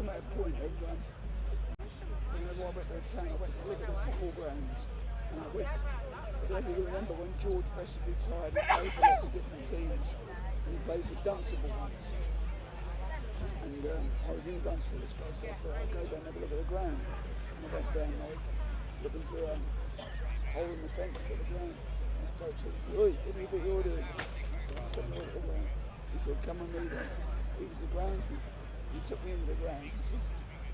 to make a point of whenever I went to the town, I went to look at the football grounds, and I don't know if you remember when George Best retired, he played for lots of different teams, and he played for Dunstable once. And I was in Dunstable this day, so I thought I'd go down and have a look at the ground. And I went down and I was looking through a hole in the fence at the ground. And this bloke said to me, "Oi, what do you think you're doing?" I said, "I'm stopping at the ground." He said, "Come with me then." He was the groundsman. He took me into the grounds and said,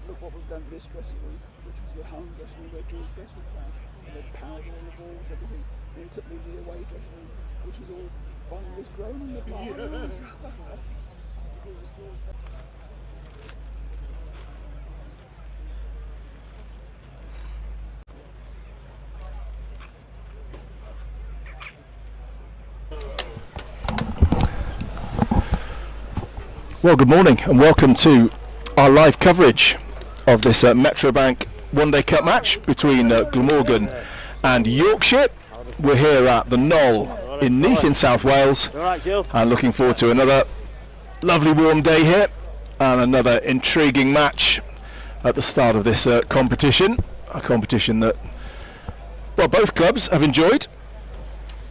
"Look what we've done to this dressing room," which was the home dressing room where George Best was playing. And they'd powder all the walls, everything. And he took me to the away dressing room, which was all fungus growing in the bars. Well, good morning and welcome to our live coverage of this Metrobank One Day Cup match between Glamorgan and Yorkshire. We're here at the Knoll in Neath in South Wales, and looking forward to another lovely warm day here and another intriguing match at the start of this competition. A competition that, well, both clubs have enjoyed.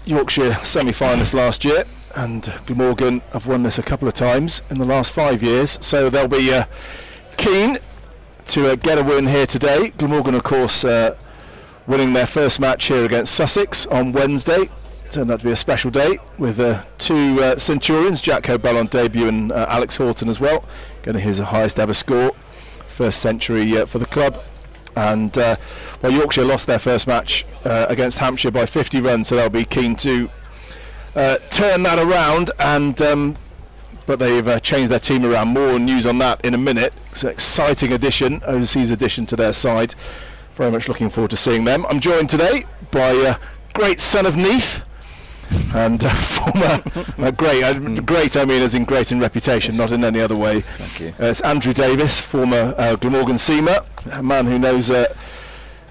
Yorkshire semi-finalist last year, and Glamorgan have won this a couple of times in the last 5 years, so they'll be keen to get a win here today. Glamorgan, of course, winning their first match here against Sussex on Wednesday. Turned out to be a special day with two Centurions, Jack Hobell on debut and Alex Horton as well, getting his highest ever score, first century for the club. And well, Yorkshire lost their first match against Hampshire by 50 runs, so they'll be keen to turn that around, and but they've changed their team around. More news on that in a minute. It's an exciting addition, overseas addition to their side. Very much looking forward to seeing them. I'm joined today by a great son of Neath and former great, I mean as in great in reputation, not in any other way. Thank you. It's Andrew Davis, former Glamorgan seamer, a man who knows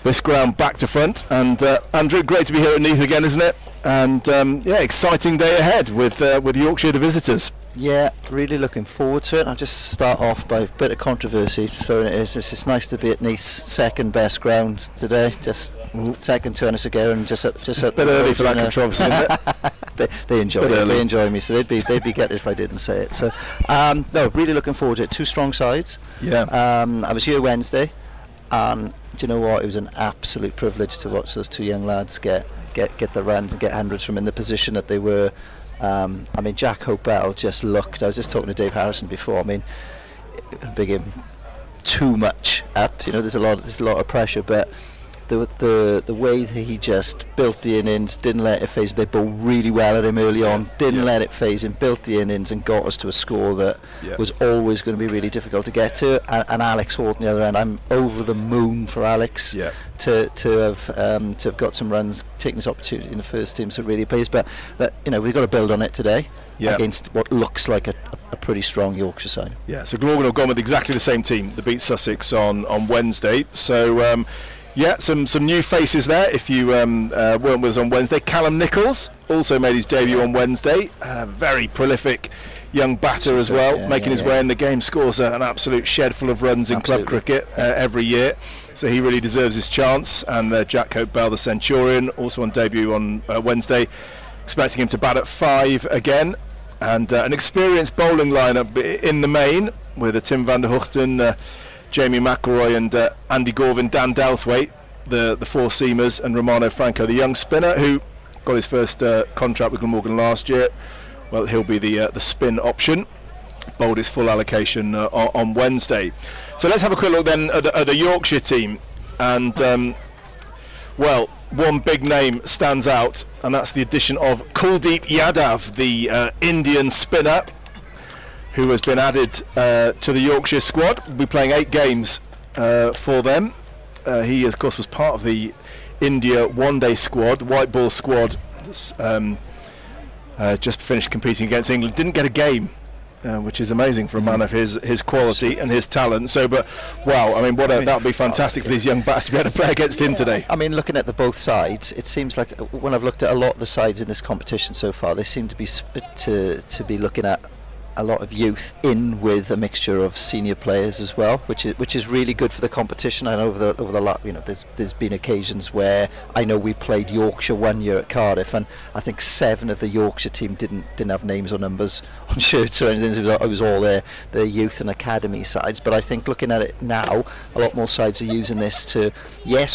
this ground back to front. And Andrew, great to be here at Neath again, isn't it? And yeah, exciting day ahead with Yorkshire the visitors. Yeah, really looking forward to it. I'll just start off by a bit of controversy throwing it is. It's nice to be at Neath's second best ground today. Just second to us ago, and just a bit early for that controversy, isn't it? they enjoy it. They enjoy me, so they'd be gutted if I didn't say it. So no, really looking forward to it. Two strong sides. Yeah. I was here Wednesday, and do you know what? It was an absolute privilege to watch those two young lads get the runs and get hundreds from in the position that they were. I mean, Jack Hobell just looked. I was just talking to Dave Harrison before. I mean, big him too much up. You know, there's a lot of pressure, but the way that he just built the innings, didn't let it phase. They bowled really well at him early on, didn't let it phase him, built the innings and got us to a score that was always going to be really difficult to get to. And Alex Horton the other end, I'm over the moon for Alex to have got some runs, taking this opportunity in the first team, so it really pays. But you know, we've got to build on it today against what looks like a pretty strong Yorkshire side. Yeah, so Glamorgan have gone with exactly the same team that beat Sussex on Wednesday. So yeah, some new faces there. If you weren't with us on Wednesday, Callum Nichols also made his debut on Wednesday. Very prolific young batter as well, making his way in the game. Scores an absolute shed full of runs in club cricket every year. So he really deserves his chance. And Jack Hobell, the Centurion, also on debut on Wednesday. Expecting him to bat at 5 again. And an experienced bowling lineup in the main with Tim van der Hoogten, Jamie McElroy and Andy Gorvin, Dan Douthwaite, the four seamers, and Romano Franco, the young spinner who got his first contract with Glamorgan last year. Well, he'll be the spin option. Bowled his full allocation on Wednesday. So let's have a quick look then at the Yorkshire team. And well, one big name stands out, and that's the addition of Kuldeep Yadav, the Indian spinner, who has been added to the Yorkshire squad. We'll be playing 8 games for them. He, of course, was part of the India one-day squad, white ball squad, just finished competing against England. Didn't get a game, which is amazing for a man of his quality and his talent. So, but wow, I mean, that would be fantastic for these young bats to be able to play against him today. I mean, looking at both sides, it seems like when I've looked at a lot of the sides in this competition so far, they seem to be looking at a lot of youth in with a mixture of senior players as well, which is really good for the competition. I know over the lot, there's been occasions where I know we played Yorkshire one year at Cardiff, and I think 7 of the Yorkshire team didn't have names or numbers on shirts or anything. It was all their youth and academy sides. But I think looking at it now, a lot more sides are using this to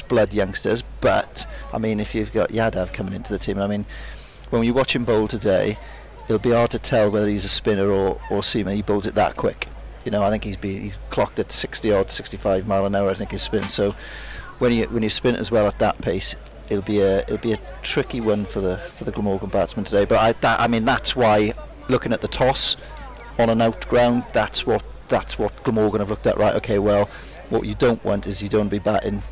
blood youngsters. But I mean, if you've got Yadav coming into the team, I mean, when you watch him bowl today, it'll be hard to tell whether he's a spinner or seamer. He bowls it that quick. I think he's clocked at 65 mile an hour. I think his spin. So when you spin as well at that pace, it'll be a tricky one for the Glamorgan batsman today. But that's why, looking at the toss on an out ground, that's what Glamorgan have looked at. Right, okay, well, what you don't want is you don't be batting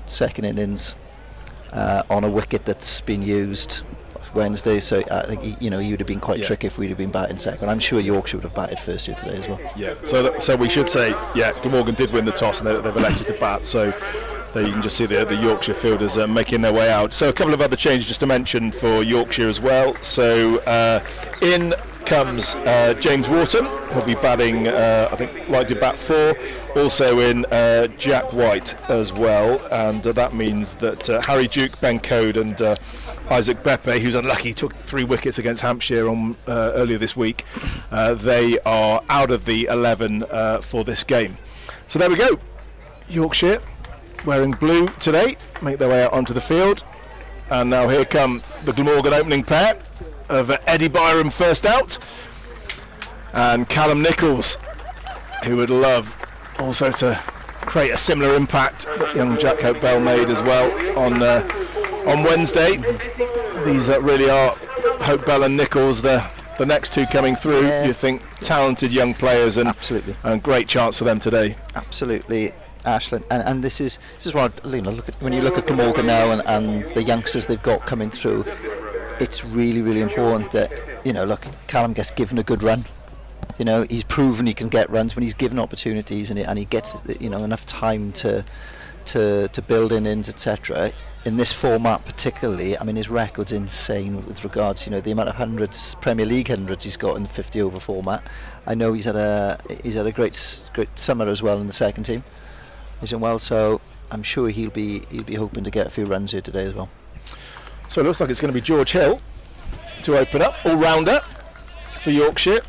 second innings on a wicket that's been used Wednesday, so I think he would have been quite tricky if we'd have been batting second. I'm sure Yorkshire would have batted first here today as well. Yeah, so we should say, Glamorgan did win the toss and they've elected to bat, so there you can just see the Yorkshire fielders making their way out. So a couple of other changes just to mention for Yorkshire as well. So in comes James Wharton, who'll be batting, I think, likely to bat 4. Also in Jack White as well, and that means that Harry Duke, Ben Code and Isaac Beppe, who's unlucky, took 3 wickets against Hampshire on earlier this week, they are out of the 11 for this game. So there we go. Yorkshire wearing blue today make their way out onto the field, and now here come the Glamorgan opening pair of Eddie Byram first out and Callum Nichols, who would love also to create a similar impact that young Jack Hope Bell made as well on Wednesday. These really are Hope Bell and Nichols, the next 2 coming through. Yeah. You think talented young players, and absolutely, and great chance for them today. Absolutely, Ashland, and this is what when you look at Glamorgan now and the youngsters they've got coming through. It's really, really important that Callum gets given a good run. He's proven he can get runs when he's given opportunities, and he gets enough time to build innings, etc. In this format particularly, I mean, his record's insane with regards the amount of hundreds, Premier League hundreds he's got in the 50 over format. I know he's had a great summer as well in the second team. He's done well, so I'm sure he'll be hoping to get a few runs here today as well. So it looks like it's going to be George Hill to open up, all-rounder for Yorkshire.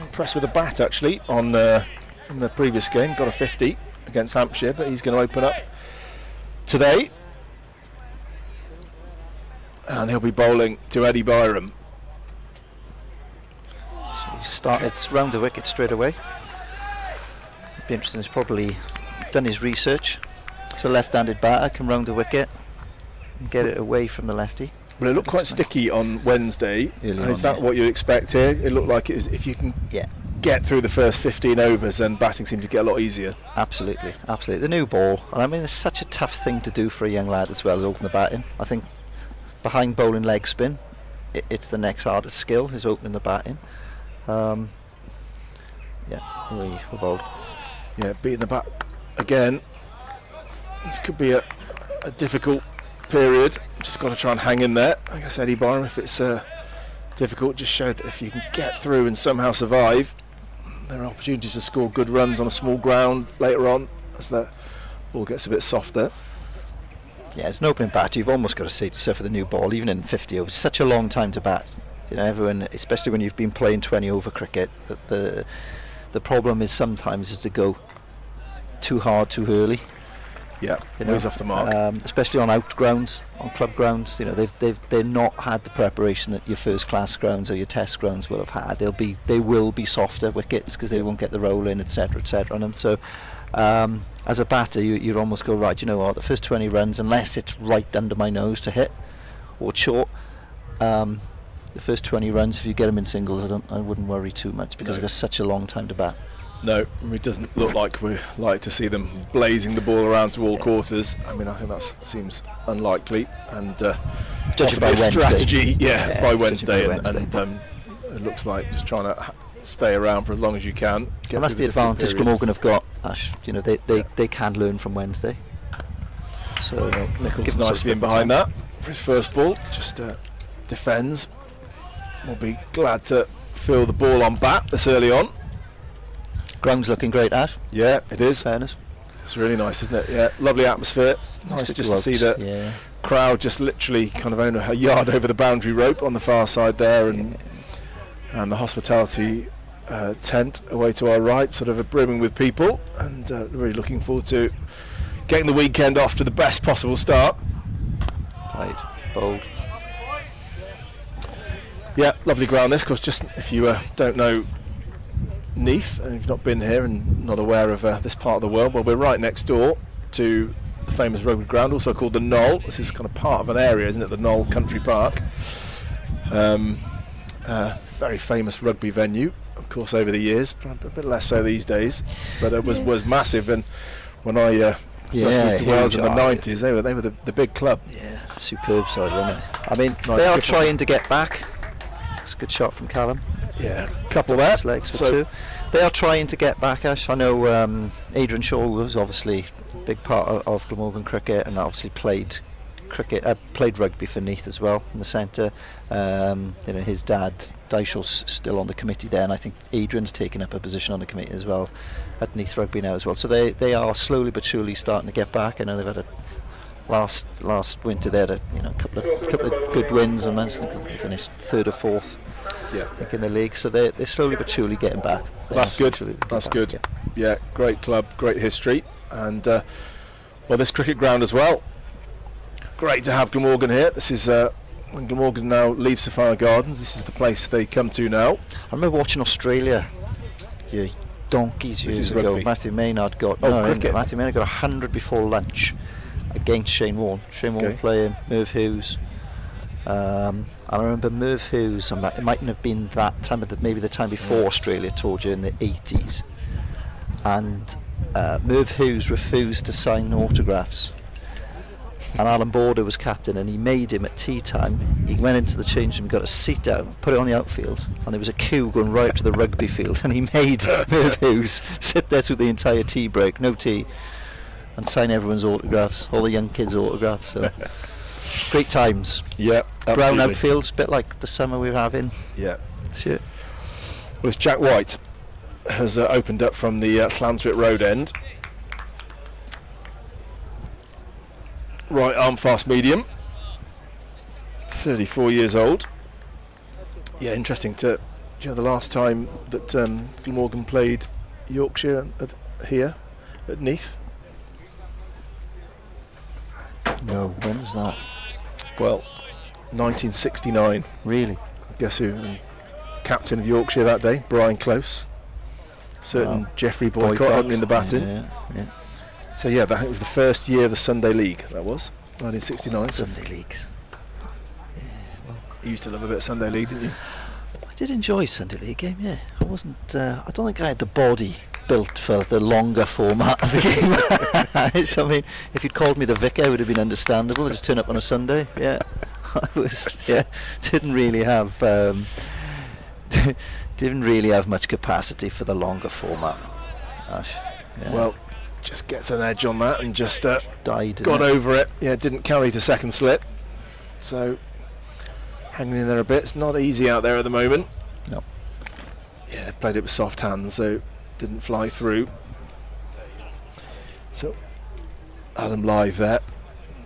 Impressed with the bat actually in the previous game, got a 50 against Hampshire, but he's going to open up today, and he'll be bowling to Eddie Byram. So he started round the wicket straight away. It'd be interesting. He's probably done his research. So left-handed batter can round the wicket and get it away from the lefty. But it looked quite sticky on Wednesday. Is that what you expect here? It looked like it was, if you can get through the first 15 overs, then batting seemed to get a lot easier. Absolutely. The new ball, and I mean, it's such a tough thing to do for a young lad as well, to open the batting. I think behind bowling leg spin, it's the next hardest skill, is opening the batting. We're bowled. Yeah, beating the bat again. This could be a difficult period. Just got to try and hang in there. I guess Eddie Byram, if it's difficult, just showed that if you can get through and somehow survive, there are opportunities to score good runs on a small ground later on as that ball gets a bit softer. Yeah, as an opening batter, you've almost got to say to yourself, for the new ball, even in 50 overs, such a long time to bat. Everyone, especially when you've been playing 20 over cricket, the problem is sometimes to go too hard too early. Yeah, always off the mark. Especially on out grounds, on club grounds. They've not had the preparation that your first class grounds or your test grounds will have had. They will be softer wickets because they won't get the roll in, etc., on them. So as a batter, you almost go, right, the first 20 runs, unless it's right under my nose to hit or short, the first 20 runs, if you get them in singles, I wouldn't worry too much because I've got such a long time to bat. No, it doesn't look like we like to see them blazing the ball around to all quarters. I mean, I think that seems unlikely, and possibly a strategy, by Wednesday, and it looks like just trying to stay around for as long as you can. And that's the advantage Glamorgan have got. Ash, they can learn from Wednesday. So Nichols nicely in behind that for his first ball, just defends. We'll be glad to feel the ball on bat this early on. Ground's looking great, Ash. Yeah, it is. Fairness. It's really nice, isn't it? Yeah, lovely atmosphere. Nice just to see the crowd just literally kind of own a yard over the boundary rope on the far side there, and the hospitality tent away to our right, sort of brimming with people, and really looking forward to getting the weekend off to the best possible start. Played bold. Yeah, lovely ground this, because just if you don't know Neath, and you've not been here and not aware of this part of the world, well, we're right next door to the famous rugby ground, also called the Knoll. This is kind of part of an area, isn't it, the Knoll Country Park. Very famous rugby venue, of course, over the years, a bit less so these days, but it was massive. And when I first moved to Wales in the 90s, they were the big club. Yeah, superb side, wasn't it? I mean, they are trying to get back. It's a good shot from Callum. Yeah, couple there. His legs for two. They are trying to get back, Ash. I know Adrian Shaw was obviously a big part of Glamorgan cricket, and obviously played rugby for Neath as well in the centre. His dad Dyshall's still on the committee there, and I think Adrian's taken up a position on the committee as well at Neath Rugby now as well. So they are slowly but surely starting to get back. I know they've had a last winter they had a couple of good wins, and I think they finished third or fourth. Yeah, I think in the league. So they're slowly but surely getting back. That's good. That's good. Yeah, great club, great history, and this cricket ground as well. Great to have Glamorgan here. This is when Glamorgan now leaves Sapphire Gardens. This is the place they come to now. I remember watching Australia, donkeys years ago. Rugby. Matthew Maynard got cricket. Matthew Maynard got 100 before lunch against Shane Warne. Shane Warne playing, Merv Hughes. I remember Merv Hughes. It mightn't have been that time, but maybe the time before Australia toured you in the 80s. And Merv Hughes refused to sign autographs. And Alan Border was captain, and he made him at tea time. He went into the change room, got a seat out, put it on the outfield, and there was a queue going right up to the rugby field, and he made Merv Hughes sit there through the entire tea break, no tea, and sign everyone's autographs, all the young kids' autographs. So great times. Yeah, absolutely. Brown outfields, a bit like the summer we're having. Yeah. Shit. Well, it's Jack White has opened up from the Llanthwaite Road end. Right arm fast medium, 34 years old. Yeah, interesting to. Do you know the last time that Glamorgan played Yorkshire here at Neath? No, when was that? Well, 1969. Really? Guess who? Captain of Yorkshire that day, Brian Close. Certain Geoffrey Boycott opening the batting. Yeah. So yeah, that was the first year of the Sunday League. That was 1969. Sunday leagues. Yeah, well, You used to love a bit of Sunday League, didn't you? I did enjoy Sunday league game. Yeah, I wasn't. I don't think I had the body built for the longer format of the game. I mean, if you'd called me the vicar, it would have been understandable. I just turn up on a Sunday. Yeah, I was. Yeah, didn't really have much capacity for the longer format. Ash. Yeah. Well, just gets an edge on that and just got over it. Yeah, didn't carry to second slip. So hanging in there a bit. It's not easy out there at the moment. No. Yeah, played it with soft hands, so didn't fly through. So Adam Lythe there,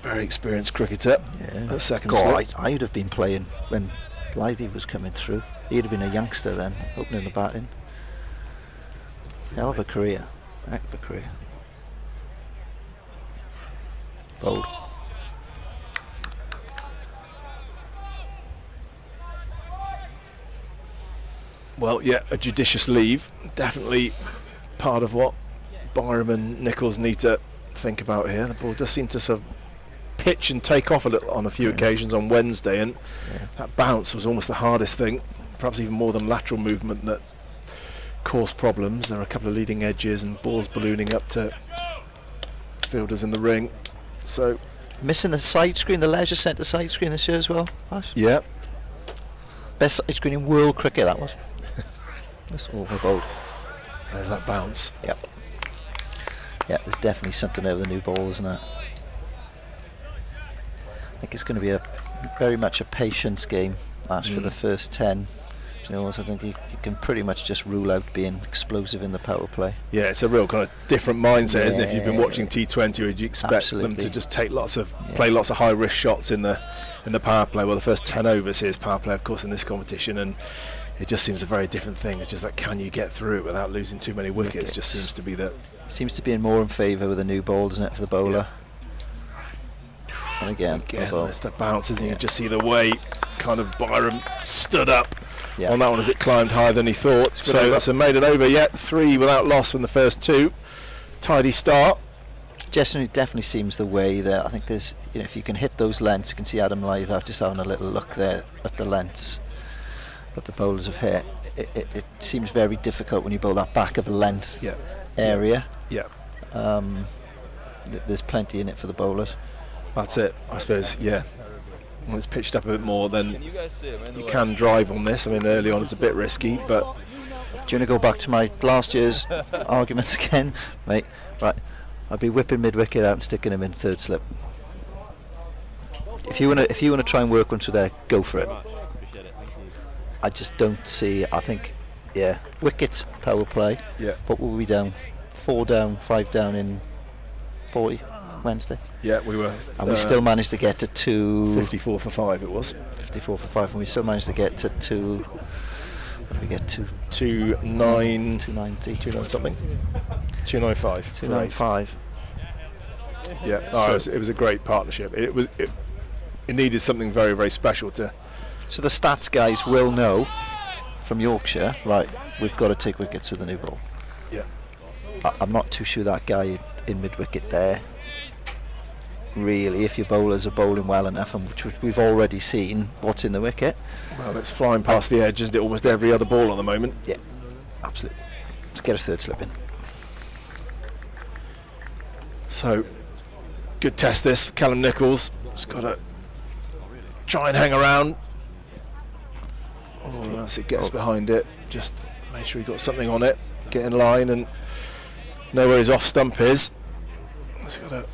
very experienced cricketer. Yeah. At second slip. I'd have been playing when Lythe was coming through. He'd have been a youngster then, opening the batting. Hell of a career. Heck of a career. Bold. Well, yeah, a judicious leave. Definitely part of what Byram and Nichols need to think about here. The ball does seem to sort of pitch and take off a little on a few occasions on Wednesday, and that bounce was almost the hardest thing, perhaps even more than lateral movement, that caused problems. There are a couple of leading edges and balls ballooning up to fielders in the ring. So missing the side screen, the leisure centre side screen this year as well. Ash? Yeah. Best side screen in world cricket, that was. That's awful bold. There's that bounce. Yep. Yeah, there's definitely something over the new ball, isn't it? I think it's going to be very much a patience game, Ash, for the first 10, you know what? I think you can pretty much just rule out being explosive in the power play. Yeah, it's a real kind of different mindset, isn't it? If you've been watching T20, would you expect Absolutely. them to just take play lots of high risk shots in the power play? Well, the first 10 overs here's power play, of course, in this competition, and it just seems a very different thing. It's just like, can you get through it without losing too many wickets? Just seems to be that. Seems to be more in favour with a new ball, doesn't it, for the bowler? And again it's the bounce, isn't it? You just see the way kind of Byram stood up Yeah. on that one as it climbed higher than he thought. So that's a maiden over yet. 3 without loss from the first 2. Tidy start. Definitely seems the way that I think there's, you know, if you can hit those lengths, you can see Adam Lyther just having a little look there at the lengths that the bowlers have hit. It seems very difficult when you bowl that back of a length area. Yeah. There's plenty in it for the bowlers. That's it, I suppose, yeah. When it's pitched up a bit more, then you can drive on this. I mean, early on it's a bit risky, but... Do you want to go back to my last year's arguments again? Mate, right, I'd be whipping mid-wicket out and sticking him in third slip. If you want to try and work one through there, go for it. I just don't see, I think, wickets, power play. Yeah. What were we down? 4 down, 5 down in 40 Wednesday. Yeah, we were. And we still managed to get to 54 for 5 it was. 54 for 5, and we still managed to get to 2. What did we get to? 290 something. 295. 295. Yeah. So It was a great partnership. It needed something very, very special to. So the stats guys will know from Yorkshire, right? We've got to take wickets with the new ball. Yeah. I'm not too sure that guy in mid-wicket there. Really, if your bowlers are bowling well enough, and which we've already seen, what's in the wicket. Well, it's flying past the edge, isn't it? Almost every other ball at the moment. Yeah, absolutely. Let's get a third slip in. So, good test this. Callum Nichols has got to try and hang around. Oh, as it gets behind it, just make sure he got something on it. Get in line and know where his off stump is. He's got to.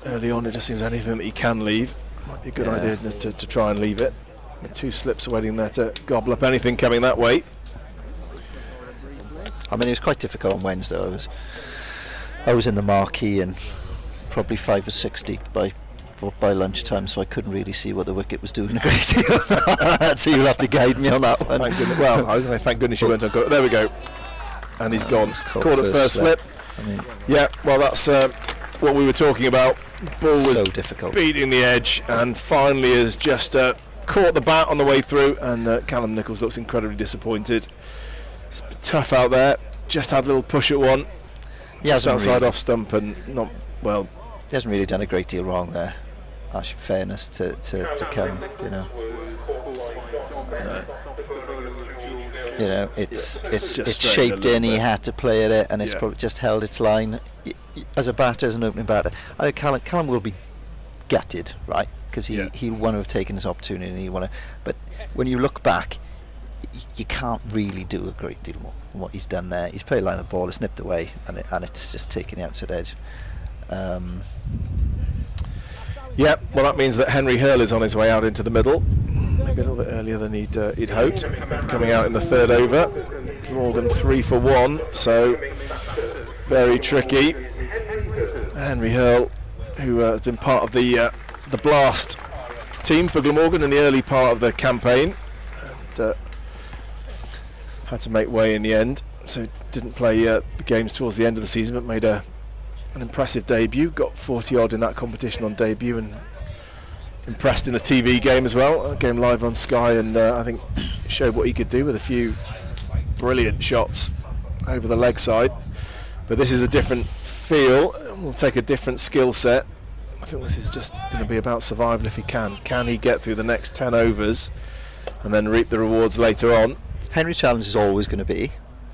Early on, it just seems anything that he can leave might be a good idea to try and leave it. With 2 slips waiting there to gobble up anything coming that way. I mean, it was quite difficult on Wednesday. I was in the marquee and probably 5 or 60 by lunchtime, so I couldn't really see what the wicket was doing a great deal. So you'll have to guide me on that one. Thank goodness. Well, I was going to say thank goodness you went on. There we go. And he's gone. Caught at first slip. I mean, yeah, well, that's what we were talking about. Ball was so difficult, beating the edge, and finally has just caught the bat on the way through, and Callum Nichols looks incredibly disappointed. It's tough out there. Just had a little push at one. Just outside really, off stump, and not well. He hasn't really done a great deal wrong there. Actually, fairness to Callum, you know. You know, it's shaped in. He had to play at it, and it's probably just held its line. As a batter, as an opening batter, I think Callum will be gutted, right? Because he'll want to have taken his opportunity, and he want to. But when you look back, you can't really do a great deal more than what he's done there. He's played a line of ball, it's nipped away, and it's just taken the outside edge. Yeah, well, that means that Henry Hurl is on his way out into the middle. Maybe a little bit earlier than he'd hoped. Coming out in the third over. Glamorgan 3 for 1, so very tricky. Henry Hurl, who has been part of the Blast team for Glamorgan in the early part of the campaign, and had to make way in the end. So didn't play the games towards the end of the season, but made an impressive debut. Got 40 odd in that competition on debut, and impressed in a TV game as well. A game live on Sky, and I think showed what he could do with a few brilliant shots over the leg side. But this is a different feel. Will take a different skill set. I think this is just going to be about survival if he can. Can he get through the next 10 overs and then reap the rewards later on? Henry's challenge is always going to be,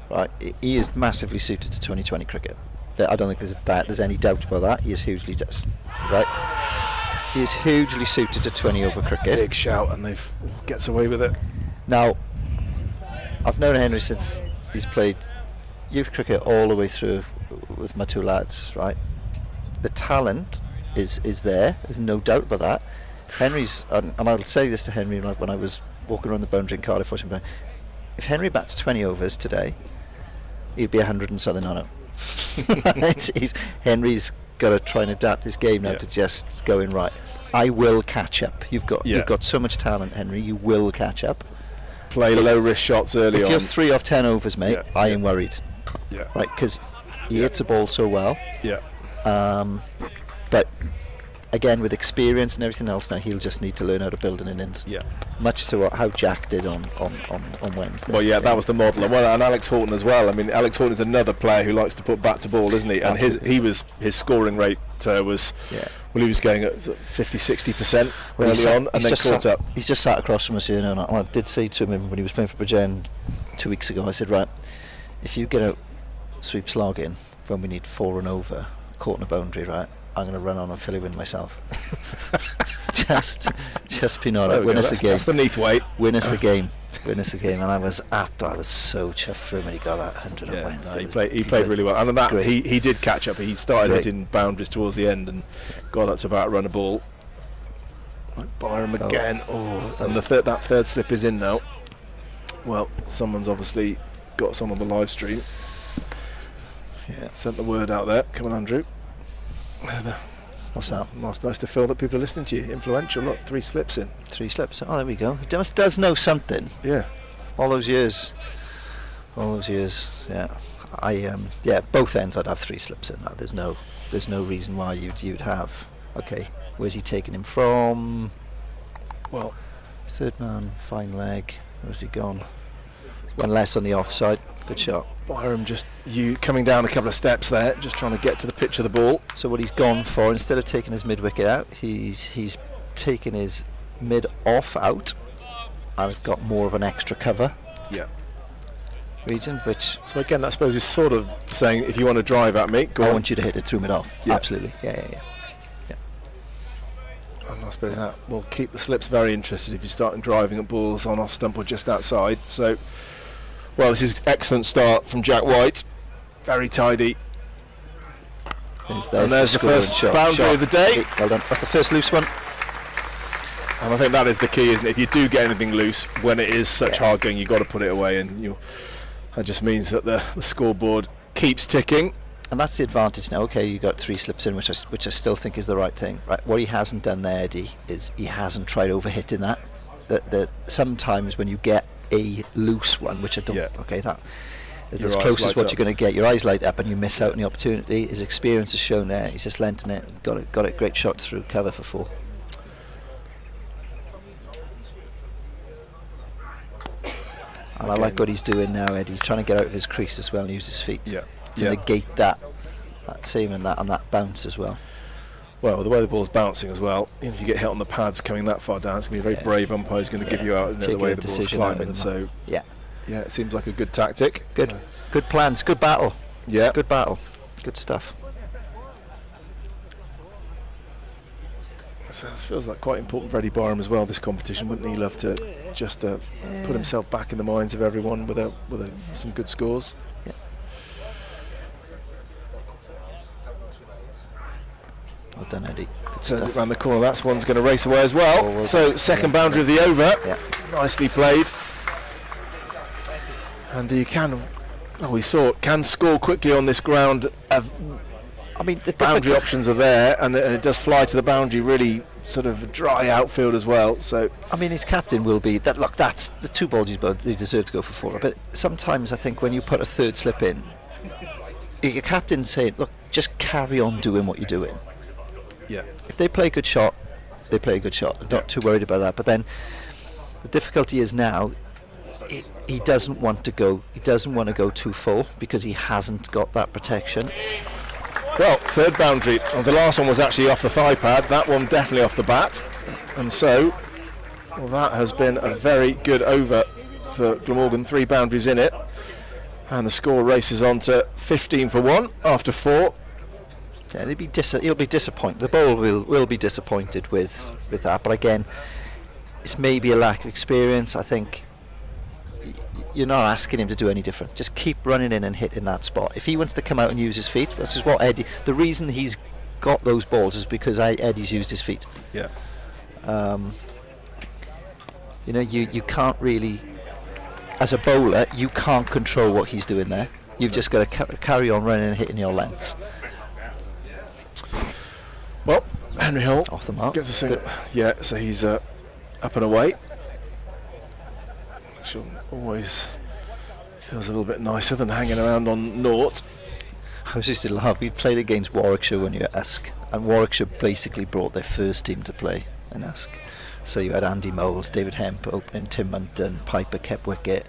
right, he is massively suited to 2020 cricket. I don't think there's any doubt about that. He is hugely right. He is hugely suited to 20 over cricket. Big shout, and they've gets away with it. Now, I've known Henry since he's played youth cricket all the way through with my 2 lads, right? The talent is there. There's no doubt about that. Henry's, and I will say this to Henry when I was walking around the boundary in Cardiff watching him play, if Henry bats 20 overs today, he'd be 100 and something on it. Henry's got to try and adapt his game now to just going right. I will catch up. You've got so much talent, Henry. You will catch up. Play low risk shots early on. If you're 3 off 10 overs, mate, I am worried. Yeah. Right, because he hits a ball so well. Yeah. But again, with experience and everything else now, he'll just need to learn how to build an innings. Yeah. Much to how Jack did on Wednesday. Well, yeah, that was the model, and Alex Horton as well. I mean, Alex Horton is another player who likes to put bat to ball, isn't he? And his scoring rate was he was going at 50-60% early on, and then caught up. He's just sat across from us here, and I did say to him when he was playing for Bridgend 2 weeks ago, I said, right, if you get out sweep slog in when we need 4 and over, caught in a boundary, right, I'm going to run on and fill you in myself. just be not win us a game. That's the Neath way. Win us a game. And I was so chuffed for him when he got that 100 on Wednesday. He played really well, and on that he did catch up. He started hitting boundaries towards the end and got up to about run a ball. Like Byram again. And that third slip is in now. Well, someone's obviously got some on the live stream. Yeah, sent the word out there. Come on, Andrew. What's that? Nice to feel that people are listening to you. Influential. Look, 3 slips in. 3 slips. Oh, there we go. He does know something. Yeah. All those years. Yeah. Both ends I'd have 3 slips in. There's no reason why you'd have. Okay, where's he taking him from? Well, third man, fine leg. Where's he gone? One less on the offside. Good shot. Byram coming down a couple of steps there, just trying to get to the pitch of the ball. So what he's gone for, instead of taking his mid wicket out, he's taken his mid off out, and it's got more of an extra cover. Yeah. Region, which. So again, I suppose is sort of saying, if you want to drive at me, go on. I want you to hit it through mid off. Yeah. Absolutely. Yeah. And I suppose that will keep the slips very interested if you're starting driving at balls on off stump or just outside. So. Well, this is excellent start from Jack White. Very tidy. And there's the first boundary of the day. Well done. That's the first loose one. And I think that is the key, isn't it? If you do get anything loose, when it is such hard going, you've got to put it away. And that just means that the scoreboard keeps ticking. And that's the advantage now. Okay, you got 3 slips in, which I still think is the right thing. Right. What he hasn't done there, Eddie, is he hasn't tried overhitting that. That sometimes when you get a loose one, which I don't. Okay, that is as close as what you're going to get. Your eyes light up and you miss out on the opportunity. His experience has shown there. He's just lent in it, got it. Great shot through cover for 4. And I like what he's doing now, Ed. He's trying to get out of his crease as well and use his feet to negate that saving that on that bounce as well. Well, the way the ball's bouncing as well, if you get hit on the pads coming that far down, it's going to be a very brave umpire who's going to give you out, isn't it, the way the ball's climbing. So, it seems like a good tactic. Good plans, good battle. Yeah. Good battle. Good stuff. So it feels like quite important for Eddie Byram as well, this competition. Wouldn't he love to just put himself back in the minds of everyone with some good scores? Yeah. Well done, Eddie. Good Turns stuff. it round the corner. That one's going to race away as well. So second boundary of the over. Yeah. Nicely played. And you can score quickly on this ground. I mean, the boundary options are there, and it does fly to the boundary. Really sort of dry outfield as well. So I mean, his captain will be that. Look, that's the 2 balls he's bowled. They deserve to go for 4. But sometimes I think when you put a third slip in, your captain's saying, "Look, just carry on doing what you're doing." Yeah. If they play a good shot, they play a good shot. I'm not too worried about that. But then the difficulty is now he doesn't want to go. He doesn't want to go too full because he hasn't got that protection. Well, third boundary. The last one was actually off the thigh pad. That one definitely off the bat. And so, that has been a very good over for Glamorgan. 3 boundaries in it. And the score races on to 15 for 1 after 4. Yeah, he'll be disappointed. The bowler will be disappointed with that. But again, it's maybe a lack of experience. I think you're not asking him to do any different. Just keep running in and hitting that spot. If he wants to come out and use his feet, this is what Eddie. The reason he's got those balls is because Eddie's used his feet. Yeah. You can't really as a bowler, you can't control what he's doing there. You've just got to carry on running and hitting your lengths. Well, Henry Hill Off the mark. gets a single. Yeah, so he's up and away. Which always feels a little bit nicer than hanging around on naught. I was just to laugh. We played against Warwickshire when you were at Usk, and Warwickshire basically brought their first team to play in Usk. So you had Andy Moles, David Hemp opening, Tim Munton, Piper kept wicket,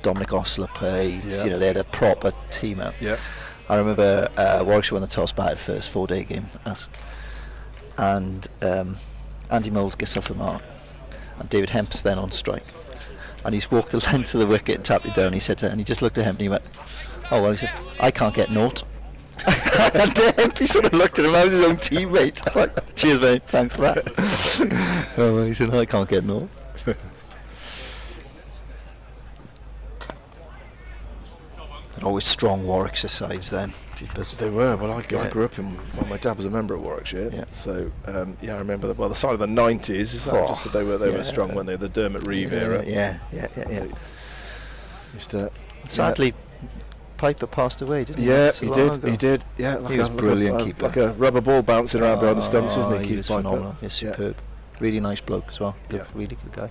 Dominic Osler played. Yeah. You know, they had a proper team out. Yeah. I remember Warwickshire won the toss batted first 4-day game, and Andy Moles gets off the mark, and David Hemp's then on strike, and he's walked the length of the wicket and tapped it down. He said, and he just looked at Hemp and he went, "Oh well," he said, "I can't get naught." And Hemp, he sort of looked at him. I was his own teammate. I was like, "Cheers, mate. Thanks for that." Oh, well, he said, "I can't get naught." And always strong Warwickshire sides then. They were. Well, I Yeah. grew up in. Well, my dad was a member of Warwickshire. Yeah. So I remember that. Well, the side of the 90s. Is that just that they were strong when they the Dermot Reeve era? Yeah. Used to. Sadly, Piper passed away, didn't he? Yeah, Not so he long did. ago. He did. Yeah, like He was brilliant keeper. Like a rubber ball bouncing around behind the stumps, isn't he? He Keith was Piper? phenomenal. He's superb. Really nice bloke as well. Good, Yeah. really good guy.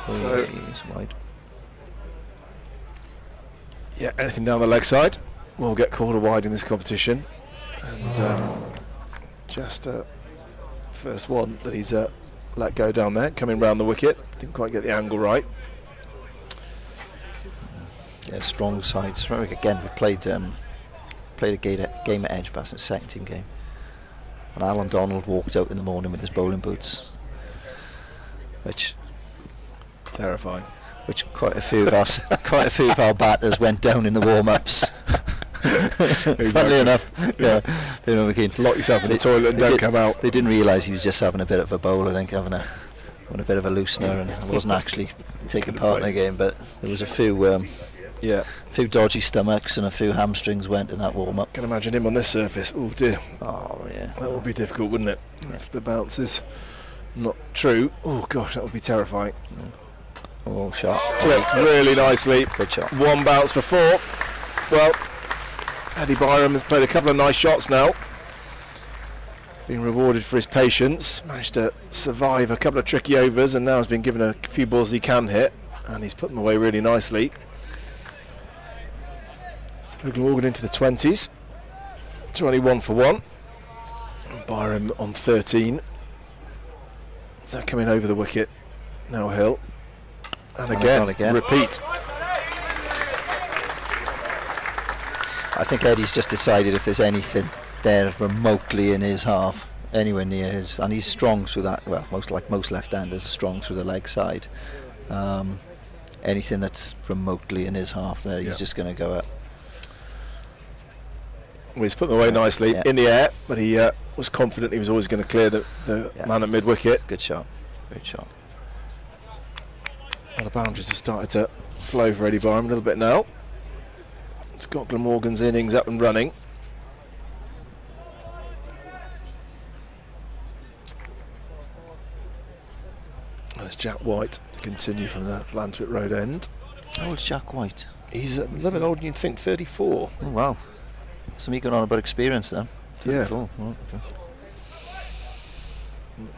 So- He's wide. Yeah, anything down the leg side will get called a wide in this competition. And just first one that he's let go down there, coming round the wicket. Didn't quite get the angle right. Yeah, strong sides. Remember, again, we played a game at Edgbaston, a second team game, and Alan Donald walked out in the morning with his bowling boots, which Terrifying. quite a few of our batters went down in the warm-ups. Funnily enough, yeah, they were keen to Lock yourself in the toilet and don't come out. They didn't realise he was just having a bit of a bowl. I think having a bit of a loosener, and wasn't actually taking part in the game. But there was a few dodgy stomachs and a few hamstrings went in that warm-up. Can imagine him on this surface. Oh dear, Oh yeah, that would be difficult, wouldn't it? If the bounce is not true. Oh gosh, that would be terrifying. oh shot, Clipped really nicely. good shot. One bounce for 4. Well, Eddie Byram has played a couple of nice shots now. Being rewarded for his patience. Managed to survive a couple of tricky overs and now has been given a few balls he can hit. And he's put them away really nicely. So Glamorgan into the 20s. 21 for 1. And Byram on 13. So coming over the wicket. Now Hill. And again. Repeat. I think Eddie's just decided if there's anything there remotely in his half, anywhere near his, and he's strong through that. Well, most left-handers are strong through the leg side. Anything that's remotely in his half there, he's just going to go at. Well, he's put them away nicely Yeah. in the air, but he was confident he was always going to clear the man at mid-wicket. Good shot, great shot. Well, the boundaries have started to flow for Eddie Byram a little bit now. It's got Glamorgan's innings up and running. And it's Jack White to continue from the Lantwick Road end. Oh, it's Jack White. He's a little bit older than you'd think, 34. Oh wow, something going on about experience then. Yeah. 34. Oh, okay.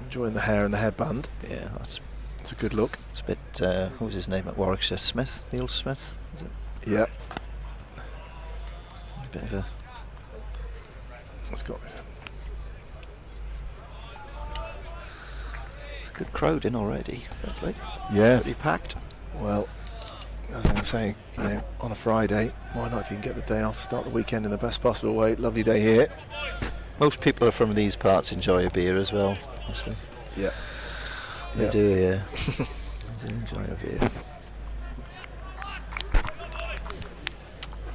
Enjoying the hair and the headband. Yeah, that's It's a good look. it's a bit. What was his name at Warwickshire? Smith, Neil Smith. Is it? Yeah. A bit of a. It's got Good crowd in already. Fair play. yeah. Pretty packed. Well, as I'm saying, on a Friday, why not if you can get the day off, start the weekend in the best possible way. Lovely day here. Most people are from these parts enjoy a beer as well, obviously. Yeah. They Yeah. do, yeah. They do enjoy a beer.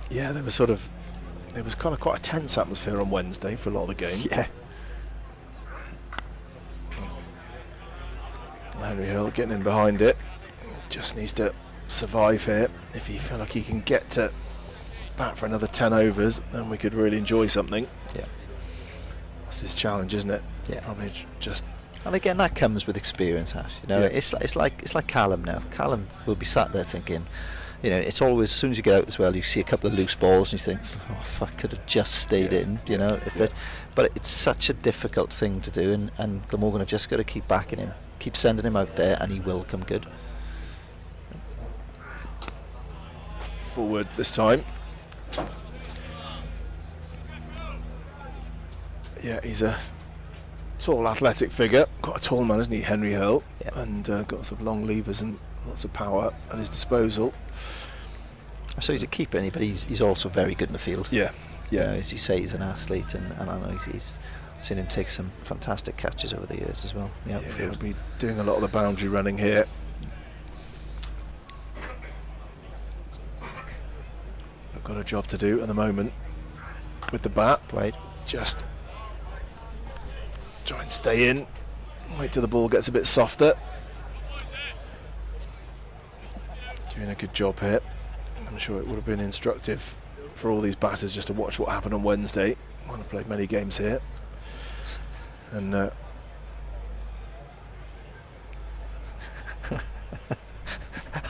Yeah, there was kind of quite a tense atmosphere on Wednesday for a lot of the game. Yeah. Henry Hill getting in behind it. Just needs to survive here. If you feel like he can get to bat for another 10 overs, then we could really enjoy something. Yeah. That's his challenge, isn't it? Yeah. Probably just And again, that comes with experience, Ash. You know, Yeah. it's like Callum now. Callum will be sat there thinking, you know, it's always, as soon as you get out as well, you see a couple of loose balls and you think, oh fuck, could have just stayed in. You know, but it's such a difficult thing to do, and Glamorgan have just got to keep backing him, keep sending him out there, and he will come good. Forward this time. Yeah, he's a tall, athletic figure. Quite a tall man, isn't he, Henry Hurl? Yeah. And got sort of long levers and lots of power at his disposal. So he's a keeper, but he's also very good in the field. Yeah, You yeah. know, as you say, he's an athlete, and I know he's seen him take some fantastic catches over the years as well. Yeah, he'll be doing a lot of the boundary running here. But got a job to do at the moment with the bat. Played. Just try and stay in. Wait till the ball gets a bit softer. Doing a good job here. I'm sure it would have been instructive for all these batters just to watch what happened on Wednesday. I've played many games here. And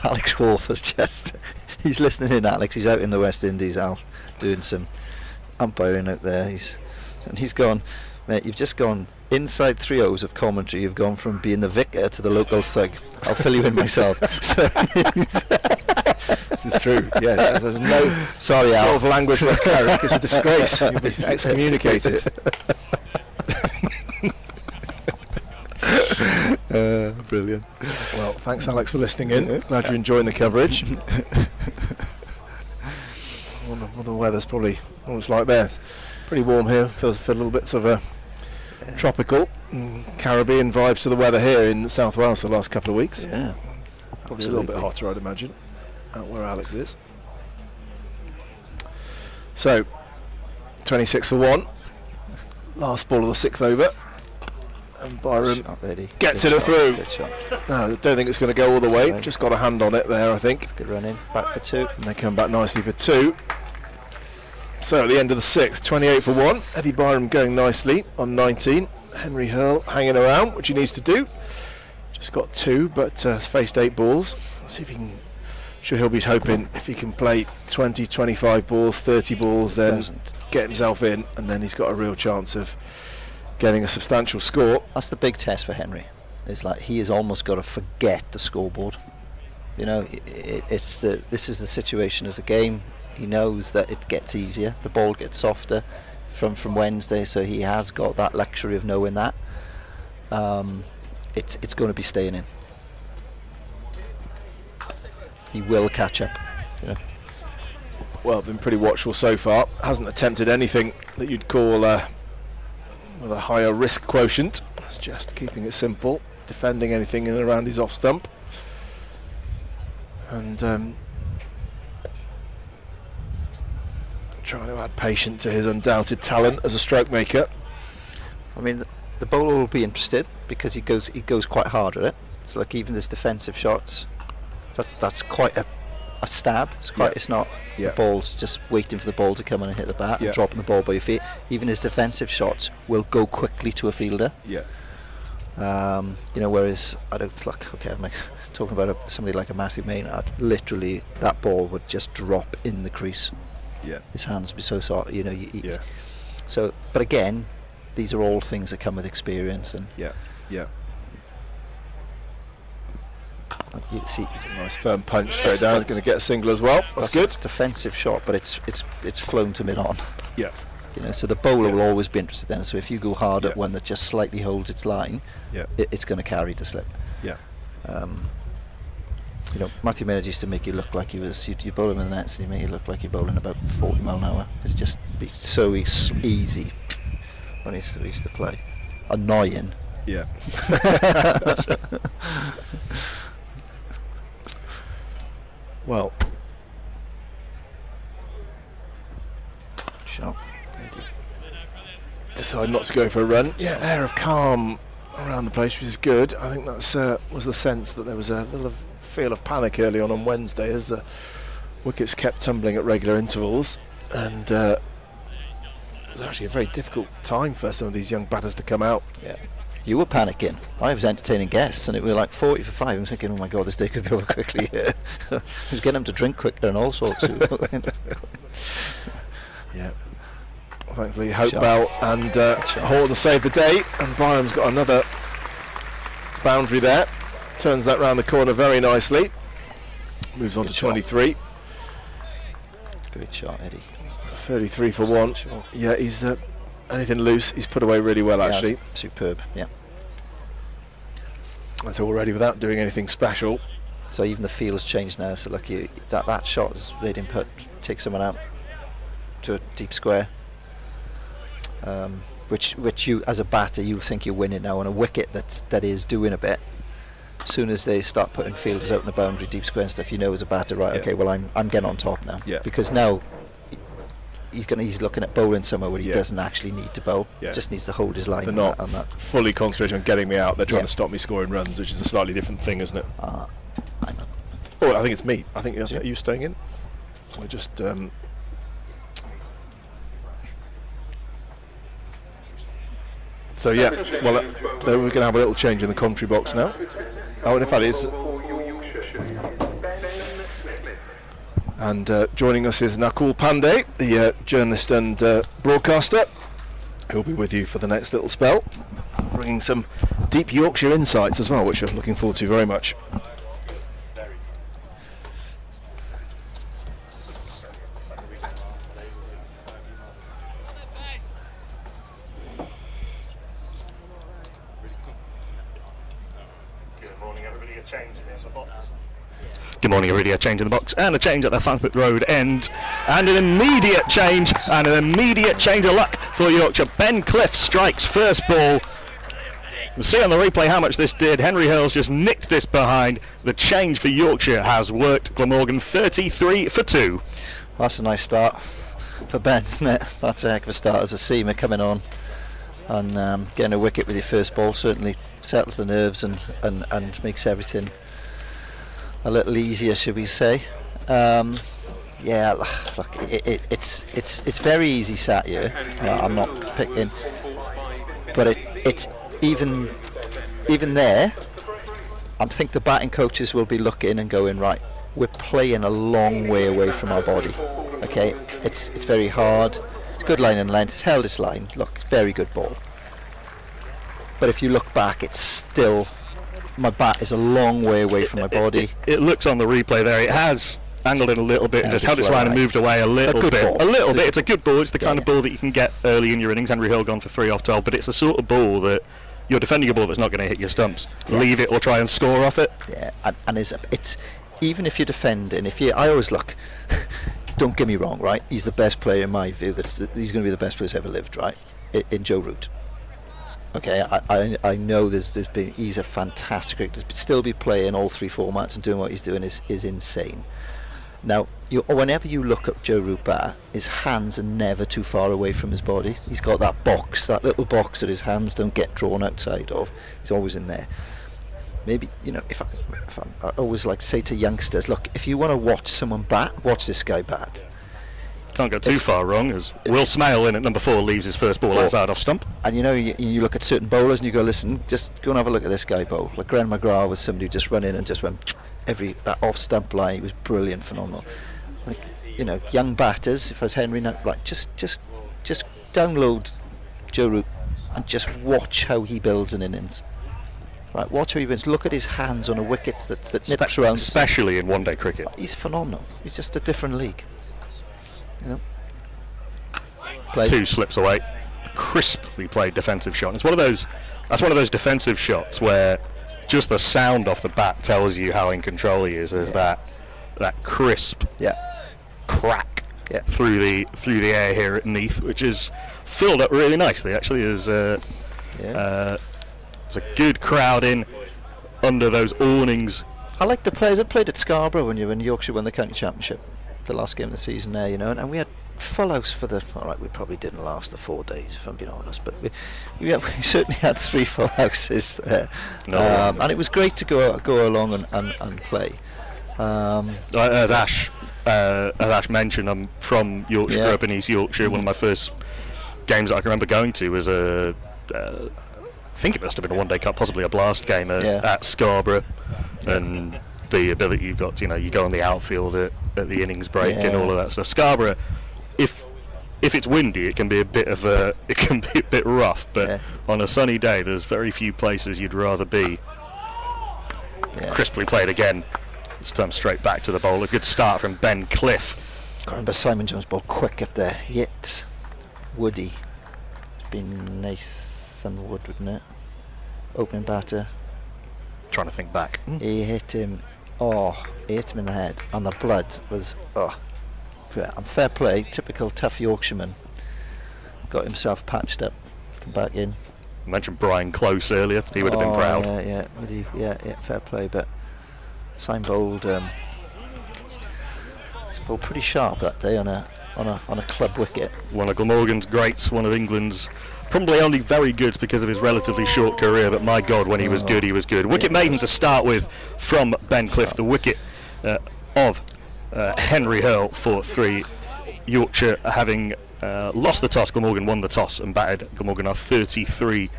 Alex Wolf has just, he's listening in, Alex. He's out in the West Indies, Al, doing some umpiring out there. He's gone, mate, you've just gone inside 3 hours of commentary. You've gone from being the vicar to the local thug. I'll fill you in myself. So this is true. Yeah, there's no sorry, sort Al. of language for a cleric. It's a disgrace. You'll be excommunicated. Brilliant. Well, thanks, Alex, for listening in. Glad you're enjoying the coverage. Well, the weather's probably what it's like there. It's pretty warm here. Feels a little bit sort of tropical, Caribbean vibes to the weather here in South Wales for the last couple of weeks. Yeah, Probably a little bit hotter, I'd imagine, out where Alex is. So, 26 for 1. Last ball of the 6th over. And Byram Shot, Eddie. gets Good it shot, through. Good shot. No, I don't think it's going to go all the way. Right. Just got a hand on it there, I think. Good run in. Back for 2. And they come back nicely for 2. So at the end of the 6th, 28 for 1. Eddie Byram going nicely on 19. Henry Hurl hanging around, which he needs to do. Just got 2, but has faced 8 balls. Let's see if he can. Sure, he'll be hoping if he can play 20, 25 balls, 30 balls, then get himself in, and then he's got a real chance of getting a substantial score. That's the big test for Henry. It's like he has almost got to forget the scoreboard. You know, this is the situation of the game. He knows that it gets easier, the ball gets softer from Wednesday, so he has got that luxury of knowing that. It's going to be staying in. He will catch up. You know. Well, been pretty watchful so far. Hasn't attempted anything that you'd call with a higher risk quotient. It's just keeping it simple, defending anything in and around his off stump, and trying to add patience to his undoubted talent as a stroke maker. I mean, the bowler will be interested because he goes quite hard at it. So like even his defensive shots, that's quite a stab. It's quite. Yeah. It's not Yeah. the ball's just waiting for the ball to come in and hit the bat Yeah. and dropping the ball by your feet. Even his defensive shots will go quickly to a fielder. Yeah. You know, whereas I don't look. Okay, I'm like talking about somebody like a Matthew Maynard. Literally, that ball would just drop in the crease. Yeah. His hands would be so soft. You know. Yeah. So, but again, these are all things that come with experience, and Yeah. Yeah. you see. Nice firm punch straight down. Going to get a single as well. That's good. A defensive shot, but it's flown to mid-on. Yeah. You know, so the bowler Yeah. will always be interested then. So if you go hard Yeah. at one that just slightly holds its line, Yeah. it's going to carry to slip. Yeah. You know, Matthew Maynard used to make you look like he was. You bowl him in the nets, and he made you look like you're bowling about 40 mile an hour. It'd just be so easy when he used to play. Annoying. Yeah. Well, Shot. decide not to go for a run. Yeah, air of calm around the place, which is good. I think that's was the sense that there was a little feel of panic early on Wednesday as the wickets kept tumbling at regular intervals, and it was actually a very difficult time for some of these young batters to come out. Yeah. You were panicking. I was entertaining guests, and it was like 40 for 5. I'm thinking, oh my God, this day could be over quickly here. So I was getting them to drink quicker and all sorts. Yeah. Thankfully, Hopewell and Horton saved the day, and Byram's got another boundary there. Turns that round the corner very nicely. Moves on to 23. Great shot, Eddie. 33 for 1. Yeah, he's anything loose, he's put away really well, actually. Superb, yeah. That's already without doing anything special. So even the feel has changed now. So look, that shot is really input. Take someone out to a deep square, which you, as a batter, you think you're winning now on a wicket that is doing a bit. As soon as they start putting fielders out in the boundary, deep square and stuff, you know as a batter, right? Okay, well I'm getting on top now. Yeah. Because now he's looking at bowling somewhere where he doesn't actually need to bowl. Yeah. Just needs to hold his line. They're not fully concentrating on getting me out. They're trying to stop me scoring runs, which is a slightly different thing, isn't it? I'm not. Oh, I think it's me. I think are you staying in? I just. So yeah, well, we're going to have a little change in the commentary box now. Oh, and in fact, it's. And joining us is Nakul Pandey, the journalist and broadcaster, who'll be with you for the next little spell, bringing some deep Yorkshire insights as well, which I'm looking forward to very much. Good morning, everybody. A change in the box and a change at the Fanfoot Road end, and an immediate change of luck for Yorkshire. Ben Cliff strikes first ball. We'll see on the replay how much this did. Henry Hurls just nicked this behind. The change for Yorkshire has worked. Glamorgan 33 for 2. That's a nice start for Ben, isn't it? That's a heck of a start as a seamer coming on and getting a wicket with your first ball certainly settles the nerves and makes everything a little easier, should we say. Yeah, look, it's very easy sat here. I'm not picking, but it's even there. I think the batting coaches will be looking and going, right, we're playing a long way away from our body. Okay, it's very hard. It's good line and length. It's held its line. Look, very good ball. But if you look back, it's still. My bat is a long way away from my body. It looks on the replay there. It has angled it a little bit and just held its line and moved away a little bit. Ball. A little bit. It's a good ball. It's the kind of ball that you can get early in your innings. Henry Hill gone for 3 off 12, but it's the sort of ball that you're defending a ball that's not going to hit your stumps. Leave it or try and score off it. Yeah, and it's even if you're defending. I always look. Don't get me wrong, right? He's the best player in my view. He's going to be the best player who's ever lived, right? In Joe Root. Okay, I know he's a fantastic cricketer. To still be playing all 3 formats and doing what he's doing is insane. Now, whenever you look at Joe Root bat, his hands are never too far away from his body. He's got that little box that his hands don't get drawn outside of. He's always in there. Maybe, I always like to say to youngsters, look, if you want to watch someone bat, watch this guy bat. Can't go too far wrong, as Will Snail in at number 4 leaves his first ball outside off stump. And you look at certain bowlers and you go, listen, just go and have a look at this guy bowl. Like Graham McGrath was somebody who just run in and just went that off stump line. He was brilliant, phenomenal. Like, young batters, if I was Henry, right, just download Joe Root and just watch how he builds an innings. Right, watch how he builds. Look at his hands on a wicket that nips around. Especially in one-day cricket. He's phenomenal. He's just a different league. 2 slips away, crisply played defensive shot. And it's one of those defensive shots where just the sound off the bat tells you how in control he is. There's that crisp crack through the air here at Neath, which is filled up really nicely. Actually, there's a good crowd in under those awnings. I like the players that played at Scarborough when Yorkshire won the county championship, the last game of the season there, and we had full house for we probably didn't last the 4 days, if I'm being honest, but we certainly had 3 full houses there. And it was great to go along and play. As Ash mentioned, I'm from Yorkshire, grew up in East Yorkshire. One of my first games that I can remember going to was think it must have been a one-day cup, possibly a blast game Yeah. at Scarborough, and the ability you've got, you go on the outfield at the innings break and Yeah. all of that stuff. Scarborough, if it's windy, it can be a bit rough, but Yeah. on a sunny day, there's very few places you'd rather be. Yeah. Crisply played again. This time straight back to the bowl. A good start from Ben Cliff. I remember Simon Jones' ball quick up there. Hit Woody. It's been Nathan Wood, wouldn't it? Opening batter. Trying to think back. He hit him. He hit him in the head, and the blood was. And fair play, typical tough Yorkshireman. Got himself patched up. Come back in. I mentioned Brian Close earlier. He would have been proud. Yeah, fair play. But Simon bowled. He bowled pretty sharp that day on a club wicket. One of Glamorgan's greats, one of England's probably only very good because of his relatively short career, but my God, when he was good, he was good. Wicket maiden to start with from Ben Cliff, the wicket of Henry Hurl for 3. Yorkshire having lost the toss. Glamorgan won the toss and batted. Glamorgan are 33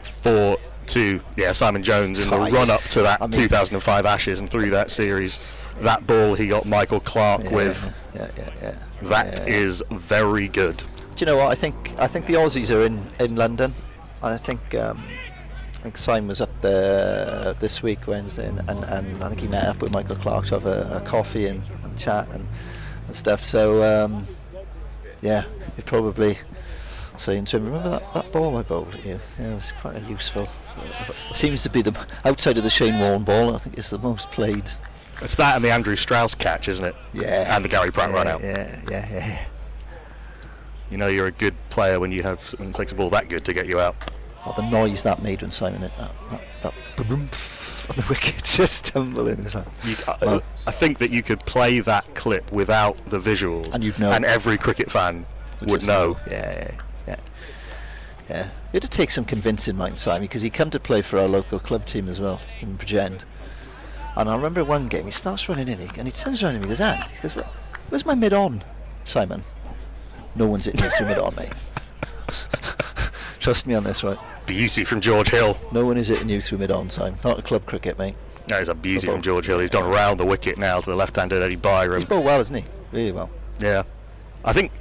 for 2. Yeah, Simon Jones in the run-up to that 2005 Ashes and through that series. That ball he got Michael Clarke with. Yeah. That is very good. Do you know what? I think the Aussies are in London, and I think Simon was up there this week, Wednesday, and I think he met up with Michael Clarke to have a coffee and chat and stuff. So he'd probably saying to him, remember that ball I bowled at you? Yeah, it was quite a useful. Seems to be the outside of the Shane Warne ball. I think it's the most played. It's that and the Andrew Strauss catch, isn't it? Yeah. And the Gary Pratt run out. Yeah. You know you're a good player when it takes a ball that good to get you out. Oh, the noise that made when Simon hit that boom on the wicket, just tumbling. It's like, I think that you could play that clip without the visuals, and you'd know, and every cricket fan would know. Yeah. You had to take some convincing, mind, Simon, because he come to play for our local club team as well in Bridgend. And I remember one game he starts running in and he turns around and he goes, "Ant," he goes, "Where's my mid-on, Simon?" No one's hitting you through mid-on, mate. Trust me on this, right? Beauty from George Hill. No one is hitting you through mid-on, Simon. Not a club cricket, mate. No, it's a beauty from George Hill. He's gone around the wicket now to the left-handed Eddie Byram. He's bowled well, hasn't he? Really well. Yeah. I think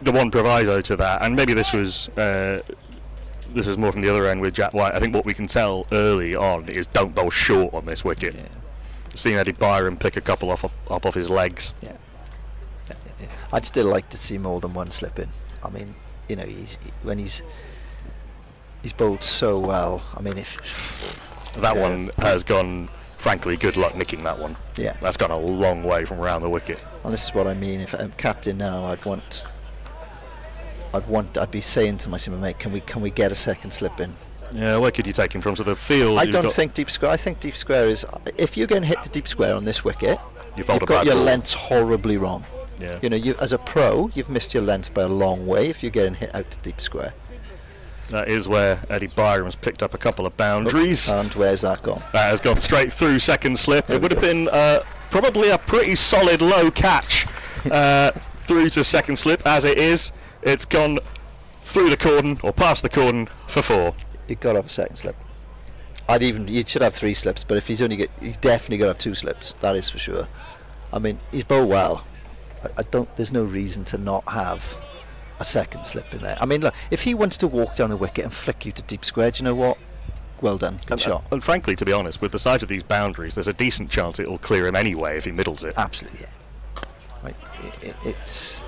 the one proviso to that, and maybe this was more from the other end with Jack White, I think what we can tell early on is don't bowl short on this wicket. Yeah. Seen Eddie Byram pick a couple up off his legs. Yeah. I'd still like to see more than one slip in. I mean, when he's bowled so well. I mean, if that one has gone, frankly, good luck nicking that one. Yeah, that's gone a long way from around the wicket. And this is what I mean. If I'm captain now, I'd be saying to my team, mate, can we get a second slip in? Yeah, where could you take him from? To the field? I don't think deep square. I think deep square is, if you're going to hit the deep square on this wicket, you've got your lengths horribly wrong. Yeah. You as a pro, you've missed your length by a long way if you're getting hit out to deep square. That is where Eddie Byram's picked up a couple of boundaries. And where's that gone? That has gone straight through second slip. It would have been probably a pretty solid low catch through to second slip. As it is, it's gone through the cordon or past the cordon for 4. You've got to have a second slip. You should have 3 slips, but if he's definitely got to have 2 slips. That is for sure. I mean, he's bowled well. There's no reason to not have a second slip in there. I mean, look, if he wants to walk down the wicket and flick you to deep square, do you know what? Well done, good shot. And frankly, to be honest, with the size of these boundaries, there's a decent chance it'll clear him anyway if he middles it. Absolutely, yeah. Right, it's.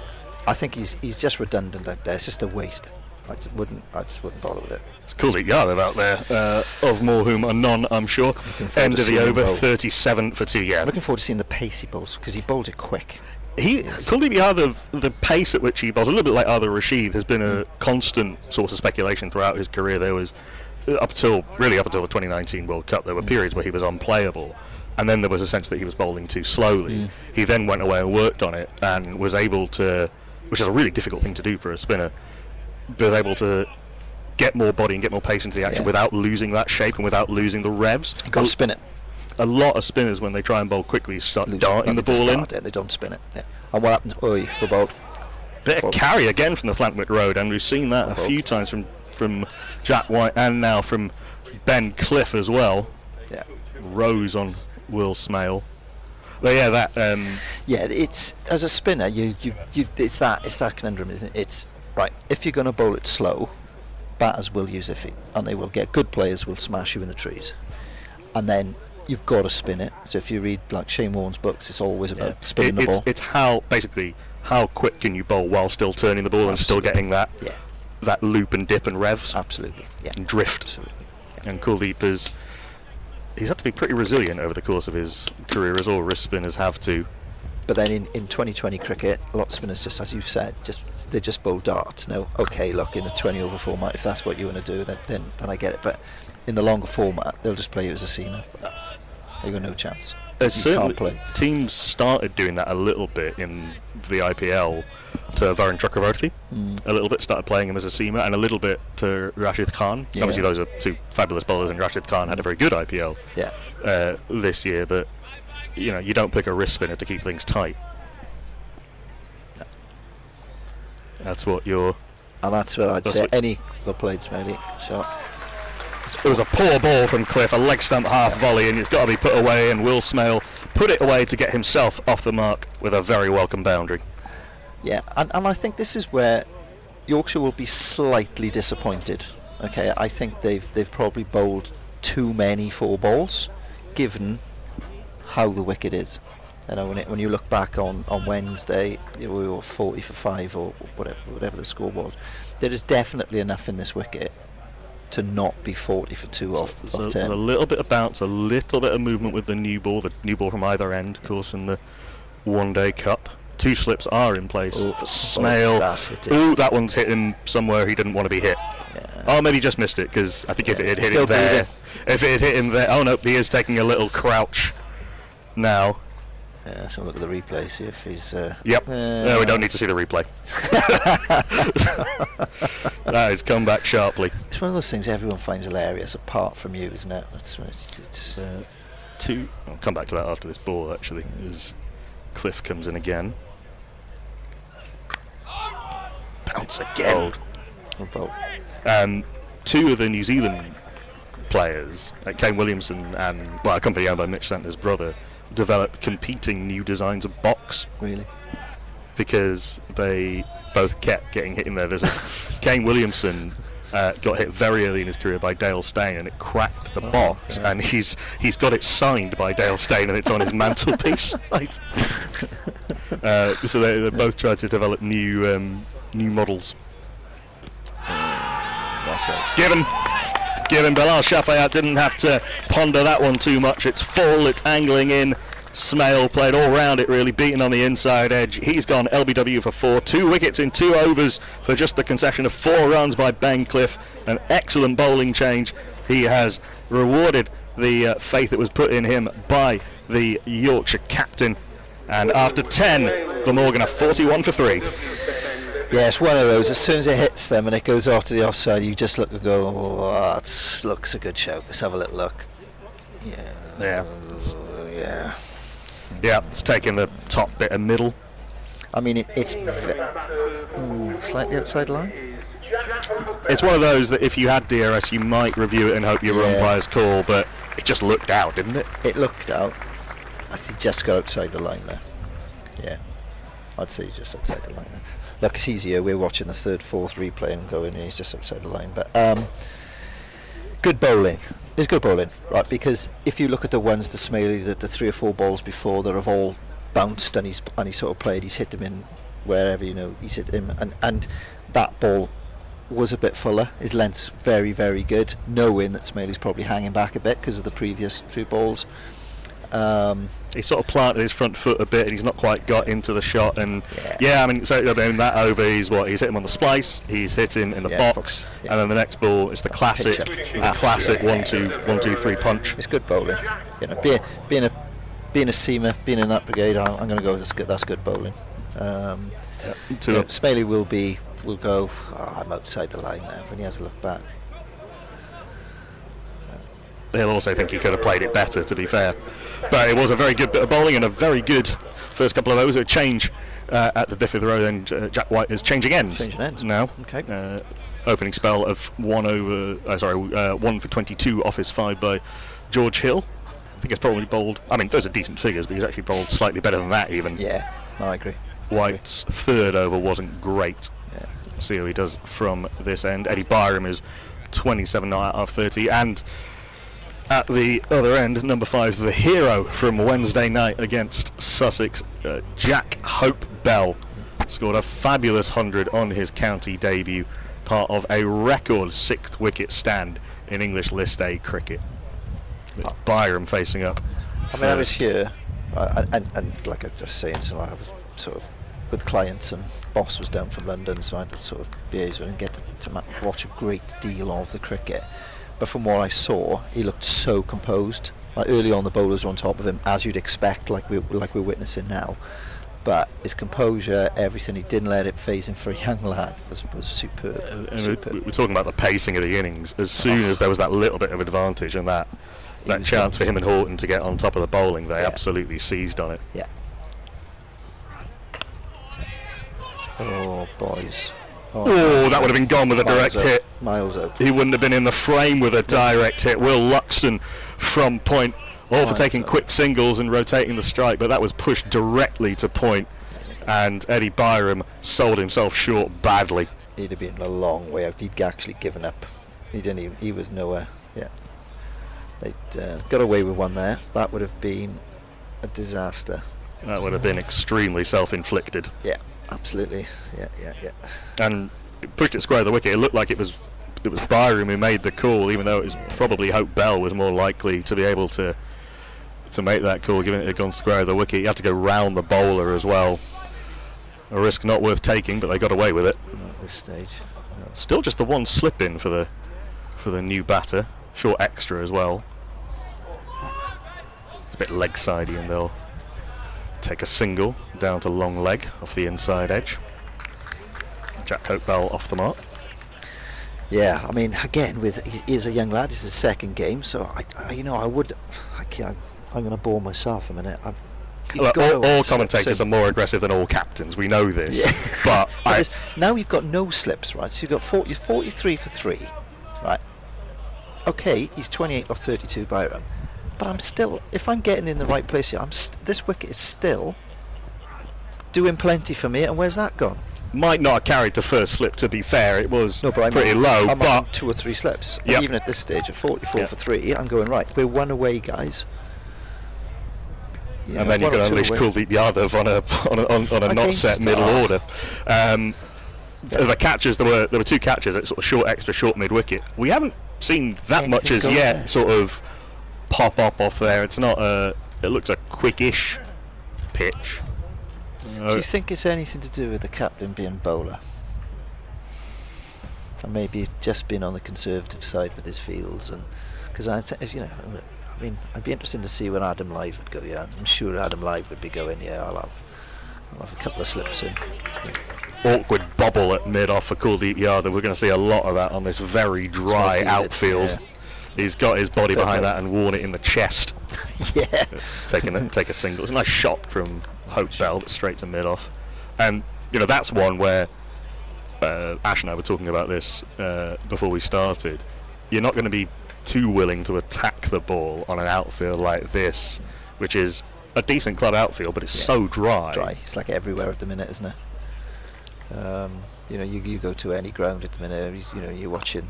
I think he's just redundant out there. It's just a waste. I just wouldn't bother with it. It's Kuldeep Yadav out there, of more whom are none, I'm sure. End of the over, 37 for 2. Yeah. I'm looking forward to seeing the pace he bowls because he bowls it quick. Kuldeep Yadav, the pace at which he bowls, a little bit like Adil Rashid, has been a constant source of speculation throughout his career. There was up until the 2019 World Cup, there were periods where he was unplayable, and then there was a sense that he was bowling too slowly. He then went away and worked on it and was able to, which is a really difficult thing to do for a spinner, was able to get more body and get more pace into the action without losing that shape and without losing the revs. You've got to spin it. A lot of spinners, when they try and bowl quickly, start darting the ball in. They don't spin it. Yeah. And what happens? We're bowled. Bit of carry again from the Flantwick Road, and we've seen that a few times from from Jack White and now from Ben Cliff as well. Yeah. Rose on Will Smale. But yeah, that. Yeah, it's as a spinner, it's that conundrum, isn't it? It's right. If you're going to bowl it slow, batters will use iffy, and they will get good players will smash you in the trees, and then you've got to spin it. So if you read like Shane Warne's books, it's always about spinning the ball. It's how quick can you bowl while still turning the ball and still getting that loop and dip and revs. Absolutely, yeah. And drift. Absolutely. Yeah. And Kuldeep he's had to be pretty resilient over the course of his career, as all wrist spinners have to. But then in 2020 cricket, a lot of spinners, just as you've said, they just bowl darts. Now, okay, look, in a 20 over format, if that's what you want to do, then I get it. But in the longer format, they'll just play you as a seamer. They've got no chance. Certainly, teams started doing that a little bit in the IPL to Varun Chakravarti. A little bit started playing him as a seamer, and a little bit to Rashid Khan. Yeah. Obviously, those are two fabulous bowlers, and Rashid Khan had a very good IPL this year. But you don't pick a wrist spinner to keep things tight. No. That's what you're. And that's what I'd say. Any well played, Smelly. Shot. It was a poor ball from Cliff, a leg stump half volley, and it's got to be put away, and Will Smale put it away to get himself off the mark with a very welcome boundary. Yeah, and I think this is where Yorkshire will be slightly disappointed. Okay, I think they've probably bowled too many 4 balls, given how the wicket is. When you look back on Wednesday, we were 40 for 5 or whatever the score was. There is definitely enough in this wicket to not be 40 for 2 off 10. There's a little bit of bounce, a little bit of movement with the new ball from either end, of course, in the one-day cup. 2 slips are in place for Smale. That one's hit him somewhere he didn't want to be hit. Yeah. Oh, maybe he just missed it, because I think if it had hit him there... If it had hit him there... Oh, no, he is taking a little crouch now. So look at the replay, see if he's... Yep. No, we don't need to see the replay. That has come back sharply. It's one of those things everyone finds hilarious, apart from you, isn't it? It's I'll come back to that after this ball, actually, as Cliff comes in again. Bounce again. Bold. 2 of the New Zealand players, Kane Williamson and, a company owned by Mitch Santner's brother, developed competing new designs of box. Really? Because they both kept getting hit in there. Kane Williamson got hit very early in his career by Dale Steyn, and it cracked the box, and he's got it signed by Dale Steyn, and it's on his mantelpiece. Nice. So they both tried to develop new models. Given Bilal Shafayat didn't have to ponder that one too much. It's full, it's angling in. Smale played all round it, really, beating on the inside edge. He's gone LBW for 4. 2 wickets in 2 overs for just the concession of 4 runs by Ben Cliff. An excellent bowling change. He has rewarded the faith that was put in him by the Yorkshire captain. And after 10, Glamorgan are 41 for 3. Yeah, it's one of those. As soon as it hits them and it goes off to the offside, you just look and go, that looks a good shout. Let's have a little look. Yeah. Yeah, it's taking the top bit of middle. I mean, it's slightly outside the line. It's one of those that if you had DRS, you might review it and hope your umpire's call, but it just looked out, didn't it? It looked out. I'd say just got outside the line there. Yeah, I'd say he's just outside the line there. Look, it's easier. We're watching the 3rd, 4th replay and going, he's just outside the line. But good bowling. It's good bowling, right? Because if you look at the ones to Smaley, the 3 or 4 balls before that have all bounced and he's sort of played, he's hit them in wherever, he's hit him. And that ball was a bit fuller. His length's very, very good, knowing that Smaley's probably hanging back a bit because of the previous 2 balls. He sort of planted his front foot a bit, and he's not quite got into the shot. And that over, he's hit him on the splice, he's hit him in the box, and then the next ball is the classic 1-2-1-2-3 punch. It's good bowling. Being a seamer, being in that brigade, I'm going to go. That's good bowling. Smaley will go. I'm outside the line now when he has a look back. He'll also think he could have played it better, to be fair. But it was a very good bit of bowling and a very good first couple of overs. A change at the diff of the road, and Jack White is changing ends. Changing ends now. Okay. opening spell of 1 for 22 off his 5 by George Hill. I think it's probably bowled. I mean, those are decent figures, but he's actually bowled slightly better than that even. Yeah, I agree. White's third over wasn't great. Yeah. See how he does from this end. Eddie Byram is 27 out of 30, and at the other end, number 5, the hero from Wednesday night against Sussex, Jack Hope Bell, scored a fabulous 100 on his county debut, part of a record 6th wicket stand in English List A cricket. Byram facing up. I mean, I was here, and like I was saying, so I was sort of with clients, and boss was down from London, so I had to sort of liaise with him and get to watch a great deal of the cricket. But from what I saw, he looked so composed. Like early on, the bowlers were on top of him, as you'd expect, like we're witnessing now. But his composure, everything, he didn't let it phase him for a young lad, was superb. Superb. We're talking about the pacing of the innings. As soon as there was that little bit of advantage and that chance for him and Horton to get on top of the bowling, they absolutely seized on it. Yeah. Oh, boys. Oh, that would have been gone with a direct hit. Miles out. He wouldn't have been in the frame with a direct hit. Will Luxton from point, all for taking quick singles and rotating the strike, but that was pushed directly to point, and Eddie Byram sold himself short badly. He'd have been a long way out. He'd actually given up. He was nowhere. Yeah. They'd got away with one there. That would have been a disaster. That would have been extremely self-inflicted. Yeah, absolutely. Yeah. And it pushed it square of the wicket. It looked like it was Byram who made the call, even though it was probably Hope Bell was more likely to be able to make that call, given it had gone square of the wicket. He had to go round the bowler as well. A risk not worth taking, but they got away with it. Not at this stage. No. Still just the one slip in for the new batter. Short extra as well. It's a bit leg sidey, and they'll take a single down to long leg off the inside edge. Jack Hope Bell off the mark. Yeah, I mean, again, he is a young lad. It's his second game, so I'm going to bore myself a minute. All commentators are more aggressive than all captains. We know this, but now you've got no slips, right? So you've got 43 for 3, right? Okay, he's 28 or 32 Byram, but I'm still, if I'm getting in the right place here, this wicket is still doing plenty for me. And where's that gone? Might not have carried the first slip, to be fair. It was pretty low. I'm but on 2 or 3 slips. Yep. Even at this stage, at 44 for 3, I'm going, right, we're one away, guys. Yeah, and then you can unleash Kuldeep Yadav on a not set middle order. The catches, there were 2 catches at sort of short extra, short mid wicket. We haven't seen that much as yet there. Sort of pop up off there. It's not it looks a quickish pitch. Do you think it's anything to do with the captain being bowler? And maybe just being on the conservative side with his fields, and because I mean, I'd be interested to see when Adam Live would go. Yeah, I'm sure Adam Live would be going. Yeah, I'll have a couple of slips in. Awkward bobble at mid off for Kuldeep Yadav. We're going to see a lot of that on this very dry outfield. Yeah. He's got his body behind that and worn it in the chest. Yeah. Take a single. It's a nice shot from Hope Bell, but straight to mid off. And that's one where Ash and I were talking about this before we started. You're not going to be too willing to attack the ball on an outfield like this, which is a decent club outfield, but it's so dry. It's like everywhere at the minute, isn't it? You go to any ground at the minute, you're watching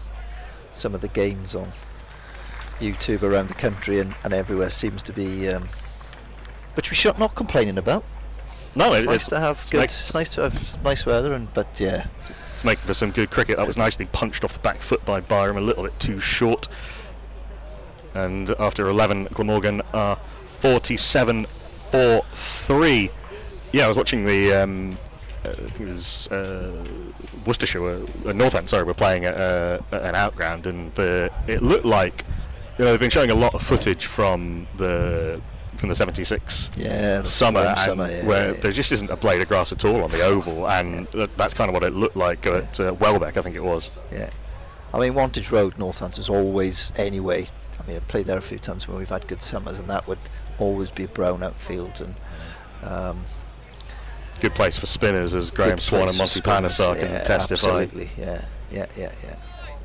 some of the games on YouTube around the country, and everywhere seems to be, which we should not complaining about. No, it's nice to have good. It's nice to have nice weather, but yeah, it's making for some good cricket. That was nicely punched off the back foot by Byram, a little bit too short. And after 11, Glamorgan are 47 for 3. Yeah, I was watching the. I think it was Worcestershire, Northend. Sorry, were playing at an outground, and it looked like they've been showing a lot of footage from the 76 summer, where there just isn't a blade of grass at all on the oval, and that's kind of what it looked like at Welbeck, I think it was. Yeah, I mean, Wantage Road, Northants is always anyway. I mean, I've played there a few times when we've had good summers, and that would always be a brown outfield, and good place for spinners, as Graham Swan and Monty Panesar can testify. Absolutely, yeah. Yeah.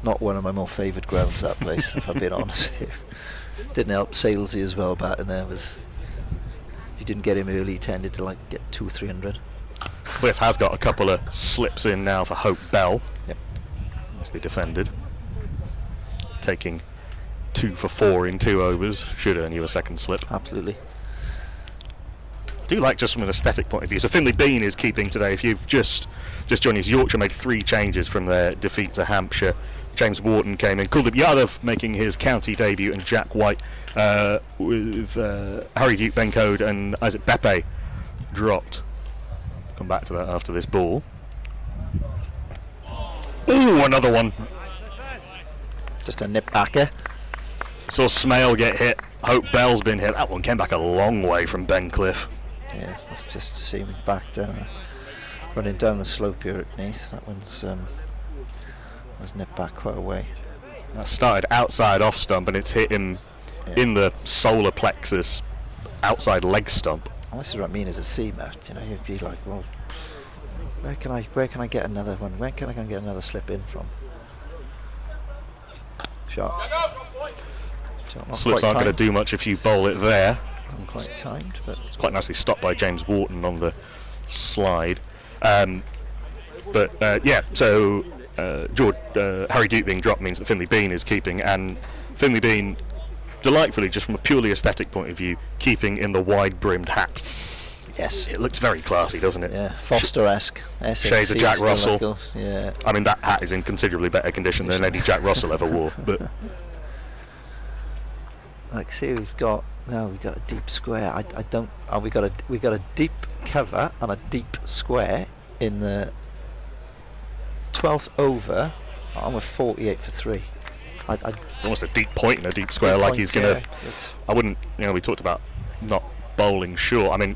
Not one of my more favoured grounds, that place, if I'm being honest with you. Didn't help Salesy as well back in there. If you didn't get him early, he tended to get 200-300. Cliff has got a couple of slips in now for Hope Bell. Yep. As they defended. Taking 2 for 4 in 2 overs. Should earn you a second slip. Absolutely. I do like, just from an aesthetic point of view. So Finley Bean is keeping today. If you've just joined us, Yorkshire made 3 changes from their defeat to Hampshire. James Wharton came in, Kuldeep Yadav making his county debut, and Jack White with Harry Duke, Ben Code and Isaac Beppe dropped. Come back to that after this ball. Ooh, another one. Just a nip backer. Saw Smale get hit. Hope Bell's been hit. That one came back a long way from Ben Cliff. Yeah, let's just see him back down, running down the slope here at Neath. That one's was nipped back quite a way. That started outside off stump, and it's hit him in the solar plexus outside leg stump. And this is what I mean as a seamer. You'd be like, well, where can I get another one? Where can I get another slip in from? Shot. Slips aren't going to do much if you bowl it there. Not quite timed, but it's quite nicely stopped by James Wharton on the slide. So Harry Duke being dropped means that Finley Bean is keeping, and Finley Bean, delightfully, just from a purely aesthetic point of view, keeping in the wide-brimmed hat. Yes. It looks very classy, doesn't it? Yeah, Foster-esque. Shades of Jack Russell. Yeah. I mean, that hat is in considerably better condition than any Jack Russell ever wore. But see, we've got a deep square. We got a deep cover and a deep square in the 12th over. I'm with 48 for 3. It's almost a deep point in a deep square, like he's going to. I wouldn't. We talked about not bowling short. I mean,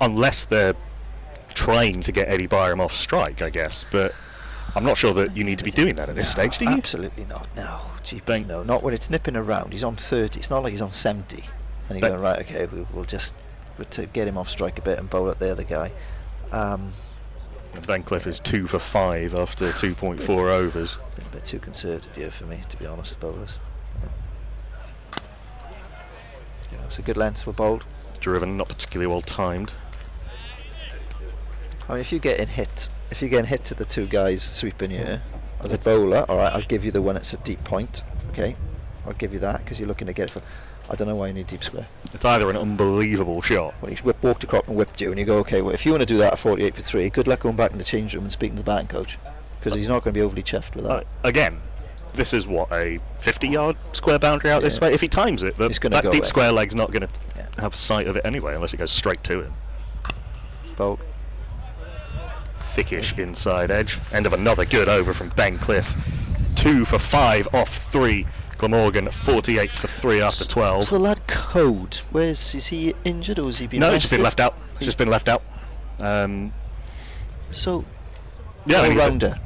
unless they're trying to get Eddie Byram off strike, I guess. But I'm not sure that you need to be doing that at this stage, do you? Absolutely not. No, jeepers, no. Not when it's nipping around. He's on 30. It's not like he's on 70. And you're going, right, okay, we'll just to get him off strike a bit and bowl at the other guy. Ben Cliff is 2 for 5 after 2.4 overs. Been a bit too conservative here for me, to be honest, the bowlers. It's a good length for bowled. Driven, not particularly well timed. I mean, if you're getting hit to the 2 guys sweeping you as a bowler, all right, I'll give you the one that's a deep point. Okay, I'll give you that because you're looking to get it for. I don't know why you need deep square. It's either an unbelievable shot. Well, he's walked across and whipped you, and you go, okay, well, if you want to do that at 48 for 3, good luck going back in the change room and speaking to the batting coach, because he's not going to be overly chuffed with that. Again, this is what, a 50-yard square boundary out this way? If he times it, that deep square leg's not going to have sight of it anyway, unless it goes straight to him. Bolt. Thickish inside edge. End of another good over from Ben Cliff. 2 for 5 off 3. Glamorgan 48 for 3 after 12. So the lad Code, is he injured or has he been? No, he's just been left out. He's just been left out. So, yeah, all-rounder.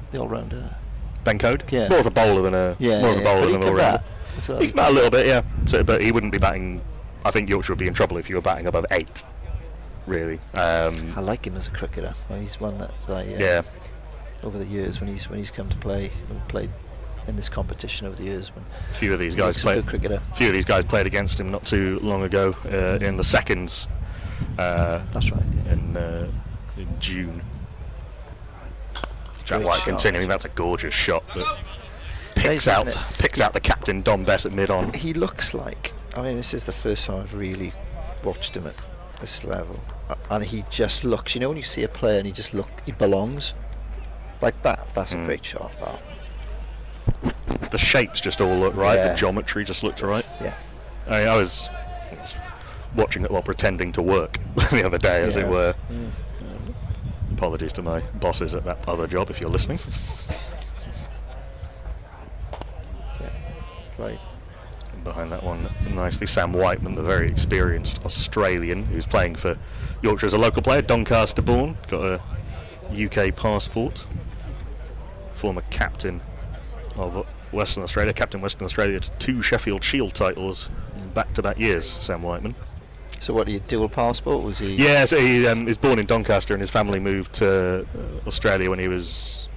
The all-rounder. Ben Code? Yeah. More of a bowler than a all-rounder. He can bat a little bit, yeah. So, but he wouldn't be batting. I think Yorkshire would be in trouble if you were batting above 8. Really. I like him as a cricketer. Well, he's one that over the years when he's come to play, played in this competition over the years, when a few of these guys played against him not too long ago in the seconds. That's right. In June. Jack White continuing. That's a gorgeous shot, but picks out the captain Dom Bess at mid-on. He looks like. I mean, this is the first time I've really watched him at this level, and he just looks. When you see a player and he belongs like that. That's a great shot. That. The shapes just all look right. The geometry just looked right. Yeah. I was watching it while pretending to work the other day, as it were. Apologies to my bosses at that other job if you're listening. Right. And behind that one, nicely, Sam Whiteman, the very experienced Australian who's playing for Yorkshire as a local player, Doncaster born, got a UK passport. Former captain of Western Australia, captain Western Australia to 2 Sheffield Shield titles in back-to-back years, Sam Whiteman. So what, dual passport, was he? Yeah, so he is born in Doncaster and his family moved to Australia when he was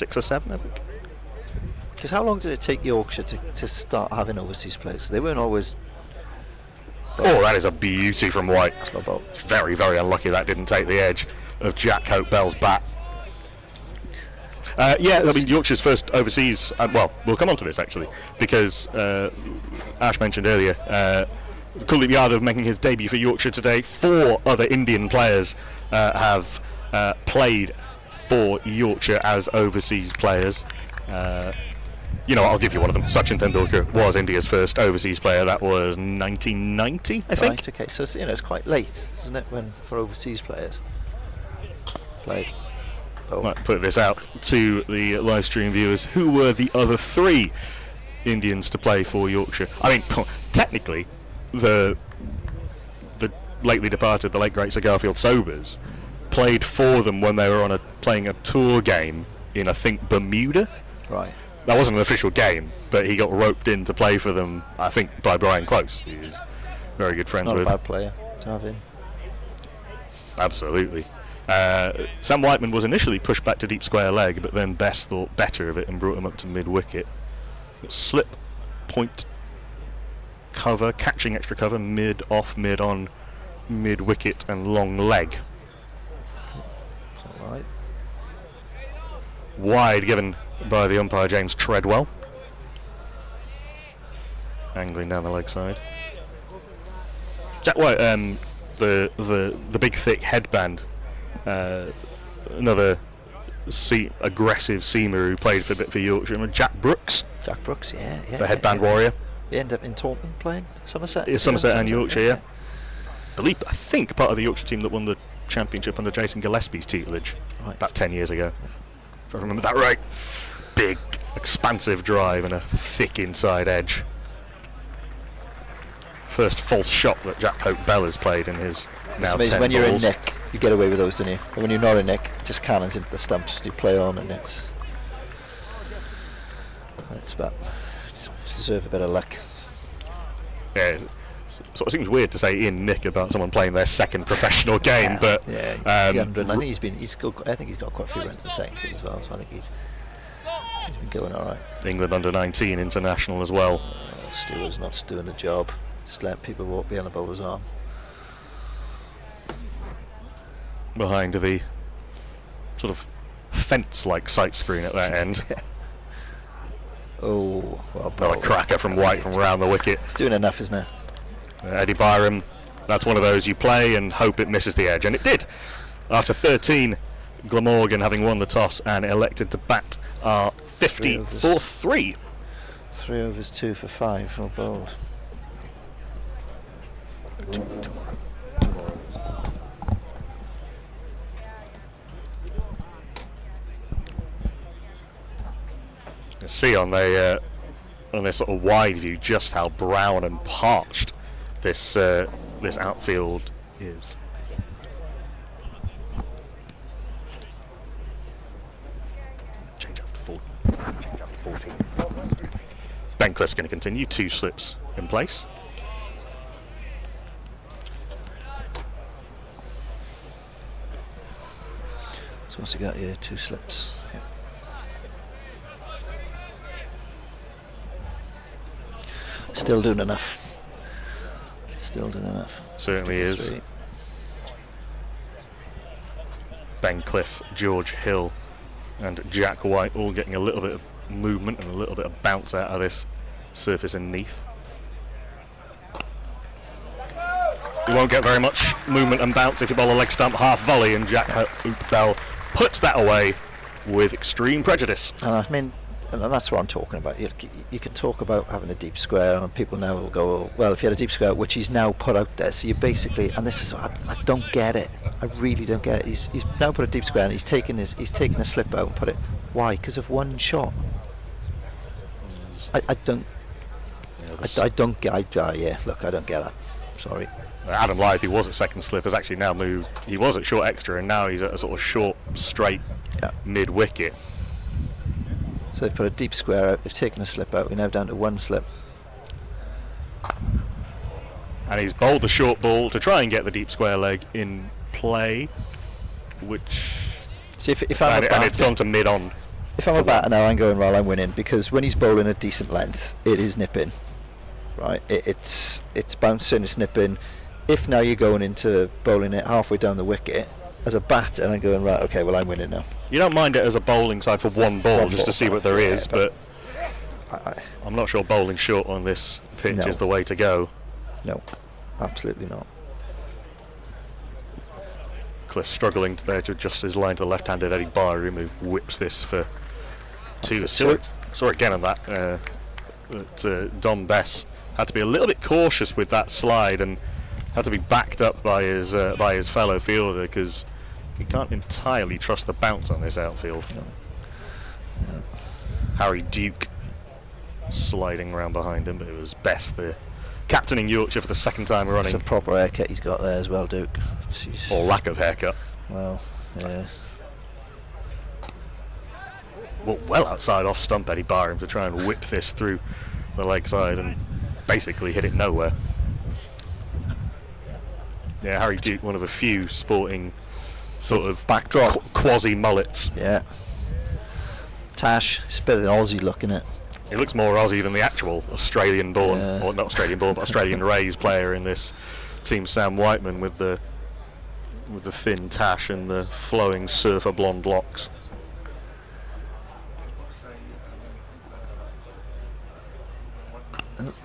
6 or 7, I think. Because how long did it take Yorkshire to start having overseas players? They weren't always. Oh, that is a beauty from White. That's not bad. Very, very unlucky that didn't take the edge of Jack Hope Bell's bat. Yeah, I mean, Yorkshire's first overseas. Well, we'll come on to this actually, because Ash mentioned earlier, Kuldeep Yadav making his debut for Yorkshire today. 4 other Indian players have played for Yorkshire as overseas players. You know, I'll give you one of them. Sachin Tendulkar was India's first overseas player. That was 1990, I think. Right, okay, so it's quite late, isn't it, when for overseas players played? Oh. Might put this out to the live stream viewers. Who were the other 3 Indians to play for Yorkshire? I mean, technically, the lately departed, the late great Sir Garfield Sobers, played for them when they were playing a tour game in, I think, Bermuda. Right. That wasn't an official game, but he got roped in to play for them, I think, by Brian Close, who is very good friends Not with. a bad player to have in. Absolutely. Sam Whiteman was initially pushed back to deep square leg, but then Bess thought better of it and brought him up to mid-wicket. Slip, point, cover, catching extra cover, mid-off, mid-on, mid-wicket and long leg. Is that right? Wide given by the umpire James Treadwell. Angling down the leg side. Jack White, the big thick headband, another aggressive seamer who played for a bit for Yorkshire. Jack Brooks. Jack Brooks, yeah. The headband warrior. He ended up in Taunton playing Somerset. Yeah, Somerset and Yorkshire, yeah. I think part of the Yorkshire team that won the championship under Jason Gillespie's tutelage about 10 years ago. If I remember that right. Big, expansive drive and a thick inside edge. First false shot that Jack Hope Bell has played in his now 10 when you're in balls. nick, you get away with those, don't you? But when you're not in nick, it just cannons into the stumps. You play on, and it's about deserve a bit of luck. Yeah, it sort of seems weird to say in nick about someone playing their second professional game, but I think he's got quite a few runs in second team as well. So I think he's been going all right. England under 19 international as well. Stewart's not doing the job. Just let people walk behind the bowler's arm. Behind the sort of fence-like sight screen at that end. Oh, well, Another cracker from White from around the wicket. It's doing enough, isn't it? Eddie Byram, that's one of those you play and hope it misses the edge, and it did. After 13, Glamorgan having won the toss and elected to bat are 50 for 3. 3 overs, 2 for 5, well bowled. You see on this sort of wide view just how brown and parched this outfield is. Change after 14. Ben Cliff's going to continue, 2 slips in place. So what's he got here? 2 slips. Yep. Still doing enough. Certainly is. Ben Cliff, George Hill and Jack White all getting a little bit of movement and a little bit of bounce out of this surface in Neath. You won't get very much movement and bounce if you bowl a leg stump half volley, and Jack Hope Bell puts that away with extreme prejudice. And I mean, and that's what I'm talking about. You can talk about having a deep square, and people now will go, oh, well, if you had a deep square, which he's now put out there, so you basically, and this is, I don't get it. I really don't get it. He's now put a deep square, and he's taken a slip out and put it. Why? Because of one shot. I don't. I don't get. Look, I don't get that. Sorry. Adam Lythe, who was at second slip, has actually now moved. He was at short extra, and now he's at a sort of short, straight, mid-wicket. So they've put a deep square out, they've taken a slip out, we're now down to 1 slip. And he's bowled the short ball to try and get the deep square leg in play, which... See, if I'm and it's gone to mid-on. If I'm a batter now, I'm going, well, I'm winning, because when he's bowling a decent length, it is nipping, right? It's bouncing, it's nipping. If now you're going into bowling it halfway down the wicket, as a batter, I'm going, right, okay, well, I'm winning now. You don't mind it as a bowling side for one ball, just to see what there is, but I'm not sure bowling short on this pitch is the way to go. No, absolutely not. Cliff struggling there to adjust his line to the left-handed Eddie Byram, who whips this for 2. Saw it again on that. Dom Bess had to be a little bit cautious with that slide and had to be backed up by his fellow fielder, because he can't entirely trust the bounce on this outfield. No. Harry Duke sliding around behind him, but it was Bess, the captaining Yorkshire for the second time running. It's a proper haircut he's got there as well, Duke. Or lack of haircut. Well, yeah. Well outside off stump Eddie Byram to try and whip this through the leg side and basically hit it nowhere. Yeah, Harry Duke, one of a few sporting sort of backdrop quasi mullets. Yeah. Tash, it's a bit of an Aussie look, isn't it? He looks more Aussie than the actual Australian-born, or not Australian-born, but Australian-raised player in this team, Sam Whiteman, with the thin tash and the flowing surfer blonde locks.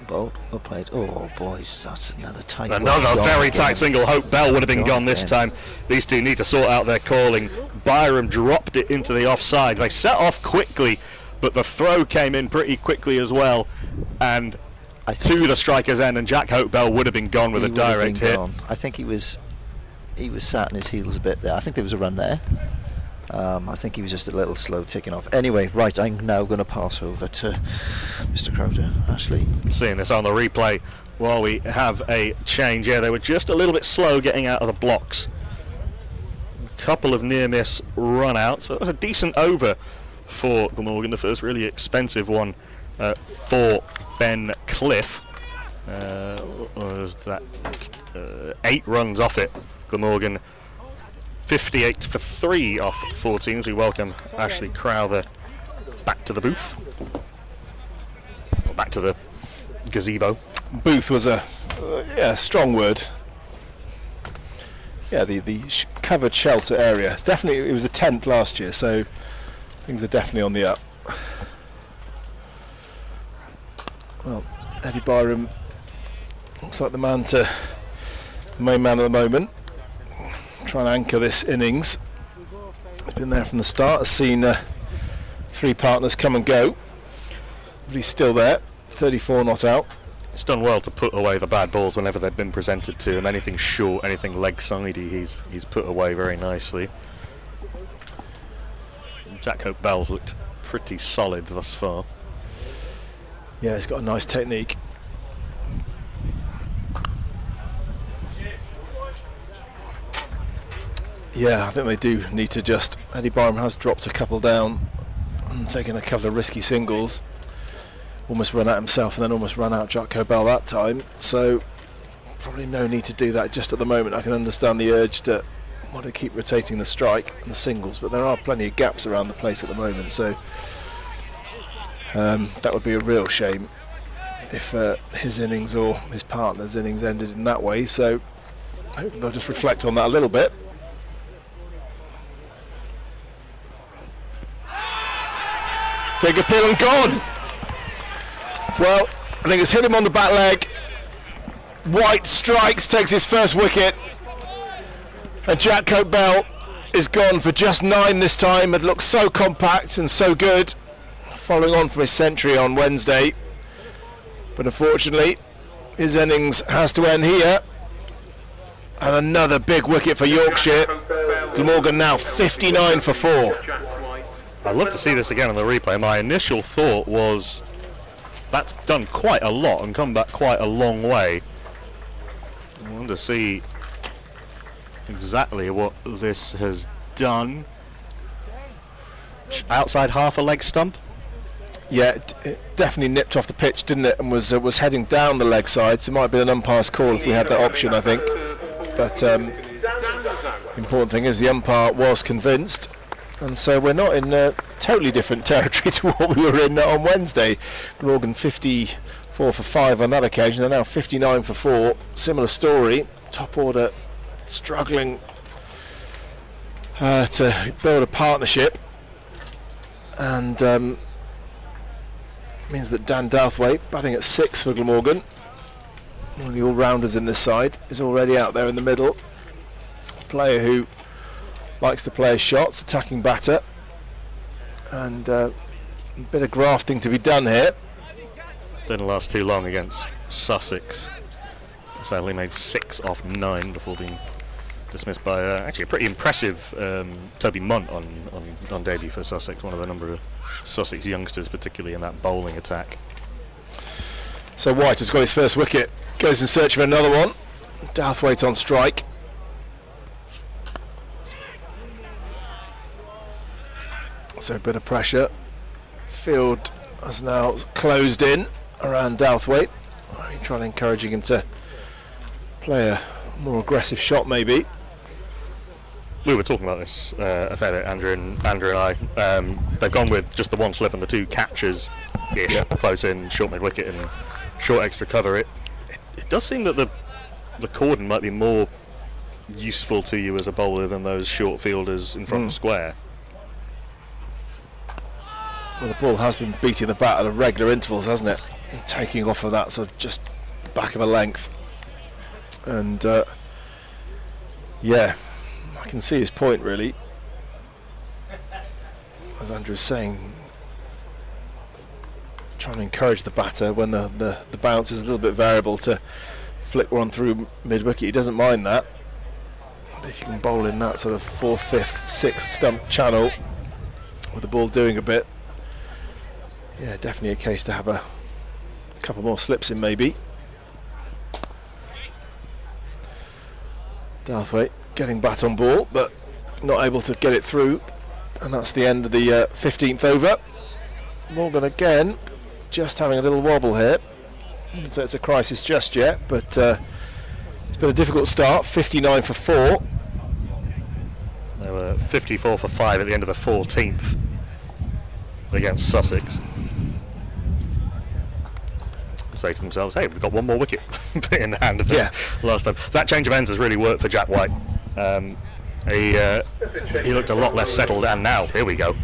Bolt, well played. Oh, boys, that's another tight. Another very tight single. Hope Bell would have been gone this time. These two need to sort out their calling. Byram dropped it into the offside. They set off quickly, but the throw came in pretty quickly as well, and to the striker's end, and Jack Hope Bell would have been gone with a direct hit. I think he was sat in his heels a bit there. I think there was a run there. I think he was just a little slow ticking off. Anyway, right, I'm now going to pass over to Mr. Crowder. Ashley. Seeing this on the replay while we have a change. Yeah, they were just a little bit slow getting out of the blocks. A couple of near-miss run-outs. But it was a decent over for Glamorgan, the first really expensive one for Ben Cliff. Was that 8 runs off it, Glamorgan. 58 for 3 off 14 as we welcome Ashley Crowther back to the booth. Or back to the gazebo. Booth was a strong word. Yeah, the covered shelter area. It's definitely, it was a tent last year, so things are definitely on the up. Well, Eddie Byram looks like the main man at the moment. Trying to anchor this innings. He's been there from the start, has seen 3 partners come and go, but he's still there. 34 not out. He's done well to put away the bad balls whenever they've been presented to him. Anything short, anything leg-sidey, he's put away very nicely. Jack Hope Bell's looked pretty solid thus far. Yeah, he's got a nice technique. Yeah, I think they do need to just... Eddie Byram has dropped a couple down and taken a couple of risky singles. Almost run out himself and then almost run out Jack Bell that time. So probably no need to do that just at the moment. I can understand the urge to want to keep rotating the strike and the singles, but there are plenty of gaps around the place at the moment. So that would be a real shame if his innings or his partner's innings ended in that way. So I hope they'll just reflect on that a little bit. Big appeal and gone. Well, I think it's hit him on the back leg. White strikes, takes his first wicket. And Jack Hope Bell is gone for just 9 this time. It looks so compact and so good, following on from his century on Wednesday. But unfortunately, his innings has to end here. And another big wicket for Yorkshire. Glamorgan now 59 for 4. I'd love to see this again on the replay. My initial thought was that's done quite a lot and come back quite a long way. I want to see exactly what this has done. Outside half a leg stump. Yeah, it definitely nipped off the pitch, didn't it? And was heading down the leg side. So it might have been an umpire's call if we had that option, I think. But the important thing is the umpire was convinced. And so we're not in totally different territory to what we were in on Wednesday. Glamorgan 54 for 5 on that occasion. They're now 59 for 4. Similar story. Top order struggling to build a partnership. And means that Dan Douthwaite, batting at 6 for Glamorgan, one of the all-rounders in this side, is already out there in the middle. A player who likes to play his shots, attacking batter, and a bit of grafting to be done here. Didn't last too long against Sussex. Sadly made 6 off 9 before being dismissed by actually a pretty impressive Toby Munt on debut for Sussex, one of a number of Sussex youngsters, particularly in that bowling attack. So White has got his first wicket, goes in search of another one. Douthwaite on strike. So a bit of pressure. Field has now closed in around Douthwaite. Trying to encouraging him to play a more aggressive shot maybe. We were talking about this a fair bit, Andrew and I. They've gone with just the one slip and the 2 catches, close in, short mid wicket and short extra cover. It does seem that the cordon might be more useful to you as a bowler than those short fielders in front of square. Well, the ball has been beating the bat at regular intervals, hasn't it? Taking off of that sort of just back of a length. And yeah, I can see his point really. As Andrew's saying, trying to encourage the batter when the bounce is a little bit variable to flick one through mid-wicket. He doesn't mind that. But if you can bowl in that sort of 4th, 5th, 6th stump channel with the ball doing a bit, yeah, definitely a case to have a couple more slips in maybe. Douthwaite getting bat on ball, but not able to get it through, and that's the end of the 15th over. Morgan again, just having a little wobble here, so it's a crisis just yet, but it's been a difficult start. 59 for 4. They were 54 for 5 at the end of the 14th against Sussex. Say to themselves, hey, we've got one more wicket in the hand of the last time. That change of ends has really worked for Jack White. He looked a lot less settled, and now here we go.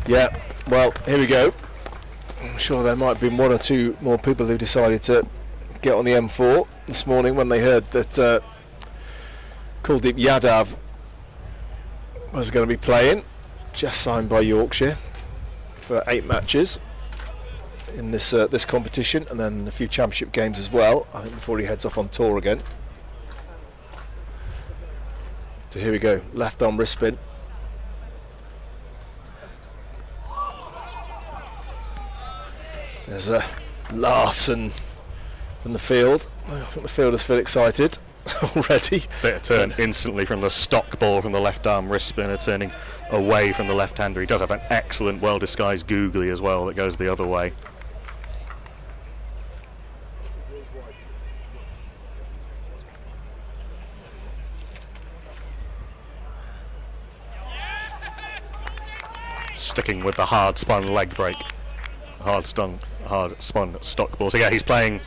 Yeah, well, here we go. I'm sure there might have been 1 or 2 more people who decided to get on the M4 this morning when they heard that Kuldeep Yadav was going to be playing, just signed by Yorkshire for 8 matches in this this competition, and then a few championship games as well, I think, before he heads off on tour again. So here we go, left arm wrist spin. There's laughs and from the field. I think the fielders feel excited already. Bit of turn instantly from the stock ball from the left arm wrist spinner, turning away from the left hander. He does have an excellent, well disguised googly as well that goes the other way. Sticking with the hard spun leg break, hard spun stock ball. So yeah, he's playing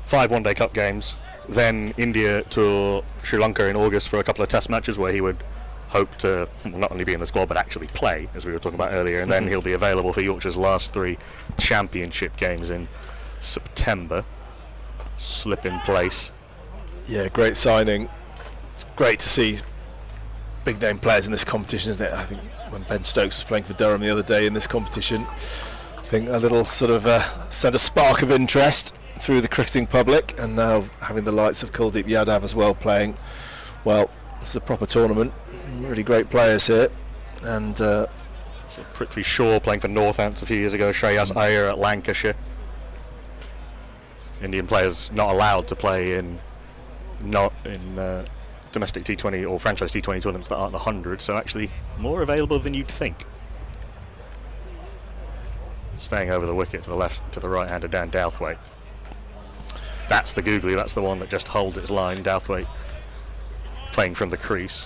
5 one-day cup games, then India to Sri Lanka in August for a couple of test matches where he would hope to not only be in the squad but actually play, as we were talking about earlier, and then he'll be available for Yorkshire's last 3 championship games in September. Slip in place. Yeah, great signing. It's great to see big name players in this competition, isn't it? I think when Ben Stokes was playing for Durham the other day in this competition, I think a little sort of sent a spark of interest through the cricketing public, and now having the likes of Kuldeep Yadav as well playing, well, it's a proper tournament. Really great players here, and so Prithvi Shaw playing for Northants a few years ago, Shreyas Iyer at Lancashire. Indian players not allowed to play in domestic T20 or franchise T20 tournaments that aren't the 100, so actually more available than you'd think. Staying over the wicket to the left, to the right hander Dan Douthwaite. That's the googly. That's the one that just holds its line. Douthwaite playing from the crease.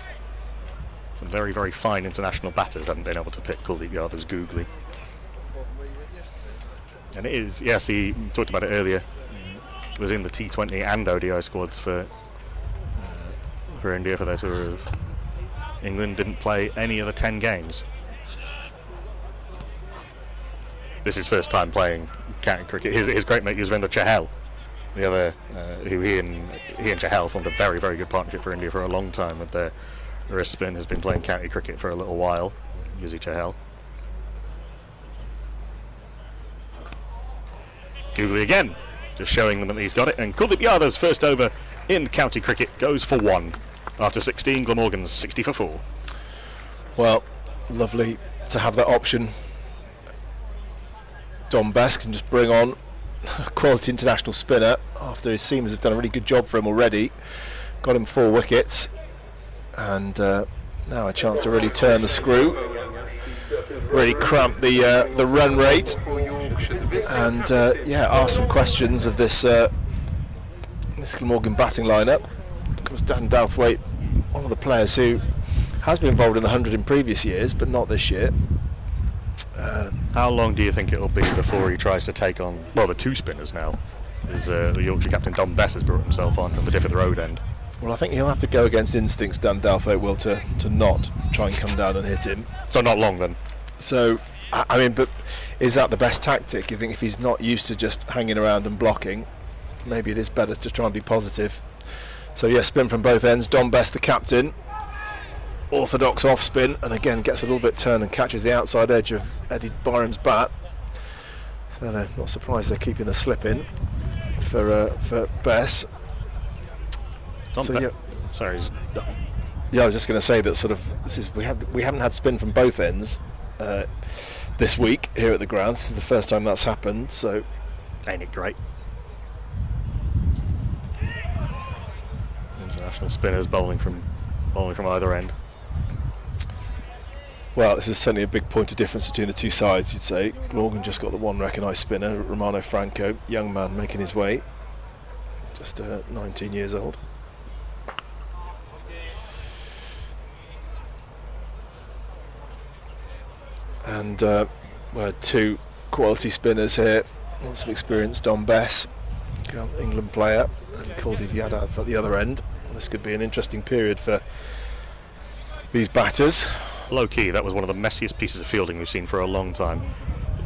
Some very, very fine international batters haven't been able to pick Kuldeep Yadav's googly. And it is, yes, he talked about it earlier. Was in the T20 and ODI squads for India for their tour of England. Didn't play any of the 10 games. This is first time playing county cricket. His great mate Yuzvendra Chahal, the other, who he and Chahal formed a very, very good partnership for India for a long time. With their wrist spin, has been playing county cricket for a little while. Yuzi Chahal. Googly again, just showing them that he's got it. And Kuldeep Yadav's first over in county cricket goes for 1. After 16, Glamorgan's 60 for 4. Well, lovely to have that option. Dom Bess can just bring on a quality international spinner after his seamers have done a really good job for him already. Got him 4 wickets. And now a chance to really turn the screw. Really cramp the run rate. And ask some questions of this Glamorgan batting lineup. Of course, Dan Douthwaite, one of the players who has been involved in the 100 in previous years, but not this year. How long do you think it'll be before he tries to take on, well, the 2 spinners now? Is the Yorkshire captain Dom Bess has brought himself on from the Diffith Road end. Well, I think he'll have to go against instincts, Dan Douthwaite will, to not try and come down and hit him. So not long then? So, I mean, but is that the best tactic? You think if he's not used to just hanging around and blocking, maybe it is better to try and be positive. So yeah, spin from both ends. Dom Bess, the captain, orthodox off spin, and again gets a little bit turned and catches the outside edge of Eddie Byram's bat. So they're not surprised they're keeping the slip in for Bess. Sorry. Yeah, I was just going to say that sort of we haven't had spin from both ends this week here at the grounds. This is the first time that's happened. So, ain't it great? International spinners bowling from either end. Well, this is certainly a big point of difference between the two sides, you'd say. Glamorgan just got the one recognised spinner, Romano Franco, young man making his way, just 19 years old. And we had 2 quality spinners here, lots of experience. Dom Bess, England player, and Kuldeep Yadav at the other end. This could be an interesting period for these batters. Low key, that was one of the messiest pieces of fielding we've seen for a long time.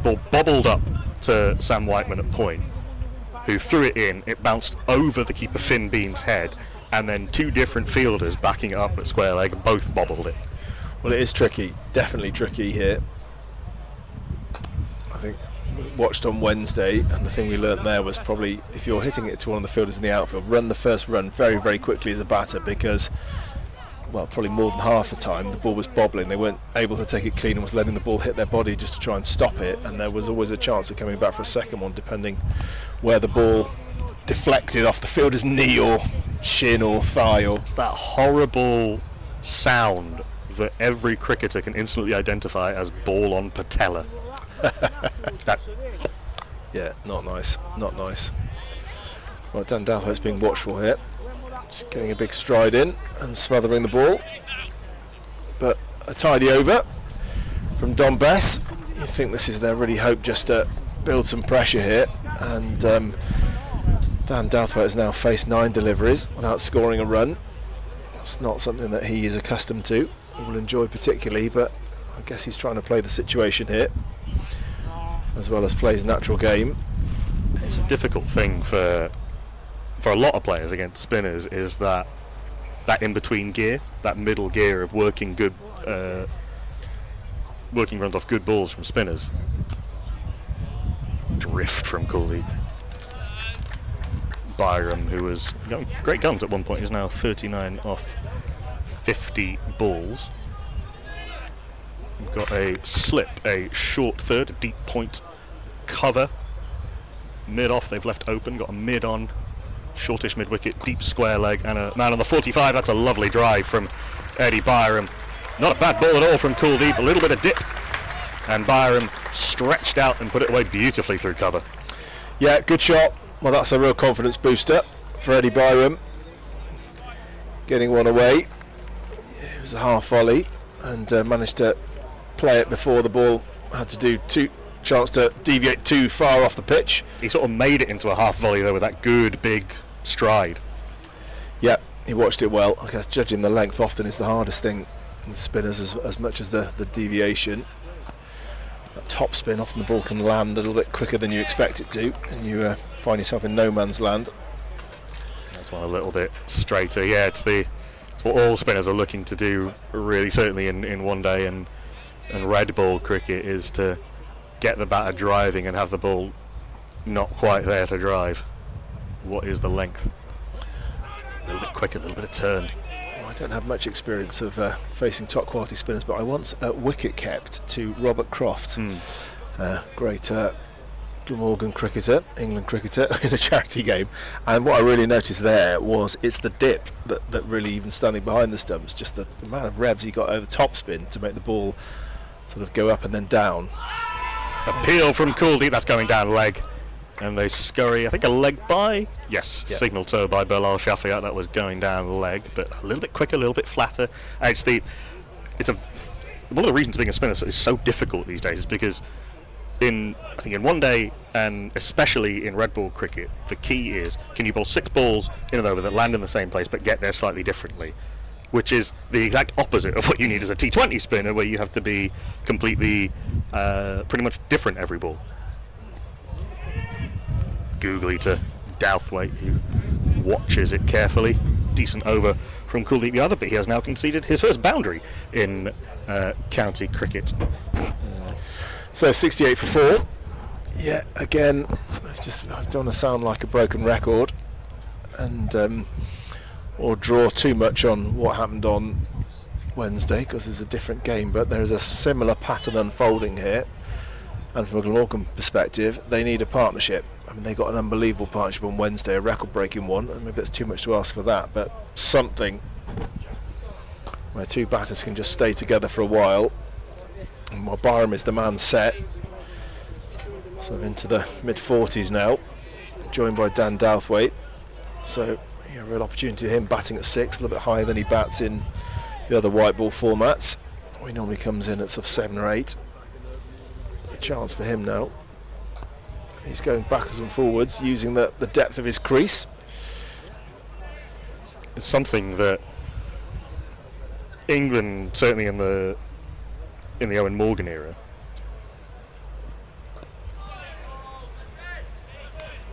Ball bobbled up to Sam Whiteman at point, who threw it in. It bounced over the keeper Finn Bean's head, and then 2 different fielders backing it up at square leg both bobbled it. Well, it is tricky, definitely tricky here. I think we watched on Wednesday, and the thing we learnt there was probably if you're hitting it to one of the fielders in the outfield, run the first run very, very quickly as a batter, because, well, probably more than half the time the ball was bobbling. They weren't able to take it clean and was letting the ball hit their body just to try and stop it, and there was always a chance of coming back for a second one depending where the ball deflected off the fielder's knee or shin or thigh. Or it's that horrible sound that every cricketer can instantly identify as ball on patella. Yeah, not nice. Well, Dan Douthwaite's being watchful here, just getting a big stride in and smothering the ball, but a tidy over from Dom Bess. You think this is their really hope just to build some pressure here, and Dan Douthwaite has now faced 9 deliveries without scoring a run. That's not something that he is accustomed to or will enjoy particularly, but I guess he's trying to play the situation here as well as play his natural game. It's a difficult thing for a lot of players against spinners, is that in-between gear, that middle gear of working runs off good balls from spinners. Drift from Kuldeep. Byram, who was great guns at one point, is now 39 off 50 balls. We've got a slip, a short third, a deep point cover. Mid off, they've left open, got a mid on, shortish mid wicket, deep square leg, and a man on the 45. That's a lovely drive from Eddie Byram. Not a bad ball at all from Kuldeep, a little bit of dip, and Byram stretched out and put it away beautifully through cover. Yeah, good shot. Well, that's a real confidence booster for Eddie Byram. Getting one away. It was a half volley and managed to play it before the ball had to do chance to deviate too far off the pitch. He sort of made it into a half volley though with that good big stride. Yeah, he watched it well. I guess judging the length often is the hardest thing with spinners as much as the deviation. That top spin, often the ball can land a little bit quicker than you expect it to, and you find yourself in no man's land. That's one a little bit straighter. Yeah, it's what all spinners are looking to do, really, certainly in one day and red ball cricket, is to get the batter driving and have the ball not quite there to drive. What is the length? A little bit quicker, a little bit of turn. I don't have much experience of facing top quality spinners, but I once wicket kept to Robert Croft, great Glamorgan cricketer, England cricketer, in a charity game. And what I really noticed there was it's the dip that really, even standing behind the stumps, just the amount of revs he got over top spin to make the ball sort of go up and then down. Appeal from Kuldeep, that's going down leg, and they scurry, I think, a leg by. Yes, yep. Signal toe by Bilal Shafiat. That was going down leg, but a little bit quicker, a little bit flatter. And one of the reasons being a spinner is so difficult these days is because in one day, and especially in red ball cricket, the key is, can you bowl 6 balls in and over that land in the same place but get there slightly differently, which is the exact opposite of what you need as a T20 spinner, where you have to be completely pretty much different every ball. Googly to Douthwaite, who watches it carefully. Decent over from Kuldeep Yadav, but he has now conceded his first boundary in county cricket. So 68 for 4. Yeah, again, I don't want to sound like a broken record and or draw too much on what happened on Wednesday, because there's a different game, but there's a similar pattern unfolding here. And from a Glamorgan perspective, they need a partnership. I mean, they got an unbelievable partnership on Wednesday, a record-breaking one, and maybe that's too much to ask for that, but something where 2 batters can just stay together for a while. And while Byram is the man set, so into the mid-40s now, joined by Dan Douthwaite. So, yeah, real opportunity for him batting at 6, a little bit higher than he bats in the other white ball formats. He normally comes in at sort of 7 or 8. A chance for him now. He's going backwards and forwards, using the depth of his crease. It's something that England, certainly in the Owen Morgan era,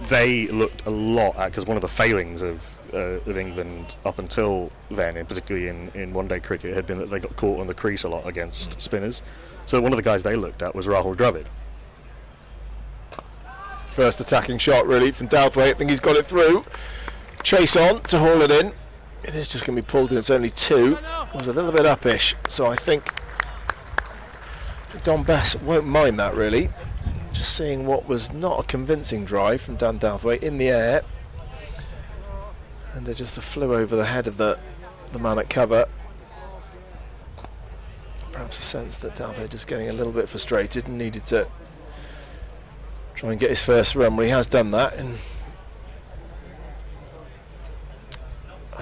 they looked a lot at, because one of the failings of England up until then, and particularly in one-day cricket, had been that they got caught on the crease a lot against spinners. So one of the guys they looked at was Rahul Dravid. First attacking shot really from Douthwaite. I think he's got it through. Chase on to haul it in. It is just going to be pulled in. It's only 2. It was a little bit uppish, so I think Don Bess won't mind that really. Just seeing what was not a convincing drive from Dan Douthwaite in the air, and it just flew over the head of the man at cover. Perhaps a sense that Douthwaite just getting a little bit frustrated and needed to try and get his first run. Well, he has done that, and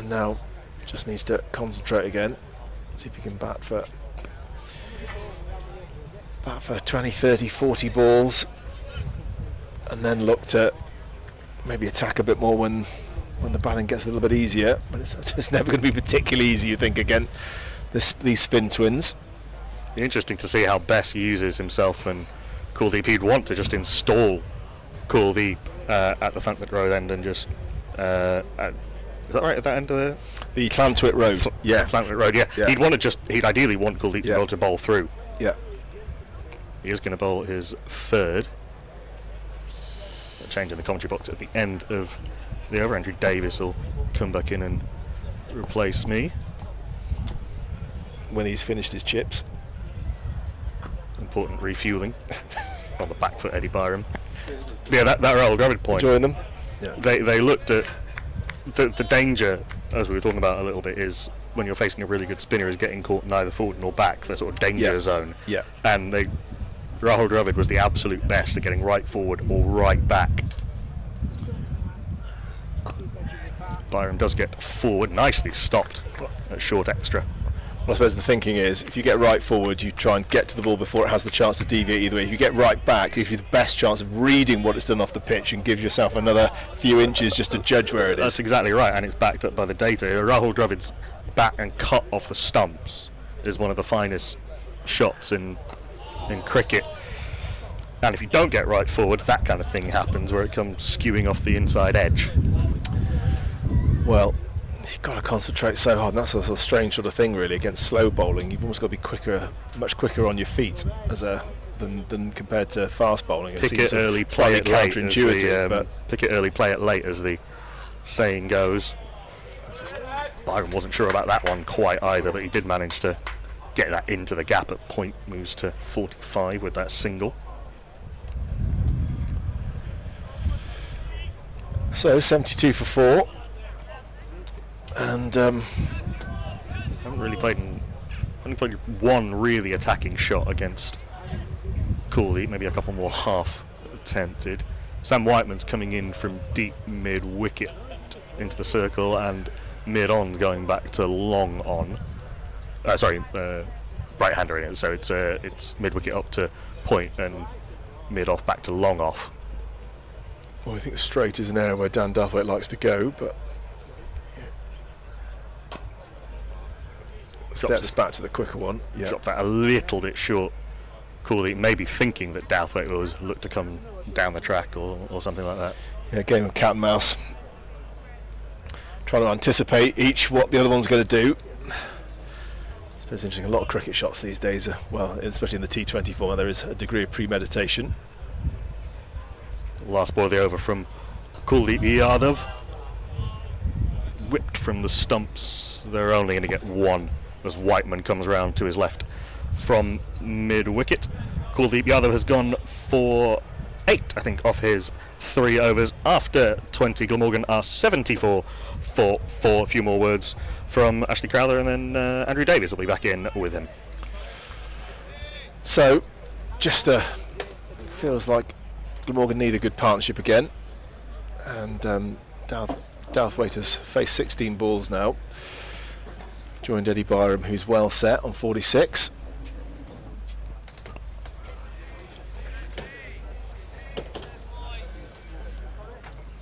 now just needs to concentrate again. See if he can bat for 20, 30, 40 balls, and then look to maybe attack a bit more when the batting gets a little bit easier. But it's never going to be particularly easy, you think, again, these spin twins. Interesting to see how Bess uses himself and Kuldeep. He'd want to just install Kuldeep at the Llantwit Road end and just is that right, at that end of the Llantwit Road? Yeah, Llantwit Road. Yeah. He'd ideally want Kuldeep to be able to bowl through. Yeah. He is going to bowl his 3rd. A change in the commentary box at the end of the over. Andrew Davis will come back in and replace me when he's finished his chips. Important refueling on the back foot, Eddie Byram. Yeah, that Rahul Dravid point. Enjoying them. Yeah. They looked at the danger, as we were talking about a little bit, is when you're facing a really good spinner, is getting caught neither forward nor back, the sort of danger zone. Yeah. And Rahul Dravid was the absolute best at getting right forward or right back. Byram does get forward, nicely stopped at short extra. Well, I suppose the thinking is, if you get right forward, you try and get to the ball before it has the chance to deviate either way. If you get right back, it gives you the best chance of reading what it's done off the pitch and gives yourself another few inches just to judge where it is. That's exactly right, and it's backed up by the data. Rahul Dravid's back and cut off the stumps is one of the finest shots in cricket. And if you don't get right forward, that kind of thing happens where it comes skewing off the inside edge. Well, you've got to concentrate so hard, and that's a sort of strange sort of thing really against slow bowling. You've almost got to be quicker, much quicker on your feet than compared to fast bowling. Pick it early, play it late. Counterintuitive, pick it early, play it late, as the saying goes. Byron wasn't sure about that one quite either, but he did manage to get that into the gap at point. Moves to 45 with that single. So 72 for 4. And haven't really played only played one really attacking shot against Cooley, maybe a couple more half attempted. Sam Whiteman's coming in from deep mid wicket into the circle, and mid on going back to long on. Right hander in it, so it's mid wicket up to point and mid off back to long off. Well, I think straight is an area where Dan Douthwaite likes to go, but steps back to the quicker one. Yeah. Dropped that a little bit short. Cooley maybe thinking that Douthwaite was look to come down the track or something like that. Yeah, game of cat and mouse. Trying to anticipate each what the other one's going to do. I suppose it's interesting, a lot of cricket shots these days, well, especially in the T20 format, there is a degree of premeditation. Last ball of the over from Kuldeep Yadav. Whipped from the stumps. They're only going to get one as Whiteman comes round to his left from mid-wicket. Kuldeep Yadav has gone for 8, I think, off his 3 overs. After 20, Glamorgan are 74 for 4. A few more words from Ashley Crowther, and then Andrew Davies will be back in with him. So, just feels like Glamorgan need a good partnership again. And Douthwaite has faced 16 balls now. Joined Eddie Byram, who's well set on 46.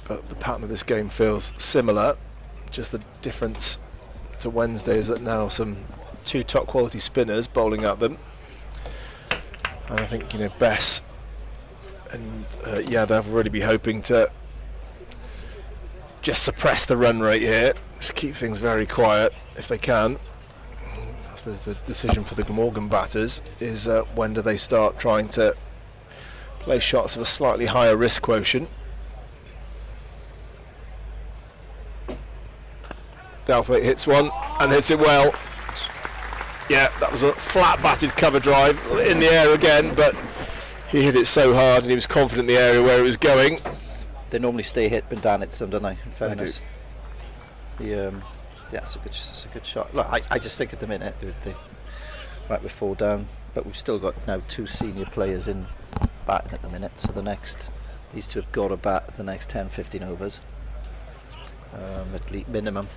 But the pattern of this game feels similar. Just the difference to Wednesday is that now some 2 top quality spinners bowling at them. And I think, Bess and they'll really be hoping to just suppress the run rate here, just keep things very quiet if they can. I suppose the decision for the Glamorgan batters is when do they start trying to play shots of a slightly higher risk quotient. Douthwaite hits one and hits it well. Yeah, that was a flat batted cover drive in the air again, but he hit it so hard and he was confident in the area where it was going. They normally stay hit when Dan hits them, don't they? In fairness, it's a good shot. Look, I just think at the minute we're 4 down, but we've still got now 2 senior players in batting at the minute. So these 2 have got to bat the next 10-15 overs, at least minimum.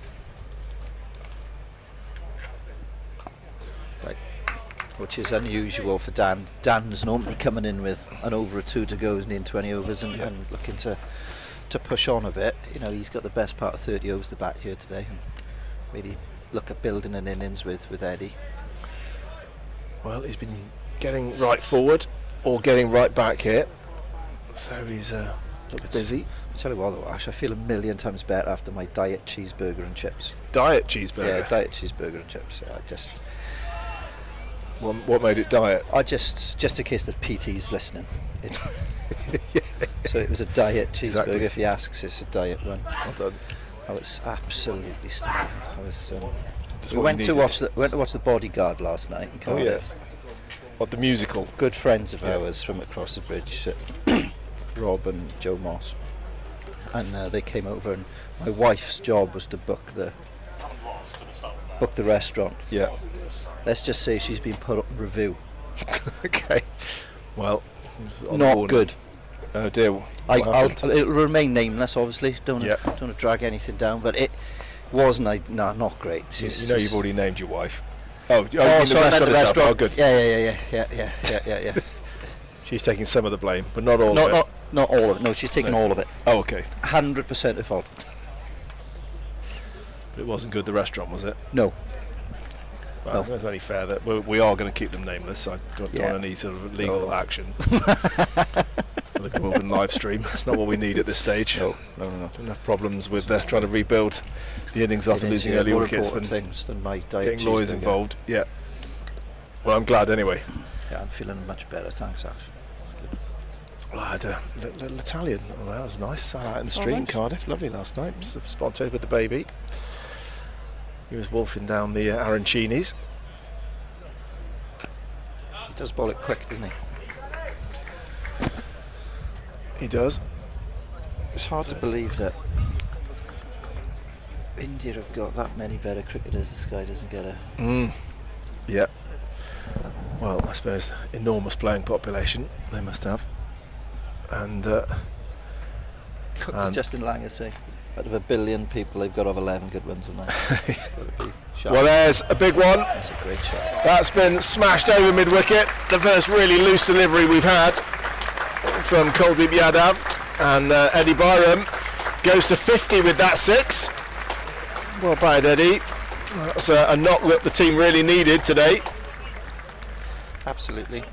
Which is unusual for Dan. Dan's normally coming in with an over 2 to go in 20 overs and looking to push on a bit. He's got the best part of 30 overs to bat here today, and really look at building an innings with Eddie. Well, he's been getting right forward or getting right back here, so he's busy. I'll tell you what though, Ash, I feel a million times better after my diet cheeseburger and chips. Diet cheeseburger? Yeah, diet cheeseburger and chips. Yeah, What made it diet? Just in case the PT's listening. So it was a diet cheeseburger. Exactly. If he asks, it's a diet one. Well done. I was absolutely stunning. We went to watch the Bodyguard last night in Cardiff. What, the musical? Good friends of ours from across the bridge, Rob and Joe Moss, and they came over, and my wife's job was to book the restaurant. Yeah. Let's just say she's been put up in review. Okay. Well, not good. Oh dear. It'll remain nameless, obviously. Don't Yep. want to drag anything down, but it wasn't. Not great. You know you've already named your wife. Oh, sorry, I meant the itself. restaurant. Oh, good. Yeah. She's taking some of the blame, but not all of it. Not all of it. No, she's taking all of it. Oh, okay. 100% her fault. But it wasn't good, the restaurant, was it? No. Well, it's only fair that we are going to keep them nameless. I don't want any sort of legal action. For the Glamorgan live stream. That's not what we need at this stage. No. Enough problems with trying to rebuild the innings after losing early wickets than my diet. getting lawyers involved. Yeah. Well, I'm glad anyway. Yeah, I'm feeling much better, thanks, Ash. Well, I had a little Italian. Oh, that was nice. Sat out in the street in Cardiff. Lovely last night. Just a spot with the baby. He was wolfing down the arancinis. He does bowl it quick, doesn't he? He does. It's hard to believe that India have got that many better cricketers. This guy doesn't get a... Yeah. Well, I suppose enormous playing population they must have. And It's Justin Langer saying, out of 1 billion people, they've got to have 11 good ones, haven't they? It's got to be sharp. well, there's a big one. That's a great shot. That's been smashed over mid-wicket. The first really loose delivery we've had from Kuldeep Yadav. And Eddie Byram goes to 50 with that 6. Well played, Eddie. That's a knock that the team really needed today. Absolutely.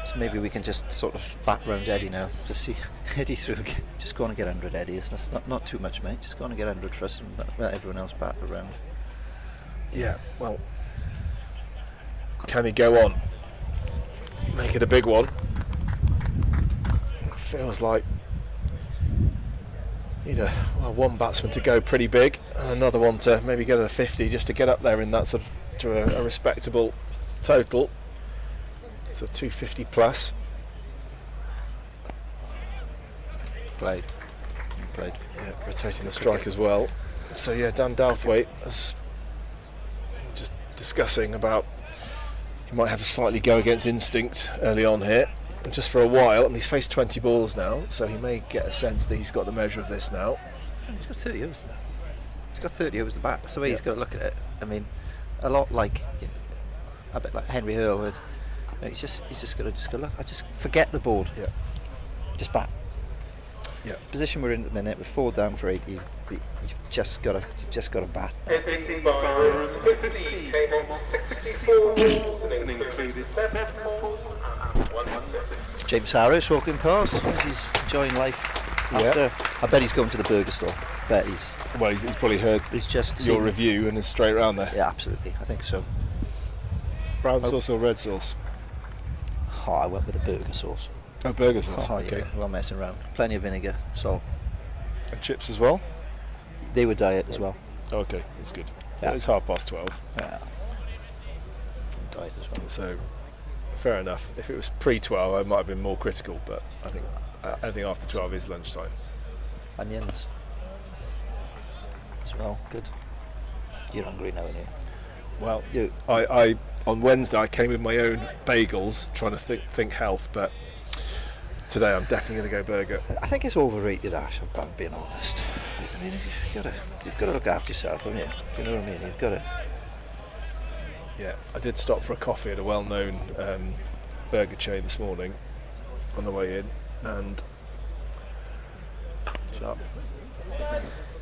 So maybe we can just sort of bat round Eddie now to see Eddie through. Just go on and get 100, Eddie. It's not too much, mate. Just go on and get 100 for us and let everyone else bat around. Yeah, well, can he go on? Make it a big one. It feels like need one batsman to go pretty big and another one to maybe get a 50 just to get up there in that sort of to a respectable total. So 250 plus. Played. Yeah, rotating the strike as well. So yeah, Dan Douthwaite was just discussing about he might have to slightly go against instinct early on here. Just for a while, and he's faced 20 balls now, so he may get a sense that he's got the measure of this now. He's got 30 overs to bat. He's got 30 overs to bat. That's the way he's got to look at it. I mean, a lot like, a bit like Henry Hurl with, he's just got to look. I just forget the board. Yeah. Just bat. Yeah. The position we're in at the minute, we're 4 down for 8. You've just got to bat. Hitting by 50 came off 64 balls and included 7 balls and 1 6. James Harris walking past as he's enjoying life after. I bet he's going to the burger store. Well, he's probably heard He's just your seen- review and is straight around there. Yeah, absolutely. I think so. Brown sauce or red sauce? Oh, I went with the burger sauce. Oh, burger sauce. Oh Okay. yeah, well messing around. Plenty of vinegar, salt. And chips as well? They were diet as well. Okay, that's good. Yeah. It's 12:30. Yeah. Diet as well. So, fair enough. If it was pre-12, I might have been more critical, but I think anything after 12 is lunchtime. Onions as well. Good. You're hungry now, aren't you? Well, You. I on Wednesday I came with my own bagels, trying to think health, but today I'm definitely going to go burger. I think it's overrated, Ash. I'm being honest. I mean, you've got to look after yourself, haven't you? Do you know what I mean? You've got to. Yeah, I did stop for a coffee at a well-known burger chain this morning on the way in, and Sharp.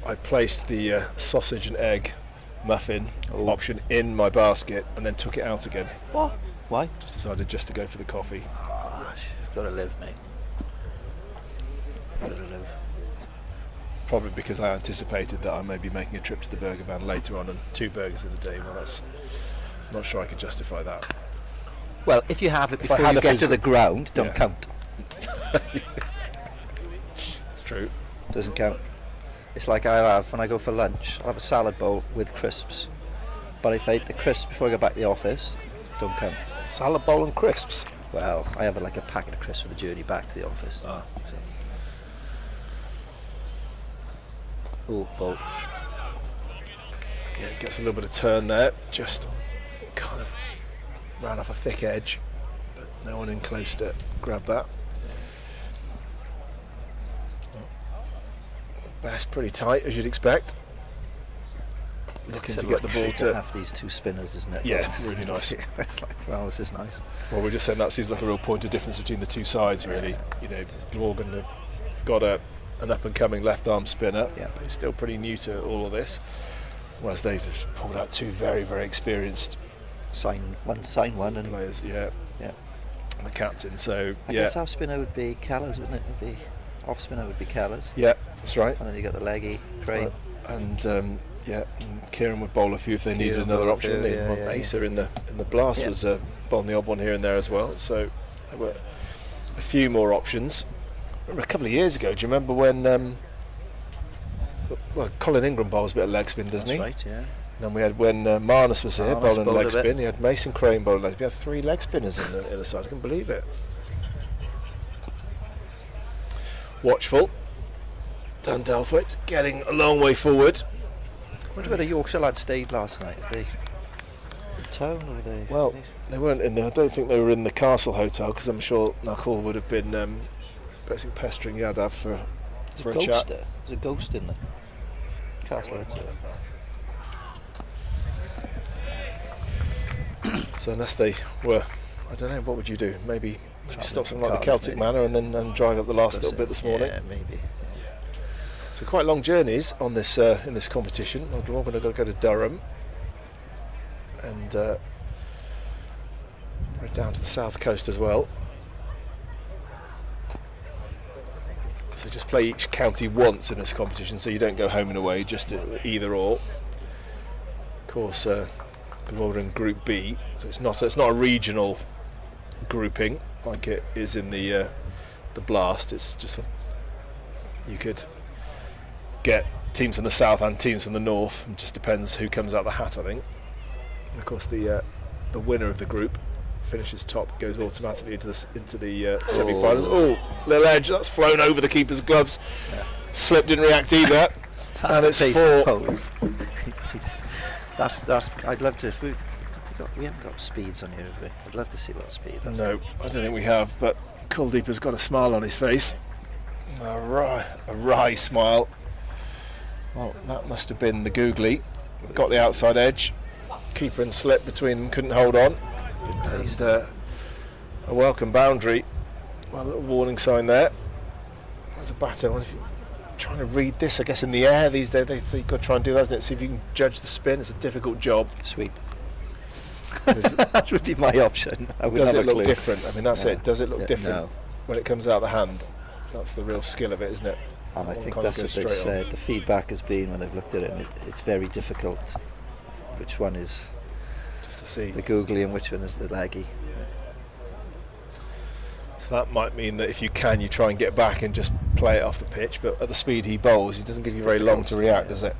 I placed the sausage and egg muffin Oh. option in my basket and then took it out again. What? Why? Just decided just to go for the coffee. Ash, you've got to live, mate. Got to live. Probably because I anticipated that I may be making a trip to the burger van later on, and 2 burgers in a day. Well, I'm not sure I can justify that. Well, if you have it If I before had you a get to physical- the ground, don't Yeah. count. It's true. Doesn't count. It's like I'll have when I go for lunch. I'll have a salad bowl with crisps. But if I eat the crisps before I go back to the office, don't count. Salad bowl and crisps. Well, I have like a packet of crisps for the journey back to the office. Ah. Oh, bolt. Yeah, it gets a little bit of turn there. Just kind of ran off a thick edge, but No one in close to grab that. Bass pretty tight, as you'd expect. Looking to get the ball to have these two spinners, isn't it? Yeah, really nice. It's like, well, this is nice. Well, we're just saying that seems like a real point of difference between the two sides, really. You know, Glamorgan have got an up-and-coming left-arm spinner, but he's still pretty new to all of this. Whereas they've just pulled out two very, very experienced sign one, and players, and the captain. So I guess our spinner would be Callers, wouldn't it? It'd be off spinner would be Callers. Yeah, that's right. And then you got the leggy Crane. And Kieran would bowl a few if they needed another option. Asa in the blast was bowling the odd one here and there as well. So there were a few more options. I remember a couple of years ago. Do you remember when? Colin Ingram bowls a bit of leg spin, doesn't he? That's right. Yeah. Then we had when Marnus was here bowling leg spin. He had Mason Crane bowling leg spin. He had 3 leg spinners in the side. I couldn't believe it. Watchful. Dan Delthwaite getting a long way forward. I wonder whether Yorkshire lads stayed last night. Are they in town or were they? Well, they weren't in there. I don't think they were in the Castle Hotel because I'm sure Nakul would have been pestering Yadav for a chat. There's a ghost in the Castle Hotel. So unless they were, I don't know, what would you do? Maybe stop something like the Celtic Manor and then drive up the last little bit this morning. Yeah, maybe. So quite long journeys on this in this competition. We're going to go to Durham and down to the south coast as well. So just play each county once in this competition, so you don't go home and away, just either or. Of course, Glamorgan Group B, so it's not a regional grouping like it is in the Blast. It's just you could get teams from the south and teams from the north. It just depends who comes out the hat, I think. And of course, the winner of the group finishes top, goes automatically into the semi-finals. Oh, little edge that's flown over the keeper's gloves. Slip didn't react either, and it's 4. That's. I'd love to. If we haven't got speeds on here, have we? I'd love to see what speed. No, I don't think we have. But Kuldeep has got a smile on his face. A wry smile. Well, that must have been the googly. Got the outside edge. Keeper and slip between them, couldn't hold on. And a welcome boundary. Well, a little warning sign there. There's a batter. If you're trying to read this, I guess in the air these days, you've got to try and do that, isn't it? See if you can judge the spin. It's a difficult job. Sweep. That would be my option. Does it look different? I mean, that's it. Does it look different no. when it comes out of the hand? That's the real skill of it, isn't it? And I think that's what they've said. The feedback has been when they've looked at it, it's very difficult. Which one is just to see the googly and which one is the leggy? So that might mean that if you can, you try and get back and just play it off the pitch. But at the speed he bowls, it doesn't give you very long to react, does it?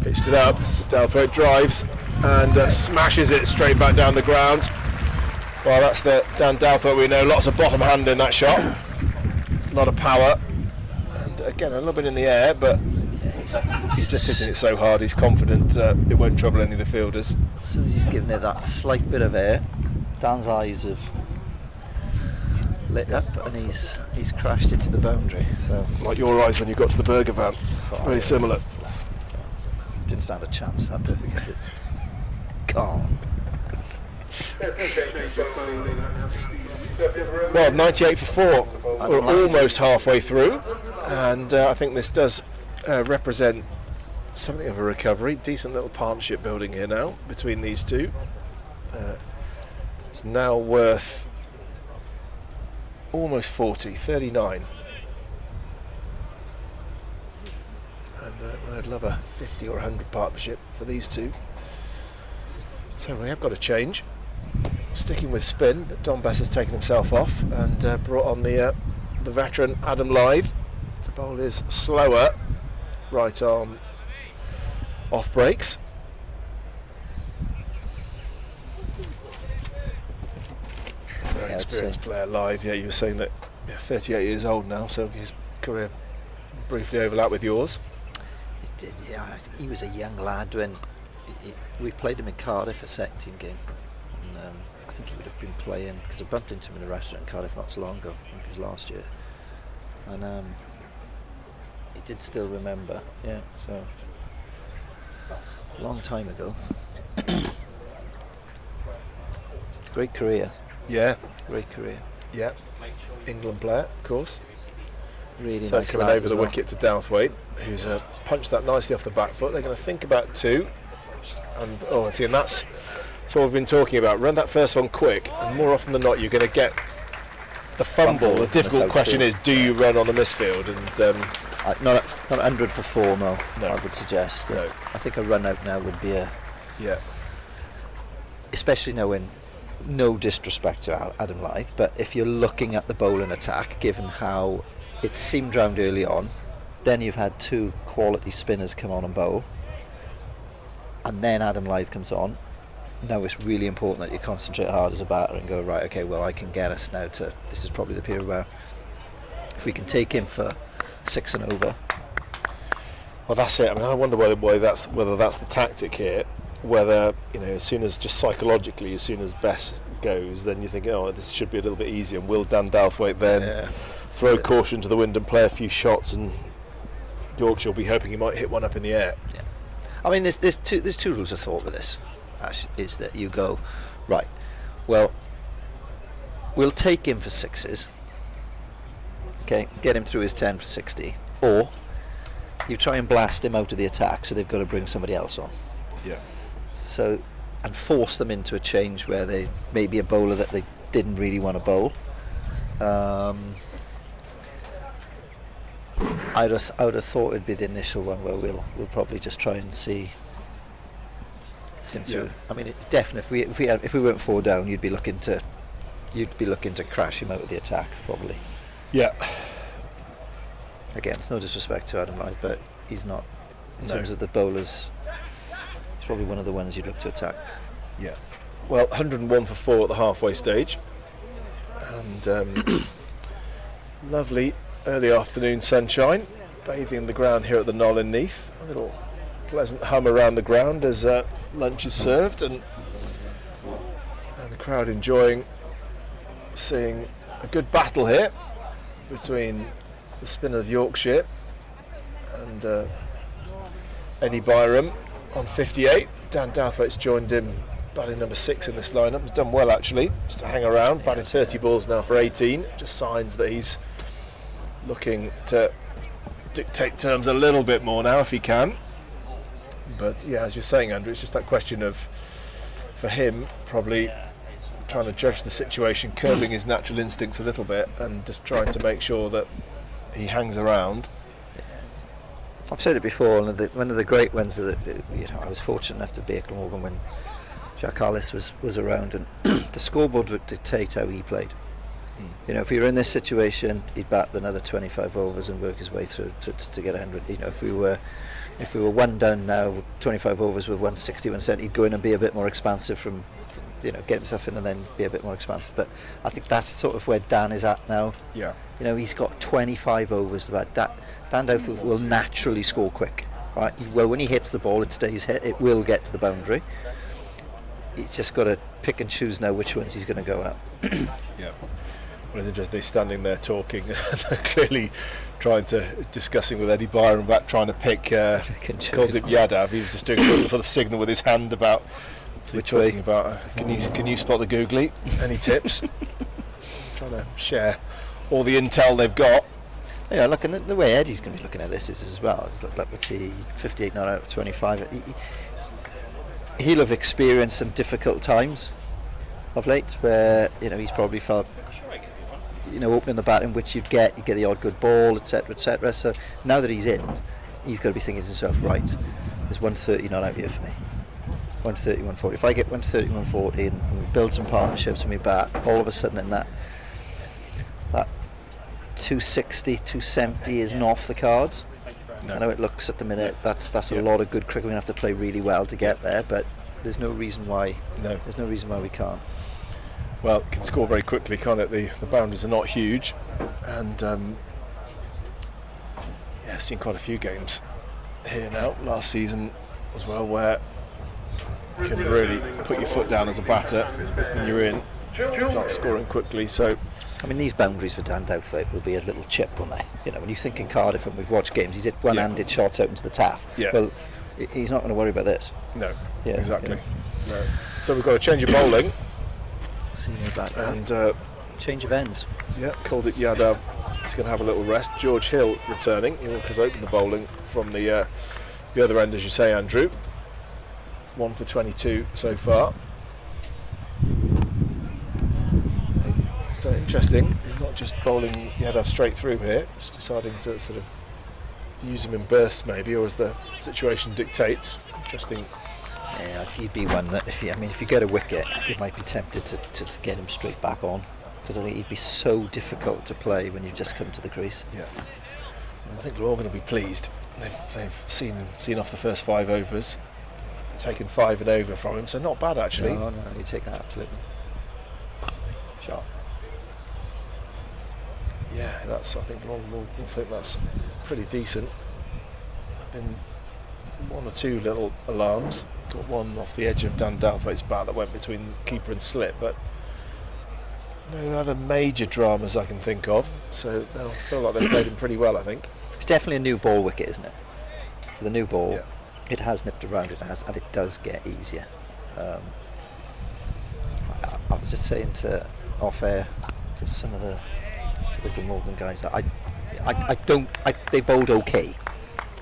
Pitched it up. Delthwaite drives and smashes it straight back down the ground. Well, that's the Dan Delthwaite we know. Lots of bottom hand in that shot. A lot of power. And again, a little bit in the air, but he's just hitting it so hard. He's confident it won't trouble any of the fielders. As soon as he's given it that slight bit of air, Dan's eyes have lit up and he's crashed into the boundary. So like your eyes when you got to the burger van. Very similar. Didn't stand a chance that bit because it gone. Well, 98 for 4. We're almost halfway through, and I think this does represent something of a recovery. Decent little partnership building here now between these two. It's now worth almost 40, 39. And I'd love a 50 or 100 partnership for these two. So we have got a change. Sticking with spin, Don Bess has taken himself off and brought on the veteran Adam Live. The bowl is slower, right arm off breaks. Very experienced player, Live. Yeah, you were saying that 38 years old now, so his career briefly overlapped with yours. He did, yeah. I think he was a young lad when we played him in Cardiff, a second team game. And I think he would have been playing, because I bumped into him in a restaurant in Cardiff not so long ago. I think it was last year. And he did still remember, yeah. So, a long time ago. Great career. Yeah, Great career. yeah. England player, of course. Really So nice coming lad over as the well. wicket to Douthwaite, who's punched that nicely off the back foot. They're going to think about 2. And see, and that's what we've been talking about. Run that first one quick, and more often than not, you're going to get the fumble. The difficult question is, do you run on the misfield? And Not 100 for 4, no. No. I would suggest. No. I think a run out now would be yeah, especially knowing, no disrespect to Adam Lyth, but if you're looking at the bowling attack, given how it seemed round early on, then you've had 2 quality spinners come on and bowl, and then Adam Lyth comes on. Now it's really important that you concentrate hard as a batter and go, right, okay, well, I can get us now to, this is probably the period where if we can take him for 6 and over. well, that's it. I mean, I wonder whether that's the tactic here. Whether, as soon as, just psychologically, as soon as Bess goes, then you think, oh, this should be a little bit easier. And will Dan Douthwaite then throw caution to the wind and play a few shots, and Yorkshire will be hoping he might hit one up in the air? Yeah. I mean, there's two rules of thought with this, Ash, is that you go, right, well, we'll take him for 6s, okay, get him through his 10 for 60, or you try and blast him out of the attack, so they've got to bring somebody else on. Yeah. So, and force them into a change where they may be a bowler that they didn't really want to bowl. I would have thought it'd be the initial one where we'll probably just try and see him through. I mean, it's definitely if we went 4 down, you'd be looking to crash him out of the attack probably. Yeah. Again, it's no disrespect to Adam Lyth, but he's not in terms of the bowlers. He's probably one of the ones you'd look to attack. Yeah. Well, 101 for 4 at the halfway stage, and lovely early afternoon sunshine, bathing the ground here at the Knoll in Neath. A little pleasant hum around the ground as lunch is served, and the crowd enjoying seeing a good battle here between the spinner of Yorkshire and Eddie Byram on 58. Dan Douthwaite's joined him, batting number 6 in this lineup. He's done well actually, just to hang around. Batted 30 balls now for 18. Just signs that he's looking to dictate terms a little bit more now if he can. But yeah, as you're saying, Andrew, it's just that question of, for him, probably trying to judge the situation, curbing his natural instincts a little bit, and just trying to make sure that he hangs around. I've said it before, one of the great ones that I was fortunate enough to be at Glamorgan when Jacques Harlis was around, and the scoreboard would dictate how he played. If we were in this situation, he'd bat another 25 overs and work his way through to get 100. If we were 1 down now, 25 overs with 160, 170, he'd go in and be a bit more expansive from get himself in and then be a bit more expansive. But I think that's sort of where Dan is at now. Yeah. He's got 25 overs. Dan Douthwaite will naturally score quick, right? Well, when he hits the ball, it stays hit. It will get to the boundary. He's just got to pick and choose now which ones he's going to go at. Yeah. Well, it's interesting. They're standing there talking, and they're clearly discussing with Eddie Byram about trying to pick Kuldeep Yadav. He was just doing a little sort of signal with his hand about which way. About can you spot the googly? Any tips? Trying to share all the intel they've got. Yeah, look, and the way Eddie's going to be looking at this is as well. Look, what's he? 58 not out of 25. He'll have experienced some difficult times of late, where he's probably felt, opening the bat in which you get the odd good ball, etc., etc. So now that he's in, he's got to be thinking to himself, right, there's 130 not out here for me. 130, 140. If I get 130, 140 and we build some partnerships and we bat, all of a sudden in that 260, 270 isn't off the cards. No. I know it looks at the minute that's a lot of good cricket. We're going to have to play really well to get there, but there's no reason why. No. There's no reason why we can't. Well, it can score very quickly, can't it? The boundaries are not huge, and I've seen quite a few games here now, last season as well, where you can really put your foot down as a batter and you're in, start scoring quickly. So I mean, these boundaries for Dan Douthwaite will be a little chip, won't they? You know, when you think in Cardiff and we've watched games, he's hit one-handed shots out into the taff. Yeah. Well, he's not going to worry about this. no, Yeah, exactly. you No. So we've got a change of bowling, See you back there. and Change of ends. called it Yadav. He's going to have a little rest. George Hill returning. He has opened the bowling from the other end, as you say, Andrew. 1 for 22 so far. So interesting. He's not just bowling Yadav straight through here. Just deciding to sort of use him in bursts, maybe, or as the situation dictates. Interesting. Yeah, I think he'd be one that if you get a wicket, you might be tempted to get him straight back on, because I think he'd be so difficult to play when you've just come to the crease. Yeah. I think they're all going to be pleased. They've seen off the first 5 overs, taken 5 and over from him, so not bad actually. No, you take that absolutely. Shot. Yeah, I think we'll think that's pretty decent. Been 1 or 2 little alarms. Got one off the edge of Dan Douthwaite's bat that went between keeper and slip, but no other major dramas I can think of. So they'll feel like they've played him pretty well, I think. It's definitely a new ball wicket, isn't it? The new ball, Yeah. it has nipped around, and it does get easier. I was just saying off air to some of the Glamorgan guys that they bowled okay.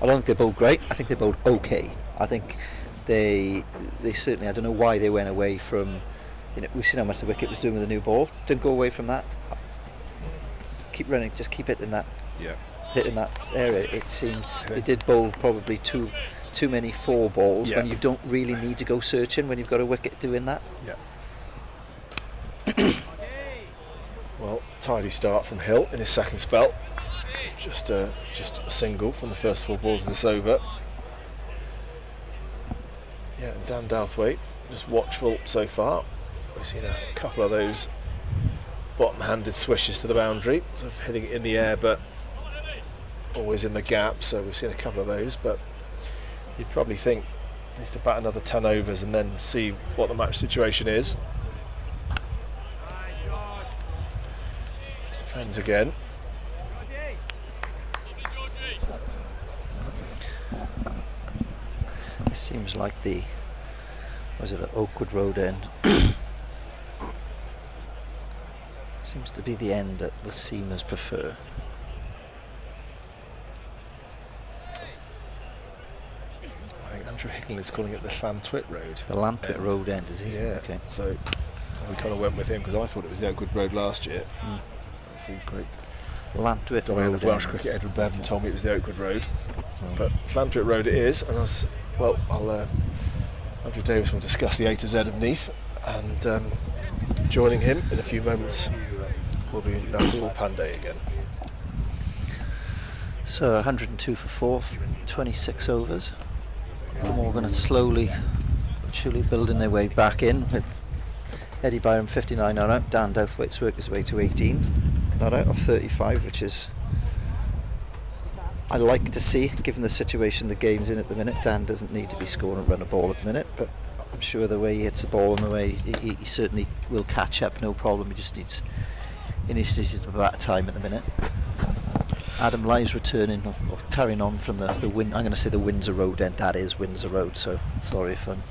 I don't think they bowled great. I think they bowled okay. I think they certainly, I don't know why they went away from, we've seen how much the wicket was doing with the new ball. Didn't go away from that. Just keep running, just keep hitting that. Yeah. Hitting that area. It seemed they did bowl probably too many 4 balls when you don't really need to go searching when you've got a wicket doing that. Yeah. Well, tidy start from Hill in his second spell. Just a single from the first 4 balls of this over. Yeah, and Dan Douthwaite just watchful so far. We've seen a couple of those bottom-handed swishes to the boundary, sort of hitting it in the air, but always in the gap. So we've seen a couple of those, but you'd probably think he needs to bat another 10 overs and then see what the match situation is. Defends again. It seems like the Oakwood Road end seems to be the end that the seamers prefer. I think Andrew Hicknell is calling it the Llantwit Road. The Llantwit Road end, is he? Yeah. Okay. So we kind of went with him because I thought it was the Oakwood Road last year. Mm. That's the great Llantwit Doyle Road of Welsh end. cricket, Edward Bevan, told me it was the Oakwood Road. Oh. But Llantwit Road it is, and Andrew Davis will discuss the A to Z of Neath, and joining him in a few moments will be Nakul Pandey again. So 102 for 4, 26 overs. Glamorgan are slowly but surely building their way back in, with Eddie Byram 59 not out. Dan Douthwaite's worked his way to 18 not out of 35, which is I like to see, given the situation the game's in at the minute. Dan doesn't need to be scoring and run a ball at the minute, but I'm sure the way he hits the ball and the way he certainly will catch up, no problem. He just needs about time at the minute. Adam Ly's returning or carrying on from the win. I'm going to say the Windsor Road end. That is Windsor Road, so sorry if I'm...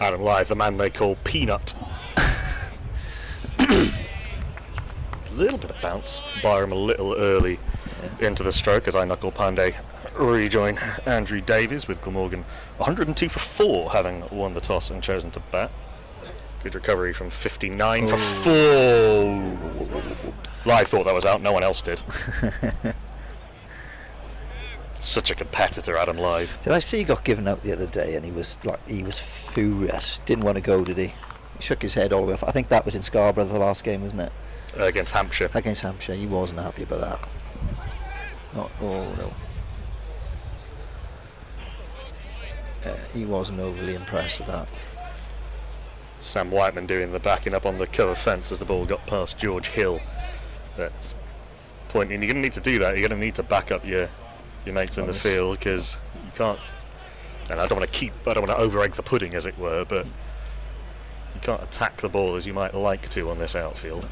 Adam Lye, the man they call Peanut. Little bit of bounce. Byram a little early into the stroke as I Knuckle Pandey rejoin Andrew Davies with Glamorgan 102 for 4, having won the toss and chosen to bat. Good recovery from 59 for 4. Lye thought that was out, no one else did. Such a competitor, Adam Lye. Did I see he got given out the other day and he was furious? Didn't want to go, did he? He shook his head all the way off. I think that was in Scarborough, the last game, wasn't it? Against Hampshire. Against Hampshire, he wasn't happy about that. No. He wasn't overly impressed with that. Sam Whiteman doing the backing up on the cover fence as the ball got past George Hill. That point, and you're going to need to do that. You're going to need to back up your mates in the field, because You can't, and I don't want to over-egg the pudding, as it were, but you can't attack the ball as you might like to on this outfield.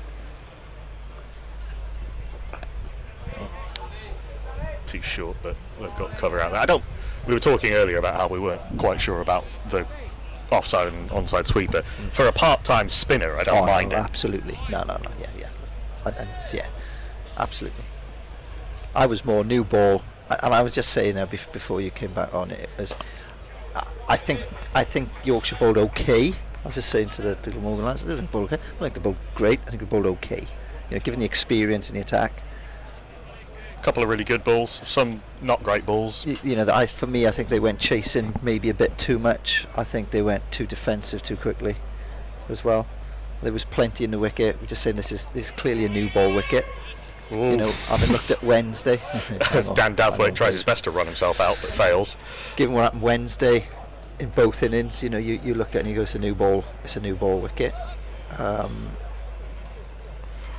Too short, but they've got cover out there. We were talking earlier about how we weren't quite sure about the offside and onside sweep, but for a part-time spinner, I don't mind it. Absolutely. No. Yeah, yeah, absolutely. I was more new ball, and I was just saying now before you came back on it was, I think Yorkshire bowled okay. I was just saying to the Glamorgan lads, they didn't bowl okay. I think they bowled great. I think they bowled okay. Given the experience in the attack. A couple of really good balls, some not great balls. For me, I think they went chasing maybe a bit too much. I think they went too defensive too quickly as well. There was plenty in the wicket. We're just saying this is clearly a new ball wicket. Ooh. Having looked at Wednesday. As Dan Douthwaite tries his best to run himself out but fails. Given what happened Wednesday in both innings, you look at it and you go, it's a new ball wicket.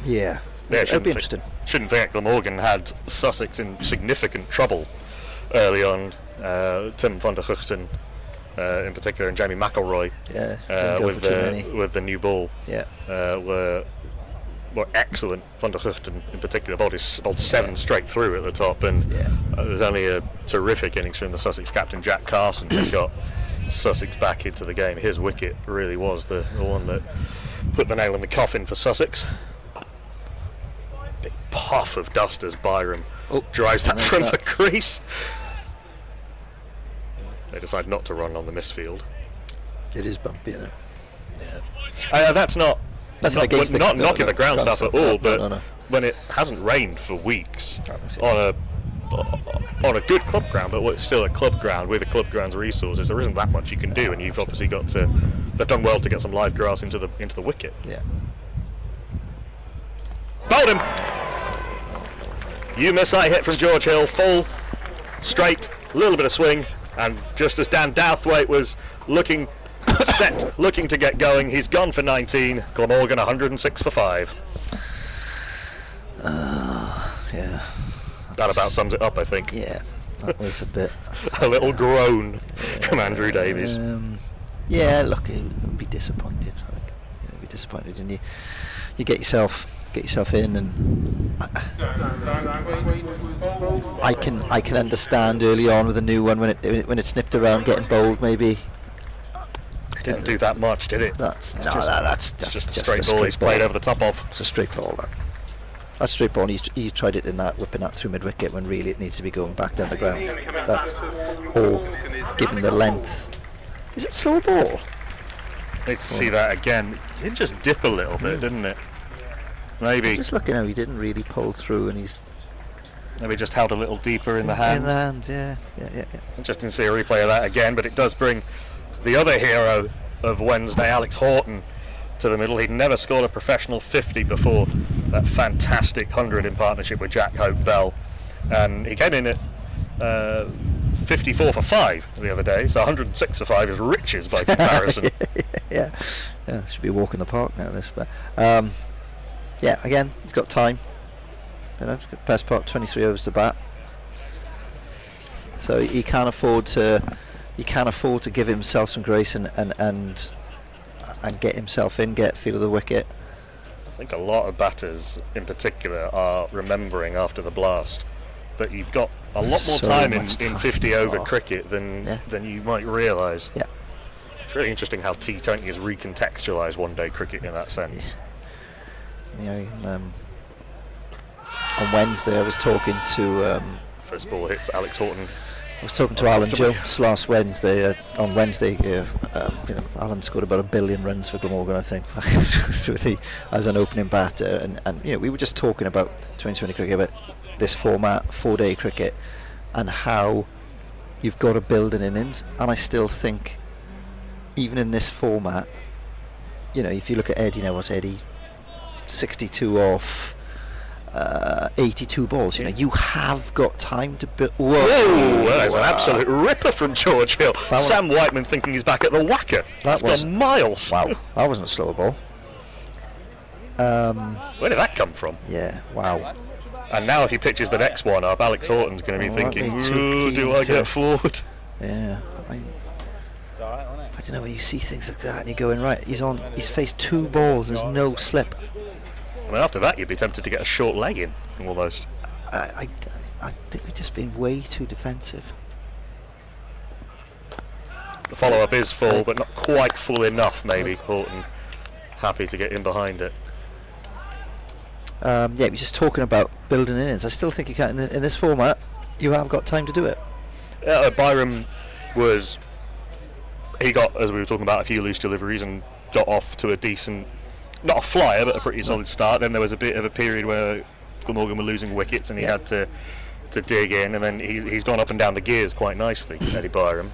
Yeah. It'll be interesting. Shouldn't forget Glamorgan had Sussex in significant trouble early on. Tim van der Guchten in particular, and Jamie McElroy with the new ball. Yeah. Were excellent. Van der Guchten in particular bowled 7 straight through at the top, and it was only a terrific innings from the Sussex captain Jack Carson that got Sussex back into the game. His wicket really was the one that put the nail in the coffin for Sussex. Big puff of dust as Byram drives that from the crease. They decide not to run on the misfield. It is bumpy, isn't it? Yeah. That's not knocking the ground stuff at all, but no. when it hasn't rained for weeks on a good club ground, but it's still a club ground with a club ground's resources, there isn't that much you can do, and you've obviously got to. They've done well to get some live grass into the wicket. Yeah. Bowled him. You miss that hit from George Hill, full, straight, a little bit of swing, and just as Dan Douthwaite was looking to get going, he's gone for 19. Glamorgan 106 for 5. Yeah. That about sums it up, I think. Yeah, that was a bit. A little groan from Andrew Davies. Look, it would be disappointed. I think you'd be disappointed, and you get yourself in, and I can understand early on with a new one when it snipped around getting bowled. Maybe it didn't do that much, did it? That's just a straight ball he's played over the top of. It's a straight ball. That's straight ball. He's tried it in that, whipping that through mid wicket when really it needs to be going back down the ground. That's all. Given the length, is it slow ball? Need to see that again. It did just dip a little bit, didn't it? Maybe. Just looking how he didn't really pull through, and he's maybe just held a little deeper in the hand. Yeah. Interesting to see a replay of that again, but it does bring the other hero of Wednesday, Alex Horton, to the middle. He'd never scored a professional 50 before that fantastic 100 in partnership with Jack Hope Bell, and he came in at 54 for 5 the other day, so 106 for 5 is riches by comparison. yeah, should be a walk in the park now, this, but again, he's got time. He's got best part 23 overs to bat, so he can't afford to give himself some grace and get himself in, get feel of the wicket. I think a lot of batters in particular are remembering after the blast that you've got a lot more time in 50 over cricket than you might realise. Yeah. It's really interesting how T20 has recontextualised one day cricket in that sense. On Wednesday I was talking to first ball hits Alex Horton. I was talking to Alan Jones last Wednesday. On Wednesday, Alan scored about 1 billion runs for Glamorgan, I think, as an opening batter. And we were just talking about 2020 cricket, about this format, 4-day cricket, and how you've got to build an innings. And I still think, even in this format, if you look at Eddie now, what's Eddie? 62 off 82 balls. You have got time to build. Whoa, that's an absolute ripper from George Hill. Sam Whiteman thinking he's back at the whacker. That's gone miles. Wow, that wasn't a slow ball. Where did that come from? Yeah, wow. And now if he pitches the next one up, Alex Horton's going to be thinking, "Ooh, do I get forward?" Yeah. I don't know, when you see things like that and you're going, right, he's faced 2 balls, there's no slip. I mean, after that, you'd be tempted to get a short leg in, almost. I think we've just been way too defensive. The follow-up is full, but not quite full enough, maybe. Horton happy to get in behind it. Yeah, we're just talking about building innings. I still think you can, in this format, you have got time to do it. Byram he got, as we were talking about, a few loose deliveries and got off to a decent, not a flyer, but a pretty solid start. Then there was a bit of a period where Glamorgan were losing wickets and he had to dig in, and then he's gone up and down the gears quite nicely, Eddie Byram.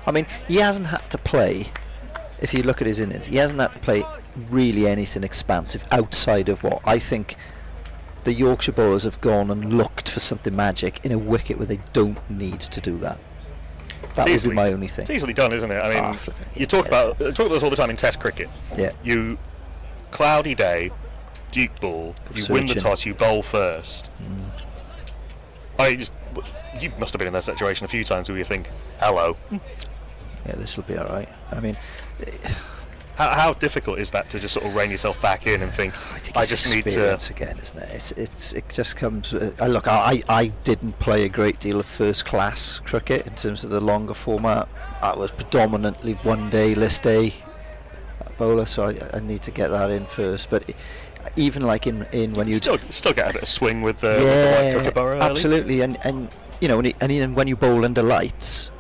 I mean, he hasn't had to play, if you look at his innings, he hasn't had to play really anything expansive outside of what I think the Yorkshire bowlers have gone and looked for something magic in a wicket where they don't need to do that. That would be my only thing. It's easily done, isn't it? I mean, you talk about this all the time in Test cricket. Yeah. You cloudy day, deep ball, you win the toss, you bowl first. You must have been in that situation a few times where you think, hello. Yeah, this will be all right. I mean, how difficult is that to just sort of rein yourself back in and think, I just need to... experience again, isn't it? It just comes... look, I didn't play a great deal of first-class cricket in terms of the longer format. I was predominantly one-day, list A bowler, so I need to get that in first. But even like in when you... Still get a bit of swing with the white cricket borough early. Absolutely, and you know, when you bowl under lights,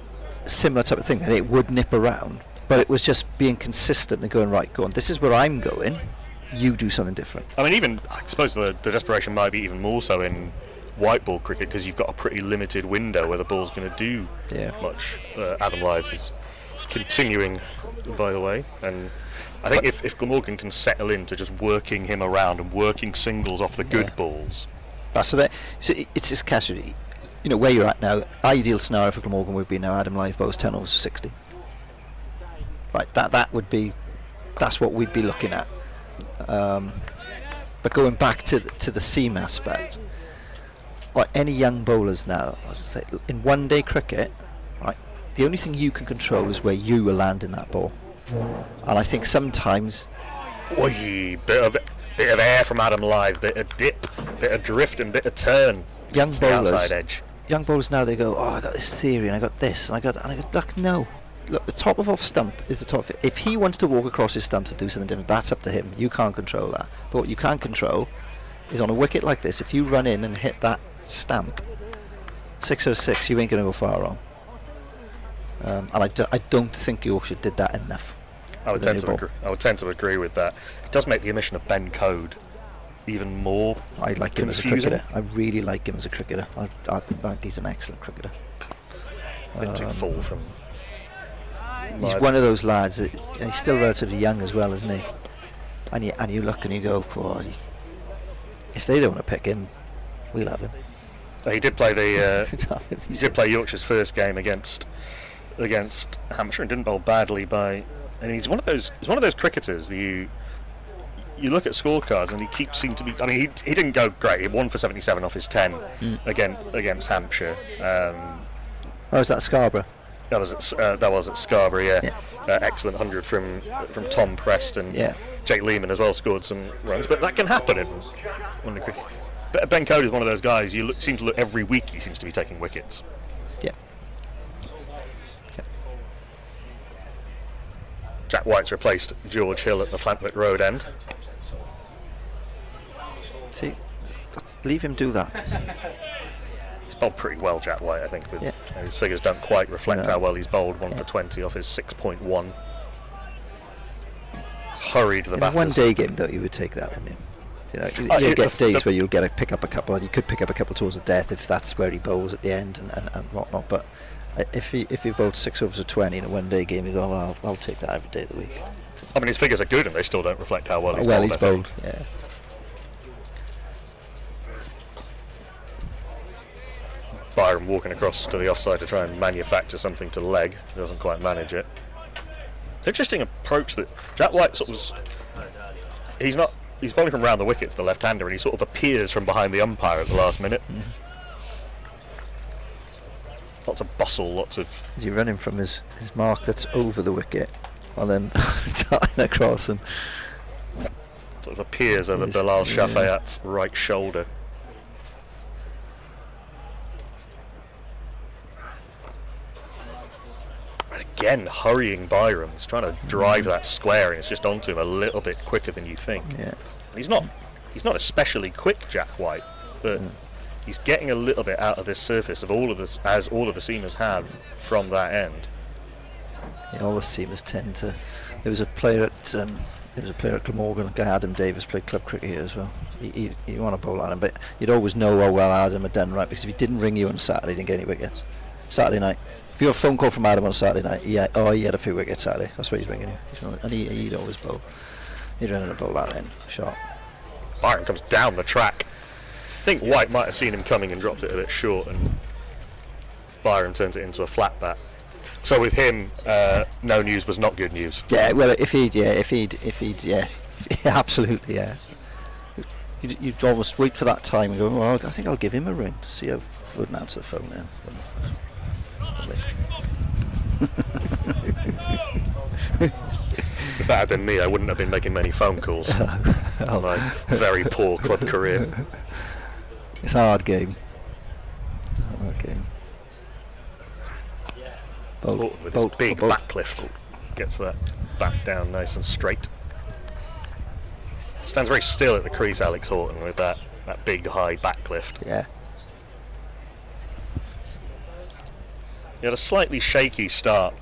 similar type of thing, that it would nip around. But it was just being consistent and going, right, go on, this is where I'm going, you do something different. I mean, I suppose the desperation might be even more so in white ball cricket, because you've got a pretty limited window where the ball's going to do much. Adam Lyth is continuing, by the way, and I think if Glamorgan can settle into just working him around and working singles off the good balls. So it's just casually, you know, where you're at now, ideal scenario for Glamorgan would be now Adam Lyth bowls 10 overs for 60. Right, that's what we'd be looking at. But going back to the seam aspect, like any young bowlers now, I would say in one-day cricket, right, the only thing you can control is where you will land in that ball. And I think sometimes, bit of air from Adam Lyth, bit of dip, bit of drift, and bit of turn. Young outside edge. Young bowlers now, they go, I got this theory, and I got this, and I go, look, no. Look, the top of off stump is the top. If he wants to walk across his stump to do something different, that's up to him. You can't control that. But what you can control is on a wicket like this, if you run in and hit that stamp, 6 or 6, you ain't going to go far wrong. And I don't think Yorkshire did that enough. I would tend to agree with that. It does make the omission of Ben Code even more I like confusing. him as a cricketer. I really like him as a cricketer. I think he's an excellent cricketer. A bit too full from... He's one of those lads that he's still relatively young as well, isn't he? And you look and you go, if they don't want to pick him, we'll have him. He did play play Yorkshire's first game against Hampshire and didn't bowl badly and he's one of those cricketers that you look at scorecards and he seemed to be. I mean, he didn't go great. He won for 77 off his 10 against Hampshire. Is that Scarborough? That was at Scarborough, yeah. Excellent 100 from Tom Preston. Yeah. Jake Lehman as well scored some runs, but that can happen in one of the cricket. But Ben Code is one of those guys. Seem to look every week. He seems to be taking wickets. Yeah. Jack White's replaced George Hill at the Flantwick Road end. See, leave him do that. He's bowled pretty well, Jack White, I think. His figures don't quite reflect how well he's bowled. 1 for 20 off his 6.1. He's hurried the batters. In a one-day game, though, you would take that, wouldn't you? You get days where you'll pick up a couple, and you could pick up a couple towards the death if that's where he bowls at the end and whatnot. But if he bowled 6 overs of 20 in a one-day game, you go, well, I'll take that every day of the week. I mean, his figures are good, and they still don't reflect how well he's bowled. Yeah. Byram walking across to the offside to try and manufacture something to leg. He doesn't quite manage it. It's an interesting approach that Jack White sort of... He's he's bowling from round the wicket to the left-hander, and he sort of appears from behind the umpire at the last minute. Lots of bustle, lots of... Is he running from his mark that's over the wicket, and then darting across and... sort of appears over Bilal Shafayat's right shoulder. And again, hurrying Byram. He's trying to drive that square, and it's just onto him a little bit quicker than you think. Yeah. He's not especially quick, Jack White, but he's getting a little bit out of this surface of all of this, as all of the seamers have from that end. Yeah, all the seamers tend to. There was a player at Glamorgan, a guy Adam Davis, played club cricket here as well. You want to bowl at him, but you'd always know how well Adam had done right, because if he didn't ring you on Saturday, he didn't get any wickets. Saturday night, if you got a phone call from Adam on Saturday night, he had a few wickets Saturday. That's what he's ringing you, and he'd always bowl. He'd run in a bowl that end shot. Byron comes down the track. I think White might have seen him coming and dropped it a bit short, and Byron turns it into a flat bat. So with him, no news was not good news. Yeah, well, if he'd, absolutely, yeah. You'd almost wait for that time and go, well, I think I'll give him a ring to see how. Wouldn't answer the phone then. If that had been me, I wouldn't have been making many phone calls on my very poor club career. It's a hard game. Horton with his big back lift gets that back down nice and straight. Stands very still at the crease, Alex Horton, with that big high back lift. Yeah. He had a slightly shaky start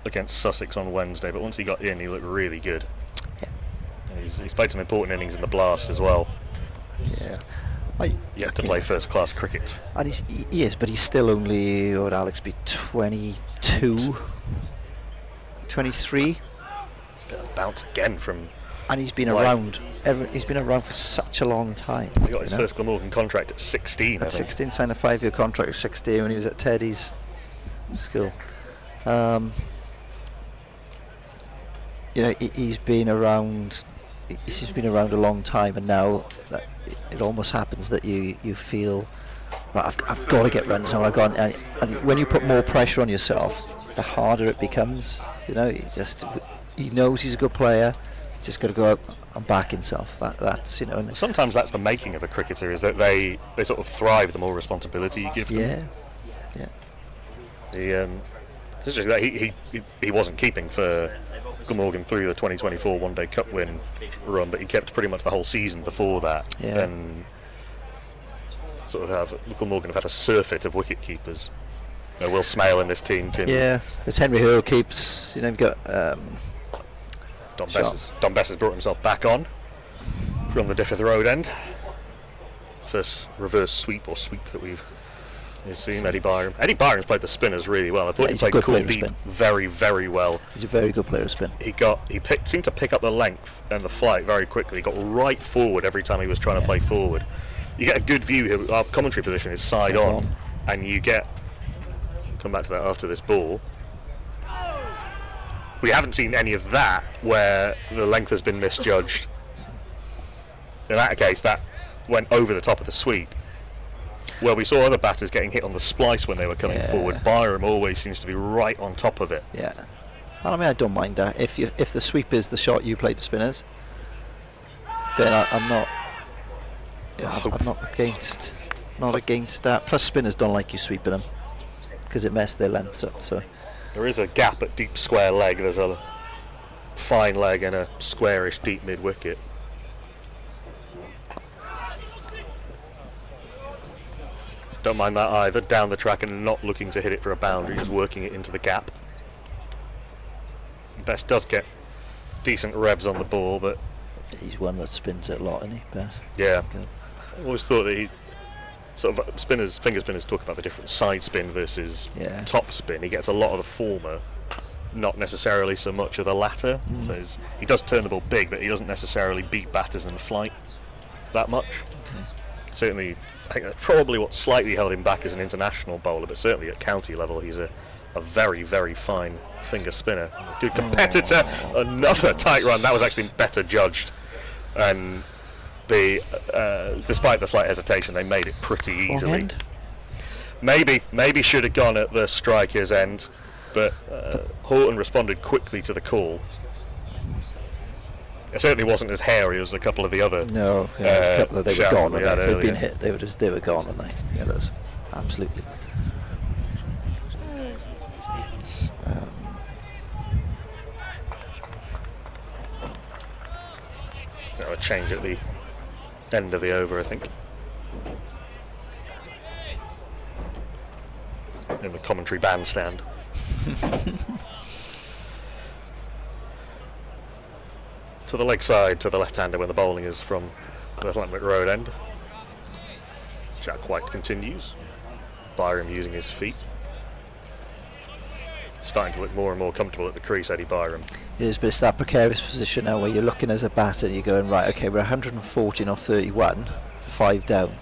against Sussex on Wednesday, but once he got in, he looked really good. Yeah. And he's played some important innings in the Blast as well. Yeah. Yet to play first-class cricket. And he is, but he's still only, what would Alex be, 22, 23? Bit of bounce again from... And he's been around. He's been around for such a long time. He got his first Glamorgan contract at 16. At 16, signed a 5-year contract at 16 when he was at Teddy's school. He's been around. He's been around a long time, and now it almost happens that you feel, right, I've got to get runs now. And when you put more pressure on yourself, the harder it becomes. He knows he's a good player. He's just got to go out and back himself. That's. Sometimes that's the making of a cricketer, is that they sort of thrive the more responsibility you give them. Yeah. It's just that he wasn't keeping for Glamorgan through the 2024 One Day Cup win run, but he kept pretty much the whole season before that. Yeah. And sort of Glamorgan have had a surfeit of wicket keepers. Will Smale in this team, Tim. Yeah, it's Henry Hurl keeps. You've got. Don Bess has brought himself back on from the Diffith Road end. First reverse sweep that we've seen. Eddie Byram. Eddie Byram's played the spinners really well. I thought he played cool deep very, very well. He's a very good player of spin. He seemed to pick up the length and the flight very quickly. He got right forward every time he was trying to play forward. You get a good view here. Our commentary position is side on, and you get. Come back to that after this ball. We haven't seen any of that where the length has been misjudged. In that case, that went over the top of the sweep. Where we saw other batters getting hit on the splice when they were coming forward, Byram always seems to be right on top of it. Yeah, and I don't mind that. If the sweep is the shot you play to spinners, then I'm not. I'm not against that. Plus, spinners don't like you sweeping them because it messes their lengths up. So. There is a gap at deep square leg. There's a fine leg and a squarish deep mid wicket. Don't mind that either. Down the track and not looking to hit it for a boundary, just working it into the gap. Best does get decent revs on the ball, but he's one that spins it a lot, isn't he, Best? Yeah. I always thought that he sort of finger spinners talk about the different side spin versus top spin. He gets a lot of the former, not necessarily so much of the latter. So he does turn the ball big, but he doesn't necessarily beat batters in flight that much. Okay. Certainly, I think that's probably what slightly held him back as an international bowler, but certainly at county level he's a very, very fine finger spinner. Good competitor. Another tight run. That was actually better judged and despite the slight hesitation, they made it pretty easily. Maybe should have gone at the striker's end, but Horton responded quickly to the call. It certainly wasn't as hairy as a couple of the other. No, a couple of they were gone. If they'd been hit, they were gone, weren't they? Yeah, that's absolutely. A change at the end of the over, I think. In the commentary bandstand. To the leg side, to the left-hander when the bowling is from the Atlantic Road end. Jack White continues. Byram using his feet. Starting to look more and more comfortable at the crease, Eddie Byram. It is, but it's that precarious position now where you're looking as a batter, you're going, right, okay, we're 114 or 31, 5 down.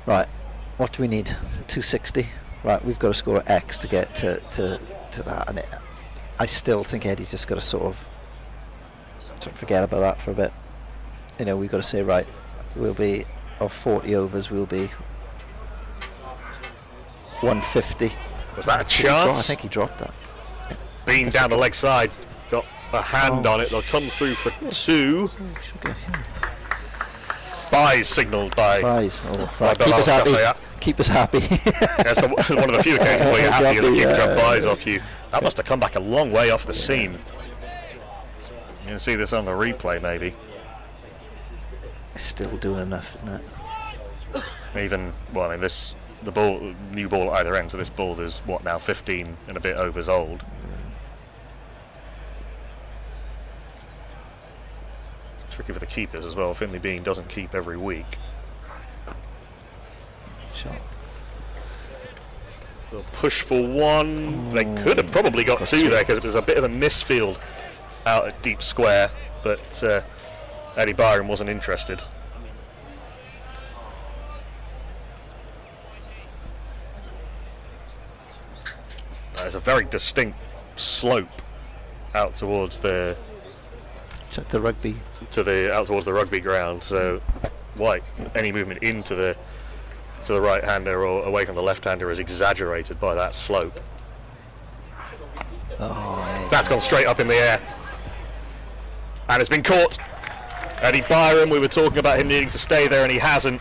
Right, what do we need? 260? Right, we've got to score X to get to that. And I still think Eddie's just got to sort of forget about that for a bit. You know, we've got to say, right, we'll be, of 40 overs, we'll be 150. Was that a chance? I think he dropped that. Yeah. Being down the leg side, got a hand on it. They'll come through for 2. Buys signalled by. Buys. Oh, right. Keep us happy. Keep us happy. That's one of the few occasions where you're happy that the keeper drop buys off you. That must have come back a long way off the seam. You can see this on the replay, maybe. It's still doing enough, isn't it? Even, well, I mean, the ball, new ball at either end, so this ball is what now, 15 and a bit overs old. Tricky for the keepers as well. Finley Bean doesn't keep every week. Sure. They'll push for 1. They could have probably got 2 there because it was a bit of a misfield out at deep square, but Eddie Byram wasn't interested. There's a very distinct slope out towards the rugby out towards the rugby ground. So, White, any movement into the right-hander or away from the left-hander is exaggerated by that slope. Oh, that's gone straight up in the air, and it's been caught. Eddie Byram, we were talking about him needing to stay there, and he hasn't.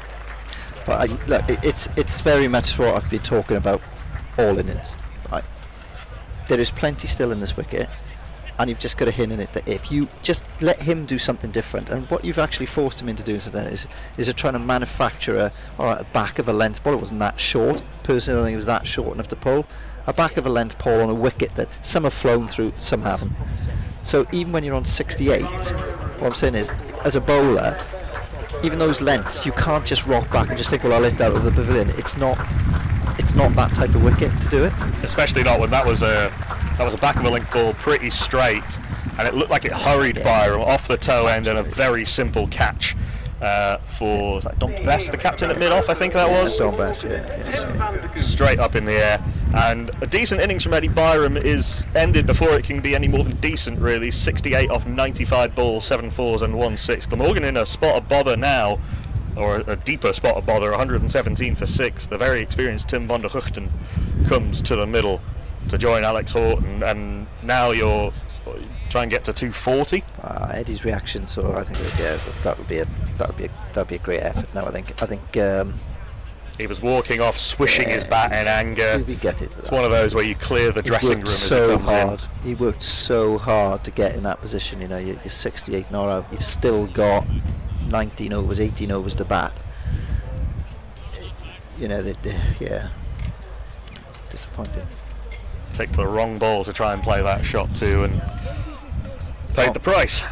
But look, it's very much what I've been talking about all innings. Right? There is plenty still in this wicket, and you've just got to hint in it that if you just let him do something different, and what you've actually forced him into doing something is trying to manufacture a back of a length ball. It wasn't that short. Personally, I don't think it was that short enough to pull. A back of a length ball on a wicket that some have flown through, some haven't. So even when you're on 68, what I'm saying is, as a bowler, even those lengths, you can't just rock back and just think, well, I'll hit that over the pavilion. It's not that type of wicket to do it. Especially not when that was a back of a length ball, pretty straight, and it looked like it hurried Byram off the toe end, and a very simple catch for, was that Don Best, the captain at mid-off, I think that was? Don Best, yeah. Straight up in the air. And a decent innings from Eddie Byram is ended before it can be any more than decent, really. 68 off 95 balls, 7 fours and 1 6. Glamorgan in a spot of bother now, or a deeper spot of bother, 117 for 6. The very experienced Tim van der Guchten comes to the middle to join Alex Horton, and now you're trying to get to 240. Eddie's reaction, so I think that would be a great effort. Now I think he was walking off, swishing his bat in anger. It's one of those where you clear the dressing room as it comes in. He worked so hard to get in that position. You know, you're 68 not out. You've still got 19 overs, 18 overs to bat. You know, disappointing. Picked the wrong ball to try and play that shot too, and paid the price.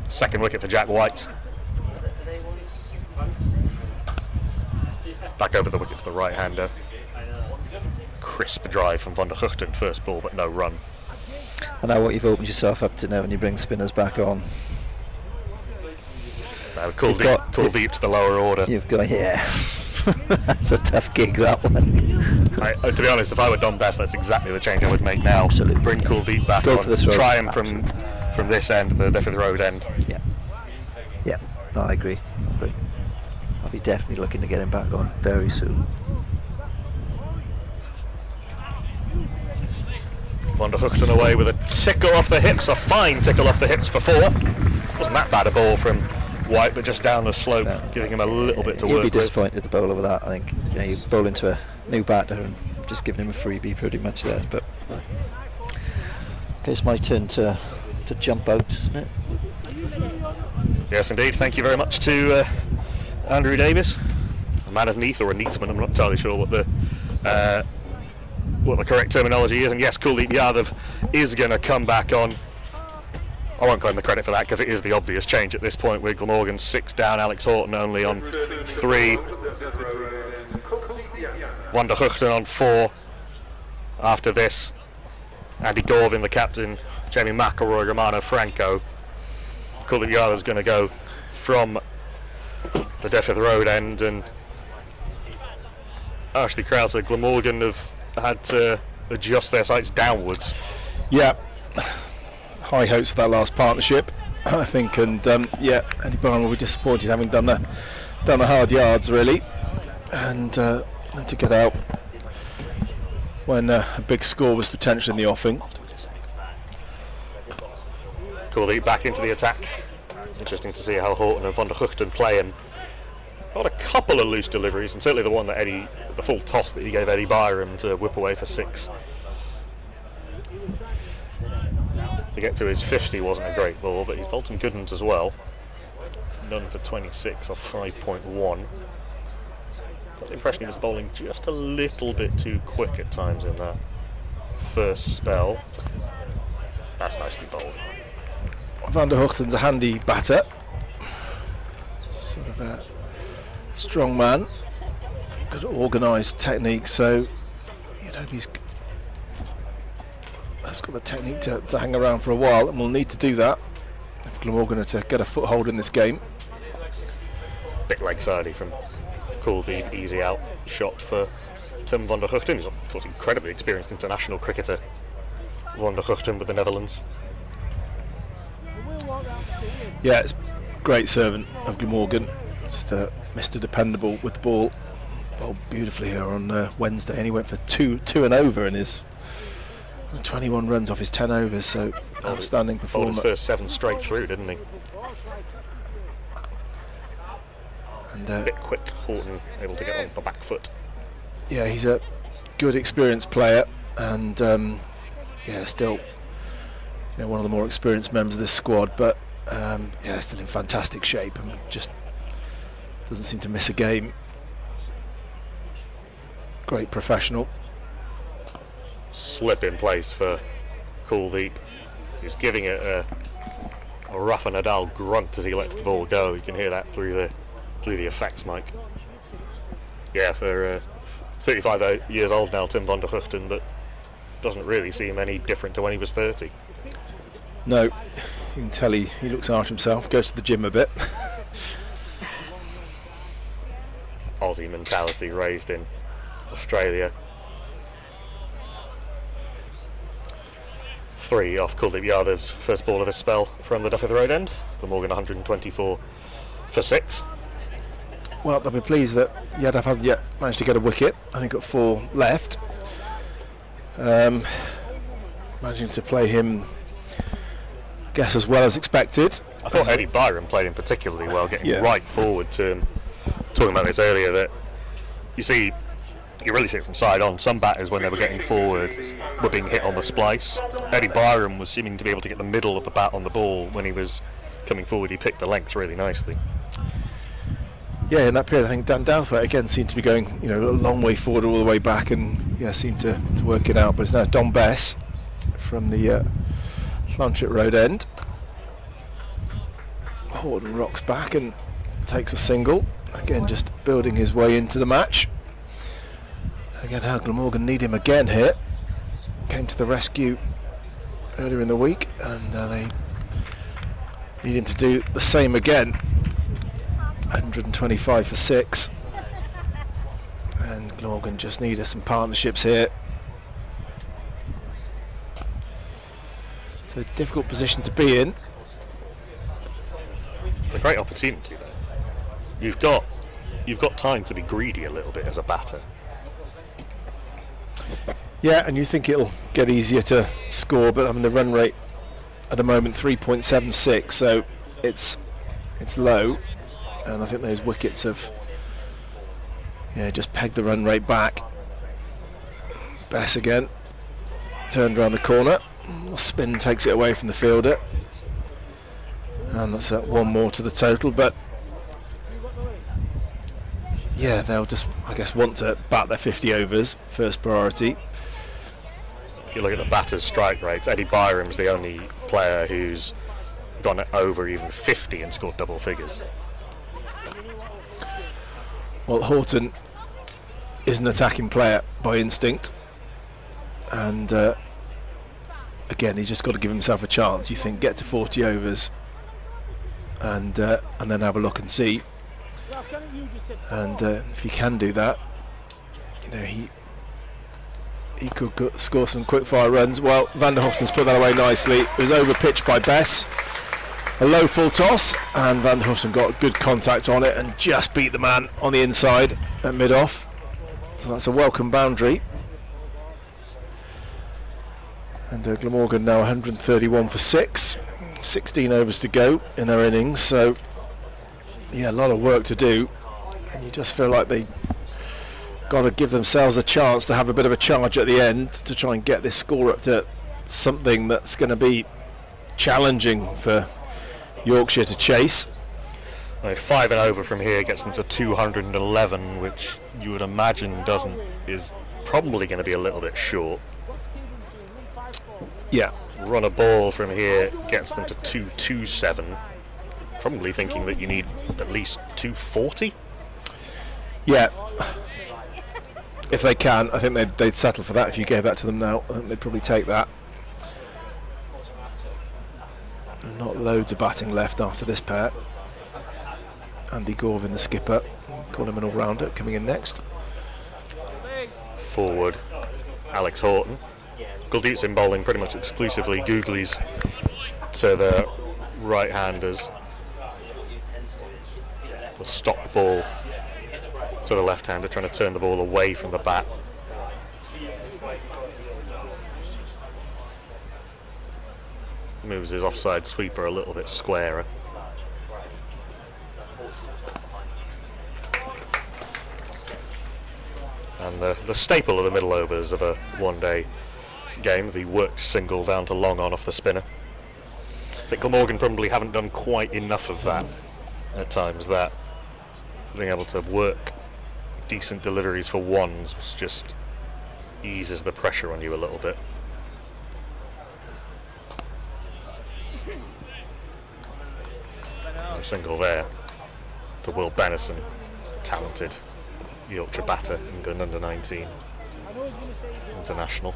Second wicket for Jack White. Back over the wicket to the right-hander. Crisp drive from van der Guchten, first ball, but no run. And now what you've opened yourself up to now when you bring spinners back on. Now call deep to the lower order. You've got, that's a tough gig, that one. To be honest, if I were Don Best, that's exactly the change I would make now. Absolutely. Bring Kuldeep back Go on. for the throw. Try him from this end, the road end. Yeah. No, I agree. I'll be definitely looking to get him back on very soon. Van der Hugten away with a tickle off the hips, a fine tickle off the hips for 4. Wasn't that bad a ball from White, but just down the slope, giving him a little bit to work with. He'd be disappointed, the bowler, with that. I think you bowl into a new batter and just giving him a freebie pretty much there. But okay, it's my turn to jump out, isn't it? Yes, indeed. Thank you very much to Andrew Davis, a man of Neath, or a Neathman. I'm not entirely sure what the correct terminology is. And yes, Kuldeep Yadav is going to come back on. I won't claim the credit for that because it is the obvious change at this point, with Glamorgan 6 down, Alex Horton only on 3, Van der Hugten on 4. After this, Andy Gorvin, the captain, Jamie McElroy, Romano Franco. Kuldeep Yadav's going to go from the Deffeth Road end, and Ashley Crowther, Glamorgan have had to adjust their sights downwards. Yeah, high hopes for that last partnership, I think, and Eddie Byrne will be disappointed having done the hard yards really, and to get out when a big score was potentially in the offing. Kuldeep back into the attack. Interesting to see how Horton and Van der Hugten play, and got a couple of loose deliveries, and certainly the one that the full toss that he gave Eddie Byram to whip away for 6. To get to his 50 wasn't a great ball, but he's bowled some good ones as well. None for 26 off 5.1. Got the impression he was bowling just a little bit too quick at times in that first spell. That's nicely bowled. Van der Hugten's a handy batter, sort of a strong man, good organised technique, so he's got the technique to hang around for a while, and we'll need to do that if Glamorgan are to get a foothold in this game. Bit leg sidey from Kuldeep, easy out shot for Tim van der Hugten. He's of course incredibly experienced international cricketer, Van der Hugten with the Netherlands. Yeah, it's great servant of Glamorgan. Just Mr. Dependable with the ball. Bowled beautifully here on Wednesday, and he went for two and over in his 21 runs off his 10 overs, so outstanding performance. Bowled his first 7 straight through, didn't he? And a bit quick, Horton able to get on the back foot. Yeah, he's a good experienced player, and still one of the more experienced members of this squad, but still in fantastic shape and just doesn't seem to miss a game. Great professional. Slip in place for Kuldeep. He was giving it a Rafa Nadal grunt as he lets the ball go. You can hear that through the effects mic. Yeah, for 35 years old now, Tim van der Hugten, but doesn't really seem any different to when he was 30. No, you can tell he looks after himself, goes to the gym a bit. Aussie mentality raised in Australia. 3 off Kuldeep Yadav's first ball of this spell from the Deffeth Road end. Glamorgan 124 for 6. Well, they'll be pleased that Yadav hasn't yet managed to get a wicket. I think got 4 left. Managing to play him, I guess, as well as expected. I thought Eddie Byram played him particularly well, getting right forward to him. Talking about this earlier, that you really see it from side on. Some batters, when they were getting forward, were being hit on the splice. Eddie Byram was seeming to be able to get the middle of the bat on the ball. When he was coming forward, he picked the length really nicely. Yeah, in that period, I think Dan Douthwaite again seemed to be going, a long way forward, all the way back, and seemed to work it out. But it's now Don Bess from the Llantrip Road end. Horton rocks back and takes a single. Again, just building his way into the match. Again, how Glamorgan need him again here. Came to the rescue earlier in the week, and they need him to do the same again. 125 for 6. And Glamorgan just need some partnerships here. So a difficult position to be in. It's a great opportunity there. You've got time to be greedy a little bit as a batter. Yeah, and you think it'll get easier to score, but I mean the run rate at the moment 3.76, so it's low, and I think those wickets have just pegged the run rate back. Bess again, turned around the corner, spin takes it away from the fielder, and that's one more to the total. But yeah, they'll just, I guess, want to bat their 50 overs, first priority. If you look at the batters' strike rates, Eddie Byram's the only player who's gone over even 50 and scored double figures. Well, Horton is an attacking player by instinct, and again, he's just got to give himself a chance. You think, get to 40 overs and then have a look and see. And if he can do that, he could score some quick fire runs. Well, Van der Hoften's put that away nicely. It was over pitched by Bess. A low full toss, and Van der Hoften got good contact on it and just beat the man on the inside at mid-off. So that's a welcome boundary. And Glamorgan now 131 for 6. 16 overs to go in their innings. So, yeah, a lot of work to do. And you just feel like they got to give themselves a chance to have a bit of a charge at the end to try and get this score up to something that's going to be challenging for Yorkshire to chase. 5 and over from here gets them to 211, which you would imagine is probably going to be a little bit short. Yeah. Run a ball from here gets them to 227. Probably thinking that you need at least 240. Yeah. If they can, I think they'd settle for that. If you gave that to them now, I think they'd probably take that. Not loads of batting left after this pair. Andy Gorvin, the skipper, call him an all-rounder, coming in next. Forward, Alex Horton. Guldeep's in bowling pretty much exclusively googlies to the right-handers. The stop ball to the left-hander, trying to turn the ball away from the bat. Moves his offside sweeper a little bit squarer. And the staple of the middle overs of a one-day game, the worked single down to long on off the spinner. I think Glamorgan probably haven't done quite enough of that at times, that being able to work decent deliveries for ones just eases the pressure on you a little bit. No single there to Will Benison, talented Yorkshire batter, England under-19 international.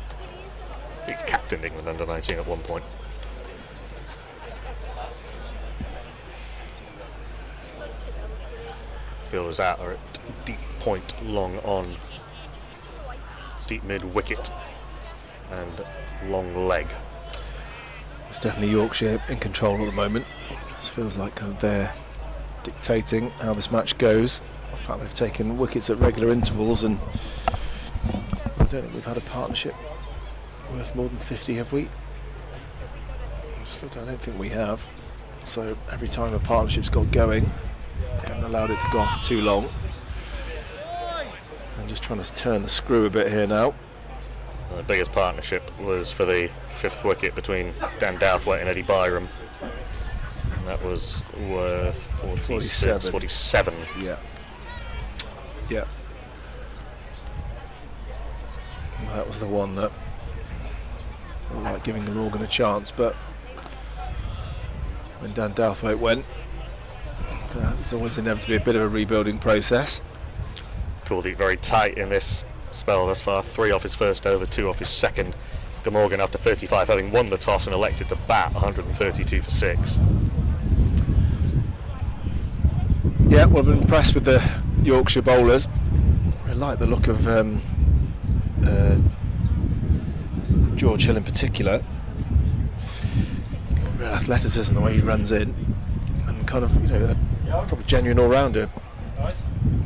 He's captained England under-19 at one point. Fielders out are at deep point, long on, deep mid wicket and long leg. It's definitely Yorkshire in control at the moment. It just feels like they're dictating how this match goes. In fact, they've taken wickets at regular intervals, and I don't think we've had a partnership worth more than 50, have we? I don't think we have. So every time a partnership's got going, they haven't allowed it to go on for too long. I'm just trying to turn the screw a bit here now. The biggest partnership was for the 5th wicket between Dan Douthwaite and Eddie Byram. And that was worth 47. Yeah. Yeah. Well, that was the one that looked like giving Glamorgan a chance, but when Dan Douthwaite went, there's always inevitably a bit of a rebuilding process. Guldeep very tight in this spell thus far. 3 off his first over, 2 off his second. Glamorgan after 35, having won the toss and elected to bat, 132 for 6. Yeah, well, I've been impressed with the Yorkshire bowlers. I like the look of George Hill in particular. Real athleticism, the way he runs in, and kind of, probably genuine all-rounder.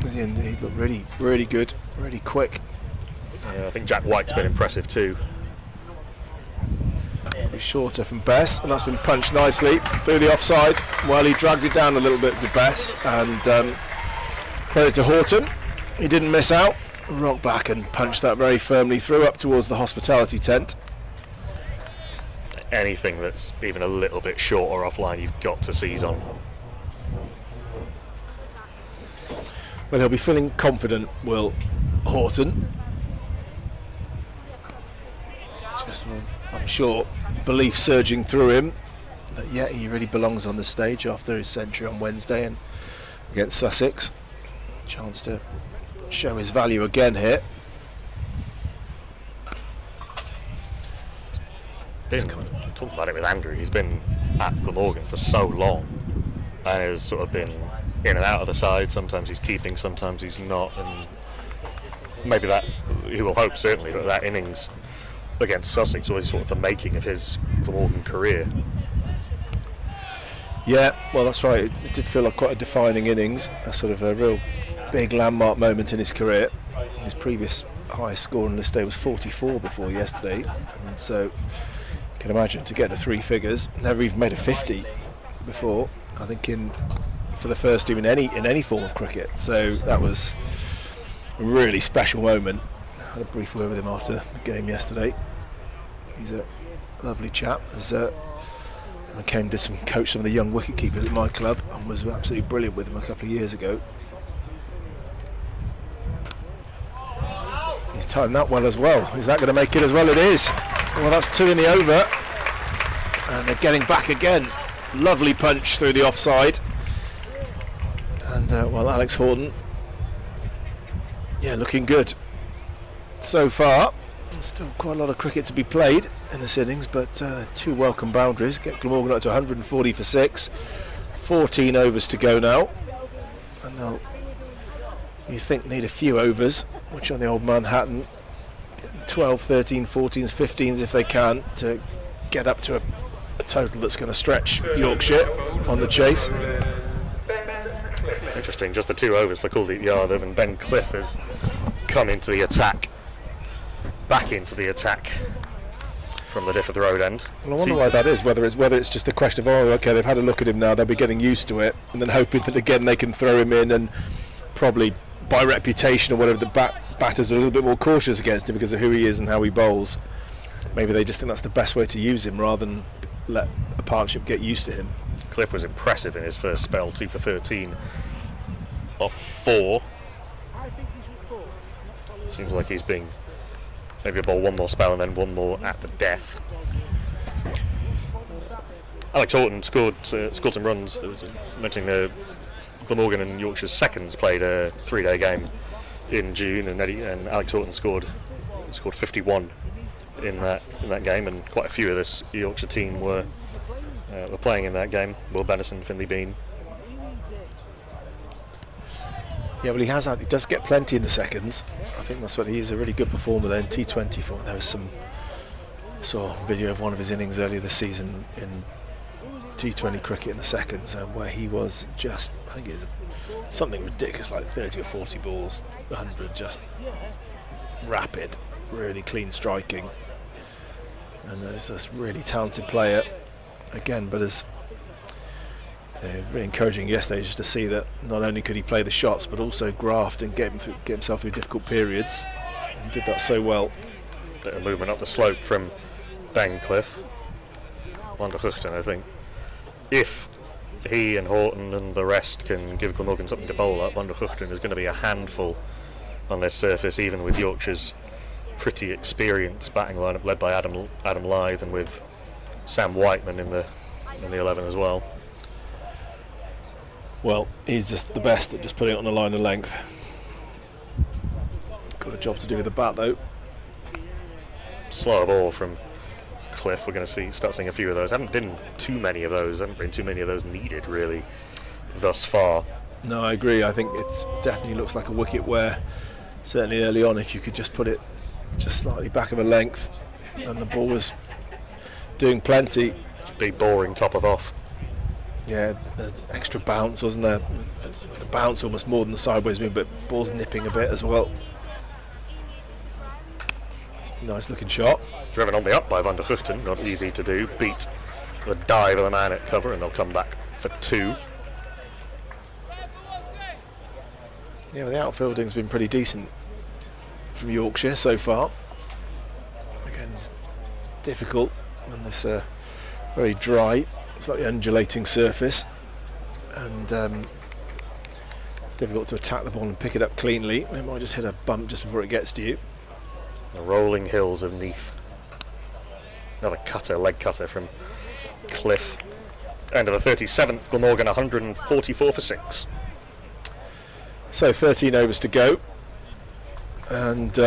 He looked really, really good, really quick. Yeah, I think Jack White's been impressive too. Probably shorter from Bess, and that's been punched nicely through the offside. Well, he dragged it down a little bit to Bess, and credit to Horton. He didn't miss out. Rocked back and punched that very firmly through up towards the hospitality tent. Anything that's even a little bit short or offline, you've got to seize on. Well, he'll be feeling confident, will Horton. Just, I'm sure, belief surging through him that he really belongs on the stage after his century on Wednesday and against Sussex. Chance to show his value again here. Talking about it with Andrew, he's been at Glamorgan for so long and has sort of been in and out of the side. Sometimes he's keeping, sometimes he's not, and maybe that, he will hope certainly that innings against Sussex was sort of the making of his Glamorgan career. Yeah, well, that's right. It did feel like quite a defining innings, a sort of a real big landmark moment in his career. His previous highest score on this day was 44 before yesterday, and so you can imagine to get to three figures. Never even made a 50 before, I think, for the first team in any form of cricket. So that was a really special moment. I had a brief word with him after the game yesterday. He's a lovely chap. I came to coach some of the young wicket keepers at my club and was absolutely brilliant with them a couple of years ago. He's timed that well as well. Is that going to make it as well? It is. Well, that's two in the over. And they're getting back again. Lovely punch through the offside. And, Alex Horton, looking good. So far, still quite a lot of cricket to be played in this innings, but two welcome boundaries. Get Glamorgan up to 140 for 6. 14 overs to go now. And they'll, you think, need a few overs, which on the old Manhattan, 12, 13, 14s, 15s if they can, to get up to a total that's going to stretch Yorkshire on the chase. Interesting, just the 2 overs for Kuldeep Yadav, and Ben Cliff has come into the attack, back into the attack from the Difford Road end. Well, I wonder why that is, whether it's just a question of, okay, they've had a look at him now, they'll be getting used to it, and then hoping that again they can throw him in, and probably by reputation or whatever, the batters are a little bit more cautious against him because of who he is and how he bowls. Maybe they just think that's the best way to use him rather than let a partnership get used to him. Cliff was impressive in his first spell, 2 for 13 off 4. Seems like he's being maybe a bowl one more spell and then one more at the death. Alex Horton scored some runs. There was mentioning the Glamorgan and Yorkshire's seconds played a 3-day game in June, and Alex Horton scored 51 in that game, and quite a few of this Yorkshire team were playing in that game. Will Benison, Finley Bean. Yeah, well, he does get plenty in the seconds. I think that's what he's a really good performer there in T20 form. There was saw a video of one of his innings earlier this season in T20 cricket in the seconds, where he was just, I think it was something ridiculous, like 30 or 40 balls, 100, just rapid, really clean striking. And there's this really talented player again, but as really encouraging yesterday just to see that not only could he play the shots but also graft and get himself through difficult periods. He did that so well. Bit of movement up the slope from Ben Cliff. Van der Guchten, I think. If he and Horton and the rest can give Glamorgan something to bowl up, Van der Guchten is going to be a handful on this surface, even with Yorkshire's pretty experienced batting lineup led by Adam Lythe, and with Sam Whiteman in the 11 as well. Well, he's just the best at just putting it on the line of length. Got a job to do with the bat though. Slower ball from Cliff. We're going to start seeing a few of those. Haven't been too many of those needed really thus far. No, I agree. I think it definitely looks like a wicket where certainly early on, if you could just put it just slightly back of a length and the ball was doing plenty. Big boring top of off. Yeah, extra bounce, wasn't there? The bounce almost more than the sideways move, but ball's nipping a bit as well. Nice looking shot. Driven on the up by Van der Guchten, not easy to do. Beat the dive of the man at cover, and they'll come back for 2. Yeah, well, the outfielding's been pretty decent from Yorkshire so far. Again, it's difficult on this very dry, slightly undulating surface, and difficult to attack the ball and pick it up cleanly. It might just hit a bump just before it gets to you. The rolling hills of Neath. Another cutter, leg cutter from Cliff. End of the 37th, Glamorgan 144 for 6. So 13 overs to go, and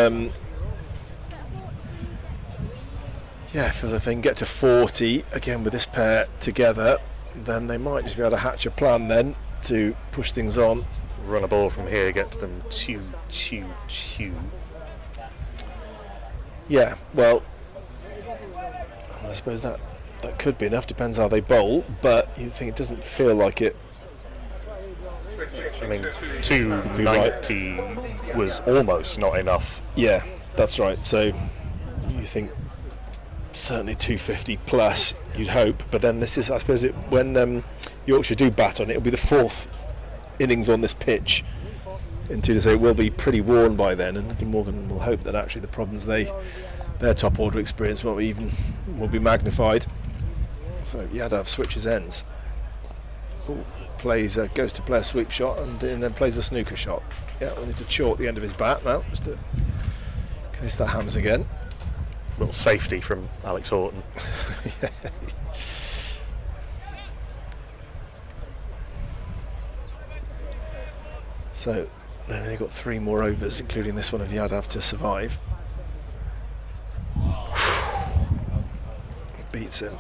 yeah, if they can get to 40 again with this pair together, then they might just be able to hatch a plan then to push things on. Run a ball from here, get to them 2. Yeah, well, I suppose that could be enough, depends how they bowl, but you think it doesn't feel like it. I mean, 290 was almost not enough. Yeah, that's right. So you think certainly 250 plus, you'd hope, but then this is, I suppose, when Yorkshire do bat on it, it'll be the 4th innings on this pitch in 2 to say it will be pretty worn by then, and Glamorgan will hope that actually the problems their top order experience will be magnified. So Yadav switches ends. Ooh, goes to play a sweep shot and then plays a snooker shot. Yeah, we need to chalk the end of his bat now just to case that hammers again. Little safety from Alex Horton. Yeah. So they've only got 3 more overs, including this one of Yadav, to survive. He beats him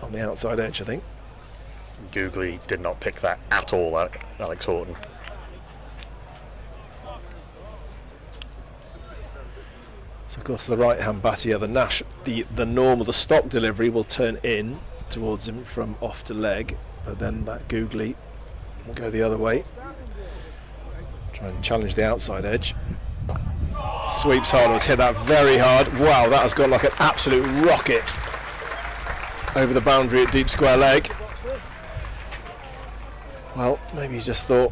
on the outside edge, I think. Googly did not pick that at all, Alex Horton. So of course the right hand batter, the normal, the stock delivery will turn in towards him from off to leg, but then that Googly will go the other way. Try and challenge the outside edge. Sweeps hard, has hit that very hard. Wow, that has gone like an absolute rocket over the boundary at deep square leg. Well, maybe he's just thought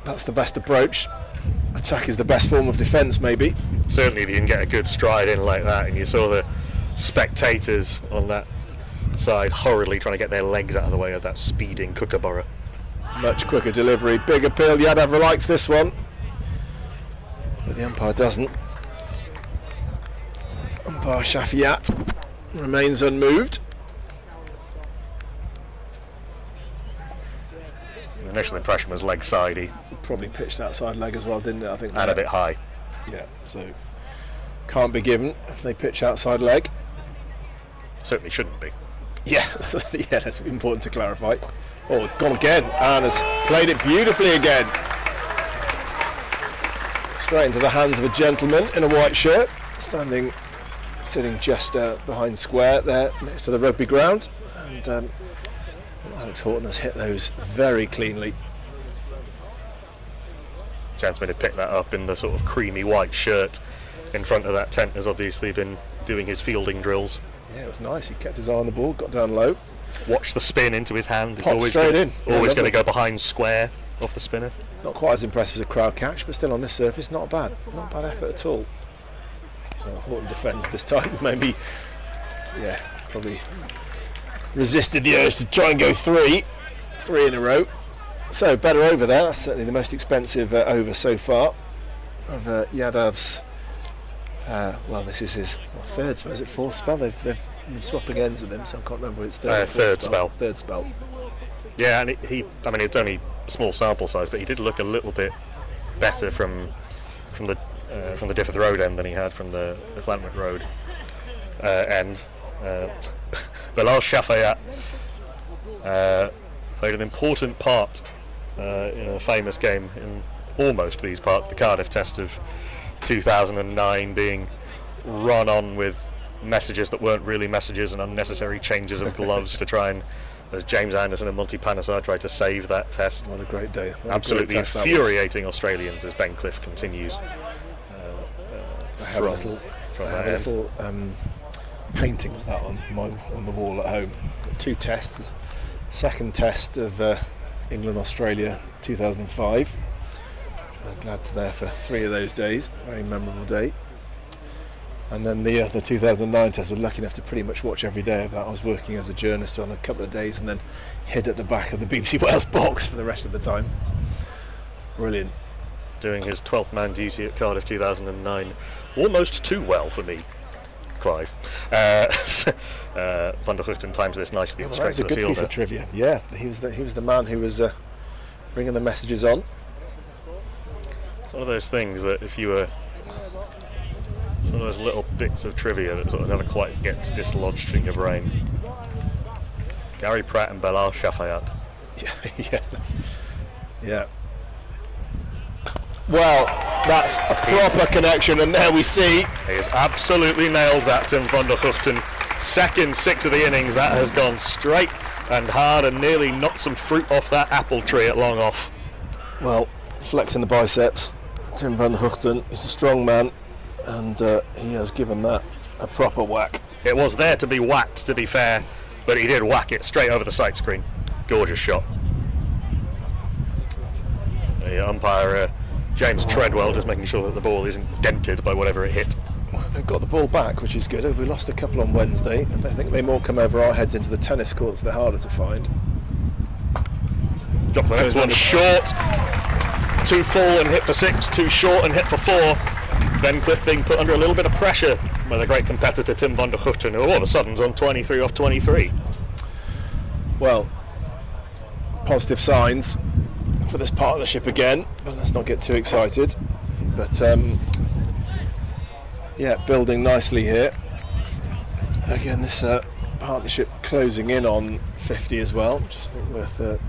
that's the best approach. Attack is the best form of defence, maybe. Certainly if you can get a good stride in like that, and you saw the spectators on that side hurriedly trying to get their legs out of the way of that speeding Kookaburra. Much quicker delivery, big appeal. Yadav likes this one, but the umpire doesn't. Umpire Shafiat remains unmoved. The initial impression was leg sidey. Probably pitched outside leg as well, didn't it? I think. And a bit high. Yeah, so can't be given if they pitch outside leg. Certainly shouldn't be. Yeah, yeah, that's important to clarify. Oh, it's gone again, and has played it beautifully again. Straight into the hands of a gentleman in a white shirt, sitting just behind square there next to the rugby ground. And Alex Horton has hit those very cleanly. Chancellor had picked that up in the sort of creamy white shirt in front of that tent, has obviously been doing his fielding drills. Yeah, it was nice. He kept his eye on the ball, got down low. Watch the spin into his hand. It's Popped always straight going to in. go behind square off the spinner. Not quite as impressive as a crowd catch, but still on this surface, not bad effort at all. So Horton defends this time. Maybe, yeah, probably resisted the urge to try and go three in a row. So better over there. That's certainly the most expensive over so far of Yadav's. Well, this is his third spell. Is it fourth spell? They've been swapping ends with him, so I can't remember. It's third spell. Third spell. Yeah, and it's only a small sample size, but he did look a little bit better from the Diffith Road end than he had from the Glamorgan Road end. Bilal Shafayat played an important part in a famous game in almost these parts, the Cardiff Test of 2009, being run on with messages that weren't really messages and unnecessary changes of gloves to try and as James Anderson and Monty Panesar tried to save that test. What a great day. What a Absolutely great test that was. infuriating Australians as Ben Cliff continues I have a little, from I have that a end. little painting of that on the wall at home. 2 tests. Second test of England-Australia 2005. I'm glad to there for 3 of those days. Very memorable day. And then the 2009 test, was lucky enough to pretty much watch every day of that. I was working as a journalist on a couple of days and then hid at the back of the BBC Wales box for the rest of the time. Brilliant. Doing his 12th man duty at Cardiff 2009. Almost too well for me, Clive. Van der Hoogten times this nicely and straight That's to a the good field. piece of trivia. Yeah, he was the man who was bringing the messages on. It's one of those things that if you were... It's one of those little bits of trivia that sort of never quite gets dislodged from your brain. Gary Pratt and Belal Shafayat. Yeah. Well, that's a proper connection, and there we see. He has absolutely nailed that, Tim van der Hoogten. Second 6 of the innings, that has gone straight and hard and nearly knocked some fruit off that apple tree at long off. Well, flexing the biceps, Tim van der Hoogten. He's a strong man, and he has given that a proper whack. It was there to be whacked, to be fair, but he did whack it straight over the sight screen. Gorgeous shot. The umpire, James Treadwell, just making sure that the ball isn't dented by whatever it hit. Well, they've got the ball back, which is good. We lost a couple on Wednesday. I think they more come over our heads into the tennis courts. They're harder to find. Drop the next one short. 2 full and hit for 6, 2 short and hit for 4. Ben Cliff being put under a little bit of pressure by the great competitor Tim van der Hoogten, who all of a sudden's on 23 off 23. Well, positive signs for this partnership again, but let's not get too excited. But yeah, building nicely here. Again, this partnership closing in on 50 as well, which I think worth in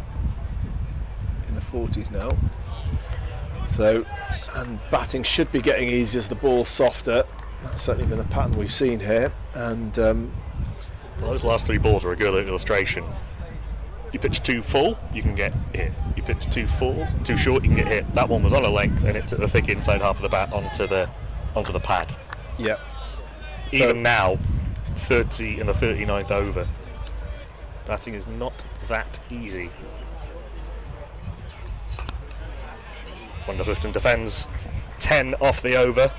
the 40s now. So, and batting should be getting easier as the ball's softer. That's certainly been the pattern we've seen here. And Well, those last 3 balls are a good illustration. You pitch 2 full, you can get hit. You pitch 2 full, 2 short, you can get hit. That one was on a length and it took the thick inside half of the bat onto the pad. yeah, Even now, 30 in the 39th over. Batting is not that easy. Van der Hoogten defends 10 off the over.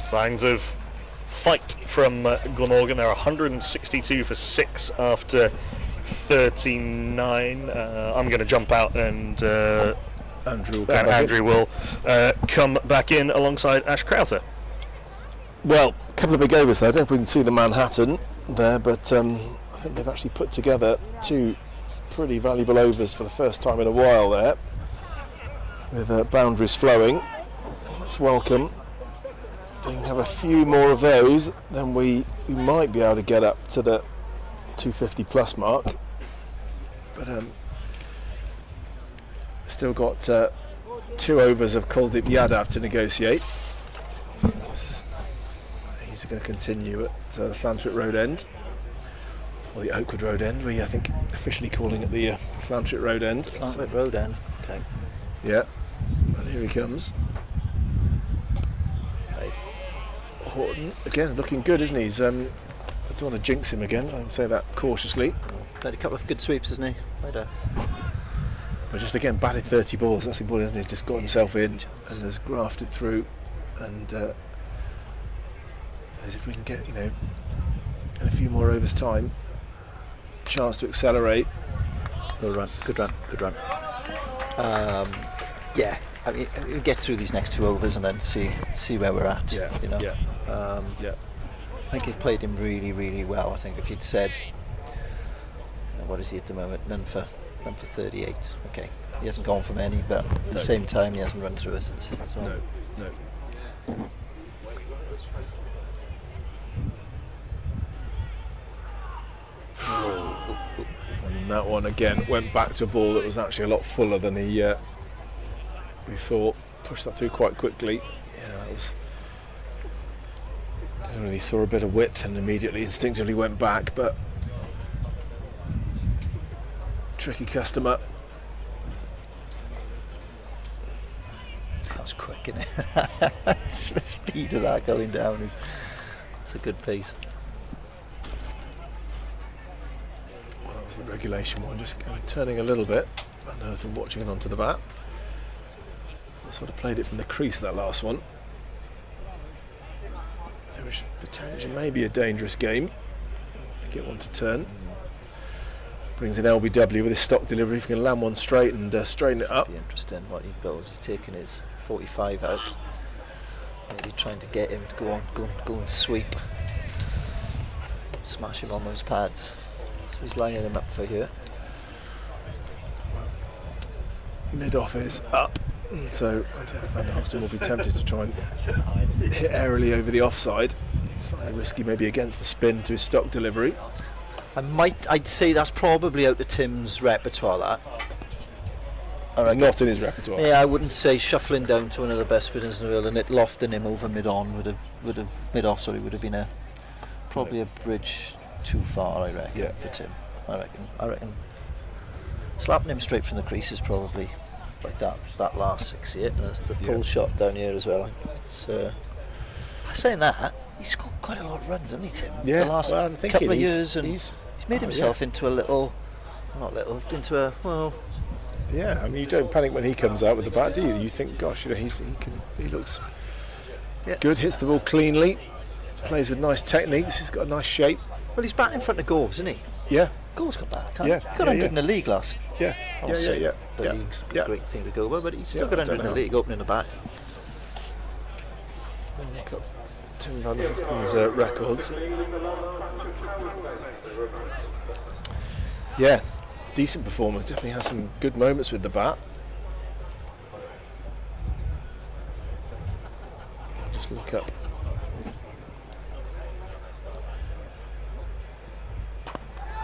Signs of fight from Glamorgan. They're 162 for 6 after 39. I'm going to jump out and Andrew will come back in alongside Ash Crowther. well, a couple of big overs there. I don't know if we can see the Manhattan there, but I think they've actually put together 2 pretty valuable overs for the first time in a while there, with boundaries flowing. That's welcome. If they can have a few more of those, then we might be able to get up to the 250 plus mark. But still got 2 overs of Kuldeep Yadav to negotiate. He's going to continue at the Llantrip Road end, or the Oakwood Road end. We, I think, officially calling it the Llantrip Road end. Llantrip Road end. Okay. Yeah, and here he comes. Horton again, looking good, isn't he? He's, I don't want to jinx him again. I'll say that cautiously. Played a couple of good sweeps, hasn't he? But just again, batted 30 balls. That's important, isn't he? He's just got himself in and has grafted through. And as if we can get, in a few more overs' time, chance to accelerate. Good run. Yeah, I mean, we'll get through these next 2 overs and then see where we're at. Yeah. I think you've played him really, really well. I think if you'd said, what is he at the moment? None for 38. Okay, he hasn't gone for many, but at the same time, he hasn't run through us. So. No. And that one again went back to a ball that was actually a lot fuller than we thought. Pushed that through quite quickly. Yeah, that was. Don't really saw a bit of width and immediately instinctively went back, but tricky customer. That's quick, isn't it? The speed of that going down is it's a good pace. Well, that was the regulation one, just turning a little bit. I know from watching it onto the bat. I sort of played it from the crease, that last one. So which potentially may be a dangerous game. Get one to turn. Brings in LBW with his stock delivery. If he can land one straight and straighten it up. Be interesting what he builds. He's taking his 45 out. Maybe trying to get him to go and sweep. Smash him on those pads. So he's lining him up for here. Mid-off is up. So I don't know if Van der Hoften will be tempted to try and hit airily over the offside. Slightly risky, maybe against the spin to his stock delivery. I'd say that's probably out of Tim's repertoire. That. Not in his repertoire. Yeah, I wouldn't say shuffling down to one of the best spinners in the world and it lofting him over mid-on would have been probably a bridge too far, I reckon, for Tim. I reckon slapping him straight from the crease is probably like that last 6-8, and that's the pull shot down here as well. It's, saying that, he's scored quite a lot of runs, hasn't he, Tim? Yeah, the last couple of years, and he's made himself into a Yeah, I mean, you don't panic when he comes out with the bat, do you? You think, gosh, he looks good, hits the ball cleanly, plays with nice techniques, he's got a nice shape. Well, he's batting in front of Goves, isn't he? Yeah. Goves got back. He got 100 in the league last. Yeah. The league's a great thing to go by, but he's still got 100 in the league, opening the bat. Got Tim Van Hoften's records. Yeah, decent performance. Definitely has some good moments with the bat. I'll just look up.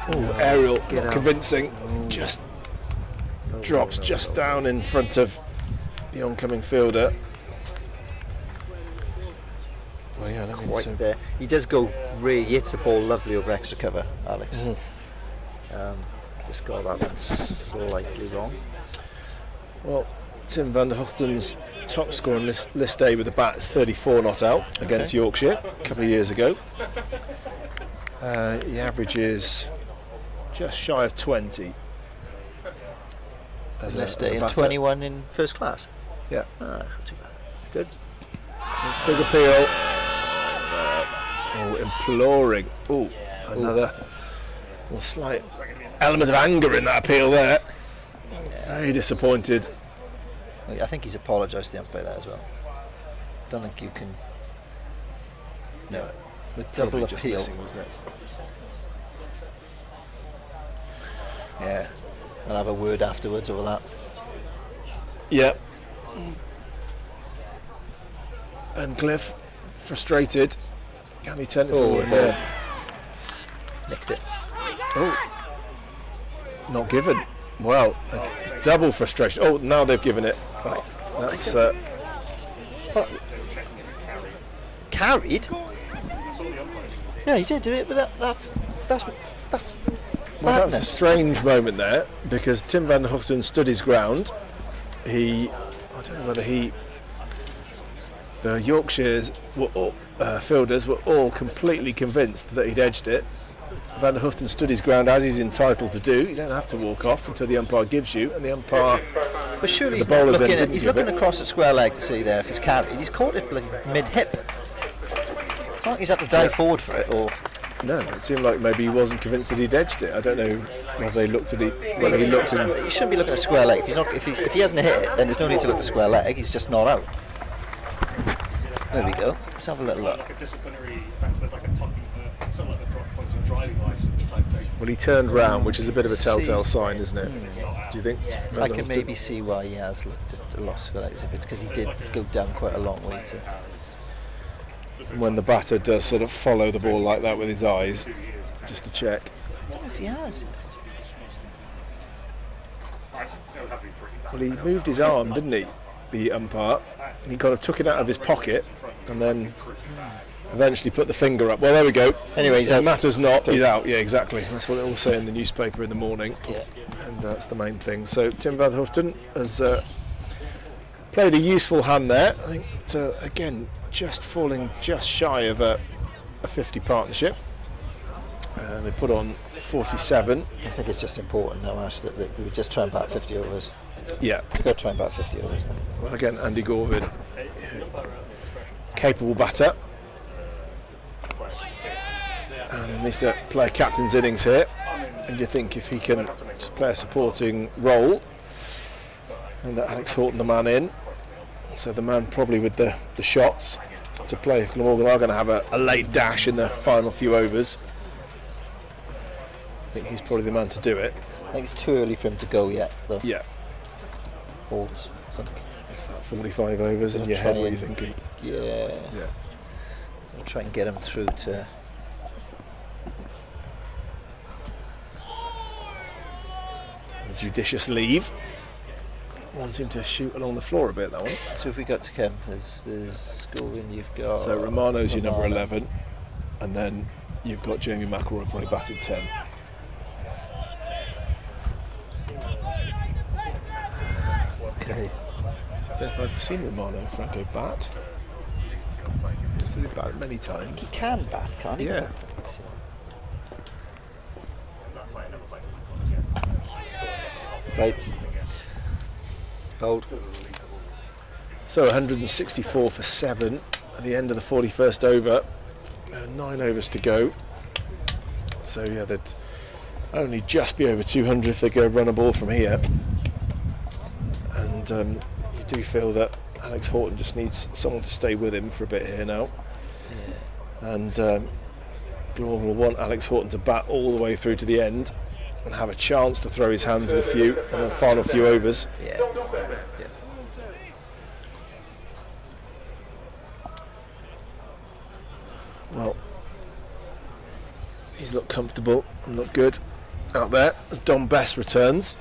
Oh, aerial, not convincing. Just drops just down in front of the oncoming fielder. Well, yeah, Quite there. He does go he hits the ball lovely over extra cover, Alex. Just got that one slightly wrong. Well, Tim Van der Hoften's top scorer on list A with the bat 34 not out against Yorkshire a couple of years ago. He averages just shy of 20. As list A and 21 in first class. Yeah. Not too bad. Good. Big appeal. Imploring. Another slight element of anger in that appeal there. Very disappointed. I think he's apologised to the umpire there as well. Don't think you can. No, the double appeal. Just missing, wasn't it? Yeah, I'll have a word afterwards over that. Yeah. Ben Cliff, frustrated. Can he turn this all in there? Nicked it. Oh. Not given. Well, double frustration. Oh, now they've given it. Right. That's carried. Yeah, he did do it, but that's well, that's a strange moment there because Tim Van der Hoften stood his ground. I don't know whether the Yorkshire's fielders were all completely convinced that he'd edged it. Van der Hoften stood his ground as he's entitled to do. You don't have to walk off until the umpire gives you, and the umpire. But surely he's looking across at square leg to see there if he's carried. He's caught it mid-hip. It's not like he's had to dive forward for it, or. No, it seemed like maybe he wasn't convinced that he'd edged it. I don't know whether they looked at it. Whether he looked at it. He shouldn't be looking at square leg. If he hasn't hit it, then there's no need to look at square leg. He's just not out. There we go. Let's have a little look. Well, he turned round, which is a bit of a telltale sign, isn't it? Do you think? I can maybe see why he has looked at the loss for that, if it's because he did go down quite a long way to. When the batter does sort of follow the ball like that with his eyes, just to check. I don't know if he has. Well, he moved his arm, didn't he? The umpire. He kind of took it out of his pocket and then eventually put the finger up. Well, there we go. Anyway, he's It out. matters not. He's out. Yeah, exactly. That's what it will say in the newspaper in the morning. Yeah. And that's the main thing. So Tim van der Hooft has played a useful hand there. I think, again, just falling just shy of a 50 partnership. They put on 47. I think it's just important now, Ash, that we would just try and bat 50 overs. Yeah. We've got to try and bat 50 overs now. Well, again, Andy Gorvin, capable batter. And needs to play a captain's innings here. And you think if he can just play a supporting role, and Alex Horton the man in, so the man probably with the shots to play if Glamorgan are going to have a late dash in the final few overs. I think he's probably the man to do it. I think it's too early for him to go yet, though. Yeah. Holt, I think. It's that 45 overs in Gonna your head, try what are you and- thinking? Yeah. Yeah. We'll try and get him through to... A judicious leave. Wants him to shoot along the floor a bit, that one. So if we got to Kim, there's Gorvin, you've got... So Romano's your number Romano. 11, and then you've got Jamie McElroy probably batting 10. Okay. I don't know if I've seen Romano Franco bat. I've seen him bat many times. He can bat, can't he? Yeah. Right. Bold. So 164 for 7 at the end of the 41st over. 9 overs to go. So yeah, they'd only just be over 200 if they go run a ball from here. And you do feel that Alex Horton just needs someone to stay with him for a bit here now. Yeah. And Glamorgan will want Alex Horton to bat all the way through to the end and have a chance to throw his hands in the final few overs. Yeah. Well, he's looked comfortable and looked good out there as Dom Bess returns.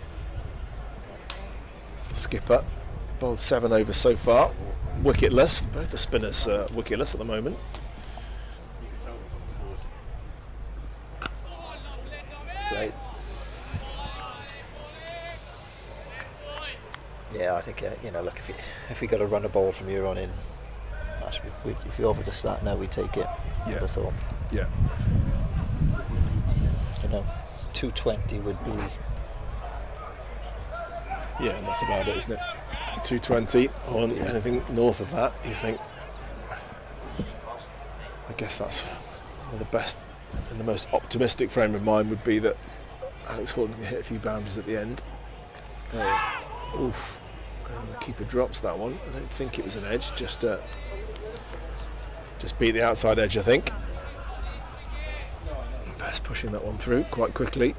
Skipper bowled 7 overs so far, wicketless. Both the spinners wicketless at the moment. Right. Yeah, I think look, if we got to run a ball from here on in, Ash, if you offered us that now, we take it. Yeah. I thought, Yeah. 220 would be. Yeah, and that's about it, isn't it? 220 on anything north of that, you think. I guess that's one of the best and the most optimistic frame of mind would be that Alex Horton can hit a few boundaries at the end. Oof. And the keeper drops that one. I don't think it was an edge, just beat the outside edge, I think. Best pushing that one through quite quickly.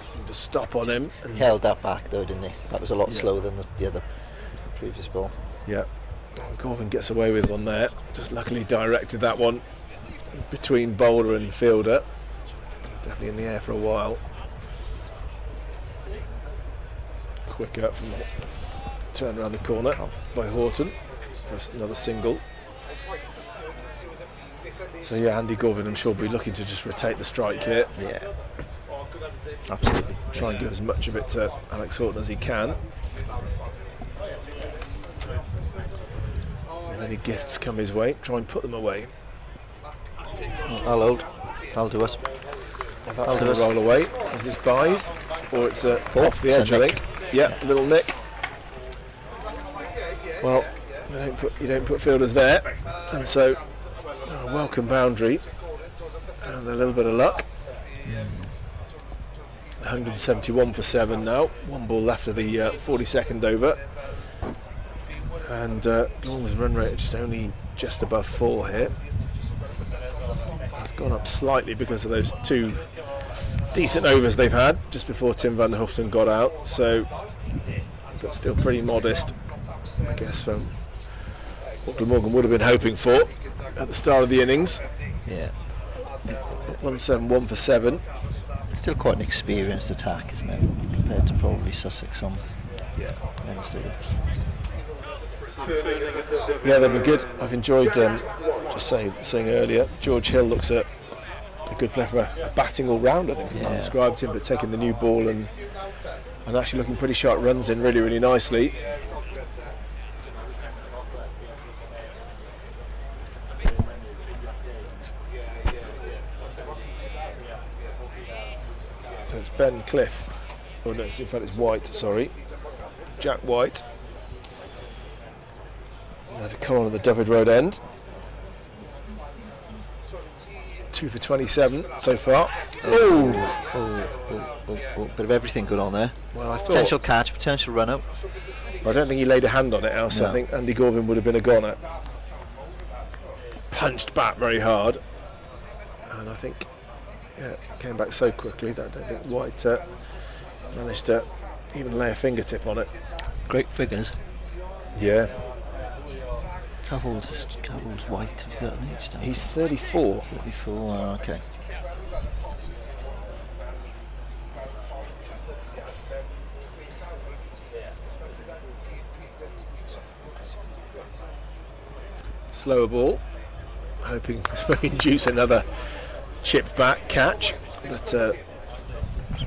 Seemed to stop on him. He And held that back though, didn't he? That was a lot slower than the other previous ball. yeah, Gorvin gets away with one there. Just luckily directed that one between bowler and fielder. It was definitely in the air for a while. Quick out from the turn around the corner by Horton for another single. So yeah, Andy Gorvin, I'm sure, will be looking to just rotate the strike here. Yeah. Absolutely. Try and give as much of it to Alex Horton as he can. If any gifts come his way, try and put them away. I'll hold. I'll do us. If that's going to roll away, is this buys? Or it's off the It's a edge, I nick. think. Yeah, a little nick. Well, you don't put fielders there. And so, a welcome boundary. And a little bit of luck. 171 for 7 now. One ball left of the 42nd over. And Glamorgan's run rate is just above 4 here. It's gone up slightly because of those 2 decent overs they've had just before Tim van der Hooft got out. So, but still pretty modest, I guess, from what Glamorgan would have been hoping for at the start of the innings. Yeah. 171 for 7. Still quite an experienced attack, isn't it? compared to probably Sussex on Yeah. Wednesday. Yeah, they've been good. I've enjoyed, just saying earlier, George Hill looks a good player for a batting all-round, I think I described him, but taking the new ball and actually looking pretty sharp, runs in really, really nicely. So it's Ben Cliff, oh no, in fact it's White, sorry, Jack White. Had to come on at the Dyfed Road end. 2 for 27 so far. Bit of everything good on there. Well, I thought, Potential catch, potential run up. I don't think he laid a hand on it, else No. I think Andy Gorvin would have been a goner. Punched back very hard, and I think came back so quickly that I don't think White managed to even lay a fingertip on it. Great figures. Yeah, How old's White? Have you got an age down? he's 34. 34. Oh, okay. Slower ball, hoping to induce another chipped back catch, but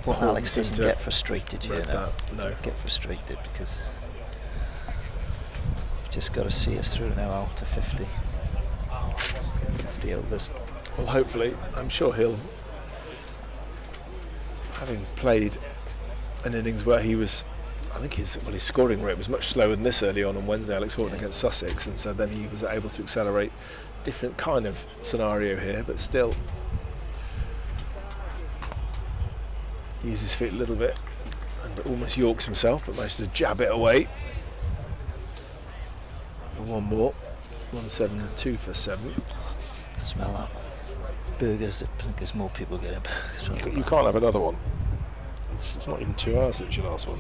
What Alex doesn't to get frustrated here now. no. Get frustrated because you've just got to see us through now out to 50 overs. Well, hopefully, I'm sure he'll, having played an innings where he was, I think his scoring rate was much slower than this early on Wednesday, Alex Horton against Sussex, and so then he was able to accelerate. Different kind of scenario here, but still use his feet a little bit and almost Yorks himself, but managed to jab it away for one more. 1-7, 2 for 7. Smell that. Burgers, I think there's more people getting burgers. You can't have another one. It's not even 2 hours since your last one.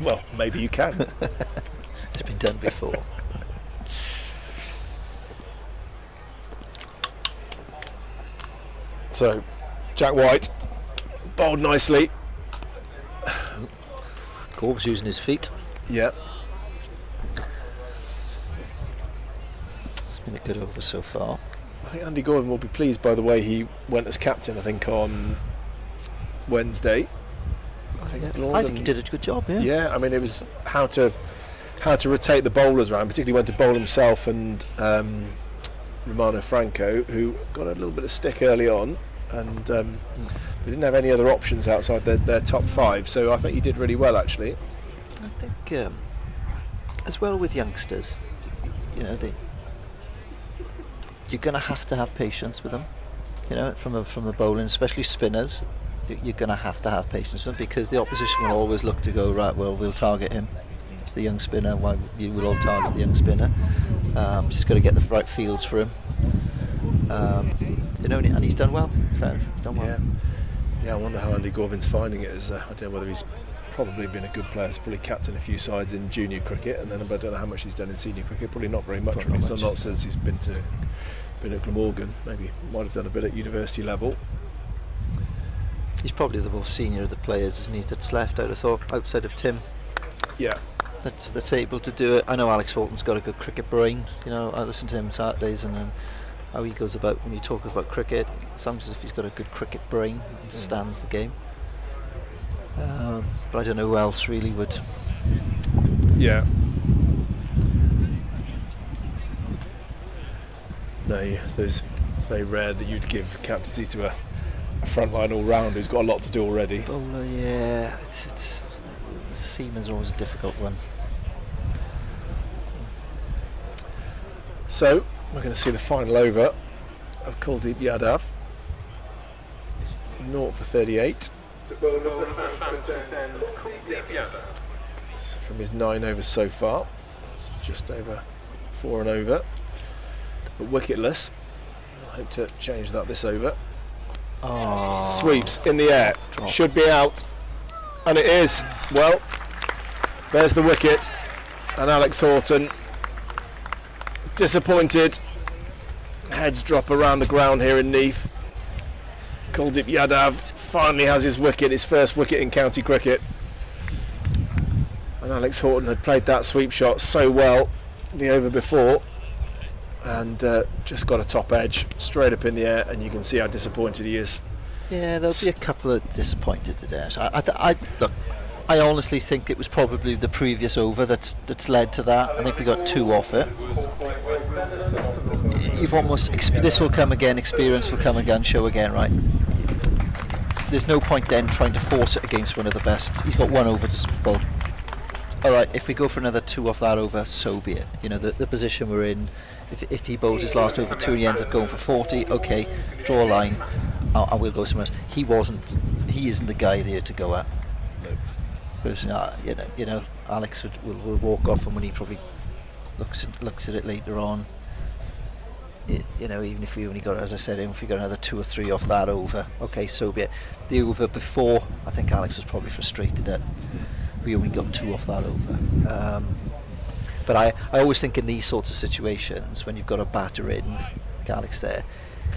Well, maybe you can. It's been done before. So, Jack White bowled nicely. Corv's using his feet. Yeah. It's been a good over so far. I think Andy Gordon will be pleased by the way he went as captain, I think, on Wednesday. I think, I think he did a good job, yeah. Yeah, I mean, it was how to rotate the bowlers around, particularly when to bowl himself and Romano Franco, who got a little bit of stick early on, and they didn't have any other options outside their top 5, so I think he did really well, actually. I think as well with youngsters, you know, you're going to have patience with them, you know, from the bowling, especially spinners. You're going to have patience with them because the opposition will always look to go, right, well, we'll target him. It's the young spinner, why you will all target the young spinner. Just got to get the right fields for him. You know, and he's done well. Fair, he's done well. Yeah, I wonder how Andy Gorvin's finding it. I don't know whether he's probably been a good player. He's probably captained a few sides in junior cricket, and then I don't know how much he's done in senior cricket. Probably not very much. Probably not, not since he's been at Glamorgan. Maybe might have done a bit at university level. He's probably the most senior of the players, isn't he, that's left, I'd have thought, outside of Tim. Yeah. That's able to do it. I know Alex Horton's got a good cricket brain. You know, I listen to him Saturdays and then how he goes about when you talk about cricket. It sounds as if he's got a good cricket brain, understands the game. But I don't know who else really would. Yeah. No, I suppose it's very rare that you'd give captaincy to a frontline all-round who's got a lot to do already. Bowler, yeah. It's seamer's always a difficult one. So we're going to see the final over of Kuldeep Yadav. 0 for 38. It's from his 9 overs so far. It's just over 4 and over. But wicketless. I'll hope to change that this over. Oh. Sweeps in the air. Drop. Should be out. And it is. Well, there's the wicket. And Alex Horton, disappointed. Heads drop around the ground here in Neath. Kuldeep Yadav finally has his wicket, his first wicket in county cricket. And Alex Horton had played that sweep shot so well the over before, and just got a top edge straight up in the air, and you can see how disappointed he is. Yeah, there'll be a couple of disappointed today. Look, I honestly think it was probably the previous over that's led to that. I think we got 2 off it. You've almost this will come again. Experience will come again. Show again, right? There's no point then trying to force it against one of the best. He's got 1 over to bowl. All right, if we go for another 2 off that over, so be it. You know, the position we're in. If he bowls his last over 2 and he ends up going for 40, okay, draw a line. I will go somewhere else. He isn't the guy there to go at. No. Personally, you know, Alex will walk off, and when he probably looks at it later on, you know, even if we only got, as I said, if we got another 2 or 3 off that over, okay, so be it. The over before, I think Alex was probably frustrated at we only got 2 off that over. But I always think in these sorts of situations, when you've got a batter in, like Alex there,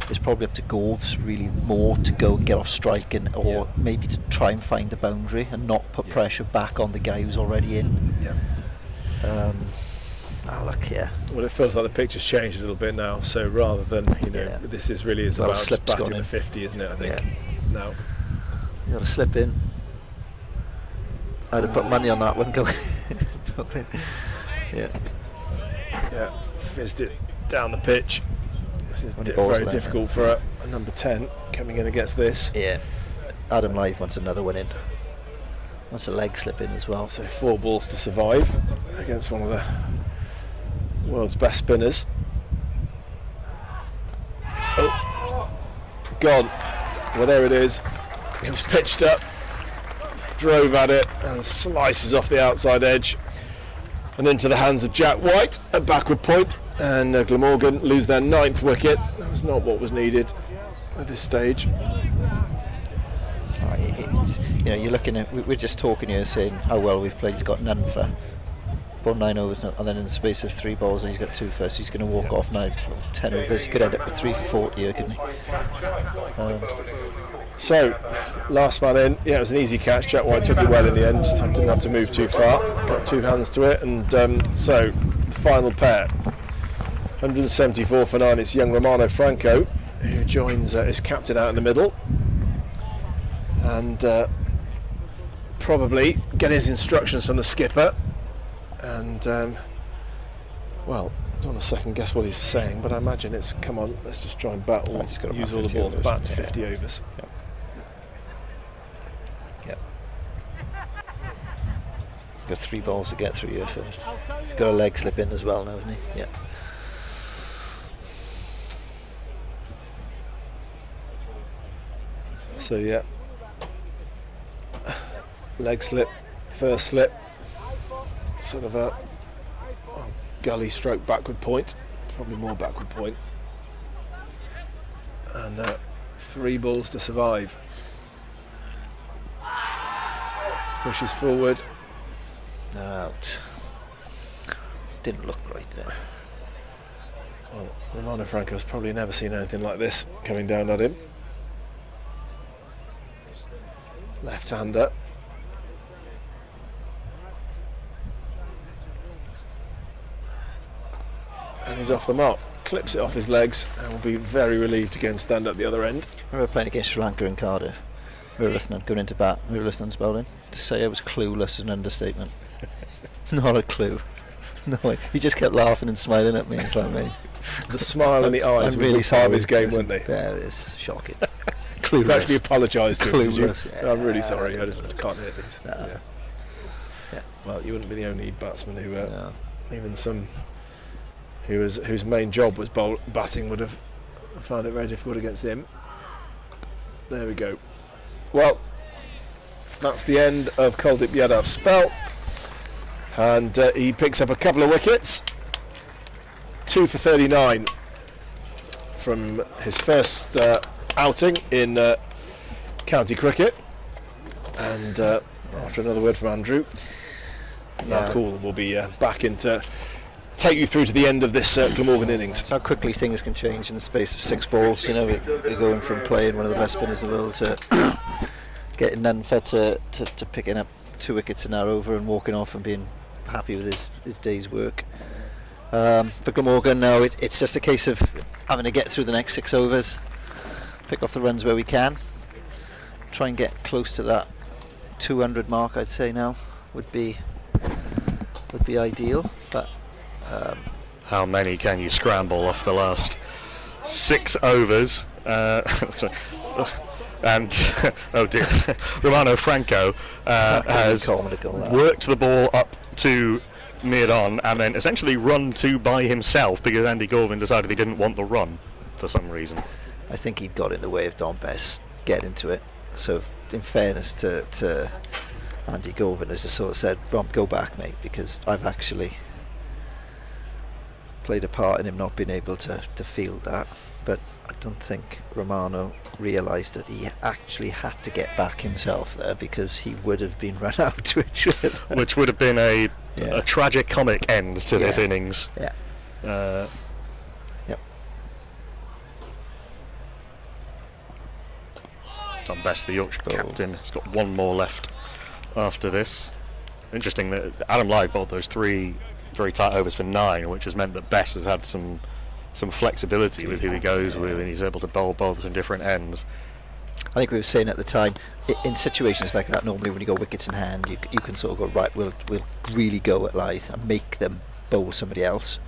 it's probably up to Gorbs really more to go and get off strike, or maybe to try and find a boundary and not put pressure back on the guy who's already in. Yeah. Well, it feels like the picture's changed a little bit now. So rather than this is really about just batting the 50, isn't it? I think now you got to slip in. I'd have put money on that one going. Yeah, fizzed it down the pitch. This is very difficult for a number 10 coming in against this. Yeah, Adam Lyth wants another one in. Wants a leg slip in as well. So 4 balls to survive against one of the world's best spinners. Oh, gone. Well, there it is. It was pitched up, drove at it, and slices off the outside edge and into the hands of Jack White at backward point, and Glamorgan lose their 9th wicket. That was not what was needed at this stage. It's, you're looking at, we're just talking here saying how well we've played. He's got none for about 9 overs now, and then in the space of 3 balls, and he's got 2 first. He's going to walk off now. 10 overs. He could end up with 3 for 40 here, couldn't he? So, last man in. Yeah, it was an easy catch. Jack White took it well in the end. Just didn't have to move too far. Got 2 hands to it, and so the final pair. 174 for 9. It's young Romano Franco who joins his captain out in the middle, and probably get his instructions from the skipper. And well, I don't want to second guess what he's saying, but I imagine it's come on. Let's just try and bat all, use all the balls, bat to 50 overs. Yep. Got 3 balls to get through here first. He's got a leg slip in as well now, hasn't he? Yeah. So yeah, leg slip, first slip, sort of a gully stroke backward point, probably more backward point, and 3 balls to survive. Pushes forward. Out. Didn't look great there. Well, Romano Franco's probably never seen anything like this coming down at him. Left-hander. And he's off the mark. Clips it off his legs and will be very relieved to go and stand up the other end. I remember playing against Sri Lanka in Cardiff. Muralitharan going into bat. Muralitharan's bowling. To say I was clueless is an understatement. Not a clue. No, he just kept laughing and smiling at me. Like me. The smile in the eyes I'm really were part of his game, weren't they? Yeah, it's shocking. Clueless. You actually apologised to him, did you? Yeah, So I'm really sorry. I just can't hear these. No. Yeah. Well, you wouldn't be the only batsman who, even some whose main job was batting, would have found it very difficult against him. There we go. Well, that's the end of Kuldeep Yadav's spell, and he picks up a couple of wickets. 2 for 39 from his first outing in county cricket, and after another word from Andrew, now Cool will be back into take you through to the end of this Glamorgan innings? It's how quickly things can change in the space of 6 balls. You know, we're going from playing one of the best spinners in the world to getting none for to picking up 2 wickets in our over and walking off and being happy with his day's work. For Glamorgan now, it's just a case of having to get through the next 6 overs, pick off the runs where we can, try and get close to that 200 mark. I'd say now would be ideal, but how many can you scramble off the last 6 overs? And oh dear, Romano Franco has worked the ball up to mid-on and then essentially run 2 by himself because Andy Gorvin decided he didn't want the run for some reason. I think he got in the way of Don Best getting to it. So in fairness to Andy Gorvin, has just sort of said, Rob, go back, mate, because I've actually played a part in him not being able to field that. But I don't think Romano realised that he actually had to get back himself there because he would have been run out to it. Which would have been a tragic comic end to this innings. Yeah. Yep. Tom Best, the Yorkshire captain, has got 1 more left after this. Interesting that Adam Lyth bowled those 3 very tight overs for 9, which has meant that Best has had some flexibility with who he goes with, and he's able to bowl both from different ends. I think we were saying at the time, in situations like that, normally when you got wickets in hand, you can sort of go, right, we'll really go at Lyth and make them bowl somebody else.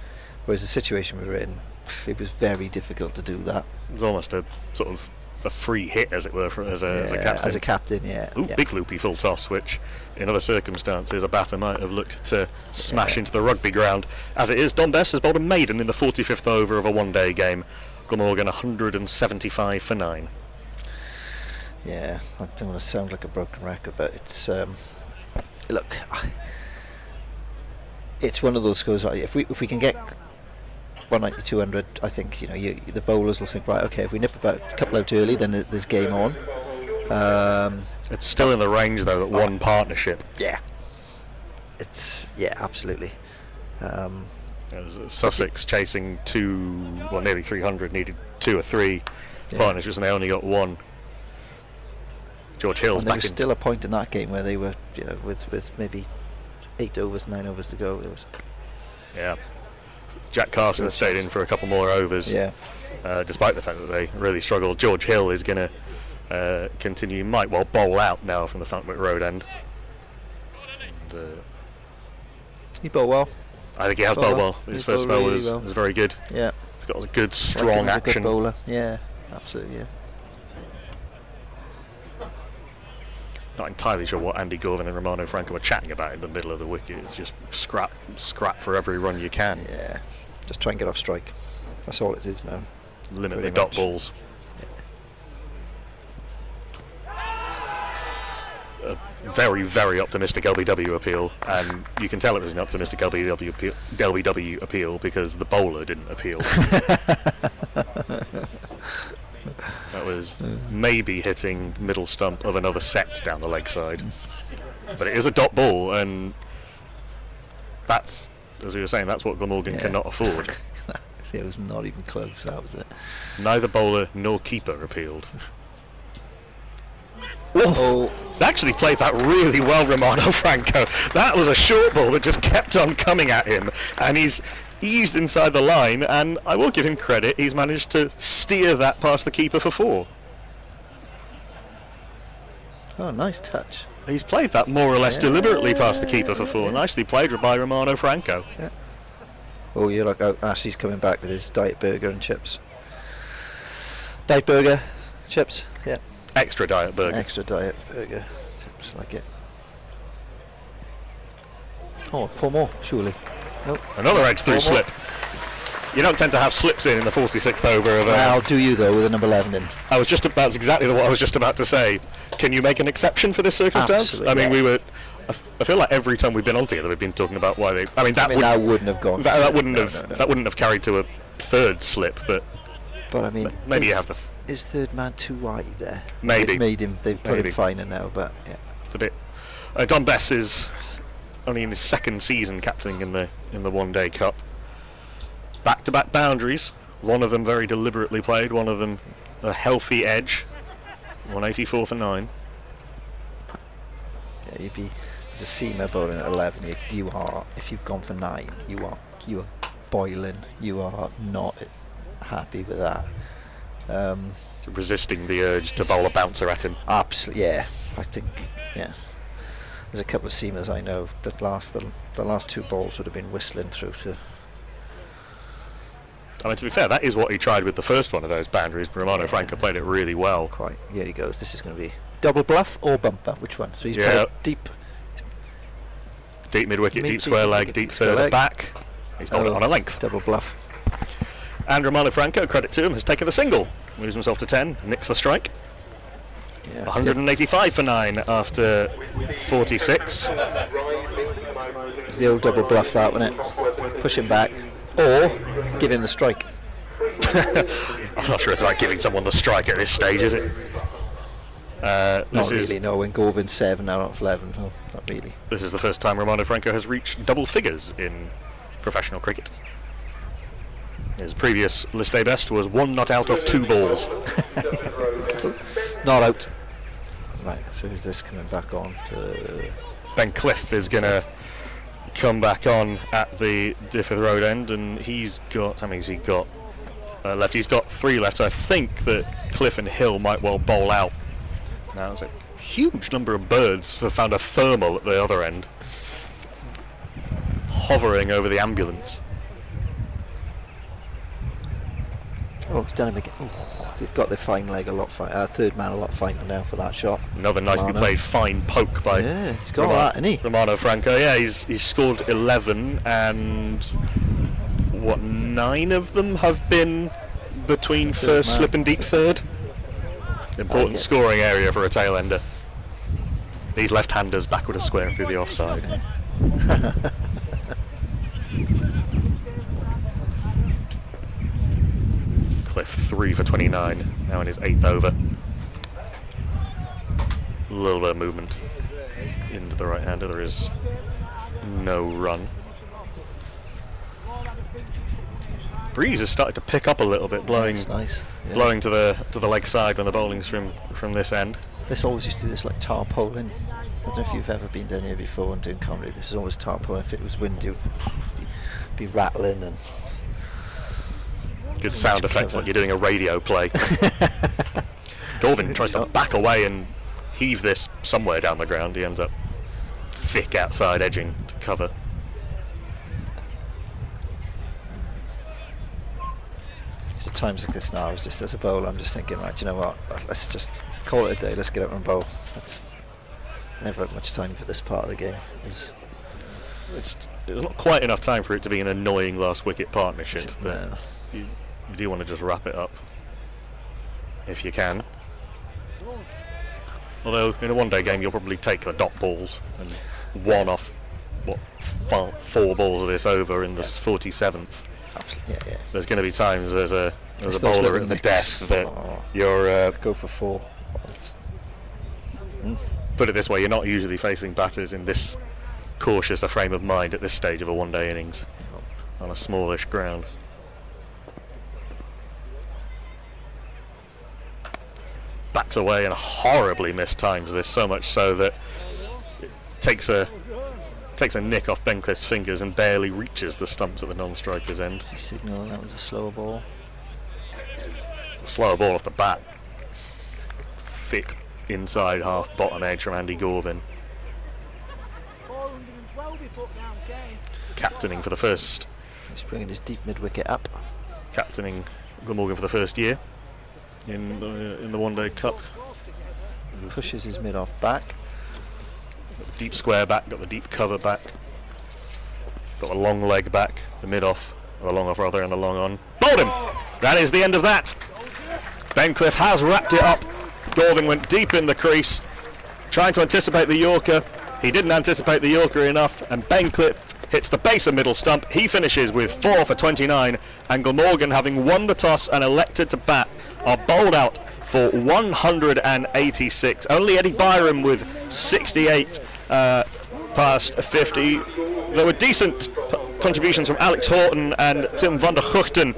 Whereas the situation we were in, it was very difficult to do that. It was almost a sort of a free hit, as it were, as a captain. As a captain, yeah. Ooh, big loopy full toss, which in other circumstances a batter might have looked to smash into the rugby ground. As it is, Don Best has bowled a maiden in the 45th over of a one-day game. Glamorgan 175 for 9. Yeah, I don't want to sound like a broken record, but it's look, it's one of those scores. If we can get 190, 200, I think the bowlers will think, right, okay, if we nip about a couple out early, then there's game on. It's still in the range though that one partnership. Yeah, it's absolutely. Sussex chasing nearly 300, needed 2 or 3 partnerships, and they only got 1. George Hill's and there was still a point in that game where they were, with maybe 8 overs, 9 overs to go. There was. Yeah. Jack Carson stayed in for a couple more overs. Yeah. Despite the fact that they really struggled. George Hill is going to continue. Might well bowl out now from the Southwick Road end. And, he bowled well. I think he has bowled well. His first spell really was very good. Yeah. He's got a good, strong action. A good bowler. Yeah, absolutely. Yeah. Not entirely sure what Andy Gorvin and Romano Franco were chatting about in the middle of the wicket. It's just scrap for every run you can. Yeah, just try and get off strike. That's all it is now. Limit the dot balls. A very, very optimistic LBW appeal, and you can tell it was an optimistic LBW appeal because the bowler didn't appeal. That was maybe hitting middle stump of another set down the leg side. But it is a dot ball, and that's, as we were saying, that's what Glamorgan cannot afford. It was not even close, that was it. Neither bowler nor keeper appealed. Oh. He's actually played that really well, Romano Franco. That was a short ball that just kept on coming at him, and he's eased inside the line, and I will give him credit, he's managed to steer that past the keeper for 4. Oh, nice touch. He's played that more or less deliberately past the keeper for 4. Nicely played by Romano Franco. Yeah. Oh, you're like, Ashley's coming back with his diet burger and chips. Diet burger, chips, yeah. Extra diet burger. Extra diet burger, chips, like it. Oh, 4 more, surely. Nope. Another edge through slip. You don't tend to have slips in the 46th over of. Well, do you though with a number 11 in? That's exactly what I was just about to say. Can you make an exception for this circumstance? Absolutely, I mean, I feel like every time we've been on together, we've been talking about why they. That wouldn't have gone. That wouldn't have carried to a 3rd slip, but I mean, maybe you have the. Is 3rd man too wide there? Maybe. They've put him finer now, but yeah. It's a bit. Don Bess is only in his 2nd season captaining in the one-day cup. Back-to-back boundaries. One of them very deliberately played, one of them a healthy edge. 184 for 9. Yeah, you'd be as a seamer bowling at 11. You are, if you've gone for 9, you are boiling. You are not happy with that. Resisting the urge to bowl a bouncer at him. Absolutely, yeah. I think, yeah. There's a couple of seamers I know that the last 2 balls would have been whistling through to. I mean, to be fair, that is what he tried with the first one of those boundaries. Romano Franco played it really well. Quite. Here he goes. This is going to be double bluff or bumper. Which one? So he's played deep. Deep mid-wicket, deep square leg, deep third at back. He's bowled it on a length. Double bluff. And Romano Franco, credit to him, has taken the single. Moves himself to 10, nicks the strike. Yeah. 185 for 9 after 46. It's the old double bluff, that, wasn't it? Push him back. Or give him the strike. I'm not sure it's about giving someone the strike at this stage, is it? Not really, no. When Gorvin's 7 out of 11, no, not really. This is the first time Romano Franco has reached double figures in professional cricket. His previous list A best was 1 not out of 2 balls. Not out. Right, so is this coming back on to... Ben Cliff is going to come back on at the Diffith Road end, and he's got, how many's he got left? He's got 3 left, so I think that Cliff and Hill might well bowl out. Now it's a huge number of birds have found a thermal at the other end, hovering over the ambulance. Oh, he's done him again. Oh, they've got their fine leg a lot fine. Third man a lot finer now for that shot. Another nicely played fine poke by he's got that, hasn't he? Romano Franco. Yeah, he's scored 11, and what, 9 of them have been between first slip and deep third. Important scoring area for a tail ender. These left-handers backward of square through the offside. Cliff 3 for 29, now in his 8th over. A little bit of movement into the right-hander. There is no run. Breeze has started to pick up a little bit, blowing, nice. blowing to the leg side when the bowling's from this end. This always used to do this like tarpaulin. I don't know if you've ever been down here before and doing comedy. This is always tarpaulin. If it was windy, it would be rattling and. Good sound effects, like you're doing a radio play. Gorvin tries to back away and heave this somewhere down the ground. He ends up thick outside edging to cover. So times like this now, I was just as a bowler, I'm just thinking, right, you know what? Let's just call it a day. Let's get out and bowl. That's never had much time for this part of the game. It's not quite enough time for it to be an annoying last wicket partnership. But you do want to just wrap it up if you can. Although in a one-day game you'll probably take the dot balls and one off 4 balls of this over in the 47th. Absolutely, yeah. There's going to be times as a bowler at the death that you're go for 4. Put it this way, you're not usually facing batters in this cautious a frame of mind at this stage of a one-day innings on a smallish ground. Backs away and horribly mistimes this, so much so that it takes a nick off Ben Cliff's fingers and barely reaches the stumps at the non-striker's end. Signal that was a slower ball. Slower ball off the bat. Thick inside half bottom edge from Andy Gorvin. Captaining for the first. He's bringing his deep mid-wicket up. Captaining Glamorgan for the first year in the one-day cup. Pushes his mid-off back. Got the deep square back, got the deep cover back, got the long leg back, the mid-off, or the long off rather, and the long on. Bowled him! That is the end of that. Ben Cliff has wrapped it up. Gorvin went deep in the crease, trying to anticipate the Yorker. He didn't anticipate the Yorker enough, and Ben Cliff hits the base of middle stump. He finishes with 4 for 29, and Glamorgan, having won the toss and elected to bat, are bowled out for 186. Only Eddie Byram with 68 past 50. There were decent contributions from Alex Horton and Tim van der Guchten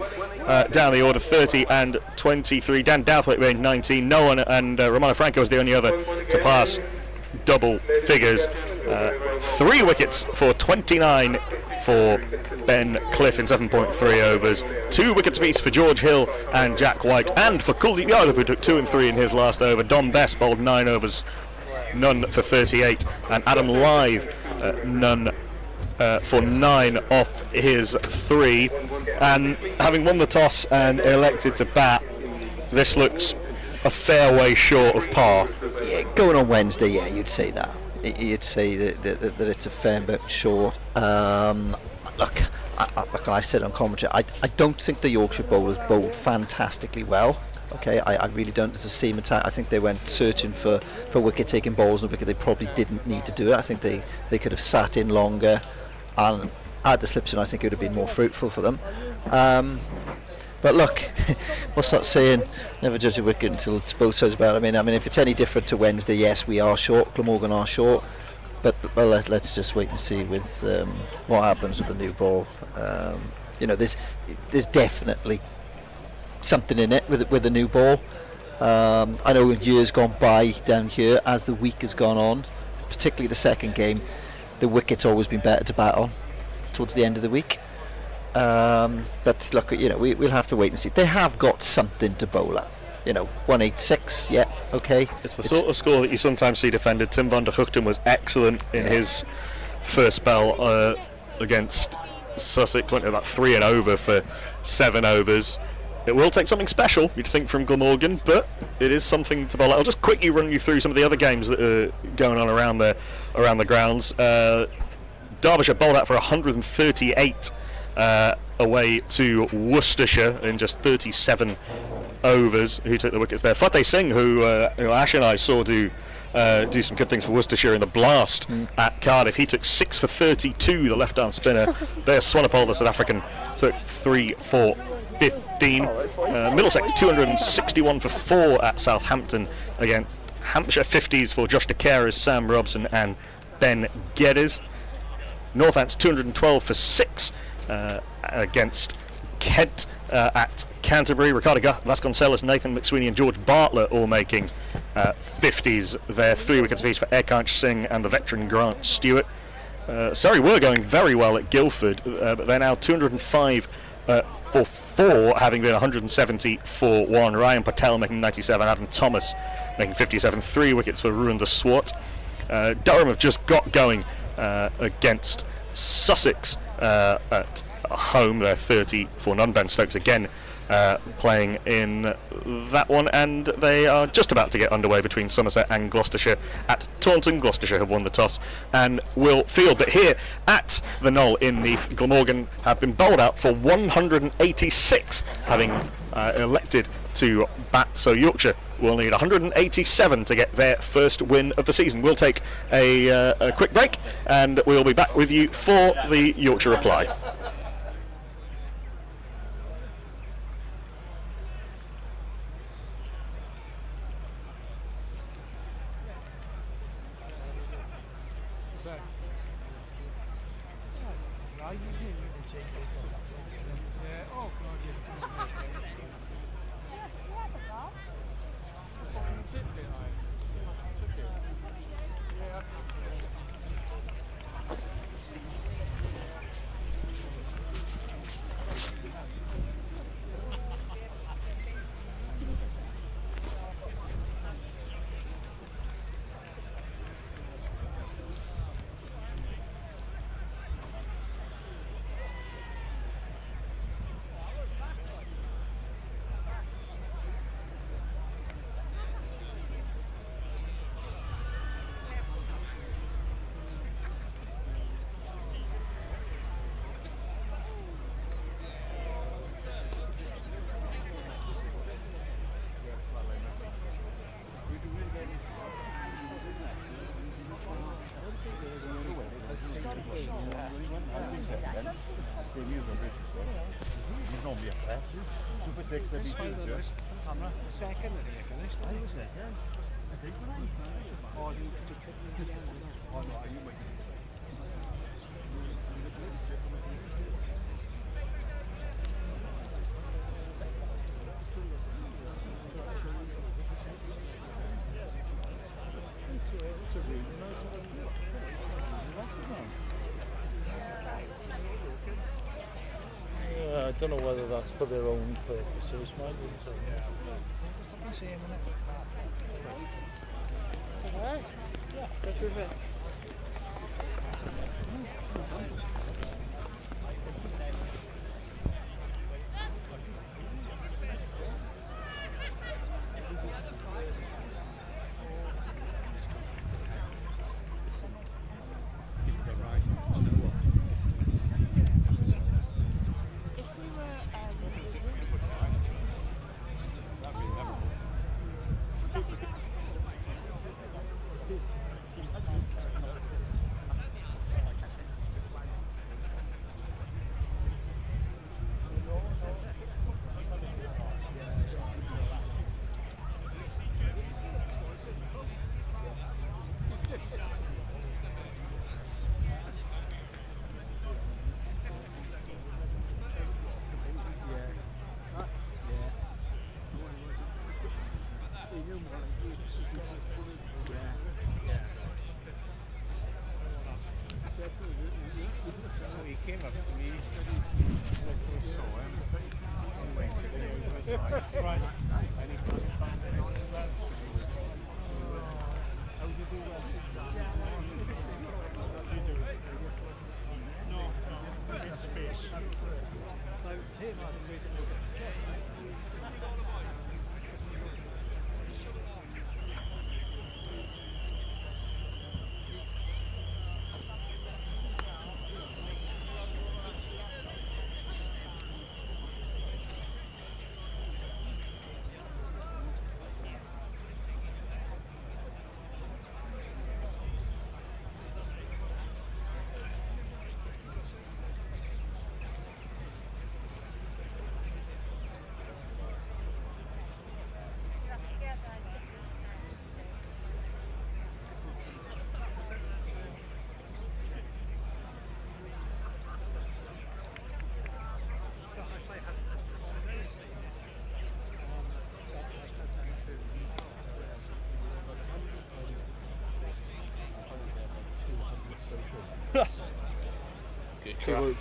down the order, 30 and 23. Dan Douthwaite made 19. No one, and Romano Franco was the only other to pass double figures. 3 wickets for 29 for Ben Cliff in 7.3 overs. 2 wickets apiece for George Hill and Jack White, and for Kuldeep Yadav, who took 2 and 3 in his last over. Dom Best bowled 9 overs, none for 38, and Adam Lythe none for 9 off his 3. And having won the toss and elected to bat, this looks a fair way short of par. Yeah, going on Wednesday, yeah, you'd say that. You'd say that it's a fair bit short. Look, like I said on commentary, I don't think the Yorkshire bowlers bowled fantastically well. Okay, I really don't. It's a seam attack. I think they went searching for wicket-taking balls on a wicket they probably didn't need to do it. I think they could have sat in longer and had the slips in. I think it would have been more fruitful for them. But look, what's that saying? Never judge a wicket until it's both sides about. I mean, if it's any different to Wednesday, yes, we are short. Glamorgan are short. But well, let's just wait and see with what happens with the new ball. There's definitely something in it with the new ball. I know in years gone by down here, as the week has gone on, particularly the second game, the wicket's always been better to bat on towards the end of the week. But look, we'll have to wait and see. They have got something to bowl at. 186, yeah, okay. It's the sort of score that you sometimes see defended. Tim van der Guchten was excellent in his first spell against Sussex, went about 3 and over for 7 overs. It will take something special, you'd think, from Glamorgan, but it is something to bowl at. I'll just quickly run you through some of the other games that are going on around the grounds. Derbyshire bowled out for 138 away to Worcestershire in just 37 overs. Who took the wickets there? Fateh Singh, who Ash and I saw do some good things for Worcestershire in the blast at Cardiff. He took 6 for 32, the left-arm spinner. There's Swanepoel, the South African, took 3 for 15. Middlesex 261 for 4 at Southampton against Hampshire. 50s for Josh DeCares, Sam Robson and Ben Geddes. Northants 212 for 6 against Kent at Canterbury. Ricardo Vasconcelos, Nathan McSweeney and George Bartlett all making 50s there. 3 wickets apiece for Erkanch Singh and the veteran Grant Stewart. Surrey were going very well at Guildford, but they're now 205 for 4, having been 170 for 1. Ryan Patel making 97, Adam Thomas making 57. 3 wickets for Ruanda Swart. Durham have just got going against Sussex at home. They're 30 for none. Ben Stokes again playing in that one, and they are just about to get underway between Somerset and Gloucestershire at Taunton. Gloucestershire have won the toss and will field, but here at the Knoll in Neath, Glamorgan have been bowled out for 186, having elected to bat, so Yorkshire will need 187 to get their first win of the season. We'll take a quick break and we'll be back with you for the Yorkshire reply. Second, and he finished. I was second. I think when I was oh, you just put me again. Oh no, you might. that's a really nice one. I don't know whether that's for their own purposes, might be. He came up to me. Right.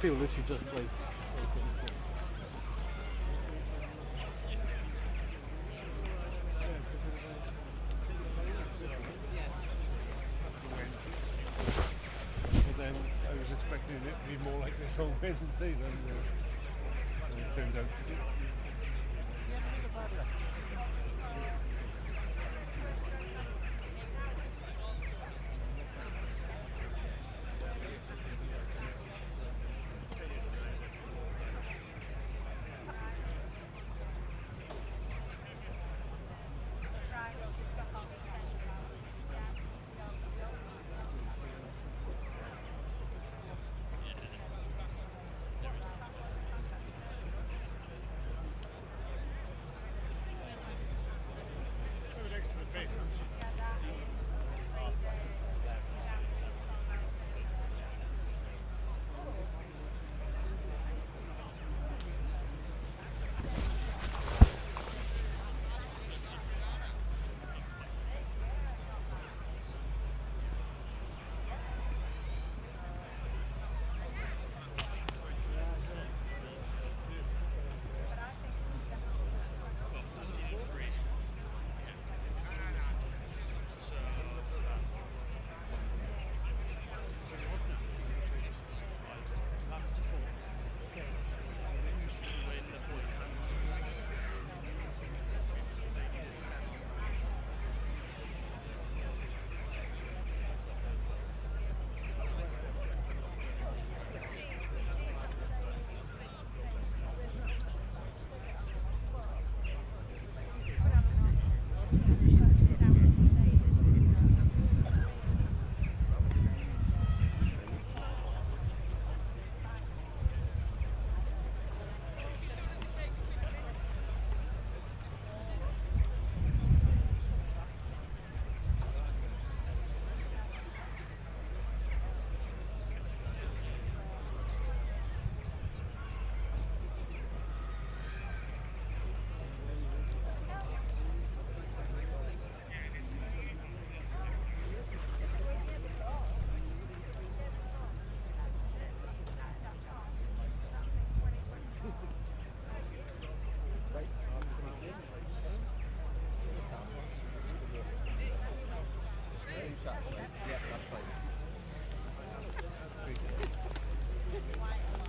People literally just like. But then I was expecting it to be more like this on Wednesday than it turned out to be.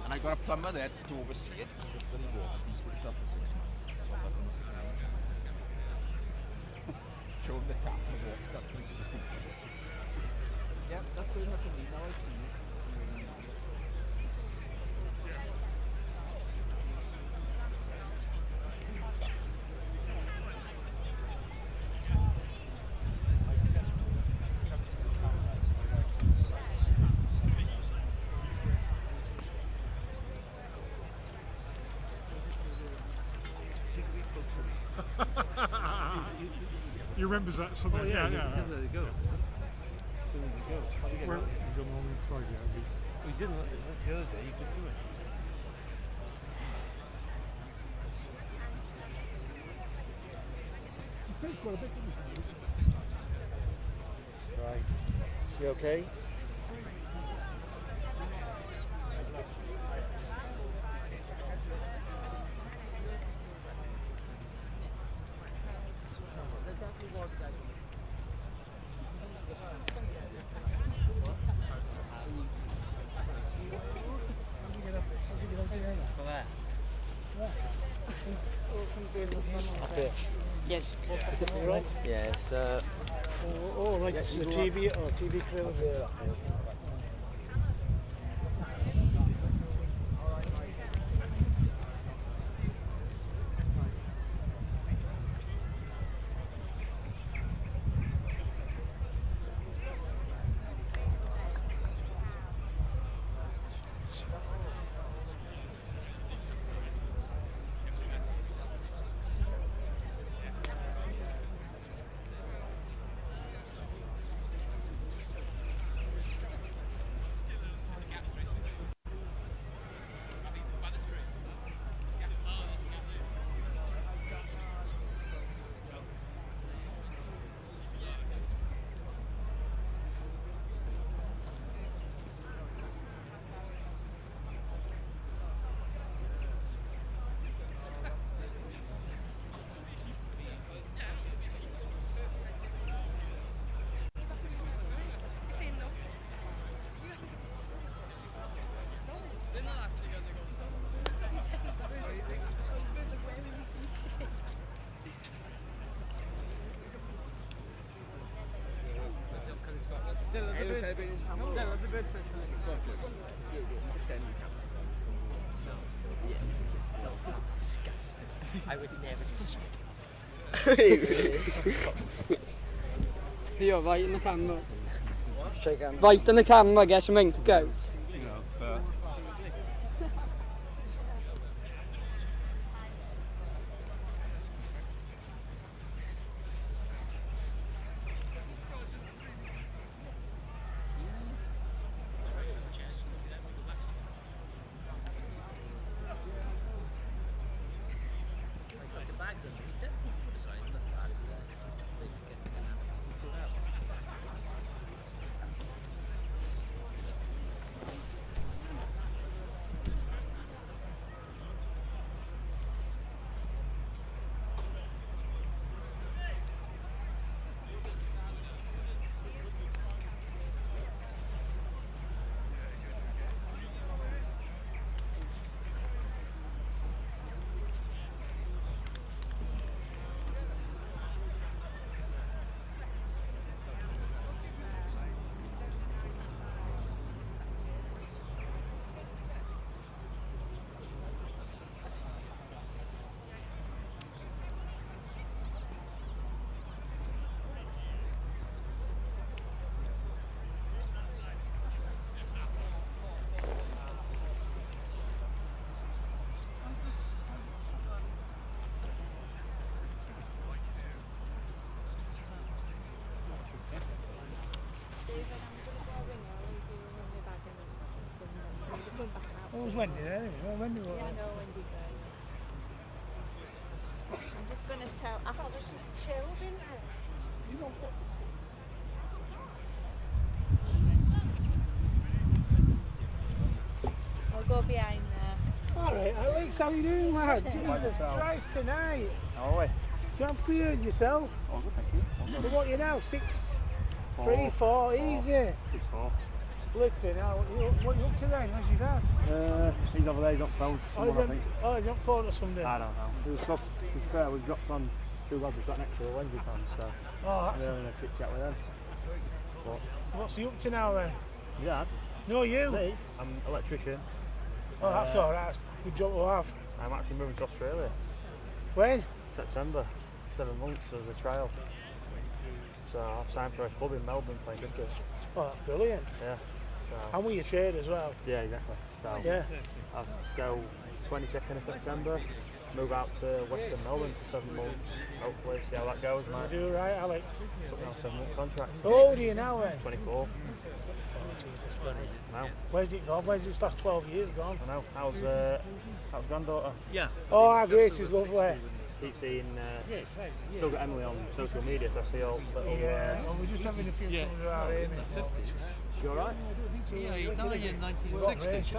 And I got a plumber there to oversee it. Then he walked and switched off for 6 months. So I couldn't sit down. Showed him the tap and the water started to the sink. Yeah, that's good enough for me. Now I've seen it. You remember that something? Oh, yeah, yeah. he did let it go. So let it go. Well, he's on the wrong side, yeah. We didn't let it the other day, you could do it. Right. Is he okay? Yes. Is it all right? Yes. Oh, right, this is the TV or TV crew. Disgusting. I would never do such. You're right in the camera. Shake hands. Right in the camera, guess what I mean? Go. It was Wendy there anyway. Well, Wendy was. Yeah, I know Wendy goes. I'm just going to tell. I thought this was chilled, didn't it? You know what? I'll go behind there. Alright, Alex, how you doing, lad? Jesus Christ, tonight. All right. You haven't cleared yourself. All good, thank you. So what are you now? 6? 3-4, easy. 6-4. Flipping out. What you up to then? How's your dad? He's over there, he's on phone. He's on phone or something. I don't know. It was tough. To be fair, we've dropped on 2 lads we've got next to the Wednesday fans, so we're having a quick chat with them. But what's he up to now then? your dad? No, you. Me? I'm an electrician. Oh, that's alright. That's a good job to have. I'm actually moving to Australia. When? September. 7 months as a trial. So I've signed for a club in Melbourne playing cricket. Oh, that's brilliant. Yeah. So, And with your trade as well. yeah, exactly. So Yeah. I'll go 22nd of September, move out to Western Melbourne for 7 months, hopefully see how that goes, You mate. do right, Alex. Took me on a 7-month contract. How old are you now then? 24. Oh, Jesus Christ. Now. Where's it gone? Where's this last 12 years gone? I know. How's granddaughter? Yeah. Oh, our Grace is lovely. Keep seeing, still got Emily on social media, so I see all little... Yeah, well, we're just having a few things around here. You alright? Yeah, he died in 1960.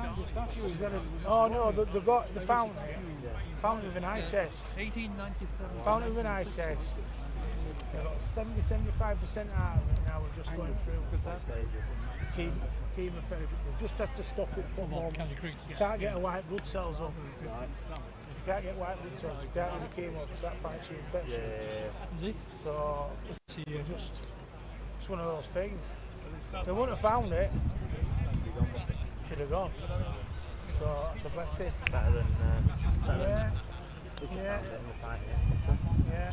Oh no, they found it. Found it with an eye test. 1897. Found it with an eye test. They've got 70-75% out of it now. We're just going through chemotherapy. We've just had to stop it for a moment. Can't get a white blood cells up. If you can't get white blood cells, you can't do the chemo because that fights your infection. Yeah. So it's one of those things. They wouldn't have found it. Should have gone. So that's a blessing. Better than... Yeah. Yeah.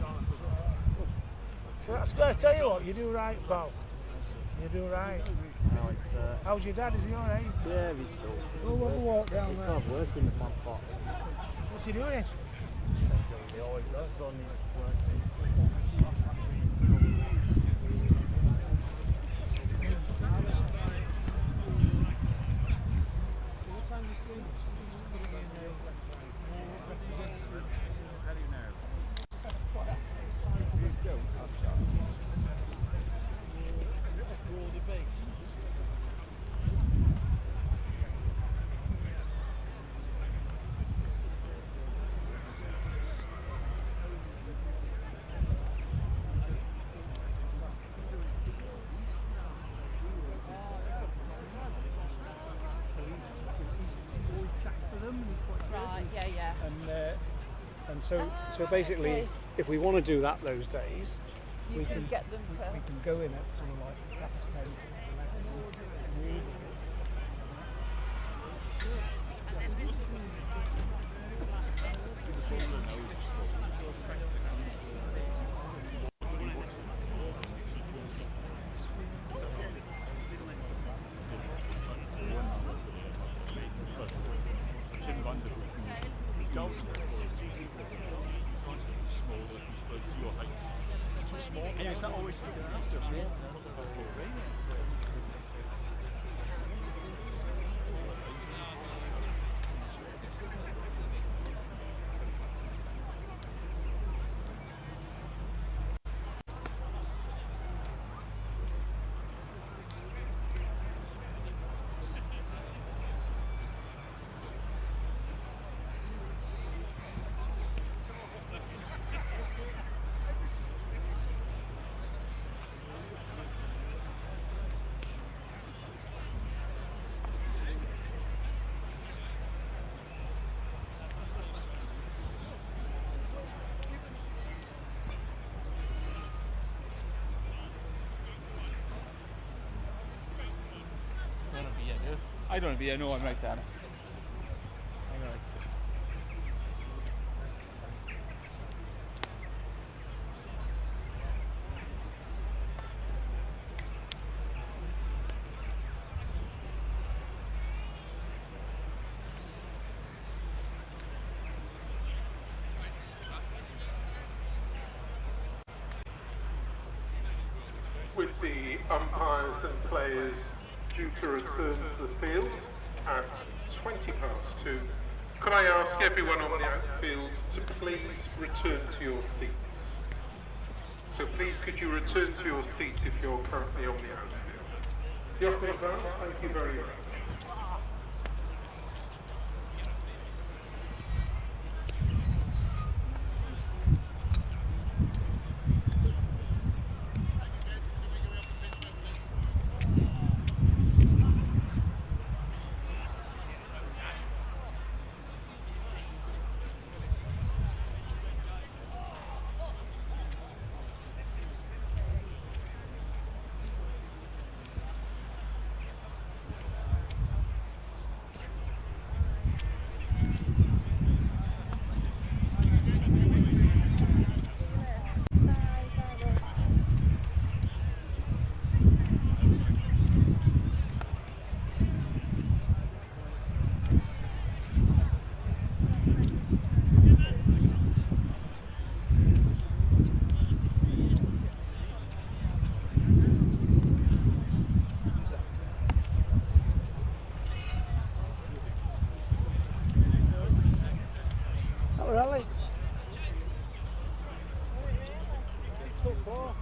So that's good. I tell you what, you do right, pal. You do right. No, it's, How's your dad? Is he alright? yeah, he's still... We'll have a walk down He's there. still working the plant pot. What's he doing? He always does, on work. Right, yeah. And so basically, if we want to do that those days, You can get them to. we can go in at sort of like 10. I don't want to be here, no, I'm right down. With the umpires and players due to return to the field at 2:20, could I ask everyone on the outfield to please return to your seats? So please could you return to your seats if you're currently on the outfield. Yorkshire, thank you very much. Alex. 6'4".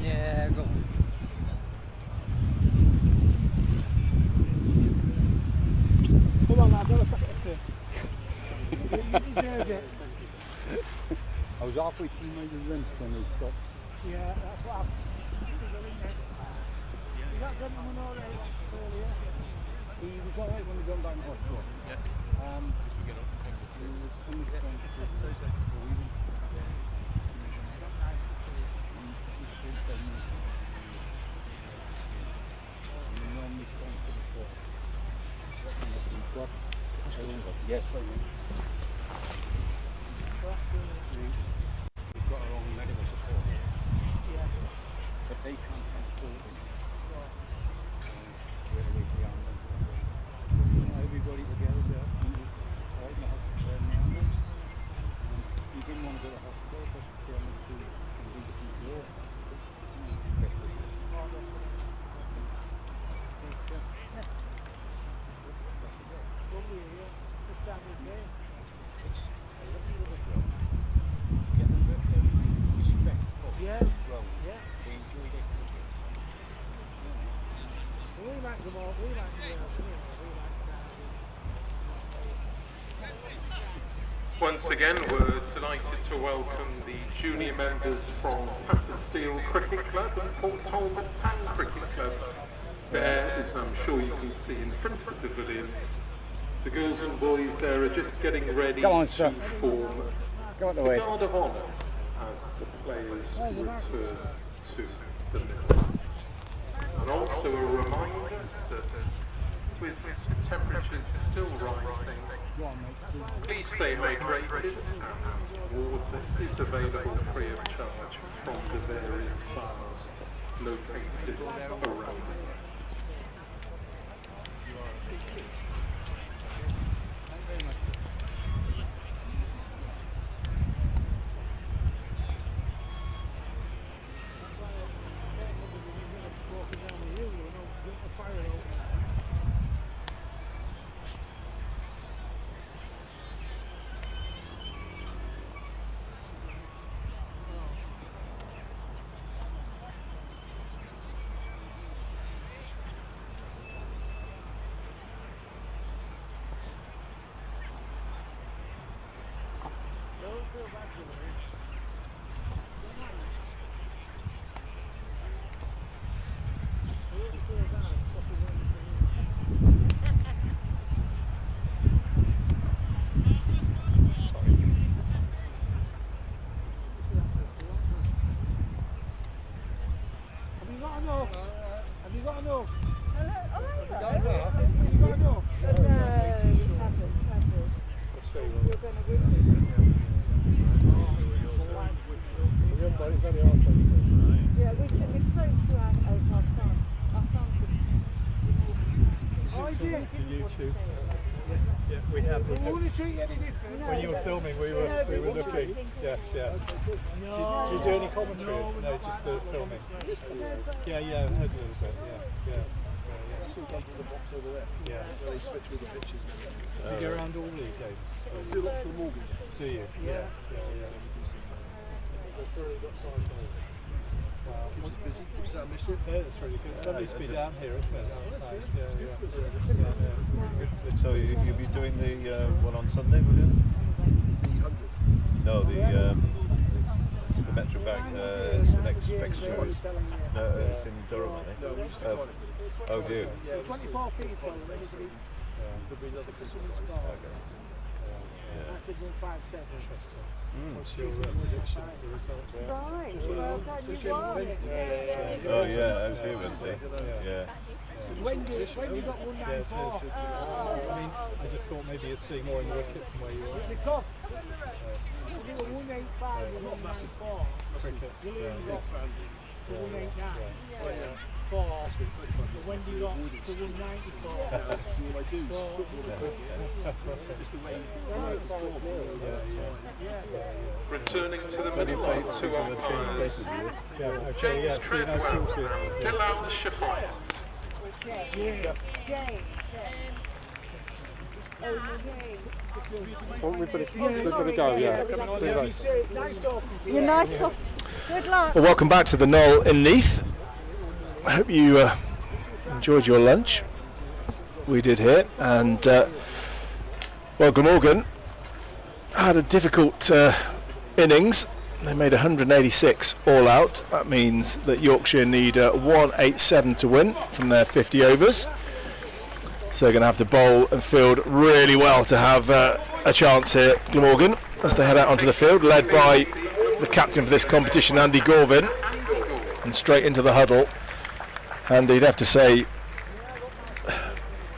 Yeah, go on. Come on, lads, have a crack at this. You deserve it. I was halfway through my rent when they stopped. Yeah, that's what happened. Is that gentleman alright earlier? He was alright when we got back in hospital. Yeah. We get up and take the Yes, I do. We've got our own medical support, but they can't transport them. We're away from the ambulance. Everybody together there, right in the hospital, in the ambulance. We didn't want to go to the hospital, but they wanted to reach the door. It's a lovely little club. You get them very respectful. Yeah. Well, Yeah. they enjoyed it. We like them all. We like them all. Once again, we're delighted to welcome the junior members from Tattersteel Cricket Club and Port Talbot Town Cricket Club. There, as I'm sure you can see in front of the pavilion, the girls and boys there are just getting ready Come on, to sir. form Go out the the way. guard of honour as the players return to the mill. And also a reminder that with temperatures still rising, please stay hydrated, and water is available free of charge from the various bars located around. Have you got enough? Yeah, we spoke to our son. Our son could. Oh, is it? We didn't want to say it. Yeah, we have. We wouldn't treat you any different. When you were filming, we were looking. Yes, yeah. Do you do any commentary? No, just the filming. Yeah, I heard a little bit. Yeah. That's all done from the box over there. Yeah. Where they switch all the pitches. You go around all the games. Do a lot for Glamorgan. Do you? Yeah. They've thoroughly got 5 goals. Wow. Keeps us busy, keeps out mischief. Yeah, that's really good. It's lovely to be down here, isn't it? Outside. So you'll be doing the one on Sunday, will you? The 100. No, it's the Metro Bank. It's the next fixture. No, it's in Durham, I think. No, we used to quite oh, do you? Yeah, 24 people. There'll be another couple of guys. Okay. Interesting. What's your prediction for the result? Right, well done, you won. Oh yeah, I was here Wednesday. Yeah. When you got 194? I mean, I just thought maybe you'd see more in the wicket from where you are. Because if you were 185 and 194, Cricket. you lose Yeah. what? To 189. But when you got to 194, This is all I do, is football and cricket. Just the way life has gone over that time. Returning to the When you middle play line, two with the change umpires. places with you. Yeah, okay, yeah, see, nice talk to you. And Bilal Shafayat. James. Oh, James. Well, we've got to go, yeah. nice talking to you. You're nice talking. Good luck. Well, welcome back to the Knoll in Neath. I hope you enjoyed your lunch. We did here, and well, Glamorgan had a difficult innings. They made 186 all out. That means that Yorkshire need 187 to win from their 50 overs. So they're going to have to bowl and field really well to have a chance here, Glamorgan, as they head out onto the field, led by the captain for this competition, Andy Gorvin, and straight into the huddle. And you'd have to say,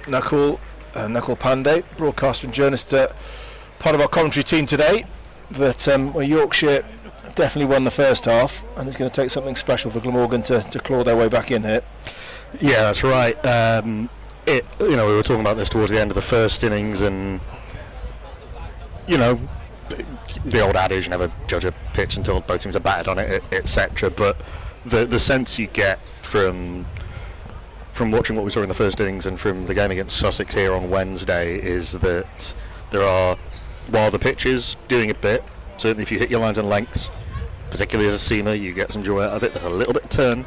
Nakul Pandey, broadcaster and journalist, part of our commentary team today, that well, Yorkshire definitely won the first half, and it's going to take something special for Glamorgan to claw their way back in here. Yeah, that's right. We were talking about this towards the end of the first innings, and the old adage, never judge a pitch until both teams are batted on it, etc. But the sense you get from watching what we saw in the first innings and from the game against Sussex here on Wednesday is that there are, while the pitch is doing a bit, certainly if you hit your lines and lengths, particularly as a seamer, you get some joy out of it. There's a little bit of turn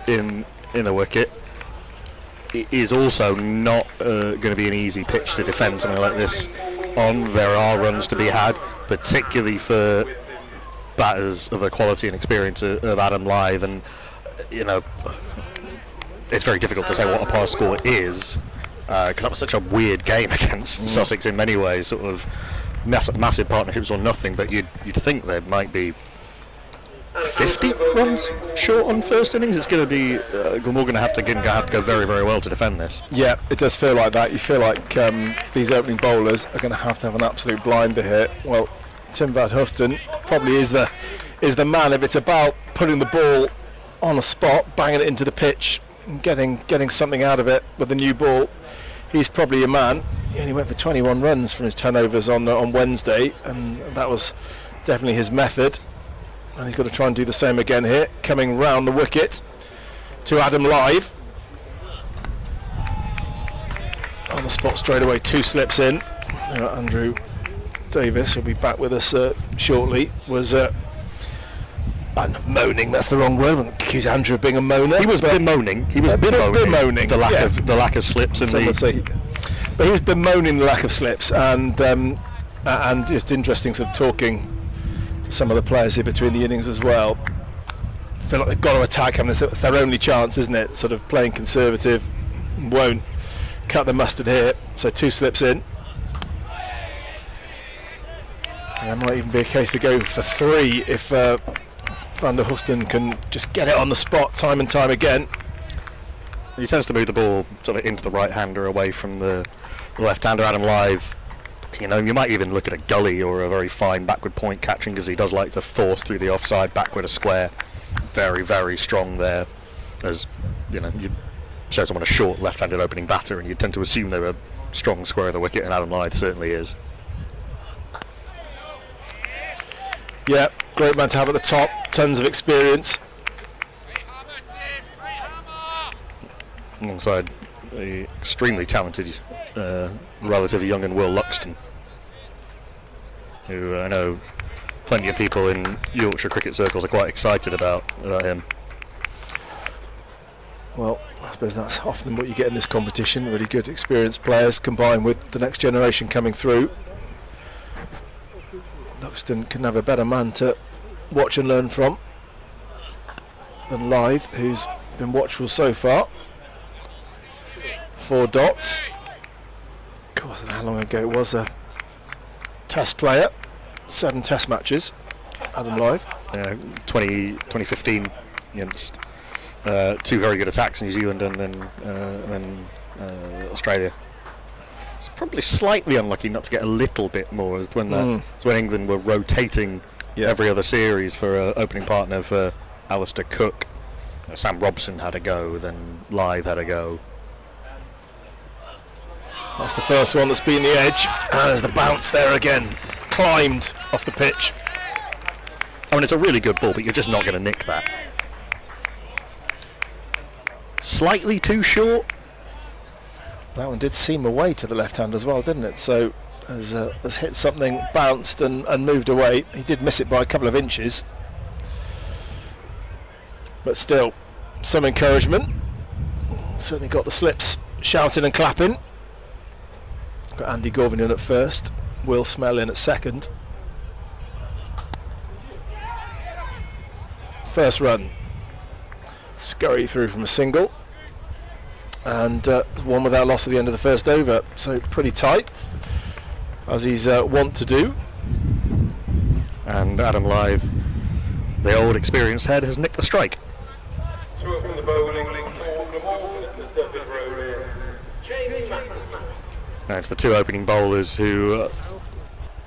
in the wicket. It is also not going to be an easy pitch to defend something like this on. There are runs to be had, particularly for batters of the quality and experience of Adam Lyth, and it's very difficult to say what a pass score is, because that was such a weird game against Sussex in many ways, sort of massive partnerships or nothing, but you'd think there might be 50 runs short on first innings. It's going to be Glamorgan have to go very, very well to defend this. Yeah, it does feel like that. You feel like these opening bowlers are going to have an absolute blinder here. Well, Tim Van Huften probably is the man if it's about putting the ball on a spot, banging it into the pitch, and getting something out of it with a new ball. He's probably a man. He only went for 21 runs from his 10 overs on Wednesday, and that was definitely his method. And he's got to try and do the same again here, coming round the wicket to Adam Lyth. On the spot straight away, 2 slips in. Andrew Davis will be back with us shortly. Was moaning, that's the wrong word. I wouldn't accuse Andrew of being a moaner. He was bemoaning. He was bemoaning the lack of slips and but he was bemoaning the lack of slips, and just interesting sort of talking to some of the players here between the innings as well. I feel like they've got to attack him. It's their only chance, isn't it? Sort of playing conservative, won't cut the mustard here. So 2 slips in. And there might even be a case to go for 3 if Van der Hoosten can just get it on the spot time and time again. He tends to move the ball sort of into the right-hander away from the left-hander. Adam Lyth, you might even look at a gully or a very fine backward point catching, because he does like to force through the offside backward a square. Very, very strong there. As you'd show someone a short left-handed opening batter, and you'd tend to assume they're a strong square of the wicket, and Adam Lyth certainly is. Yeah, great man to have at the top. Tons of experience. Alongside the extremely talented, relatively young and Will Luxton, who I know plenty of people in Yorkshire cricket circles are quite excited about him. Well, I suppose that's often what you get in this competition, really good experienced players combined with the next generation coming through. Luxton couldn't have a better man to watch and learn from than Lyth, who's been watchful so far. 4 dots. Of course, I don't know how long ago it was. Test player, 7 Test matches. Adam Lyth. 2015 against 2 very good attacks, New Zealand and then Australia. It's probably slightly unlucky not to get a little bit more. It's when England were rotating every other series for opening partner for Alistair Cook. Sam Robson had a go, then Lyth had a go. That's the first one that's been the edge. And there's the bounce there again. Climbed off the pitch. I mean, it's a really good ball, but you're just not going to nick that. Slightly too short. That one did seam away to the left hand as well, didn't it? So has hit something, bounced and moved away. He did miss it by a couple of inches. But still, some encouragement. Certainly got the slips shouting and clapping. Got Andy Gorvin in at first, Will Smell in at second. First run, scurry through from a single, and one without loss at the end of the first over, so pretty tight, as he's wont to do. And Adam Lyth, the old experienced head, has nicked the strike. To open the bowling for Glamorgan, the 30th row in, Jamie McElroy. And it's the 2 opening bowlers who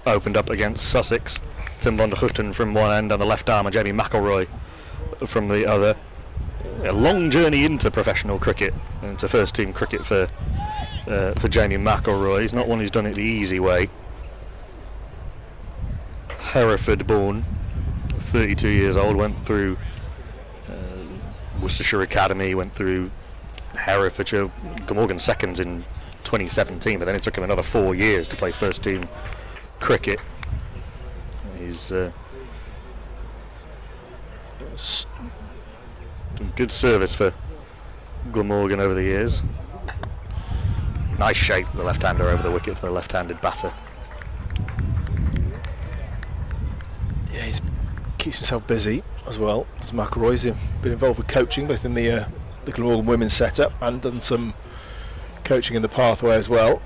opened up against Sussex. Tim van der Gutten from one end and the left armer Jamie McElroy from the other. A long journey into professional cricket, into first team cricket for Jamie McElroy. He's not one who's done it the easy way. Hereford born, 32 years old, went through Worcestershire Academy, went through Herefordshire, Glamorgan seconds in 2017, but then it took him another 4 years to play first team cricket. He's done good service for Glamorgan over the years. Nice shape, the left-hander over the wicket for the left-handed batter. Yeah, he keeps himself busy as well. As McElroy's been involved with coaching, both in the Glamorgan women's setup and done some coaching in the pathway as well.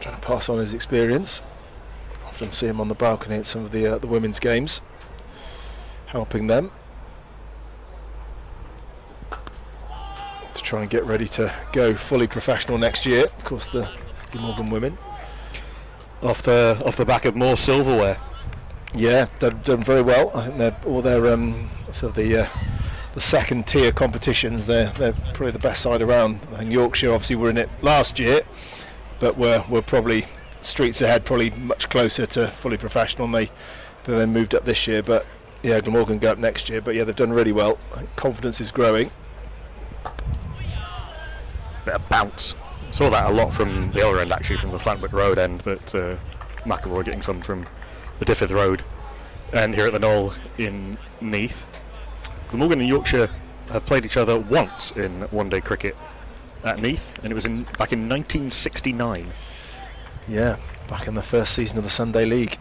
Trying to pass on his experience. Often see him on the balcony at some of the women's games, helping them to try and get ready to go fully professional next year. Of course, the Glamorgan women off the back of more silverware. Yeah, they've done very well. I think they're all their sort of the second tier competitions. They're probably the best side around. I think Yorkshire obviously were in it last year, but we're probably streets ahead, probably much closer to fully professional. They then moved up this year, but yeah, Glamorgan go up next year. But yeah, they've done really well. I think confidence is growing. Bit of bounce. Saw that a lot from the other end, actually, from the Slantwick Road end, but McElroy getting some from the Diffith Road end here at the Knoll in Neath. Glamorgan and Yorkshire have played each other once in one-day cricket at Neath, and it was back in 1969. Yeah, back in the first season of the Sunday League.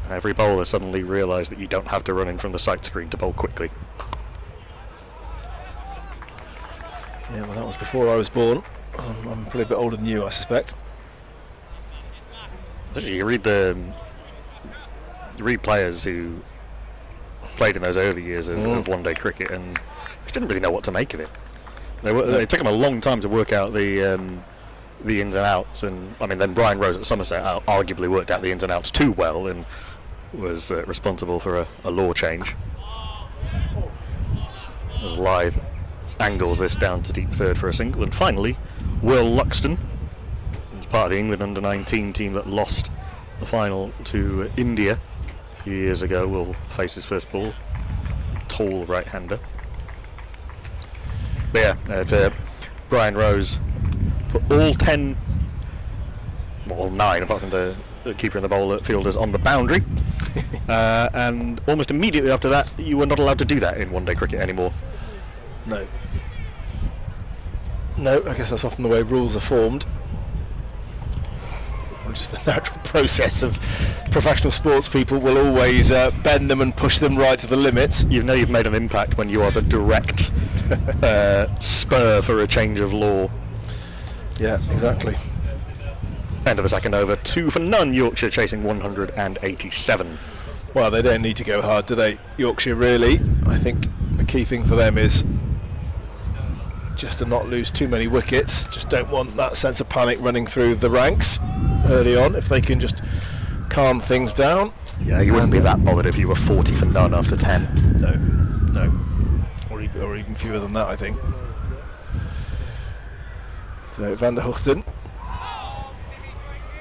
And every bowler suddenly realised that you don't have to run in from the sight screen to bowl quickly. Yeah, well, that was before I was born. I'm probably a bit older than you, I suspect. You read players who played in those early years of one-day cricket and just didn't really know what to make of it. It took them a long time to work out the ins and outs, and I mean, then Brian Rose at Somerset arguably worked out the ins and outs too well and was responsible for a law change. As Lyth angles this down to deep third for a single, and finally Will Luxton, who's part of the England under-19 team that lost the final to India a few years ago, will face his first ball. Tall right-hander. But yeah, Brian Rose put all 10, well, all 9 apart from the keeper and the bowler fielders on the boundary, and almost immediately after that you were not allowed to do that in one-day cricket anymore. No, I guess that's often the way rules are formed. Just the natural process of professional sports people will always bend them and push them right to the limits. You know you've made an impact when you are the direct spur for a change of law. Yeah, exactly. End of the second over, 2 for none. Yorkshire chasing 187. Well, they don't need to go hard, do they? Yorkshire, really. I think the key thing for them is just to not lose too many wickets. Just don't want that sense of panic running through the ranks early on. If they can just calm things down. Yeah, you wouldn't be that bothered if you were 40 for none after 10. No. Or even fewer than that, I think. So Van der Hoogten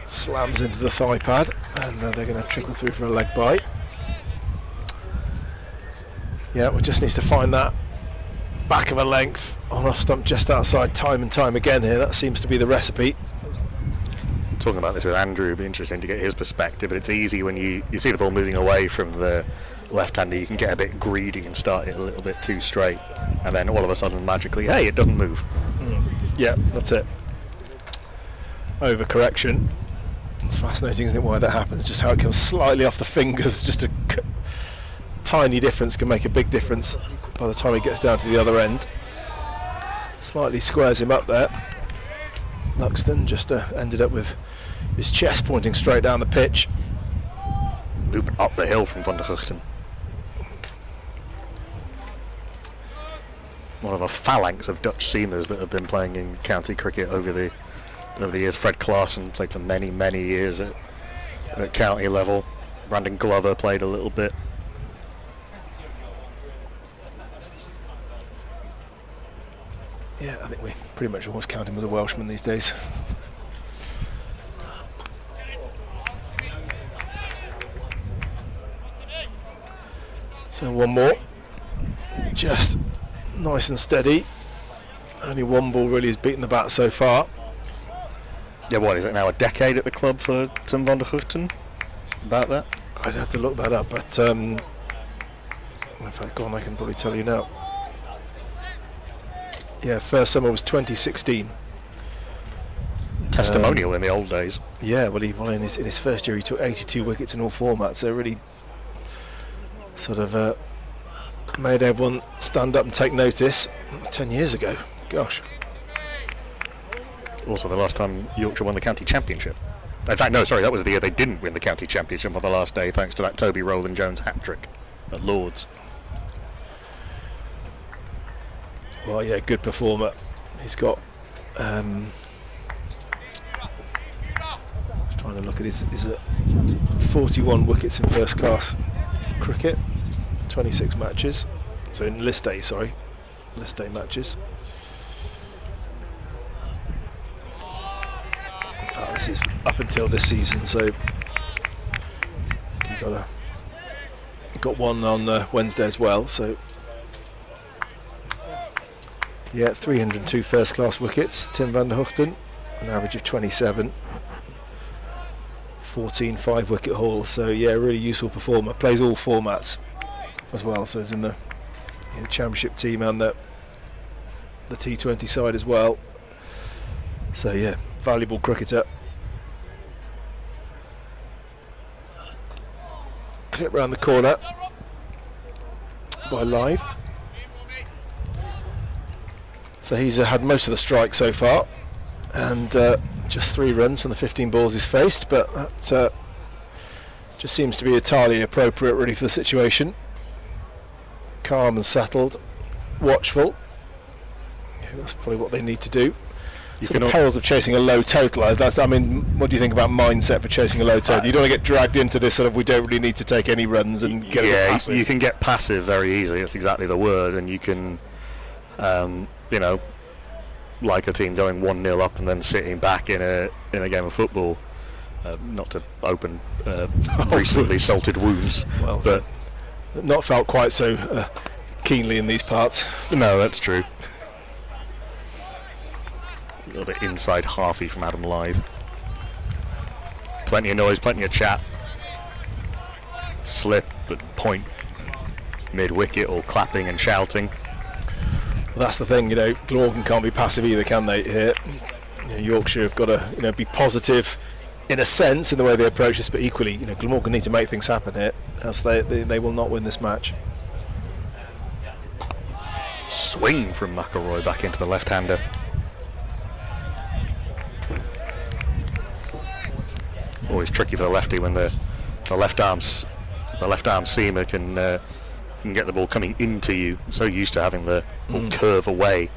slams into the thigh pad, and they're going to trickle through for a leg bite. Yeah, we just needs to find that back of a length on off stump just outside time and time again here. That seems to be the recipe. Talking about this with Andrew, it'd be interesting to get his perspective, but it's easy when you see the ball moving away from the left-hander, you can get a bit greedy and start it a little bit too straight, and then all of a sudden magically, hey, it doesn't move. Yeah, that's it. Overcorrection. It's fascinating, isn't it, why that happens, just how it comes slightly off the fingers. Just a tiny difference can make a big difference by the time he gets down to the other end. Slightly squares him up there. Luxton just ended up with his chest pointing straight down the pitch. Movement up the hill from Van der Hoogten. One of a phalanx of Dutch seamers that have been playing in county cricket over the years. Fred Klaassen played for many, many years at county level. Brandon Glover played a little bit. Yeah, I think we pretty much always count him as a Welshman these days. So one more, just nice and steady. Only one ball really has beaten the bat so far. Yeah, what is it now, a decade at the club for Tim Van der Hoogten? About that? I'd have to look that up, but in fact, go on, I can probably tell you now. Yeah, first summer was 2016. Testimonial in the old days. Yeah, well, in his first year he took 82 wickets in all formats, so really sort of made everyone stand up and take notice. That was 10 years ago. Gosh. Also the last time Yorkshire won the county championship. In fact, no, sorry, that was the year they didn't win the county championship on the last day, thanks to that Toby Rowland-Jones hat-trick at Lord's. Well, yeah, good performer. He's got just trying to look at his 41 wickets in first class cricket, 26 matches. So in list day matches. In fact, this is up until this season, so he got one on Wednesday as well. So yeah, 302 first class wickets. Tim Van der Hoogten, an average of 27. 14 5-wicket hauls, so yeah, really useful performer. Plays all formats as well, so he's in the championship team and the T20 side as well. So yeah, valuable cricketer. Clip round the corner by Live. So he's had most of the strikes so far, and just 3 runs from the 15 balls he's faced, but that just seems to be entirely appropriate really for the situation. Calm and settled, watchful. Yeah, that's probably what they need to do. So the perils of chasing a low total, what do you think about mindset for chasing a low total? You don't want to get dragged into this sort of, we don't really need to take any runs and get passive. You can get passive very easily, that's exactly the word, and you can like a team going 1-0 up and then sitting back in a game of football, not to open recently salted wounds, well, but not felt quite so keenly in these parts. No, that's true. A little bit inside halfy from Adam Lythe. Plenty of noise, plenty of chat. Slip and point mid-wicket, or clapping and shouting. Well, that's the thing, Glamorgan can't be passive either, can they? Here, Yorkshire have got to, be positive in a sense in the way they approach this, but equally, Glamorgan need to make things happen here, else they will not win this match. Swing from McElroy back into the left-hander. always tricky for the lefty when the left arm seamer can get the ball coming into you. So used to having the ball curve away.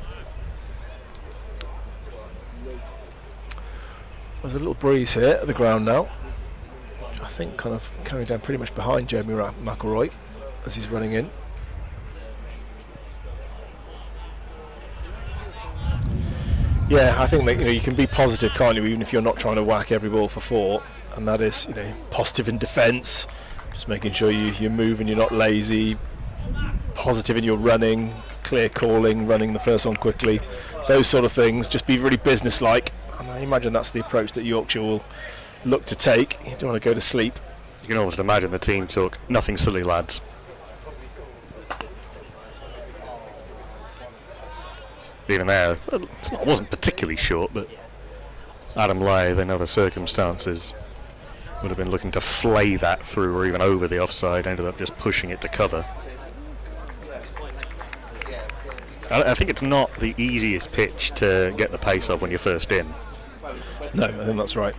There's a little breeze here at the ground now. I think kind of coming down pretty much behind Jeremy McElroy as he's running in. Yeah, I think that you can be positive, can't you, even if you're not trying to whack every ball for 4, and that is positive in defence, just making sure you're moving, you're not lazy, positive in your running, clear calling, running the first one quickly, those sort of things. Just be really business-like, and I imagine that's the approach that Yorkshire will look to take. You don't want to go to sleep. You can almost imagine the team took nothing silly, lads. Even there, it wasn't particularly short, but Adam Lyth, in other circumstances, would have been looking to flay that through or even over the offside, ended up just pushing it to cover. I think it's not the easiest pitch to get the pace of when you're first in. No, I think that's right.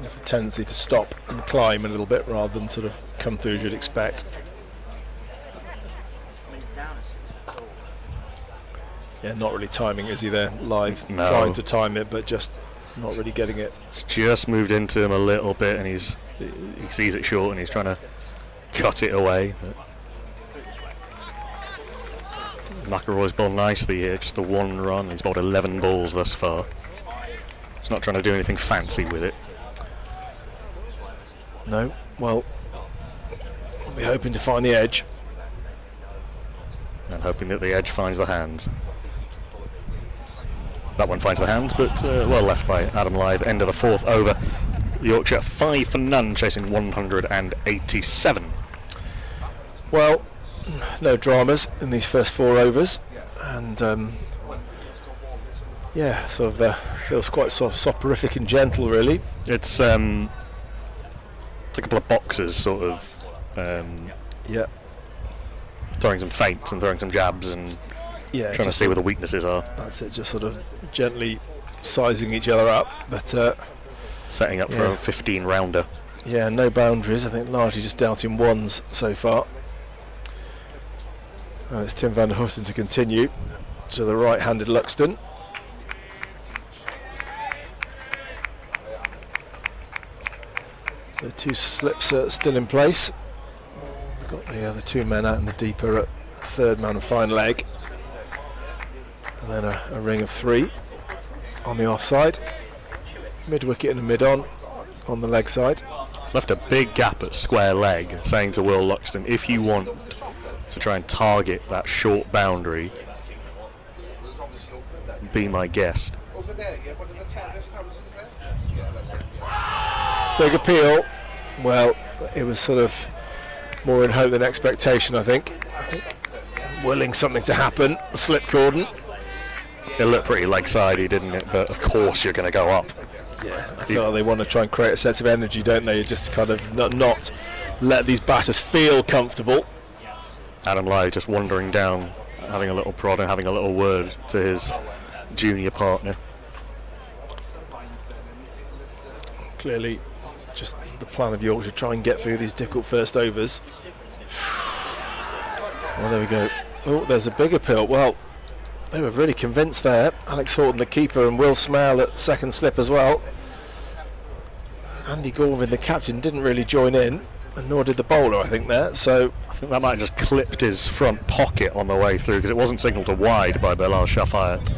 There's a tendency to stop and climb a little bit rather than sort of come through as you'd expect. Yeah, not really timing, is he there? Live, no. Trying to time it, but just not really getting it. It's just moved into him a little bit, and he sees it short, and he's trying to cut it away. McElroy's bowled nicely here, just the one run. He's bowled 11 balls thus far. He's not trying to do anything fancy with it. No, well, we'll be hoping to find the edge. And hoping that the edge finds the hands. That one finds the hands, but well left by Adam Lyth. End of the 4th over. Yorkshire 5 for none, chasing 187. Well, no dramas in these first 4 overs, and yeah, sort of feels quite sort of soporific and gentle, really. It's a couple of boxers, sort of. Yeah. Throwing some feints and throwing some jabs and trying to see where the weaknesses are. That's it, just sort of gently sizing each other up, but setting up for a 15 rounder. Yeah, no boundaries. I think largely just dealt in ones so far. And it's Tim van der Hoesten to continue to the right-handed Luxton. So 2 slips still in place. We've got the other 2 men out in the deeper at 3rd man and fine leg. And then a ring of 3 on the offside. Mid-wicket and a mid-on the leg side. Left a big gap at square leg, saying to Will Luxton, if you want to try and target that short boundary, be my guest. Big appeal. Well, it was sort of more in hope than expectation, I think. Willing something to happen. Slip cordon. It looked pretty leg-sidey, didn't it? But of course you're going to go up. Yeah, I feel like they want to try and create a sense of energy, don't they? Just kind of not let these batters feel comfortable. Adam Lyth just wandering down, having a little prod and having a little word to his junior partner. Clearly, just the plan of Yorkshire, try and get through these difficult first overs. Well, there we go. Oh, there's a big appeal. Well, they were really convinced there. Alex Horton, the keeper, and Will Smale at second slip as well. Andy Gorvin, the captain, didn't really join in, and nor did the bowler, I think, there. So I think that might have just clipped his front pocket on the way through, because it wasn't signalled to wide by Bilal Shafayat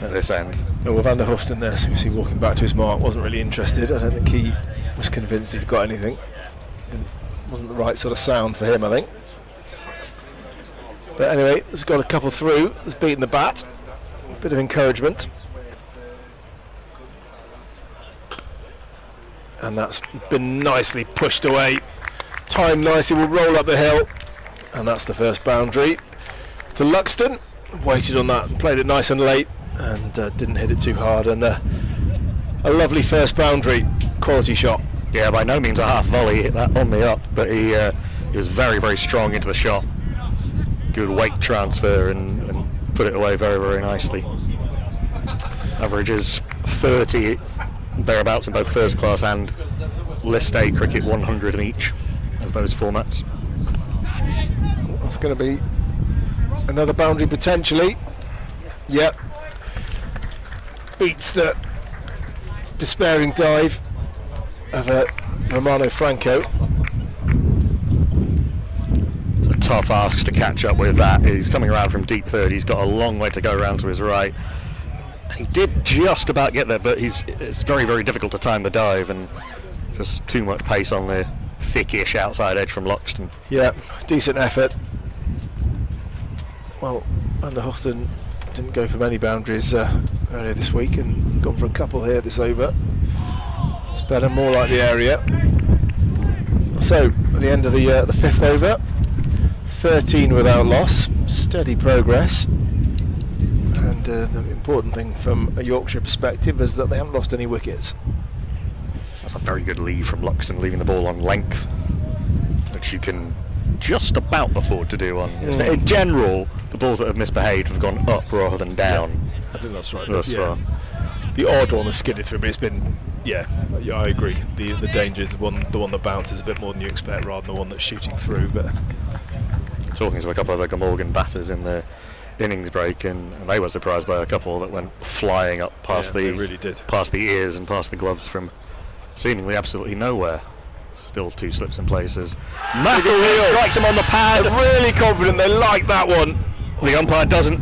at this end. Well, Van der Hoesten there, so you see walking back to his mark, wasn't really interested. I don't think he was convinced he'd got anything. Wasn't the right sort of sound for him, I think. But anyway, has got a couple through, has beaten the bat. A bit of encouragement. And that's been nicely pushed away. Timed nicely, will roll up the hill. And that's the first boundary. To Luxton, waited on that and played it nice and late, and didn't hit it too hard. And a lovely first boundary, quality shot. Yeah, by no means a half volley, hit that on the up, but he was very, very strong into the shot. Good weight transfer and put it away very, very nicely. Averages 30 thereabouts in both first class and List A cricket, 100 in each of those formats. That's going to be another boundary potentially. Yep. Beats the despairing dive of Romano Franco. It's a tough ask to catch up with that. He's coming around from deep third. He's got a long way to go around to his right. He did just about get there, but it's very, very difficult to time the dive, and just too much pace on the thickish outside edge from Luxton. Yeah, decent effort. Well, Underhochten didn't go for many boundaries earlier this week, and gone for a couple here this over. It's better, more like the area. So, at the end of the fifth over, 13 without loss, steady progress. And the important thing from a Yorkshire perspective is that they haven't lost any wickets. That's a very good leave from Luxton, leaving the ball on length, which you can just about afford to do on. In general, the balls that have misbehaved have gone up rather than down. Yeah, I think that's right. Thus far. The odd one has skidded through, but it's been, yeah, I agree. The danger is the one that bounces a bit more than you expect, rather than the one that's shooting through. But talking to a couple of the Glamorgan batters in the innings break, and they were surprised by a couple that went flying up past past the ears and past the gloves from seemingly absolutely nowhere. Still two slips in places. McElroy strikes him on the pad. They're really confident. They like that one. The umpire doesn't.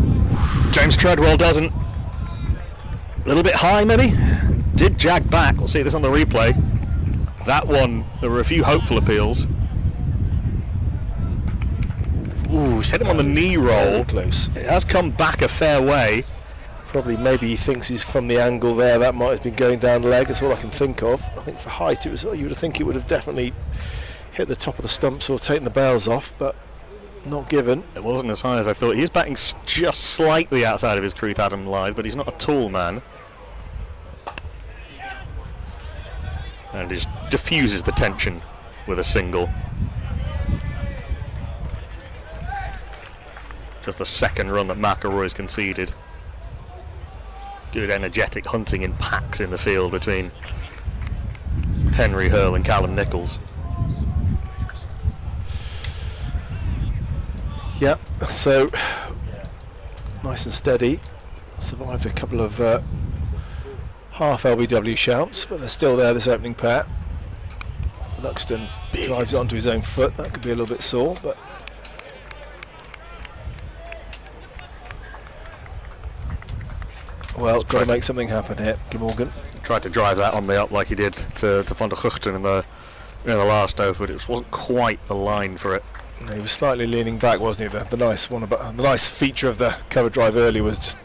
James Treadwell doesn't. A little bit high, maybe. Did jag back. We'll see this on the replay. That one, there were a few hopeful appeals. Ooh, he's hit him on the knee roll. Close. It has come back a fair way. Probably, maybe he thinks he's from the angle there. That might have been going down the leg. That's all I can think of. I think for height, it was. You would think it would have definitely hit the top of the stumps or taken the bails off, but not given. It wasn't as high as I thought. He's batting just slightly outside of his crease, Adam Lyth, but he's not a tall man. And just diffuses the tension with a single. Just the second run that McElroy's conceded. Good energetic hunting in packs in the field between Henry Hurl and Callum Nichols. Yep, so nice and steady. Survived a couple of half LBW shouts, but they're still there, this opening pair. Luxton drives it onto his own foot. That could be a little bit sore, but well, got to make something happen here, Glamorgan. Tried to drive that on the up like he did to Van der Guchten in the last over, but it wasn't quite the line for it. He was slightly leaning back, wasn't he? The nice feature of the cover drive earlier was just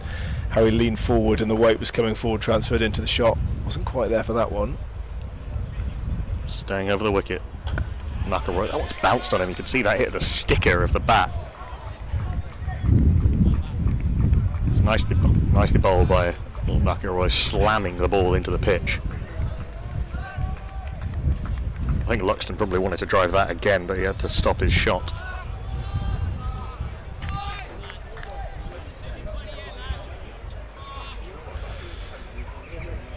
how he leaned forward and the weight was coming forward, transferred into the shot. Wasn't quite there for that one. Staying over the wicket. McElroy, that one's bounced on him. You can see that hit the sticker of the bat. It's nicely bowled by McElroy, slamming the ball into the pitch. I think Luxton probably wanted to drive that again, but he had to stop his shot.